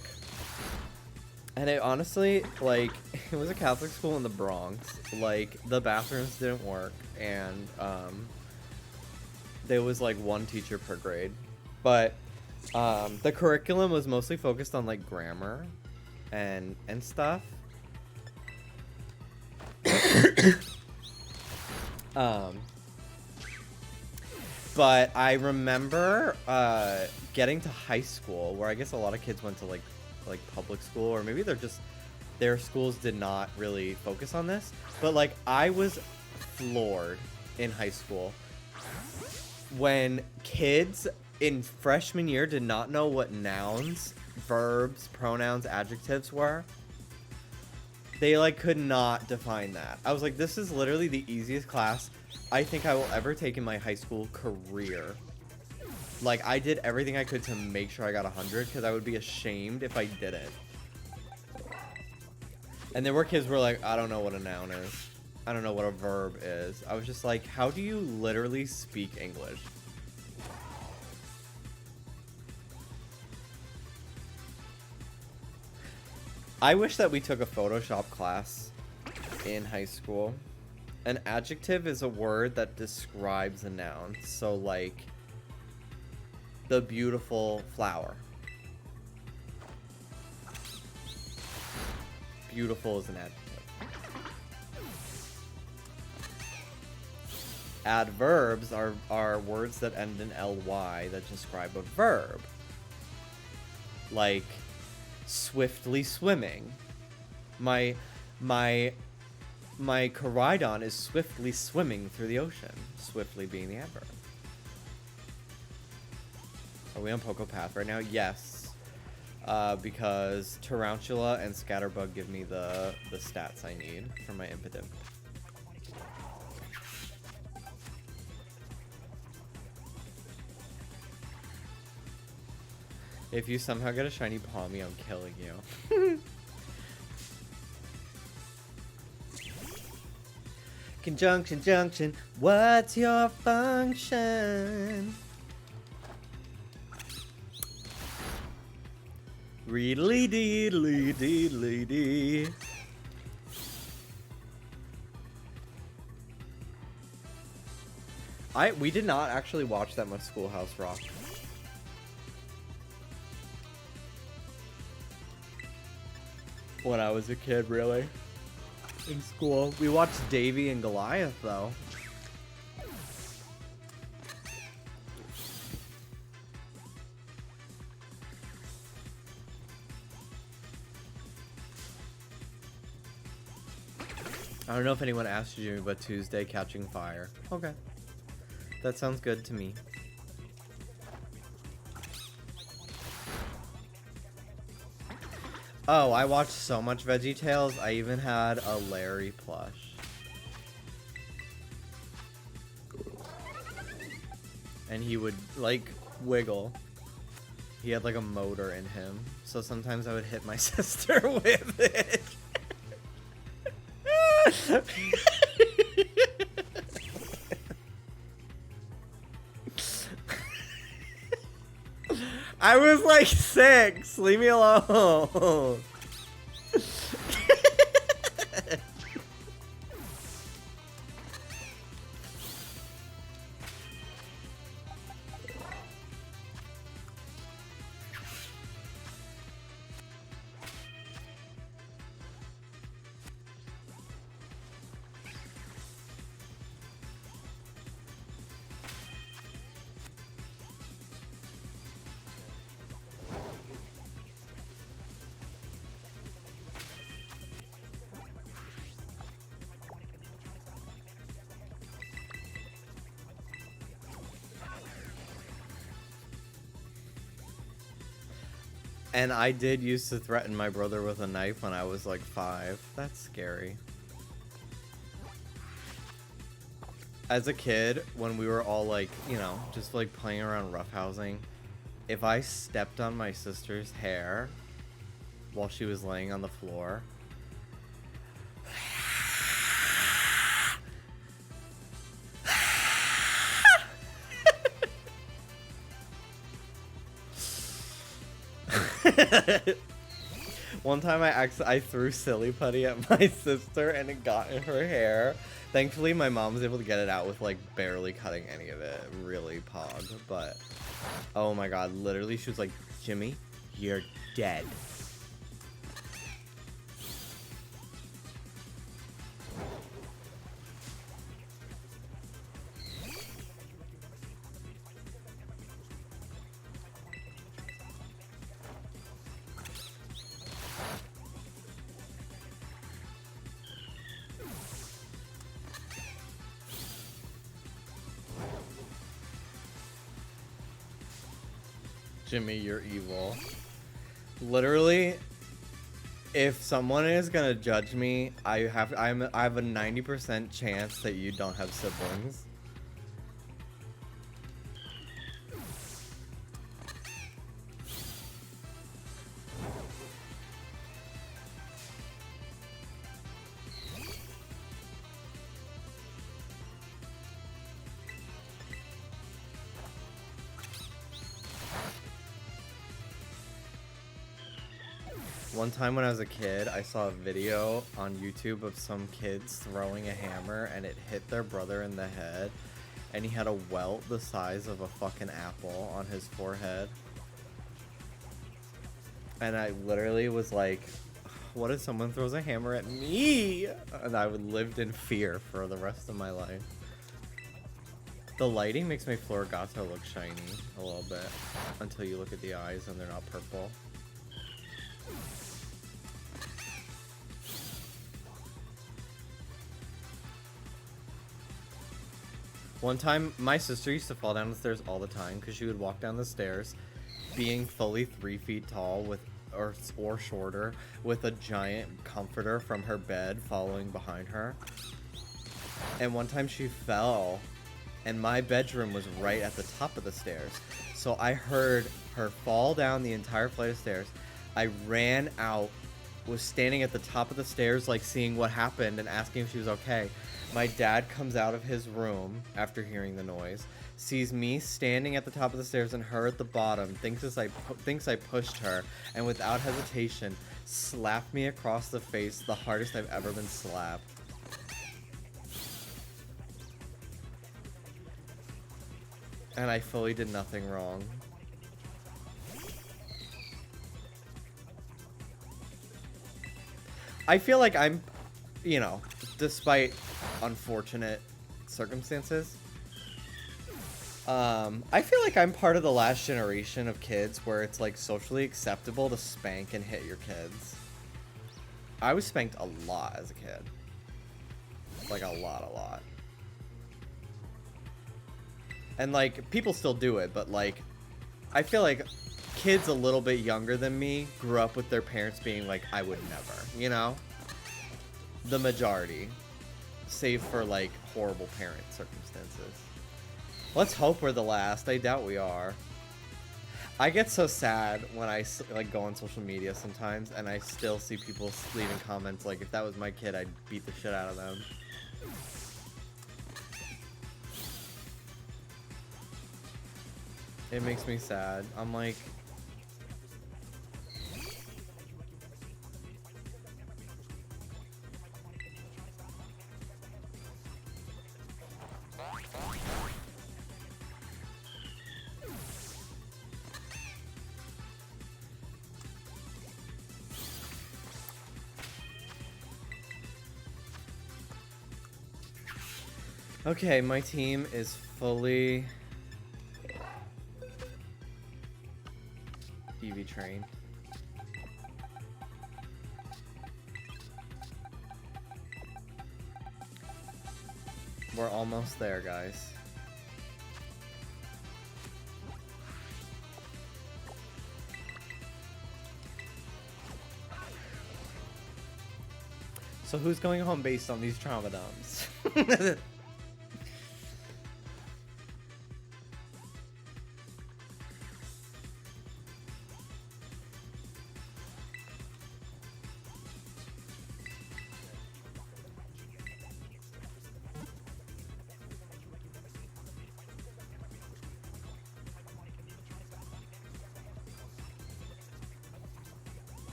And it honestly, like, it was a Catholic school in the Bronx. Like, the bathrooms didn't work. And, there was, like, one teacher per grade. But, the curriculum was mostly focused on, like, grammar and stuff. But I remember getting to high school, where I guess a lot of kids went to like public school, or maybe their schools did not really focus on this. But like I was floored in high school when kids in freshman year did not know what nouns, verbs, pronouns, adjectives were. They like could not define that. I was like, this is literally the easiest class I think I will ever take in my high school career. Like, I did everything I could to make sure I got 100 because I would be ashamed if I didn't. And there were kids who were like, I don't know what a noun is. I don't know what a verb is. I was just like, how do you literally speak English? I wish that we took a Photoshop class in high school. An adjective is a word that describes a noun. So, like, the beautiful flower. Beautiful is an adjective. Adverbs are words that end in ly that describe a verb. Like, swiftly swimming. My Coridon is swiftly swimming through the ocean. Swiftly being the adverb. Are we on Poco Path right now? Yes. Because Tarantula and Scatterbug give me the stats I need for my Impidimp. If you somehow get a shiny Palmy, I'm killing you. Conjunction, junction, what's your function? Reedly deedly deedly dee. We did not actually watch that much Schoolhouse Rock. When I was a kid, really. In school. We watched Davy and Goliath, though. I don't know if anyone asked you, but Tuesday Catching Fire. Okay. That sounds good to me. Oh, I watched so much VeggieTales, I even had a Larry plush. and he would like wiggle. He had like a motor in him, so sometimes I would hit my sister with it. I was like 6. Leave me alone. And I did used to threaten my brother with a knife when I was like 5. That's scary. As a kid, when we were all like, you know, just like playing around roughhousing, if I stepped on my sister's hair while she was laying on the floor, one time I threw silly putty at my sister and it got in her hair. Thankfully, my mom was able to get it out with like barely cutting any of it. Really pog, but oh my god, literally she was like, "Jimmy, you're dead." Jimmy, you're evil. Literally, if someone is gonna judge me, I have a 90% chance that you don't have siblings. One time when I was a kid, I saw a video on YouTube of some kids throwing a hammer and it hit their brother in the head, and he had a welt the size of a fucking apple on his forehead. And I literally was like, what if someone throws a hammer at me? And I would lived in fear for the rest of my life. The lighting makes my Florigato look shiny a little bit until you look at the eyes and they're not purple. One time, my sister used to fall down the stairs all the time because she would walk down the stairs being fully 3 feet tall with or shorter with a giant comforter from her bed following behind her. And one time she fell and my bedroom was right at the top of the stairs. So I heard her fall down the entire flight of stairs. I ran out, was standing at the top of the stairs like seeing what happened and asking if she was okay. My dad comes out of his room after hearing the noise, sees me standing at the top of the stairs and her at the bottom, thinks I pushed her, and without hesitation, slapped me across the face, the hardest I've ever been slapped. And I fully did nothing wrong. I feel like I'm, you know, despite unfortunate circumstances, I feel like I'm part of the last generation of kids where it's like socially acceptable to spank and hit your kids. I was spanked a lot as a kid. Like a lot. And like, people still do it, but like, I feel like kids a little bit younger than me grew up with their parents being like, I would never, you know? The majority. Save for like horrible parent circumstances. Let's hope we're the last. I doubt we are. I get so sad when I like go on social media sometimes and I still see people leaving comments like, if that was my kid, I'd beat the shit out of them. It makes me sad. I'm like... Okay, my team is fully EV trained. We're almost there, guys. So who's going home based on these trauma dumps?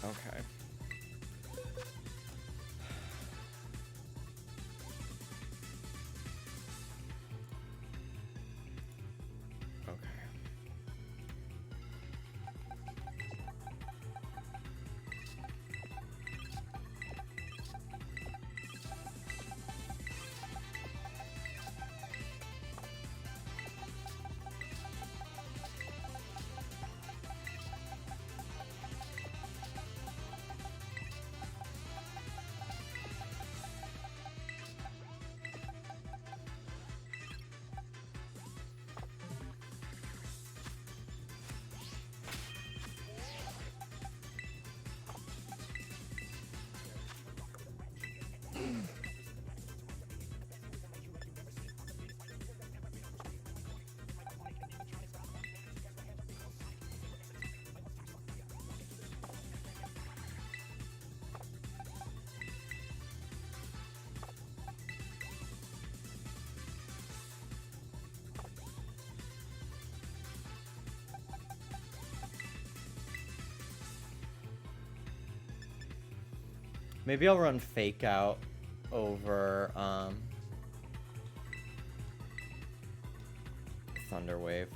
Okay. Okay. Maybe I'll run Fake Out over Thunderwave.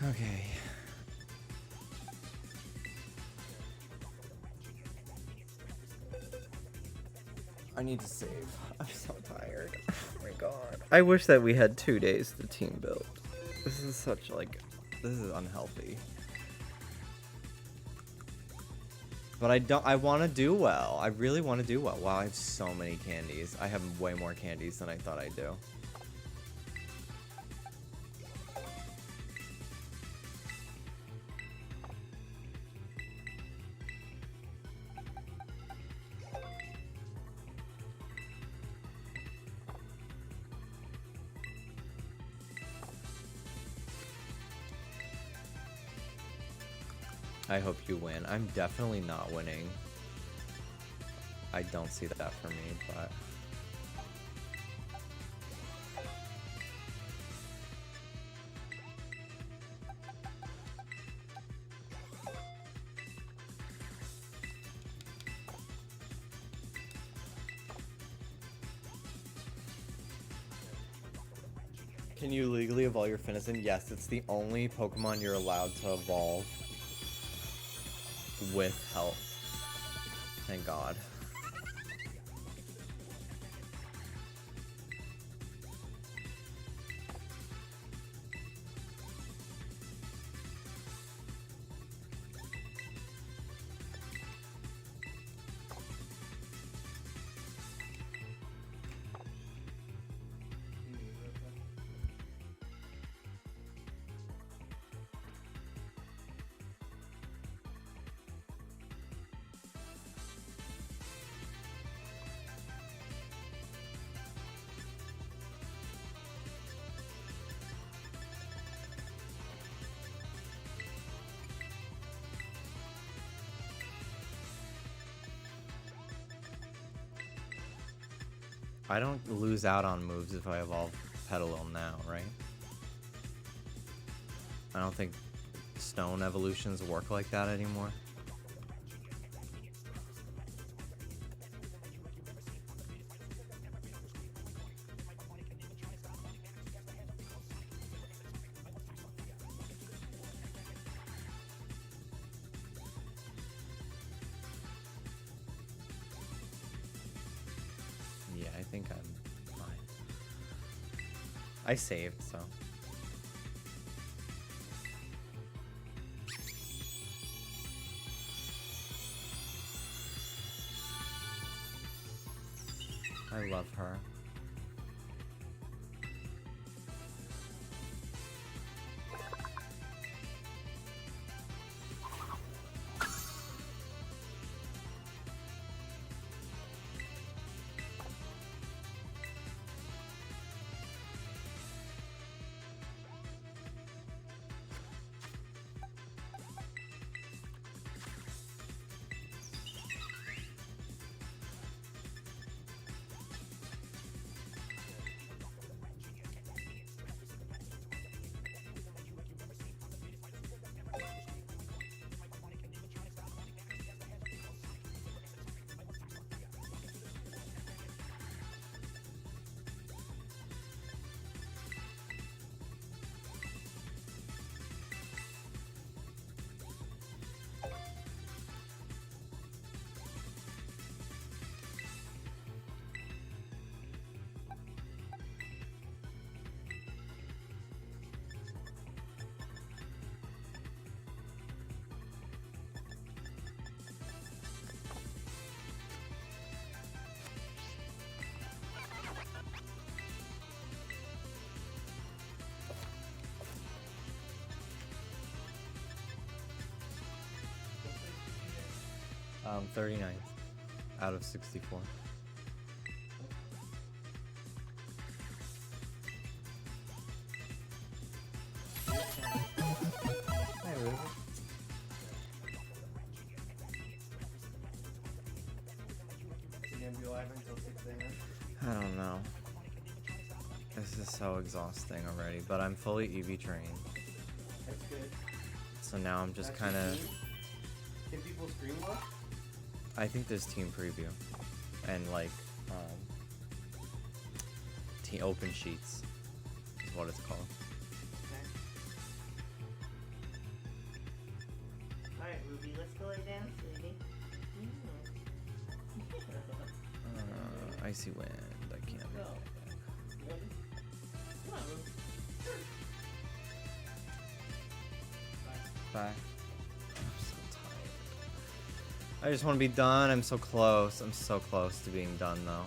Okay. I need to save. I'm so tired. Oh my god. I wish that we had 2 days to team build. This is such like, this is unhealthy. But I want to do well. I really want to do well. Wow, I have so many candies. I have way more candies than I thought I do. I hope you win. I'm definitely not winning. I don't see that for me, but... Can you legally evolve your Finizen? Yes, it's the only Pokemon you're allowed to evolve with health. Thank God. I don't lose out on moves if I evolve Petalil now, right? I don't think stone evolutions work like that anymore. Yeah, I think I'm fine. I saved, so. I love her. Um, 39th out of 64. Hi, Ruby. I don't know. This is so exhausting already, but I'm fully EV trained. That's good. So now I'm just kind of. Can people stream watch? I think there's team preview and like open sheets is what it's called. Okay. Alright, Ruby, let's go lay down, sweetie. Icy wind. I can't. Go. Ready? Come on, Ruby. Bye. I'm so tired. I just want to be done. I'm so close. I'm so close to being done though.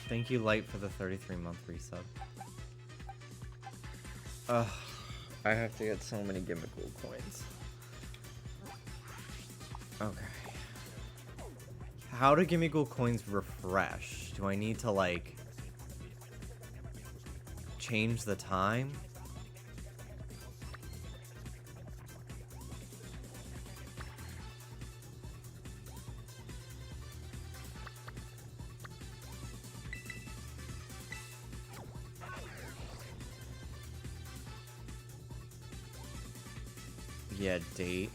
Thank you, Light, for the 33-month resub. Ugh, I have to get so many gimmickle coins. Okay. How do gimmickle coins refresh? Do I need to, like, change the time? Yeah, date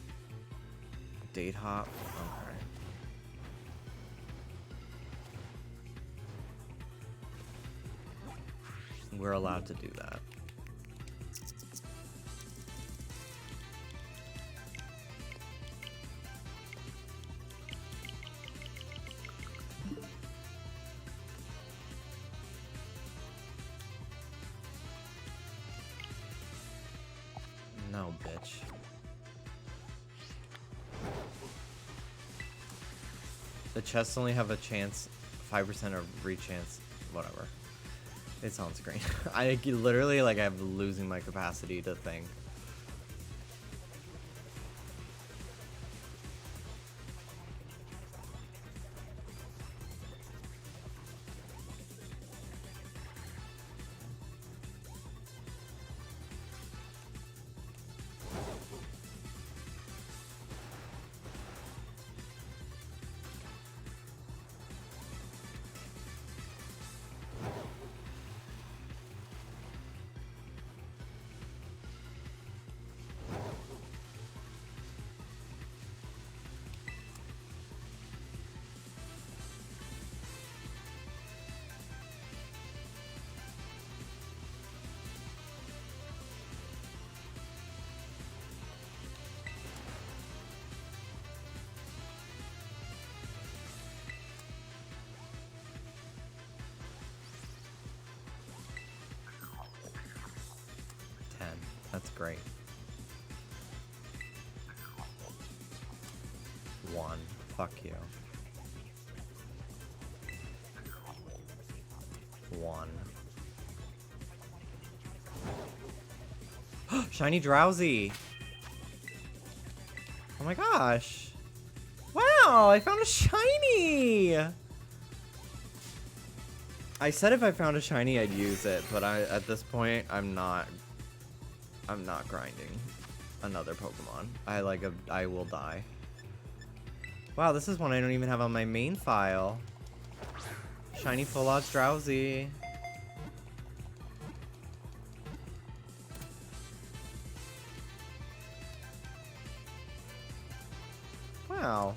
hop. Okay. We're allowed to do that. No, bitch. The chests only have a chance, 5% of re-chance, whatever. It's on screen. I literally, like, I'm losing my capacity to think. That's great. 1. Fuck you. 1. Shiny Drowsy! Oh my gosh! Wow, I found a shiny! I said if I found a shiny I'd use it, but at this point I'm not grinding another Pokemon. I will die. Wow, this is one I don't even have on my main file. Shiny Full Odds Drowsy. Wow.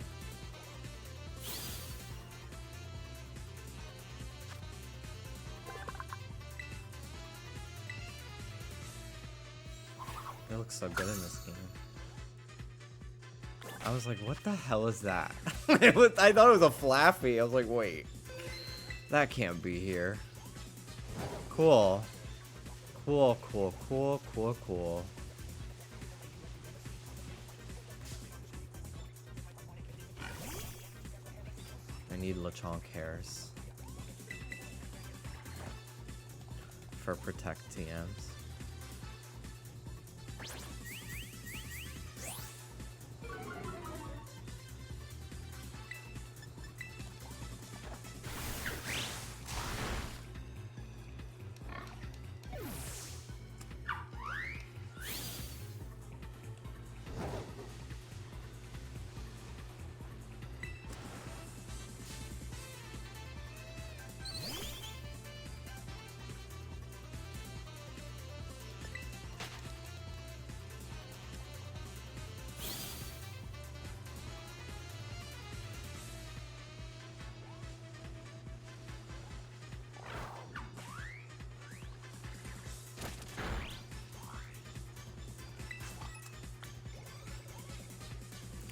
It looks so good in this game. I was like, what the hell is that? I thought it was a Flaffy. I was like, wait. That can't be here. Cool. Cool, cool, cool, cool, cool. I need Lechonk hairs for Protect TMs.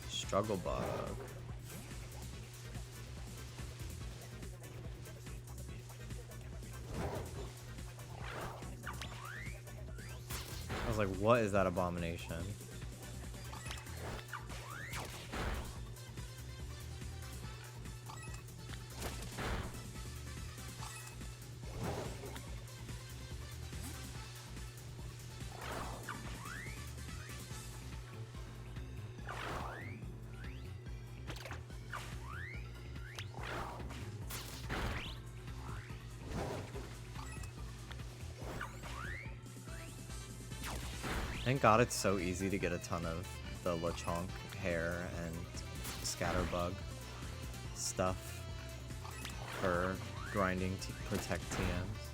Struggle Bug. I was like, what is that abomination? Thank God it's so easy to get a ton of the Lechonk hair and Scatterbug stuff for grinding to protect TMs.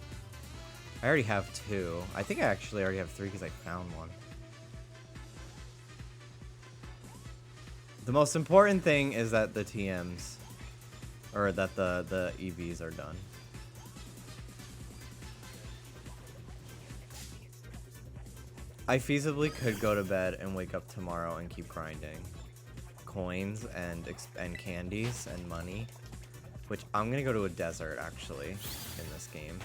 I already have 2. I think I actually already have 3 because I found one. The most important thing is that the TMs, or that the EVs are done. I feasibly could go to bed and wake up tomorrow and keep grinding coins and candies and money, which I'm gonna go to a desert actually in this game.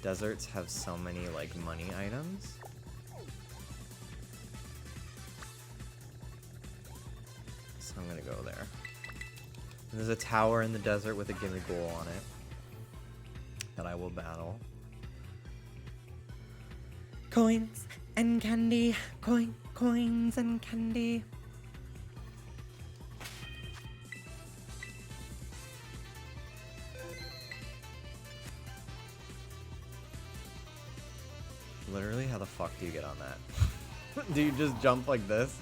Deserts have so many like money items. So I'm gonna go there. And there's a tower in the desert with a Gimmighoul on it that I will battle. Coins and candy, coins and candy. Literally, how the fuck do you get on that? Do you just jump like this?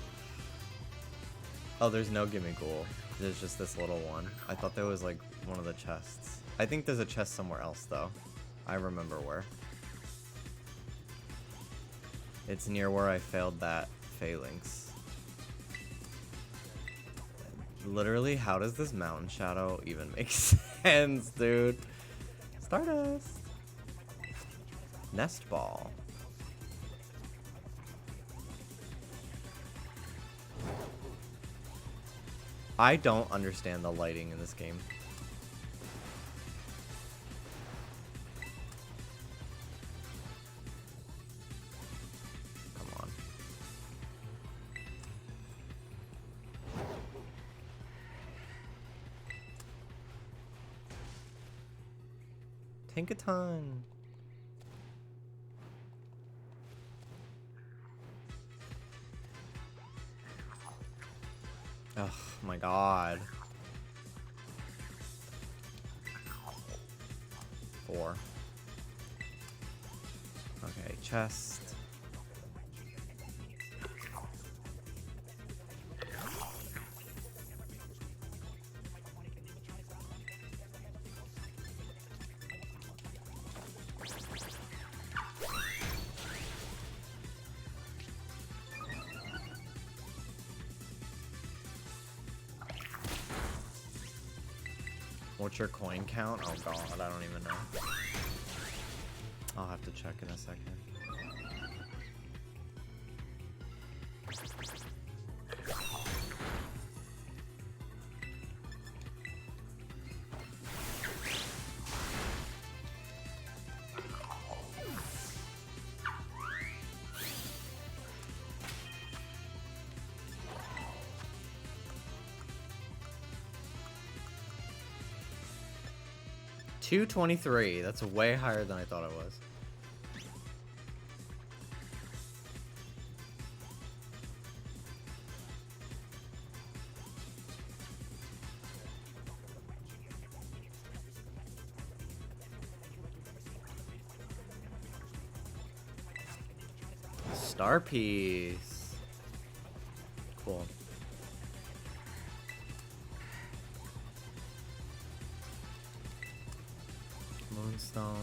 Oh, there's no Gimmighoul. There's just this little one. I thought there was like one of the chests. I think there's a chest somewhere else though. I remember where. It's near where I failed that phalanx. Literally, how does this mountain shadow even make sense, dude? Stardust. Nest ball. I don't understand the lighting in this game. Come Think a ton. Oh my god. 4. Okay, chest. What's your coin count? Oh god, I don't even know. I'll have to check in a second. $223. That's way higher than I thought it was. Star piece. Cool. Moonstone.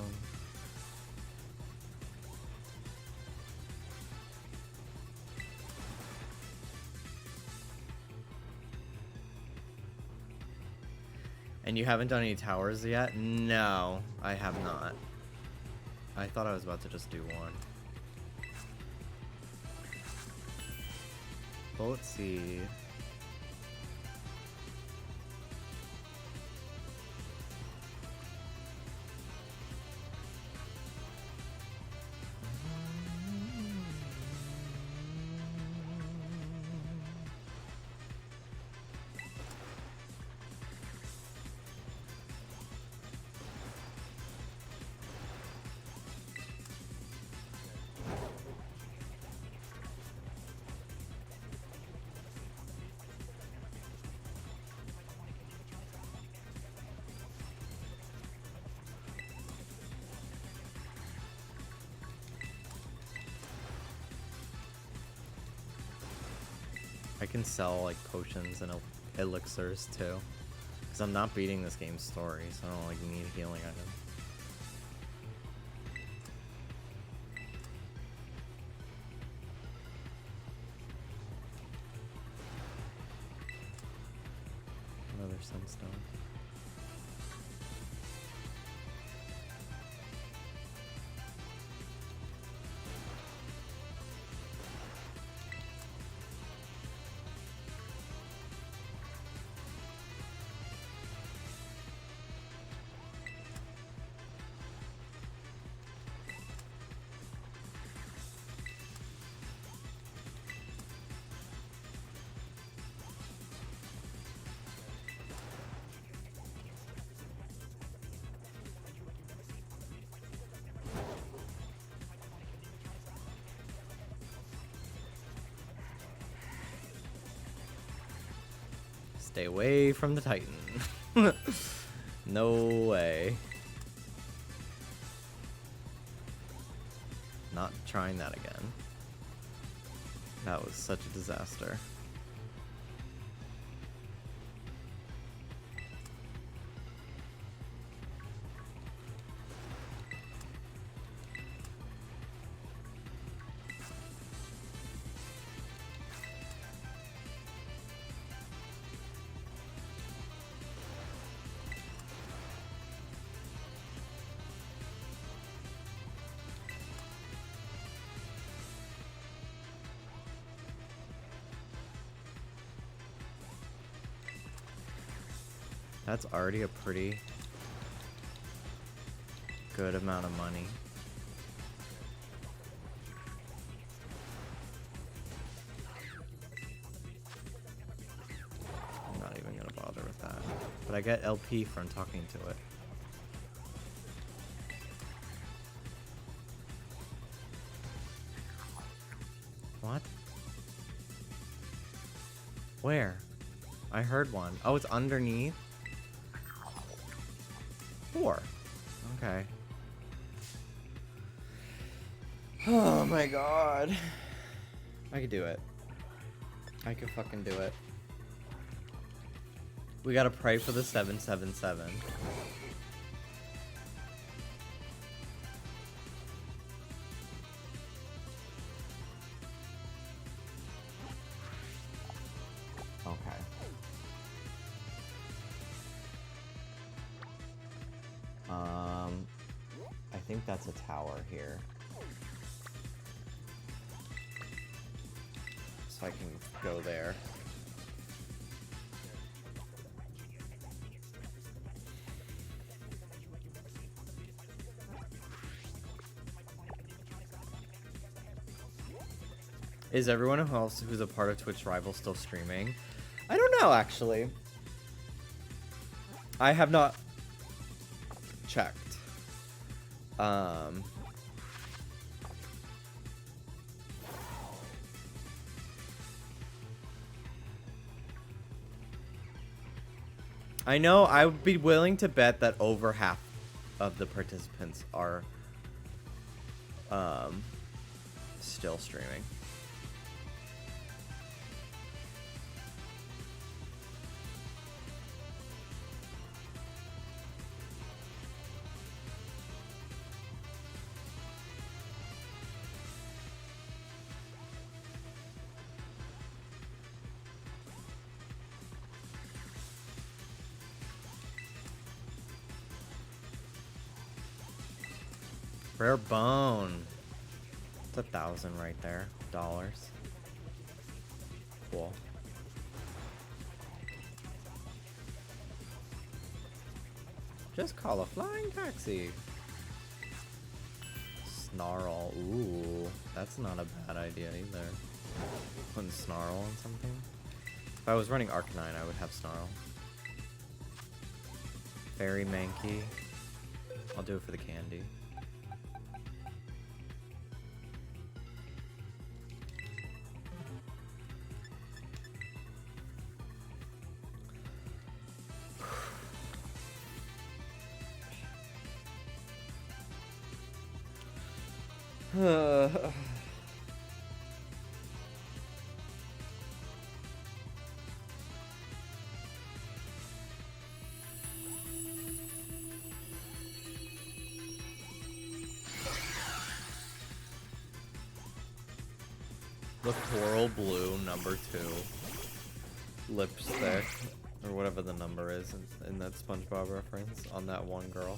And you haven't done any towers yet? No, I have not. I thought I was about to just do one. Bullet seed. I can sell like potions and elixirs too, because I'm not beating this game's story, so I don't like need a healing item. Another sunstone. Stay away from the Titan. No way. Not trying that again. That was such a disaster. That's already a pretty good amount of money. I'm not even gonna bother with that. But I get LP from talking to it. Where? I heard one. Oh, it's underneath? 4. Okay. Oh my god. I could do it. I could fucking do it. We gotta pray for the 777. Okay. I think that's a tower here. So I can go there. Is everyone else who's a part of Twitch Rival still streaming? I don't know, actually. I have not checked. I know I would be willing to bet that over half of the participants are still streaming. Rare bone. It's 1,000 right there. Dollars. Cool. Just call a flying taxi. Snarl. Ooh, that's not a bad idea either. Putting Snarl on something. If I was running Arcanine, I would have Snarl. Fairy Mankey. I'll do it for the candy. The Coral Blue #2 lipstick, or whatever the number is in that SpongeBob reference, on that one girl.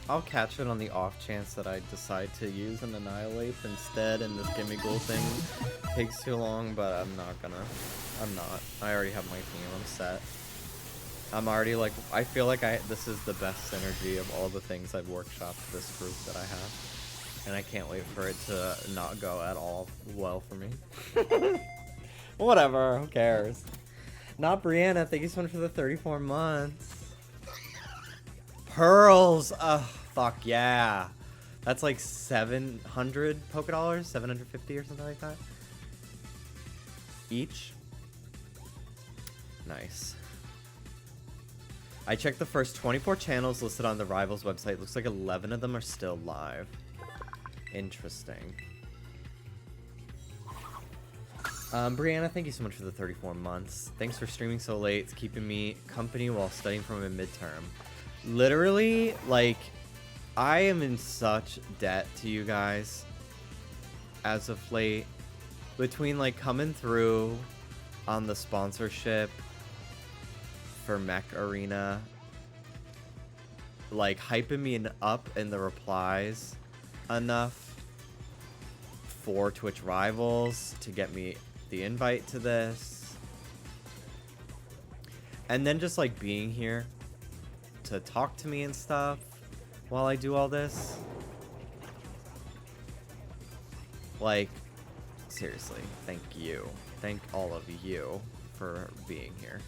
I'll catch it on the off chance that I decide to use an Annihilate instead and this Gimme Ghoul thing takes too long, but I'm not gonna. I'm not. I already have my team. I'm set. I'm already like, I feel like this is the best synergy of all the things I've workshopped this group that I have. And I can't wait for it to not go at all well for me. Whatever, who cares? Not Brianna, thank you so much for the 34 months. Pearls! Ugh, fuck yeah. That's like 700 Poké Dollars? 750 or something like that? Each? Nice. I checked the first 24 channels listed on the Rivals website. Looks like 11 of them are still live. Interesting. Brianna, thank you so much for the 34 months. Thanks for streaming so late. It's keeping me company while studying for my midterm. Literally, like, I am in such debt to you guys as of late. Between, like, coming through on the sponsorship for Mech Arena, like hyping me up in the replies enough for Twitch Rivals to get me the invite to this, and then just like being here to talk to me and stuff while I do all this. Like, seriously, thank you. Thank all of you for being here.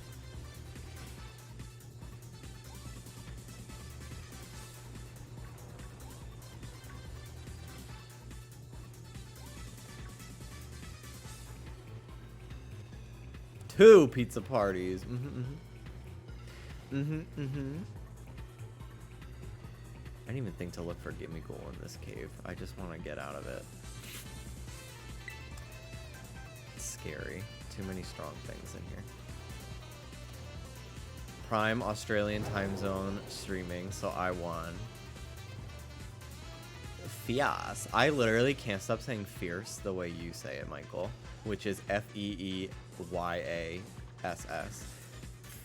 Two pizza parties. I didn't even think to look for Gimme Ghoul in this cave. I just want to get out of it. It's scary. Too many strong things in here. Prime Australian time zone streaming, so I won. Fias. I literally can't stop saying fierce the way you say it, Michael, which is Feeyass.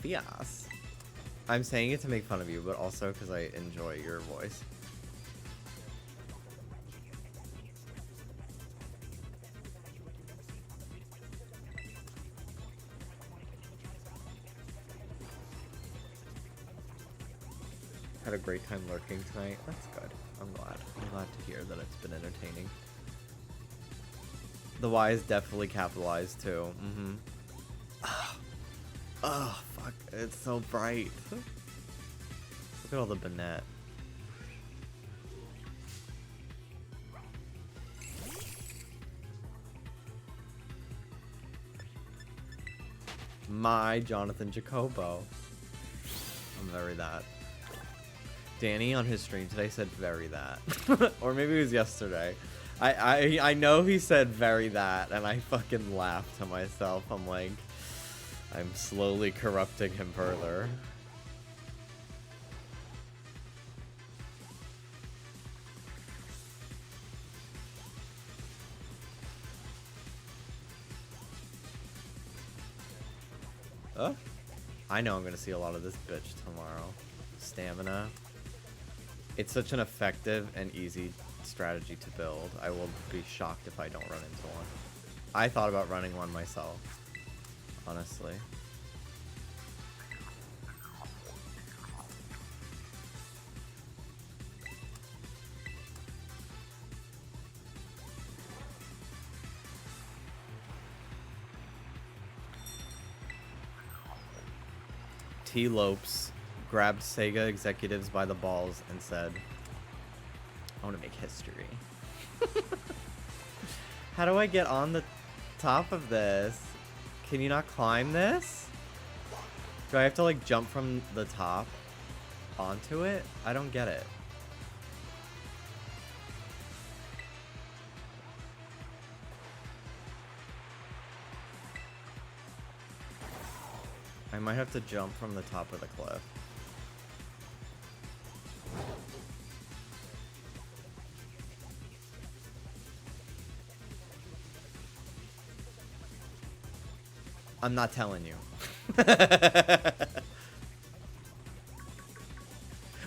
Fias. I'm saying it to make fun of you, but also because I enjoy your voice. Had a great time lurking tonight. That's good. I'm glad. I'm glad to hear that it's been entertaining. The Y is definitely capitalized too. Oh, fuck. It's so bright. Look at all the Bennett. My Jonathan Jacobo. I'm very that. Danny on his stream today said very that. Or maybe it was yesterday. I know he said very that, and I fucking laughed to myself. I'm like, I'm slowly corrupting him further. I know I'm gonna see a lot of this bitch tomorrow. Stamina. It's such an effective and easy strategy to build. I will be shocked if I don't run into one. I thought about running one myself, honestly. T. Lopes grabbed Sega executives by the balls and said, I want to make history. How do I get on the top of this? Can you not climb this? Do I have to like jump from the top onto it? I don't get it. I might have to jump from the top of the cliff. I'm not telling you.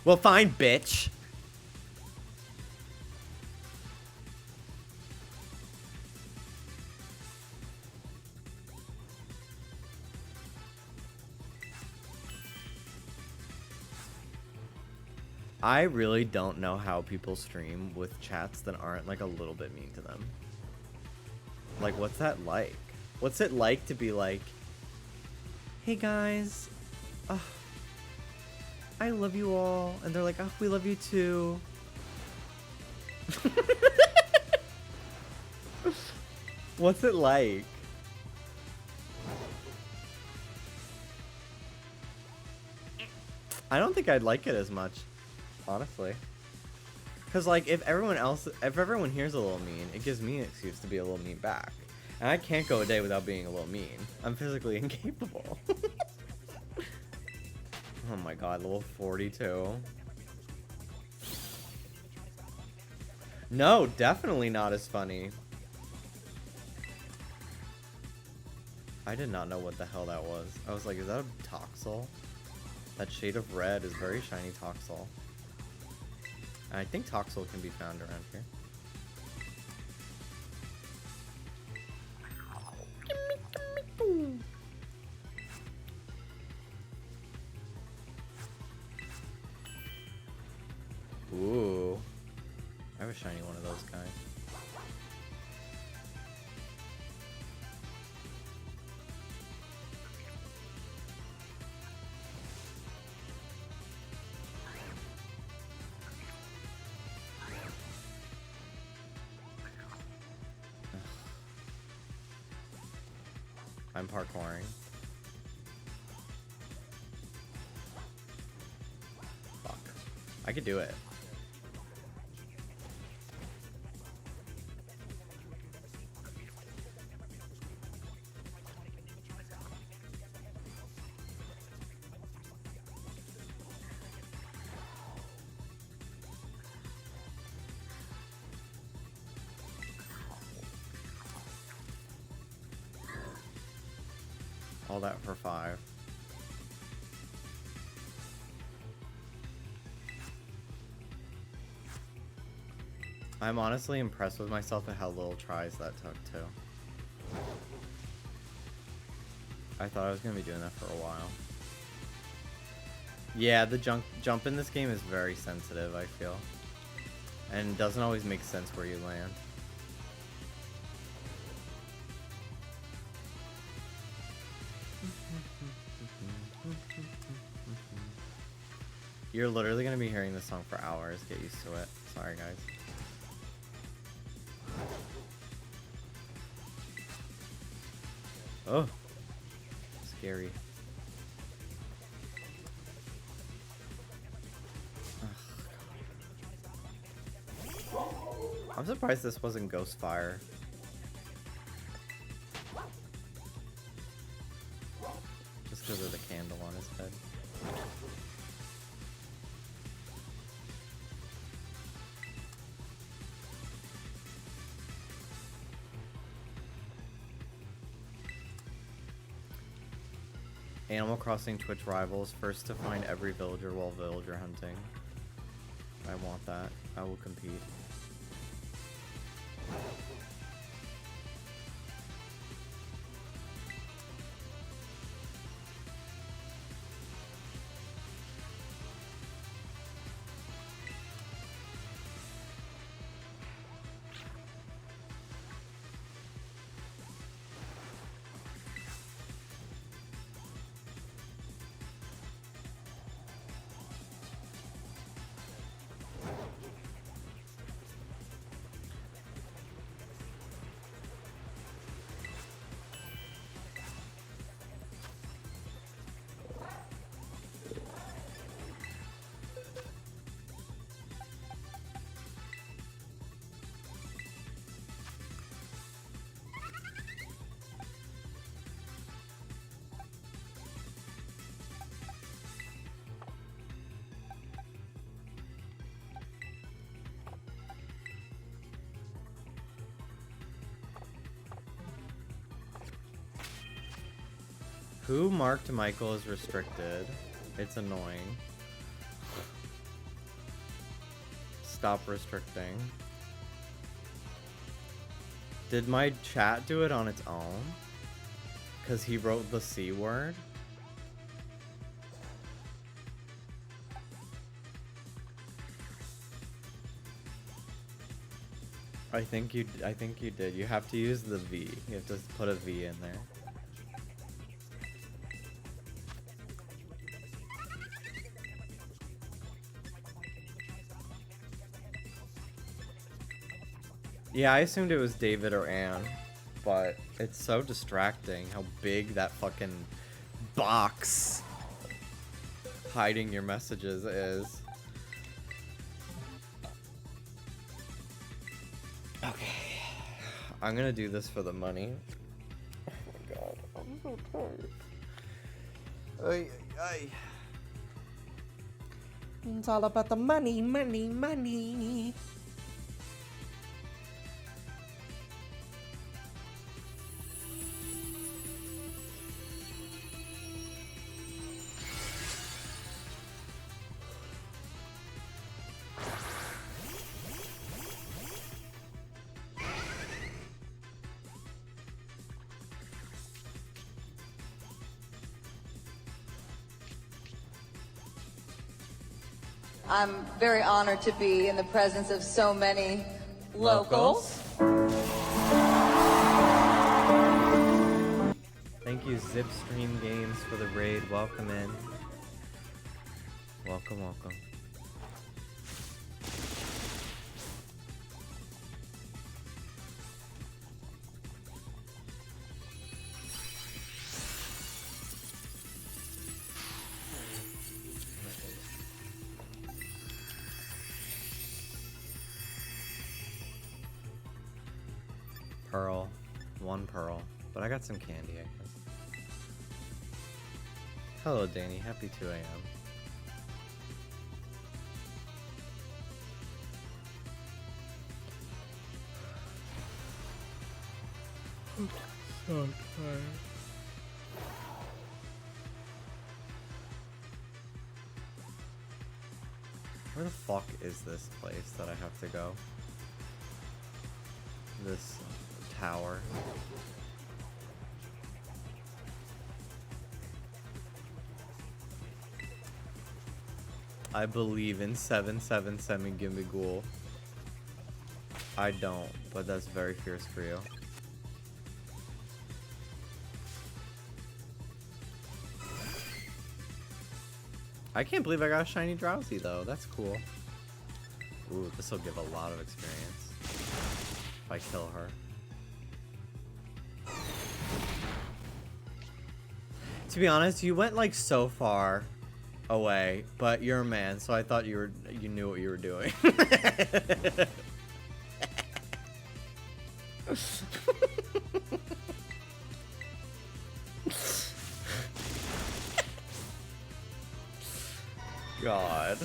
Well, fine, bitch. I really don't know how people stream with chats that aren't like a little bit mean to them. Like, what's that like? What's it like to be like, hey guys, I love you all, and they're like, oh, we love you too. What's it like? I don't think I'd like it as much, honestly. Cause like if everyone here's a little mean, it gives me an excuse to be a little mean back. And I can't go a day without being a little mean. I'm physically incapable. Oh my god, level 42. No, definitely not as funny. I did not know what the hell that was. I was like, is that a Toxel? That shade of red is very shiny Toxel. And I think Toxel can be found around here. Ooh. I have a shiny one of those guys. I'm parkouring. Fuck. I could do it. All that for 5. I'm honestly impressed with myself at how little tries that took too. I thought I was gonna be doing that for a while. Yeah, the jump in this game is very sensitive, I feel. And it doesn't always make sense where you land. You're literally gonna be hearing this song for hours. Get used to it. Sorry, guys. Oh, scary. I'm surprised this wasn't Ghostfire. Just because of the candle on his head. Animal Crossing Twitch rivals, first to find every villager while villager hunting. I want that. I will compete. Who marked Michael as restricted? It's annoying. Stop restricting. Did my chat do it on its own? Because he wrote the C word? I think you did. You have to use the V. You have to put a V in there. Yeah, I assumed it was David or Anne, but it's so distracting how big that fucking box hiding your messages is. Okay, I'm gonna do this for the money. Oh my god, I'm so tired. Ay. It's all about the money, money, money. I'm very honored to be in the presence of so many locals. Thank you, Zipstream Games, for the raid. Welcome in. Welcome, welcome. Pearl. One pearl. But I got some candy, I guess. Hello, Danny. Happy 2 a.m. So tired. Where the fuck is this place that I have to go? This tower. I believe in 7-7 semi-gimme ghoul. I don't, but that's very fierce for you. I can't believe I got a shiny Drowsy though. That's cool. Ooh, this will give a lot of experience if I kill her. To be honest, you went like so far away, but you're a man, so I thought you knew what you were doing. God.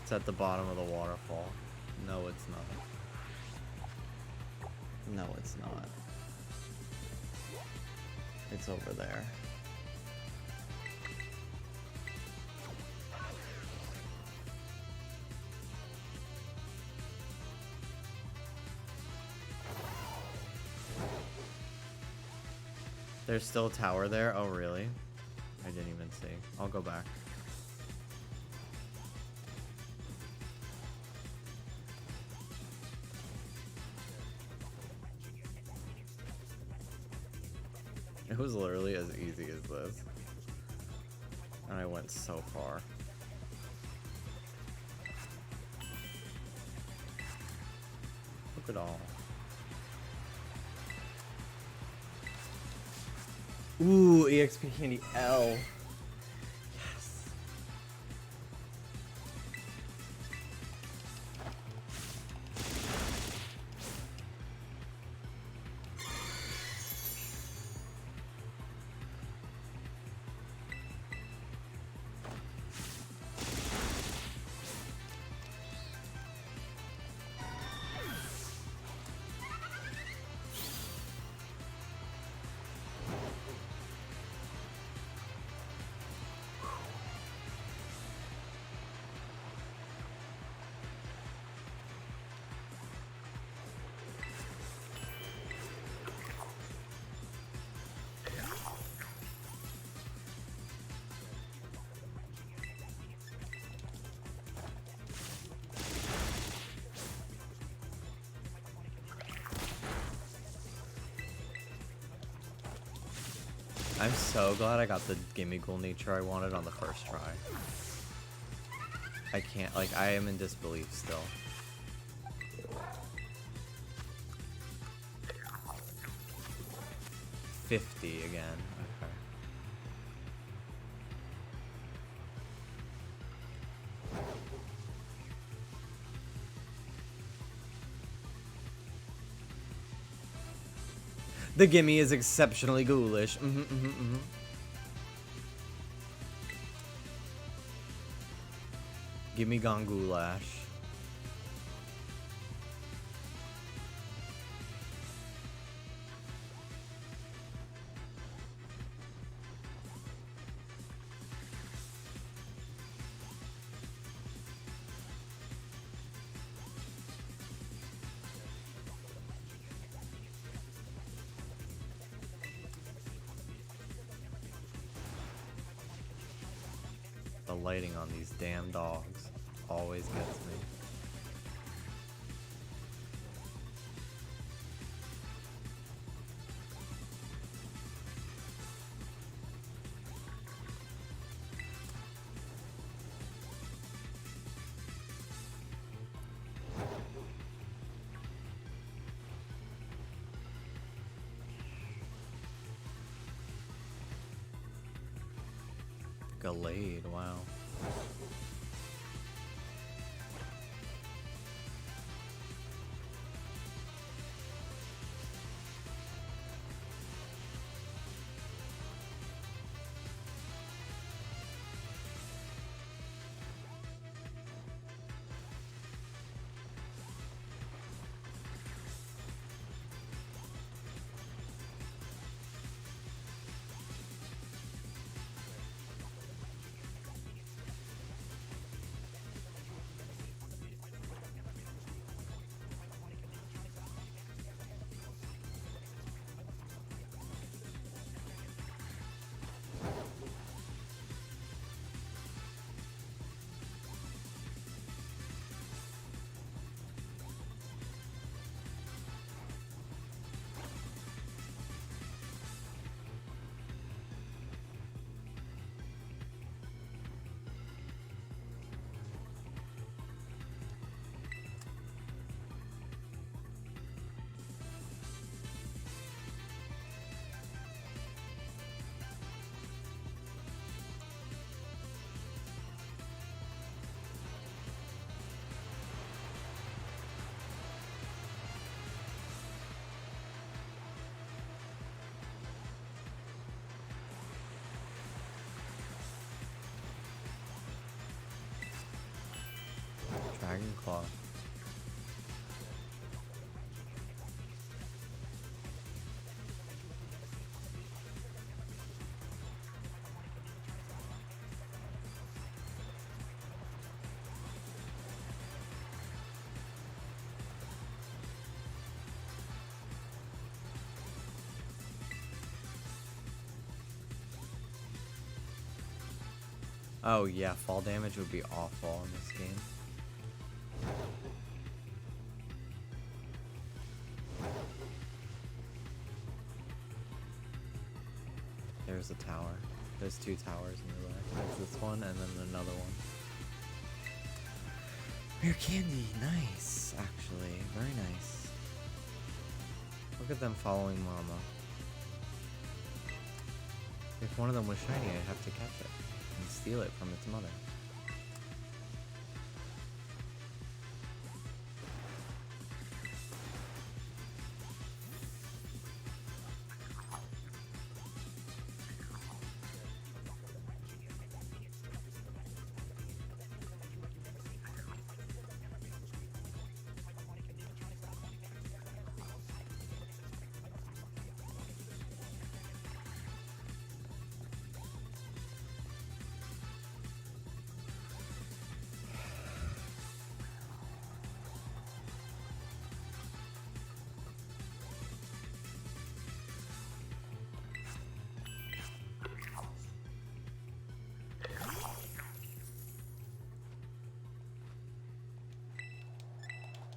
It's at the bottom of the waterfall. No, it's not. No, it's not. It's over there. There's still a tower there? Oh, really? I didn't even see. I'll go back. It was literally as easy as this. And I went so far. Look at all. Ooh, EXP candy L. Yes. I'm so glad I got the gimme ghoul nature I wanted on the first try. I can't, like, I am in disbelief still. $50 again. Okay. The gimme is exceptionally ghoulish. Gimme gone goulash. The lighting on these damn dogs always gets me. Gallade, wow. Dragon Claw. Oh yeah, fall damage would be awful in this game. There's a tower. There's two towers in the left. There's this one and then another one. Rare candy, nice, actually, very nice. Look at them following Mama. If one of them was shiny, I'd have to catch it and steal it from its mother.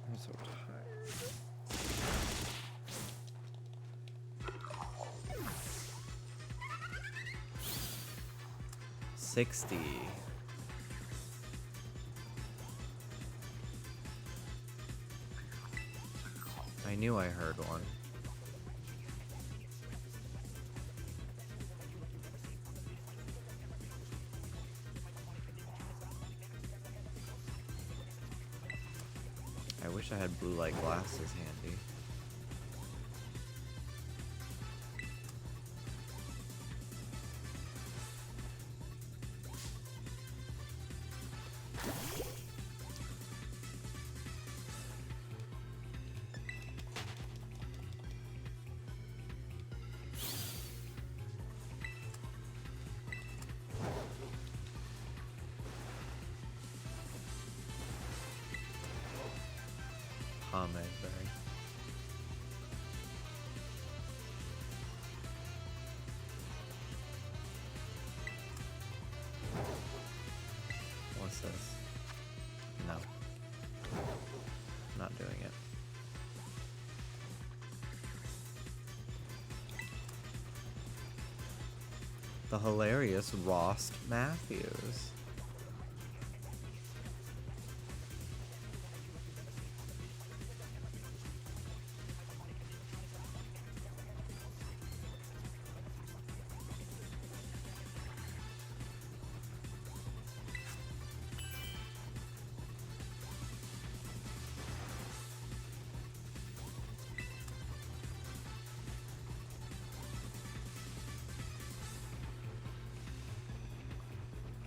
I'm so tired. 60. I knew I heard one. I wish I had blue light glasses handy. Egberry. What's this? No. Not doing it. The hilarious Ross Matthews.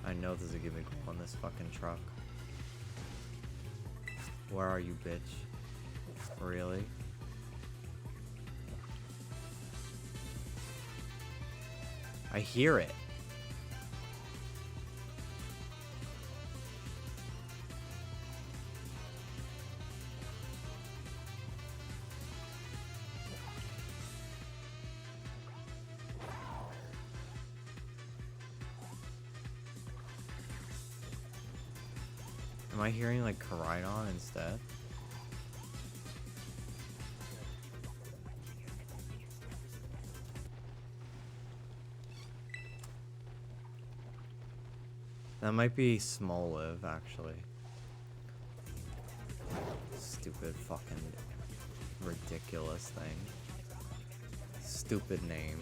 I know there's a gimmick on this fucking truck. Where are you, bitch? Really? I hear it. Am I hearing like Koridon instead? That might be Smoliv, actually. Stupid fucking ridiculous thing. Stupid name.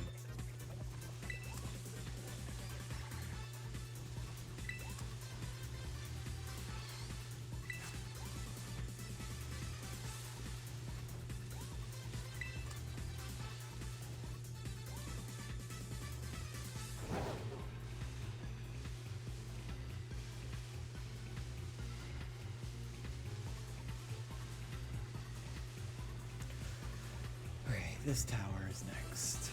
This tower is next.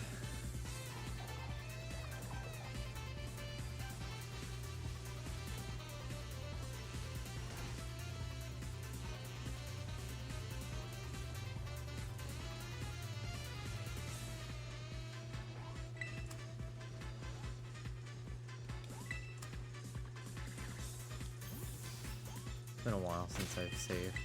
It's been a while since I've saved.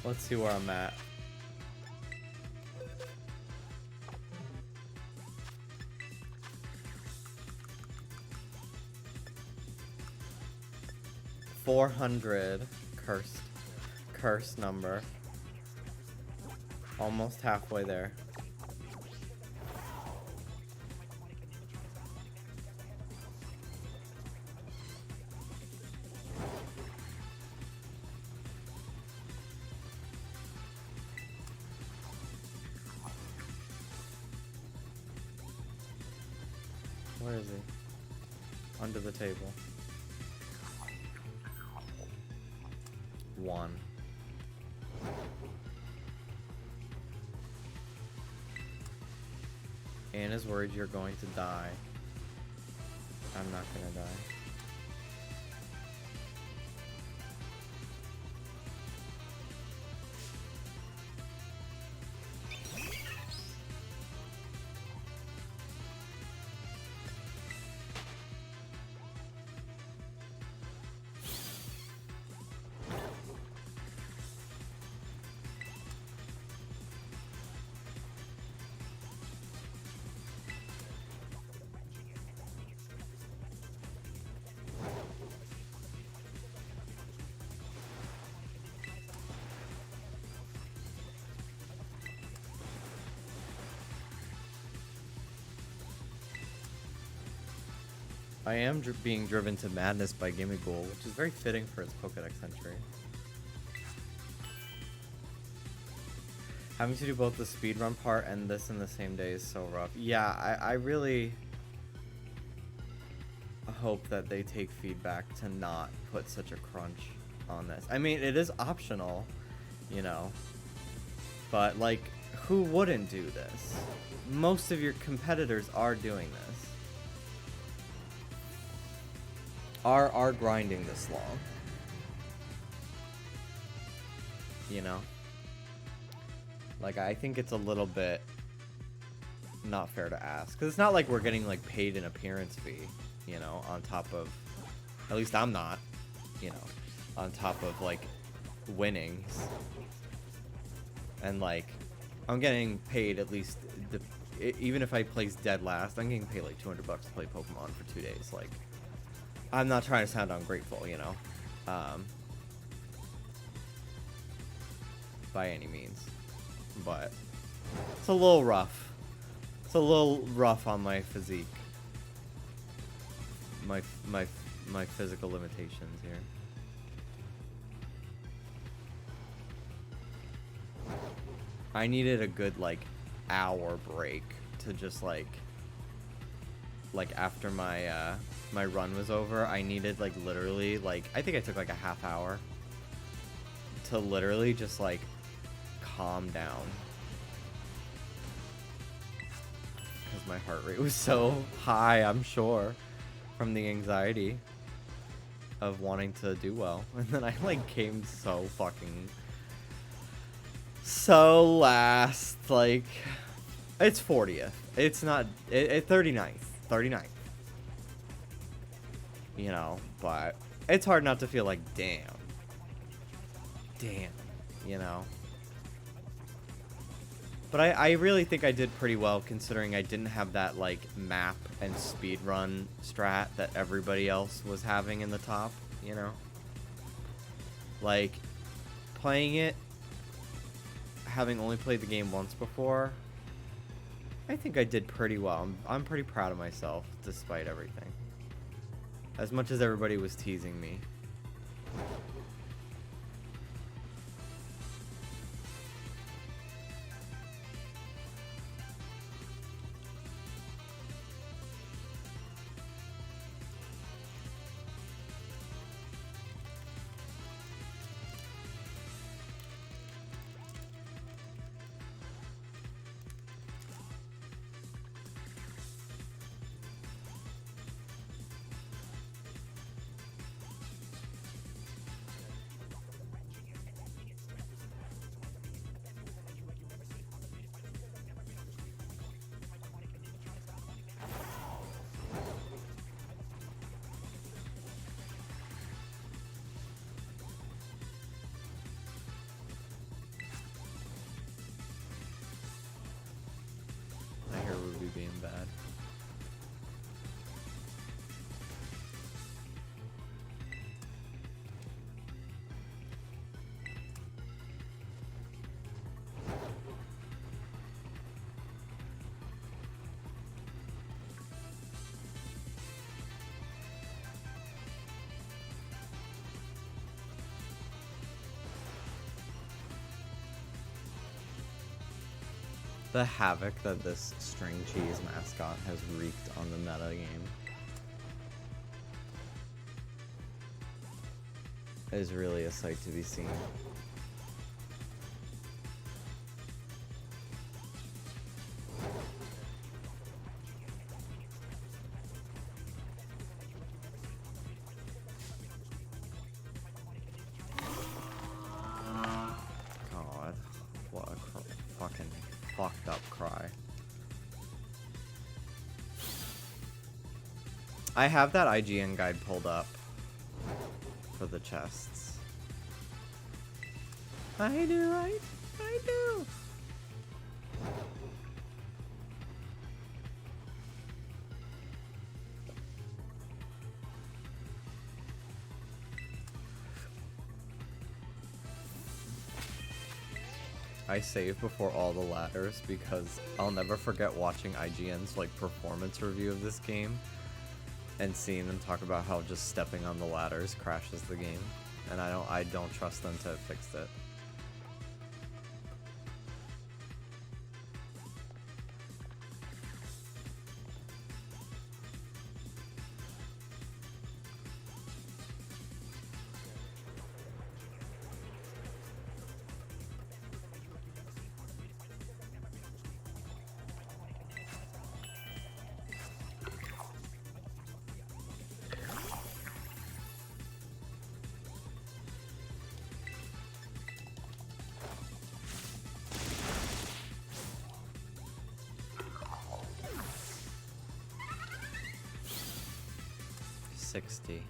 Let's see where I'm at. $400 curse number. Almost halfway there. Where is he? Under the table. 1. Anna's worried you're going to die. I'm not gonna die. I am being driven to madness by Gimmighoul, which is very fitting for its Pokédex entry. Having to do both the speedrun part and this in the same day is so rough. Yeah, I really hope that they take feedback to not put such a crunch on this. I mean, it is optional, you know, but like, who wouldn't do this? Most of your competitors are doing this. Are grinding this long. You know? Like, I think it's a little bit not fair to ask. Because it's not like we're getting, like, paid an appearance fee, you know, on top of... At least I'm not, you know, on top of, like, winnings. And, like, I'm getting paid at least... even if I place dead last, I'm getting paid, like, $200 to play Pokemon for 2 days. Like, I'm not trying to sound ungrateful, you know? By any means. But it's a little rough. It's a little rough on my physique. My physical limitations here. I needed a good like hour break to just like after my my run was over, I needed like literally like I think I took like a half hour to literally just like calm down because my heart rate was so high, I'm sure, from the anxiety of wanting to do well. And then I like came so last. Like, it's 40th, it's not 39th, you know, but it's hard not to feel like damn, you know. But I really think I did pretty well considering I didn't have that like map and speedrun strat that everybody else was having in the top, you know. Like, playing it, having only played the game once before, I think I did pretty well. I'm pretty proud of myself despite everything. As much as everybody was teasing me. Being bad. The havoc that this string cheese mascot has wreaked on the meta game is really a sight to be seen. God, what a fucking fucked up cry. I have that IGN guide pulled up for the chests. I do. I save before all the ladders because I'll never forget watching IGN's like performance review of this game and seeing them talk about how just stepping on the ladders crashes the game, and I don't trust them to have fixed it.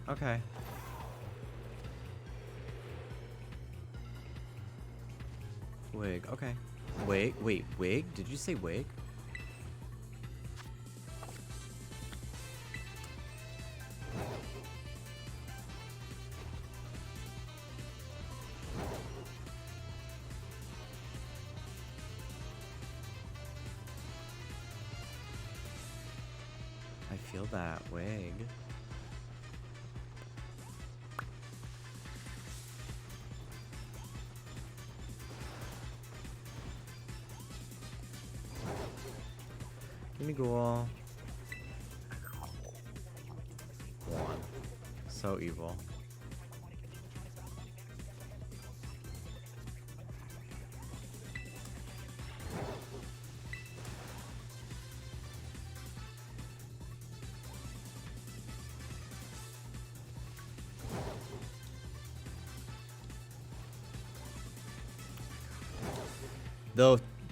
Okay. Wig, okay. Wait, wig? Did you say wig? I feel that wig. Give me ghoul. 1. So evil.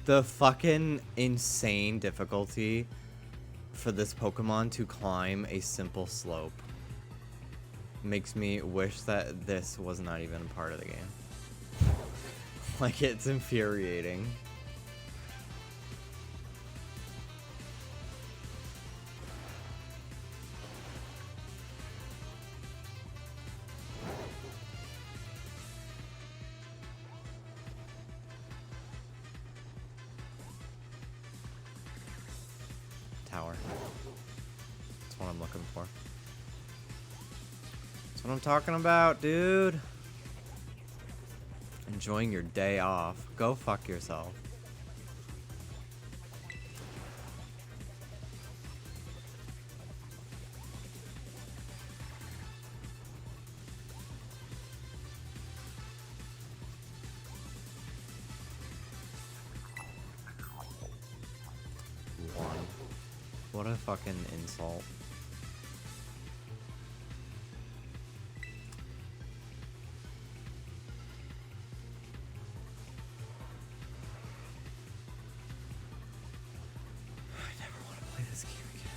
The fucking insane difficulty for this Pokemon to climb a simple slope makes me wish that this was not even a part of the game. Like, it's infuriating. Tower. That's what I'm looking for. That's what I'm talking about, dude. Enjoying your day off. Go fuck yourself. What a fucking insult. I never want to play this game again.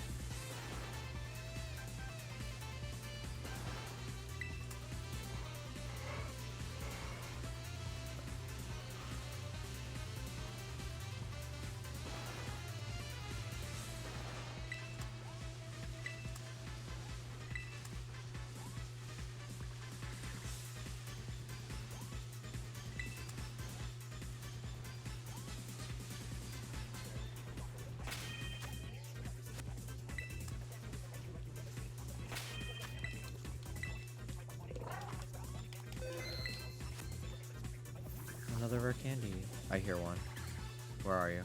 Another rare candy. I hear one. Where are you?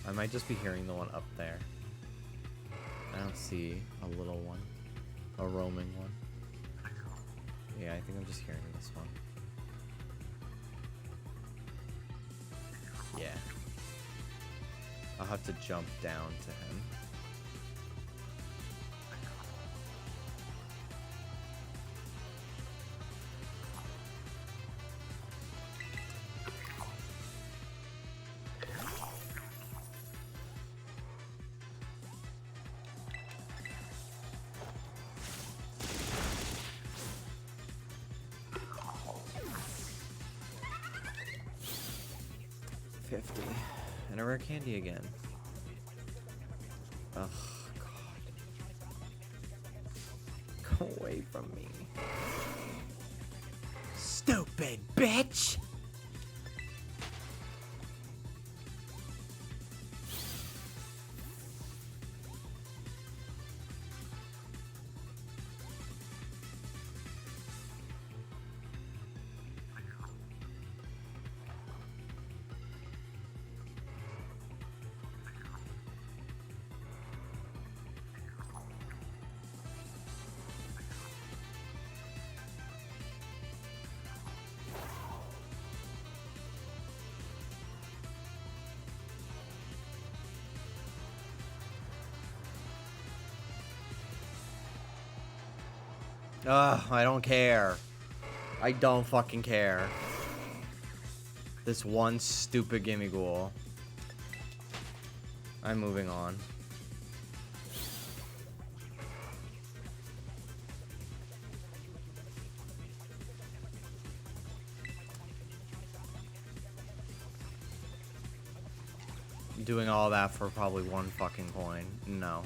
I might just be hearing the one up there. I don't see a little one. A roaming one. Yeah, I think I'm just hearing this one. Yeah. I'll have to jump down to him. And a rare candy again. Oh, God. Go away from me. stupid bitch! Ugh, I don't care. I don't fucking care. This one stupid gimme ghoul. I'm moving on. Doing all that for probably one fucking coin. No.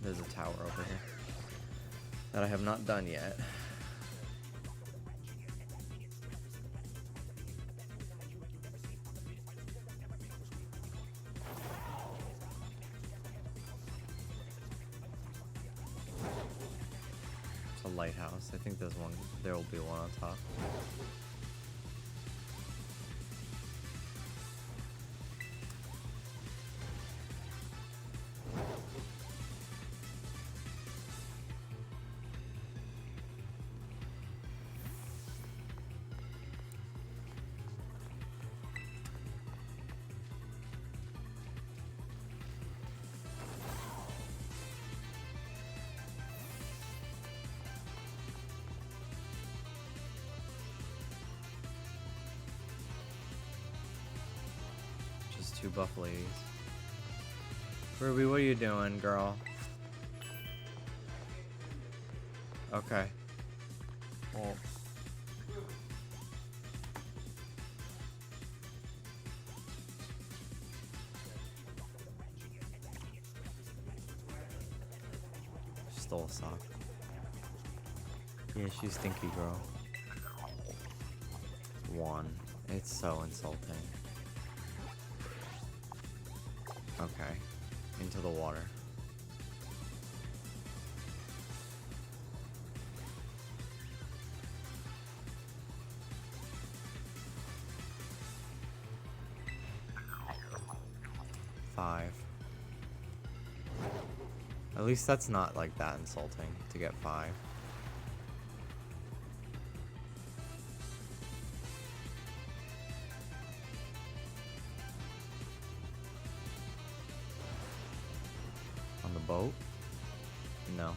There's a tower over here that I have not done yet. It's a lighthouse. I think there's one. There will be one on top. Two buff ladies. Ruby, what are you doing, girl? Okay. Well. Stole a sock. Yeah, she's stinky girl. One. It's so insulting. Okay, into the water. Five. At least that's not like that insulting to get 5. Boat? No.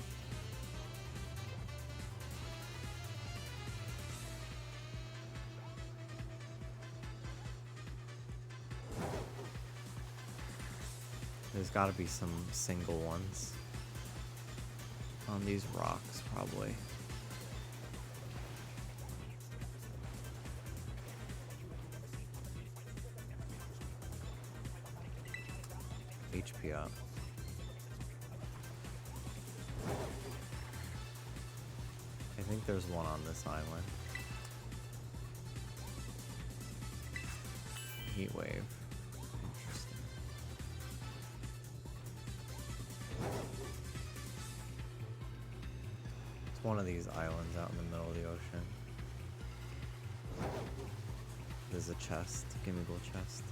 There's got to be some single ones on these rocks, probably. HP up. I think there's one on this island. Heat wave. Interesting. It's one of these islands out in the middle of the ocean. There's a chest. Gimme gold chest.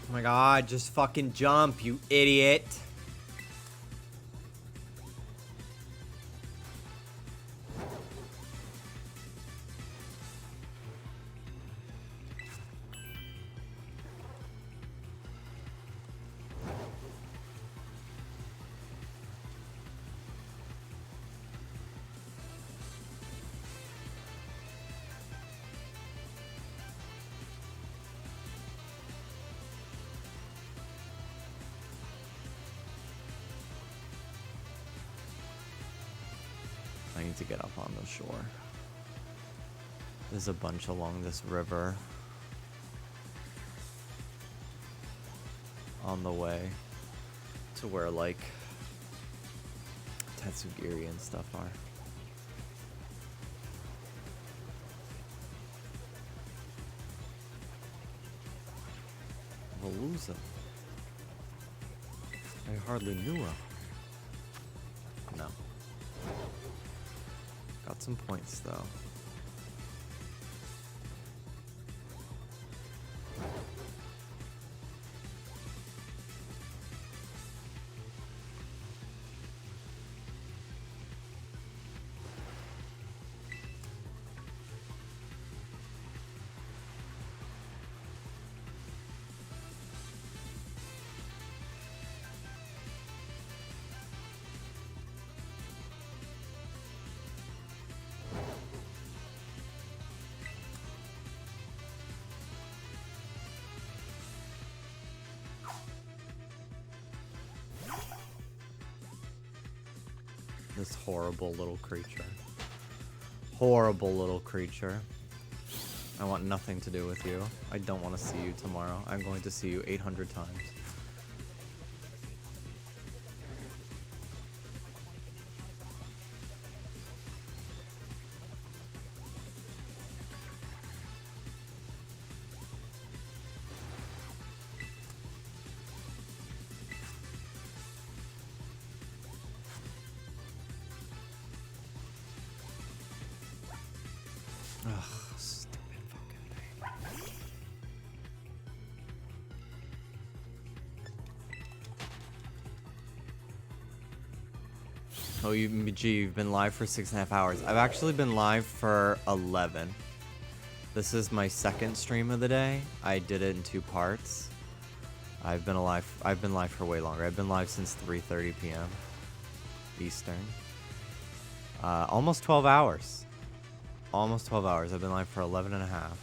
Oh my god, just fucking jump, you idiot. I need to get up on the shore. There's a bunch along this river on the way to where like Tatsugiri and stuff are. Veluza. I hardly knew her. No. Got some points though. This horrible little creature. Horrible little creature. I want nothing to do with you. I don't want to see you tomorrow. I'm going to see you 800 times. Ugh, stupid fucking thing. Oh, you've been live for 6.5 hours. I've actually been live for 11. This is my second stream of the day. I did it in 2 parts. I've been live for way longer. I've been live since 3:30 p.m. Eastern. Almost 12 hours. Almost 12 hours. I've been live for 11 and a half.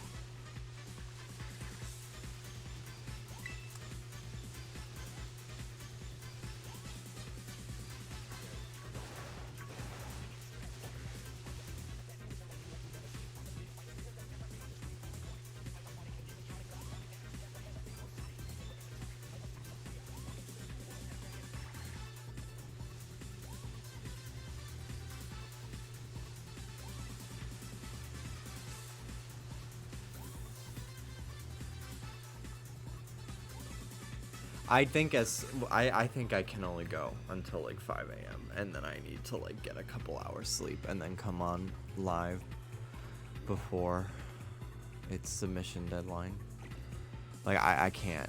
I think I think I can only go until like 5 a.m. and then I need to like get a couple hours sleep and then come on live before its submission deadline. Like I can't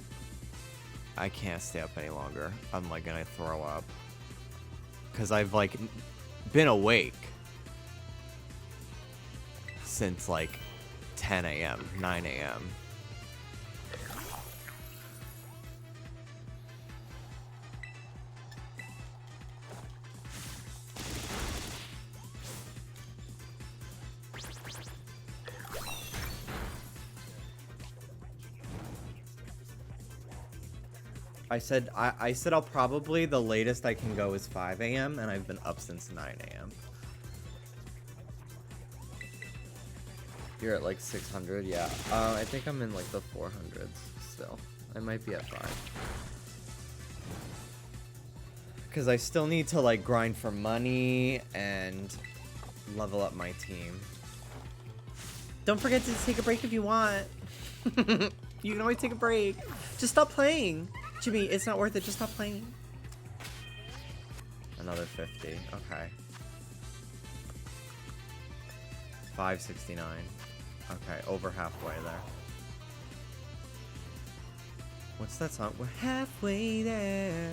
stay up any longer. I'm like gonna throw up because I've like been awake since like 10 a.m. 9 a.m. I said I'll probably, the latest I can go is 5 a.m. and I've been up since 9 a.m. You're at like 600, yeah. I think I'm in like the 400s still. I might be at 5. Because I still need to like grind for money and level up my team. Don't forget to take a break if you want. You can always take a break. Just stop playing. Jimmy, it's not worth it. Just stop playing. Another 50. Okay. 569. Okay, over halfway there. What's that song? We're halfway there.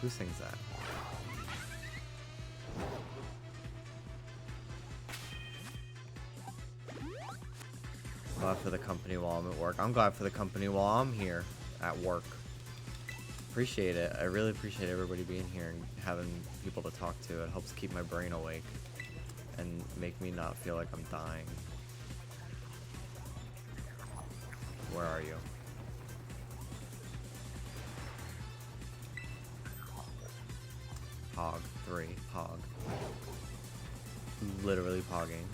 Who sings that? Glad for the company while I'm at work. I'm glad for the company while I'm here at work. Appreciate it. I really appreciate everybody being here and having people to talk to. It helps keep my brain awake and make me not feel like I'm dying. Where are you? Pog 3. Pog. Literally pogging.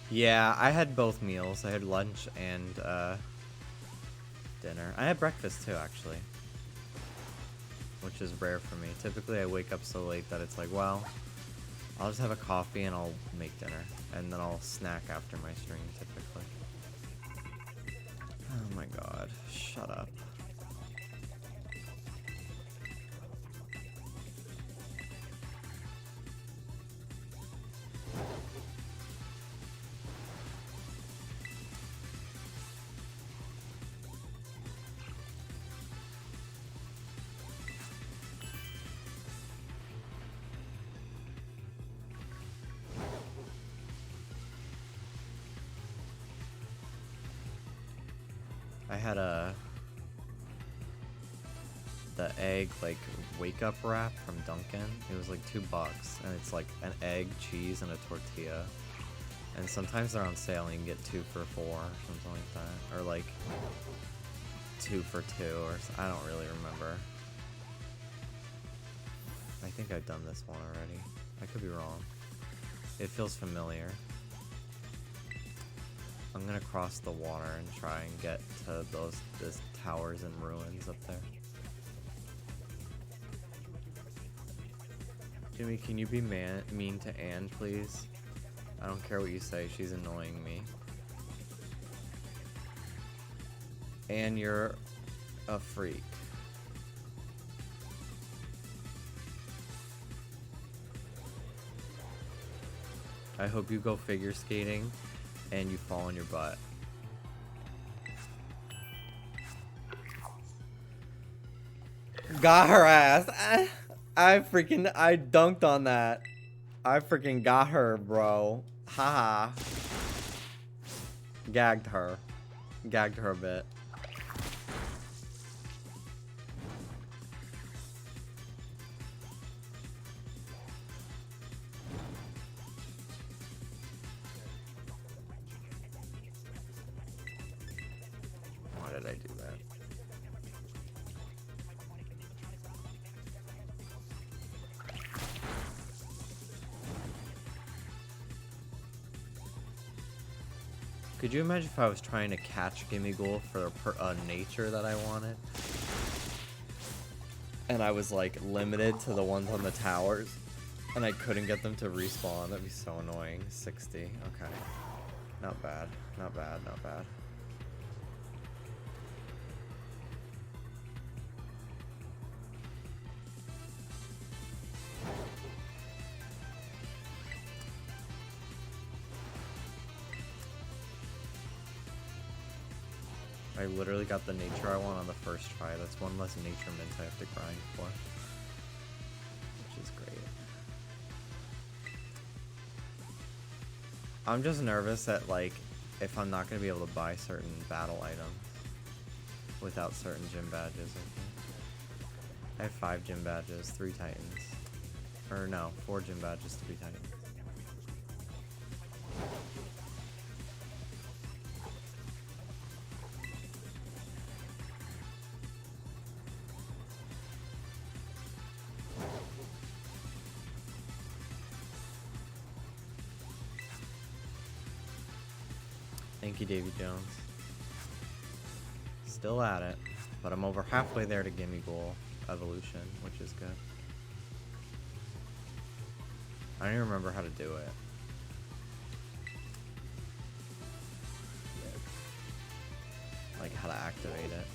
Yeah, I had both meals. I had lunch and dinner. I had breakfast too, actually, which is rare for me. Typically, I wake up so late that it's like, well, I'll just have a coffee and I'll make dinner, and then I'll snack after my stream, typically. Oh my god, shut up. I had the egg like wake up wrap from Dunkin'. It was like $2 and it's like an egg, cheese, and a tortilla. And sometimes they're on sale and you can get 2 for $4 or something like that. Or like 2 for 2 or I don't really remember. I think I've done this one already. I could be wrong. It feels familiar. I'm gonna cross the water and try and get to those towers and ruins up there. Jimmy, can you be mean to Anne, please? I don't care what you say, she's annoying me. Anne, you're a freak. I hope you go figure skating and you fall on your butt. Got her ass. I dunked on that. I freaking got her, bro. Haha. Gagged her. Gagged her a bit. Why did I do that? Could you imagine if I was trying to catch Gimmighoul for a nature that I wanted? And I was like limited to the ones on the towers and I couldn't get them to respawn? That'd be so annoying. 60. Okay. Not bad. Not bad. Not bad. I literally got the nature I want on the first try. That's one less nature mint I have to grind for. Which is great. I'm just nervous that, like, if I'm not going to be able to buy certain battle items without certain gym badges, I think. I have 5 gym badges, 3 titans. Or no, 4 gym badges, 3 titans. Thank you, Davy Jones. Still at it, but I'm over halfway there to Gimme Goal Evolution, which is good. I don't even remember how to do it. Like how to activate it.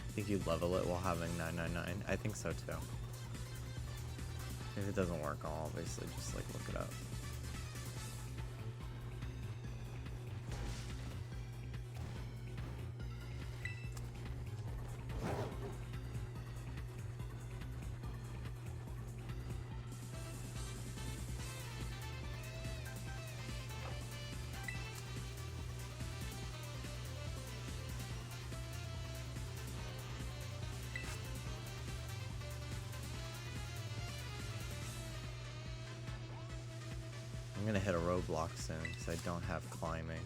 I think you level it while having 999. I think so too. If it doesn't work, I'll obviously just like look it up. I'm gonna hit a roadblock soon because I don't have climbing.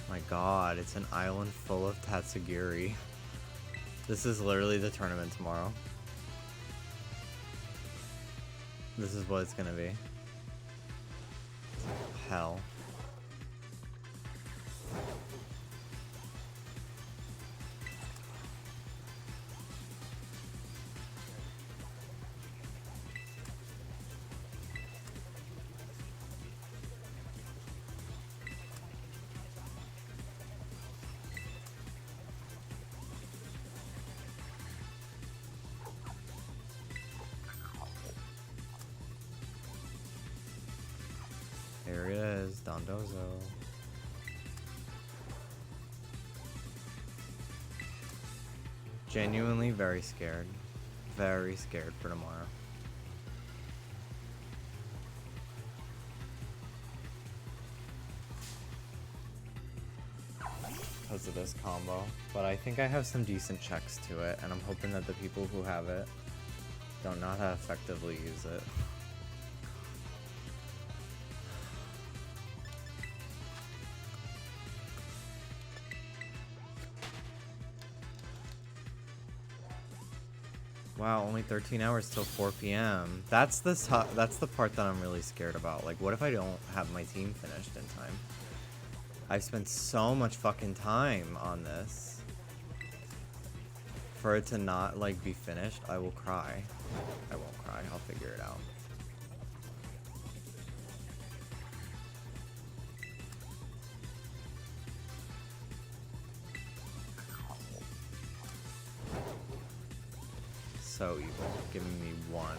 My god, it's an island full of Tatsugiri. This is literally the tournament tomorrow. This is what it's gonna be. Hell. Here it is, Dondozo. Genuinely very scared. Very scared for tomorrow. Because of this combo. But I think I have some decent checks to it, and I'm hoping that the people who have it don't know how to effectively use it. Wow, only 13 hours till 4 p.m. That's the part that I'm really scared about. Like, what if I don't have my team finished in time? I've spent so much fucking time on this. For it to not, like, be finished, I will cry. I won't cry. I'll figure it out. So evil, giving me one.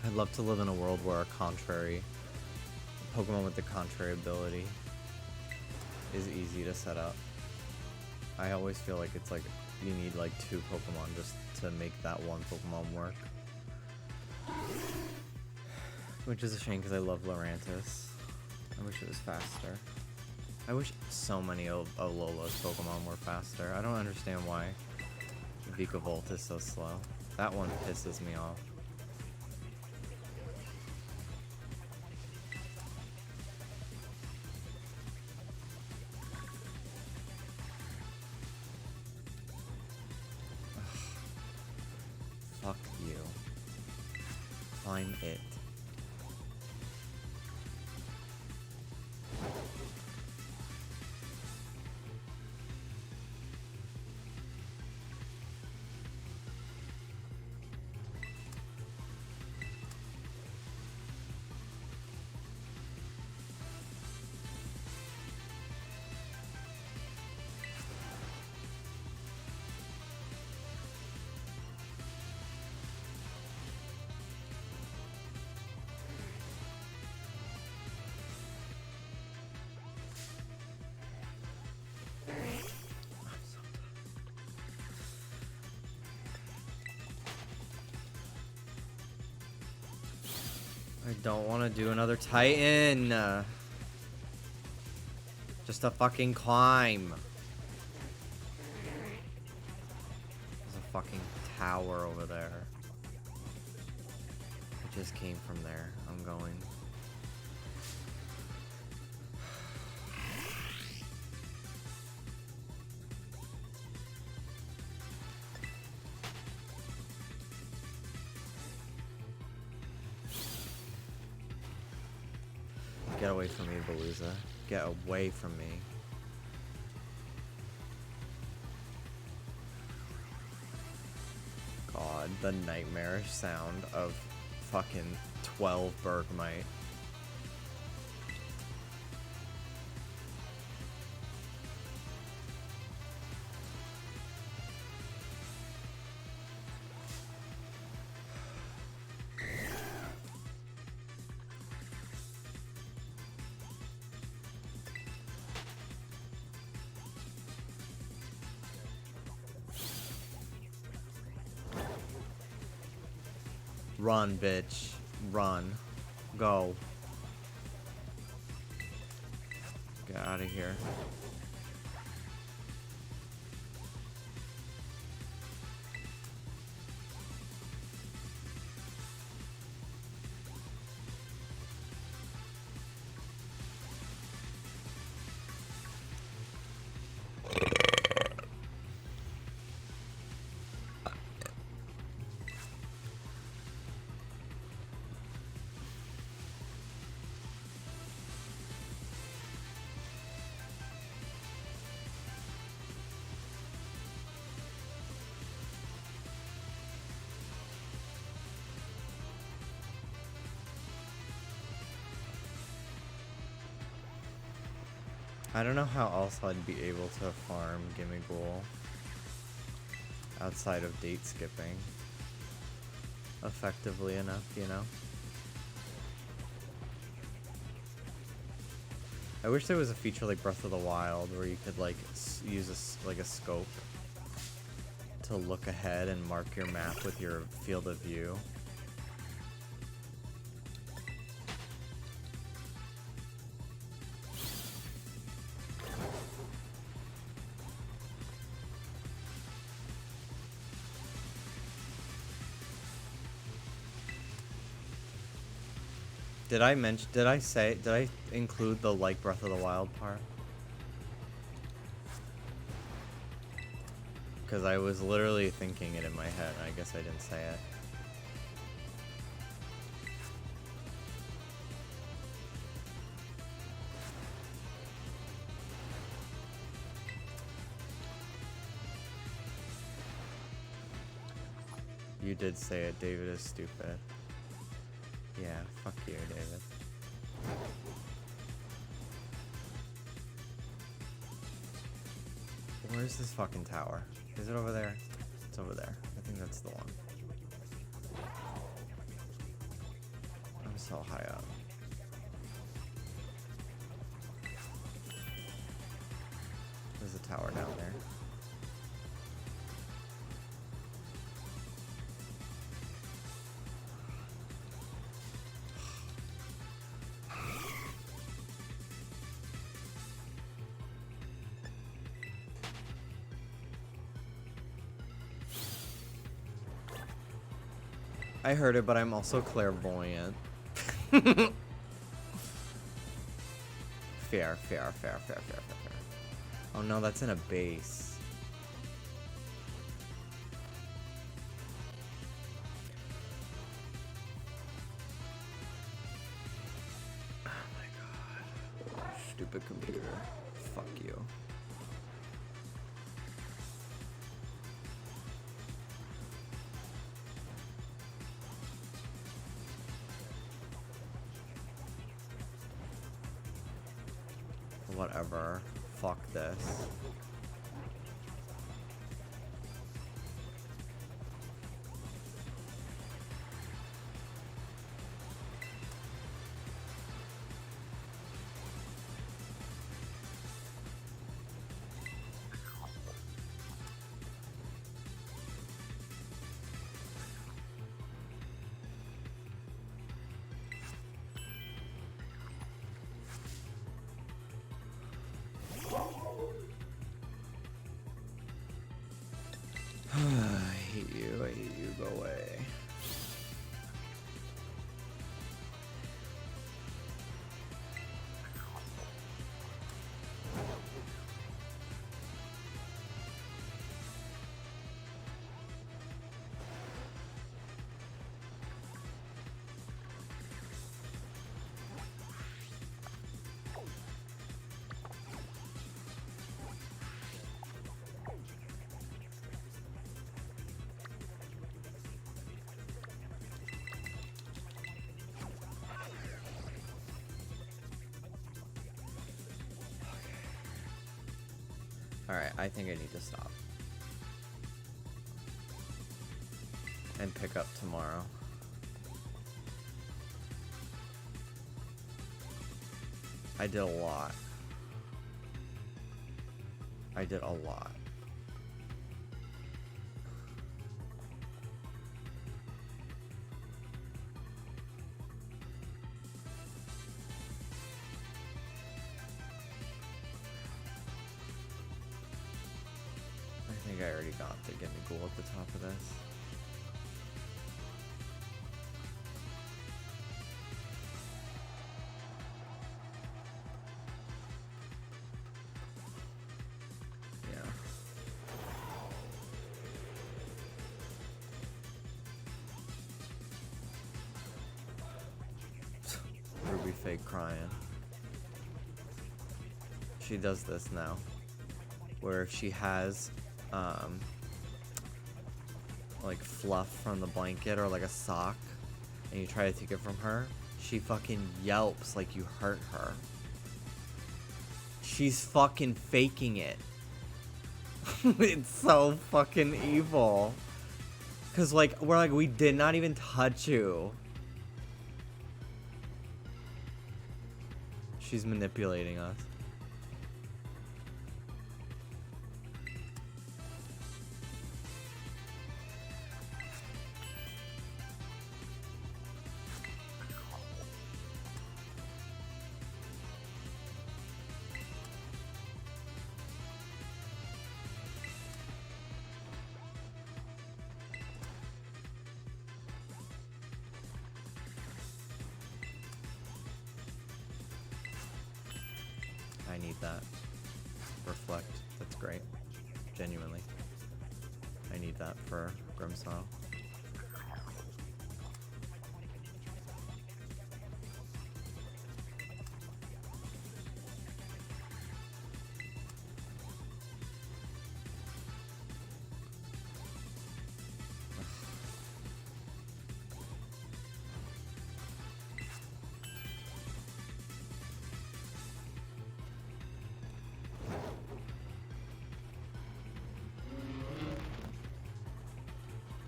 I'd love to live in a world where a contrary Pokemon with the contrary ability is easy to set up. I always feel like it's like you need like 2 Pokemon just to make that one Pokemon work. Which is a shame because I love Lurantis. I wish it was faster. I wish so many of Alola's Pokemon were faster. I don't understand why Vikavolt is so slow. That one pisses me off. Fuck you. Climb it. I don't want to do another Titan. Just a fucking climb. There's a fucking tower over there. I just came from there. I'm going. Get away from me, Balooza. Get away from me. God, the nightmarish sound of fucking 12 Bergmite. Run, bitch. Run. Go. Get out of here. I don't know how else I'd be able to farm Gimmighoul outside of date skipping effectively enough, you know? I wish there was a feature like Breath of the Wild where you could like use a scope to look ahead and mark your map with your field of view. Did I include the like Breath of the Wild part? Because I was literally thinking it in my head, and I guess I didn't say it. You did say it, David is stupid. Yeah, fuck you, David. Where's this fucking tower? Is it over there? It's over there. I think that's the one. I'm so high up. There's a tower down there. I heard it, but I'm also clairvoyant. Fair. Oh no, that's in a base. Oh my god. Stupid computer. Fuck you. Whatever. Fuck this. Alright, I think I need to stop. And pick up tomorrow. I did a lot. I did a lot. I think I already got the Gimme Ghoul at the top of this. Ruby fake crying. She does this now, where if she has like fluff from the blanket or like a sock and you try to take it from her, she fucking yelps like you hurt her. She's fucking faking it. It's so fucking evil. Cause like we're like, we did not even touch you. She's manipulating us. I need that. Reflect. That's great. Genuinely. I need that for Grimstyle.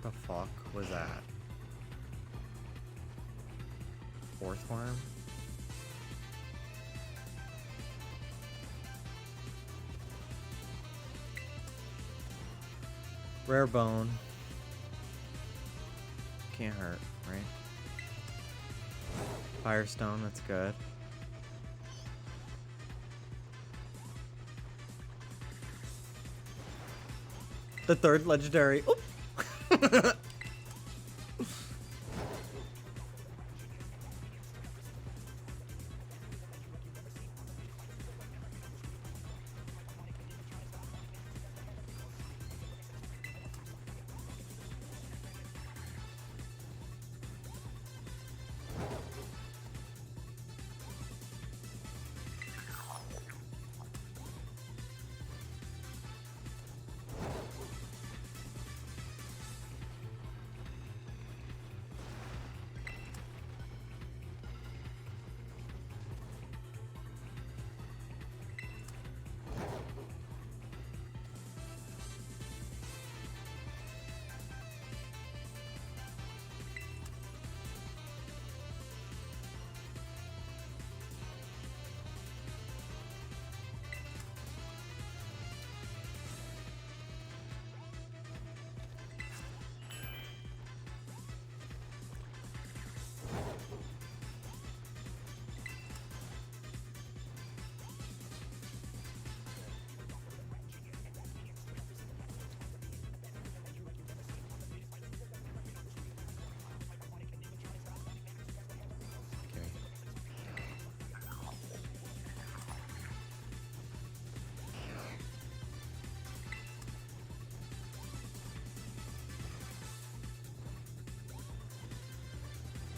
The fuck was that? Fourth worm? Rare bone. Can't hurt, right? Firestone, that's good. The third legendary. Oop.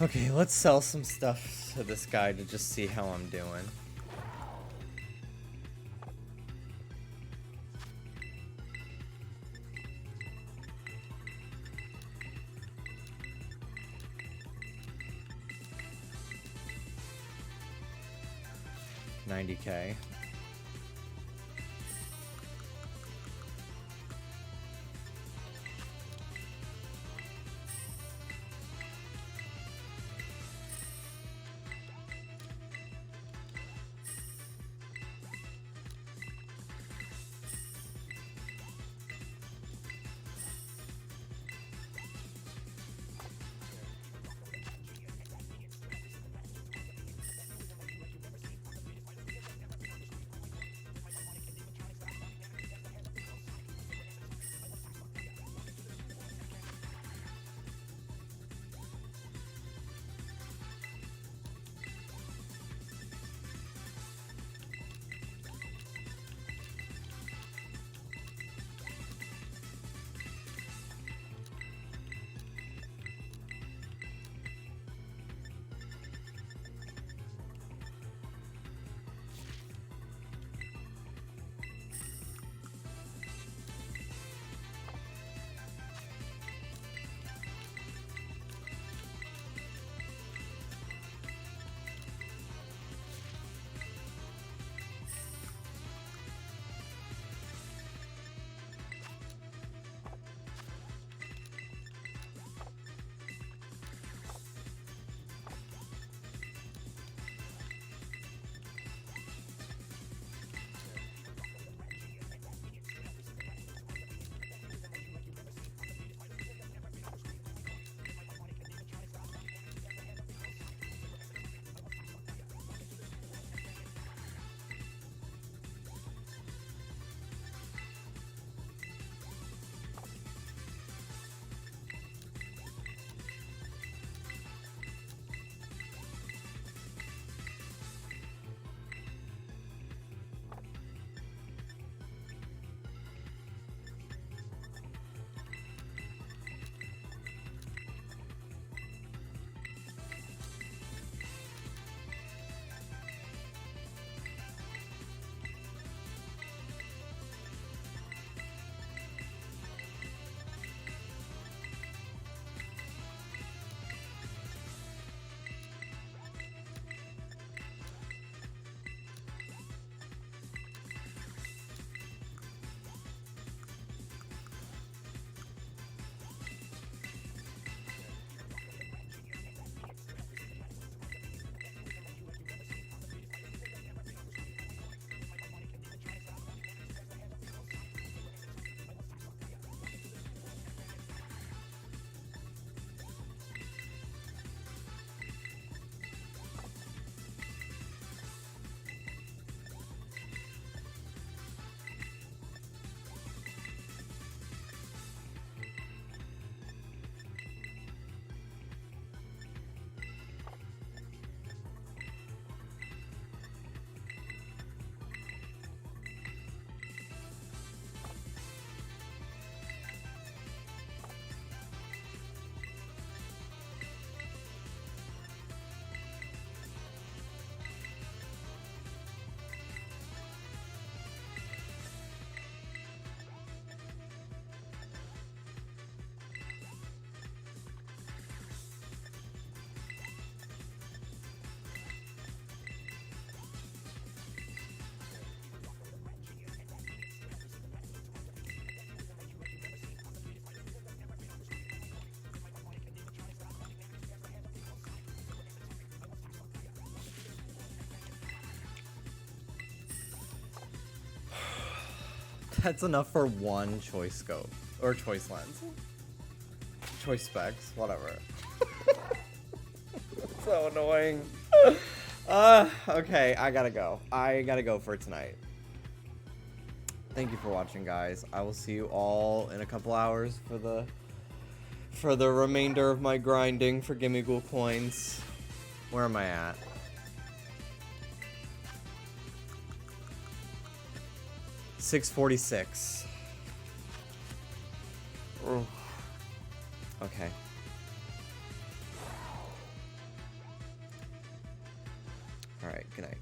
Okay, let's sell some stuff to this guy to just see how I'm doing. $90K. That's enough for one choice scope. Or choice lens. Choice specs, whatever. So annoying. Okay, I gotta go. I gotta go for tonight. Thank you for watching, guys. I will see you all in a couple hours for the remainder of my grinding for Gimme Ghoul coins. Where am I at? $646. Okay. Alright, good night.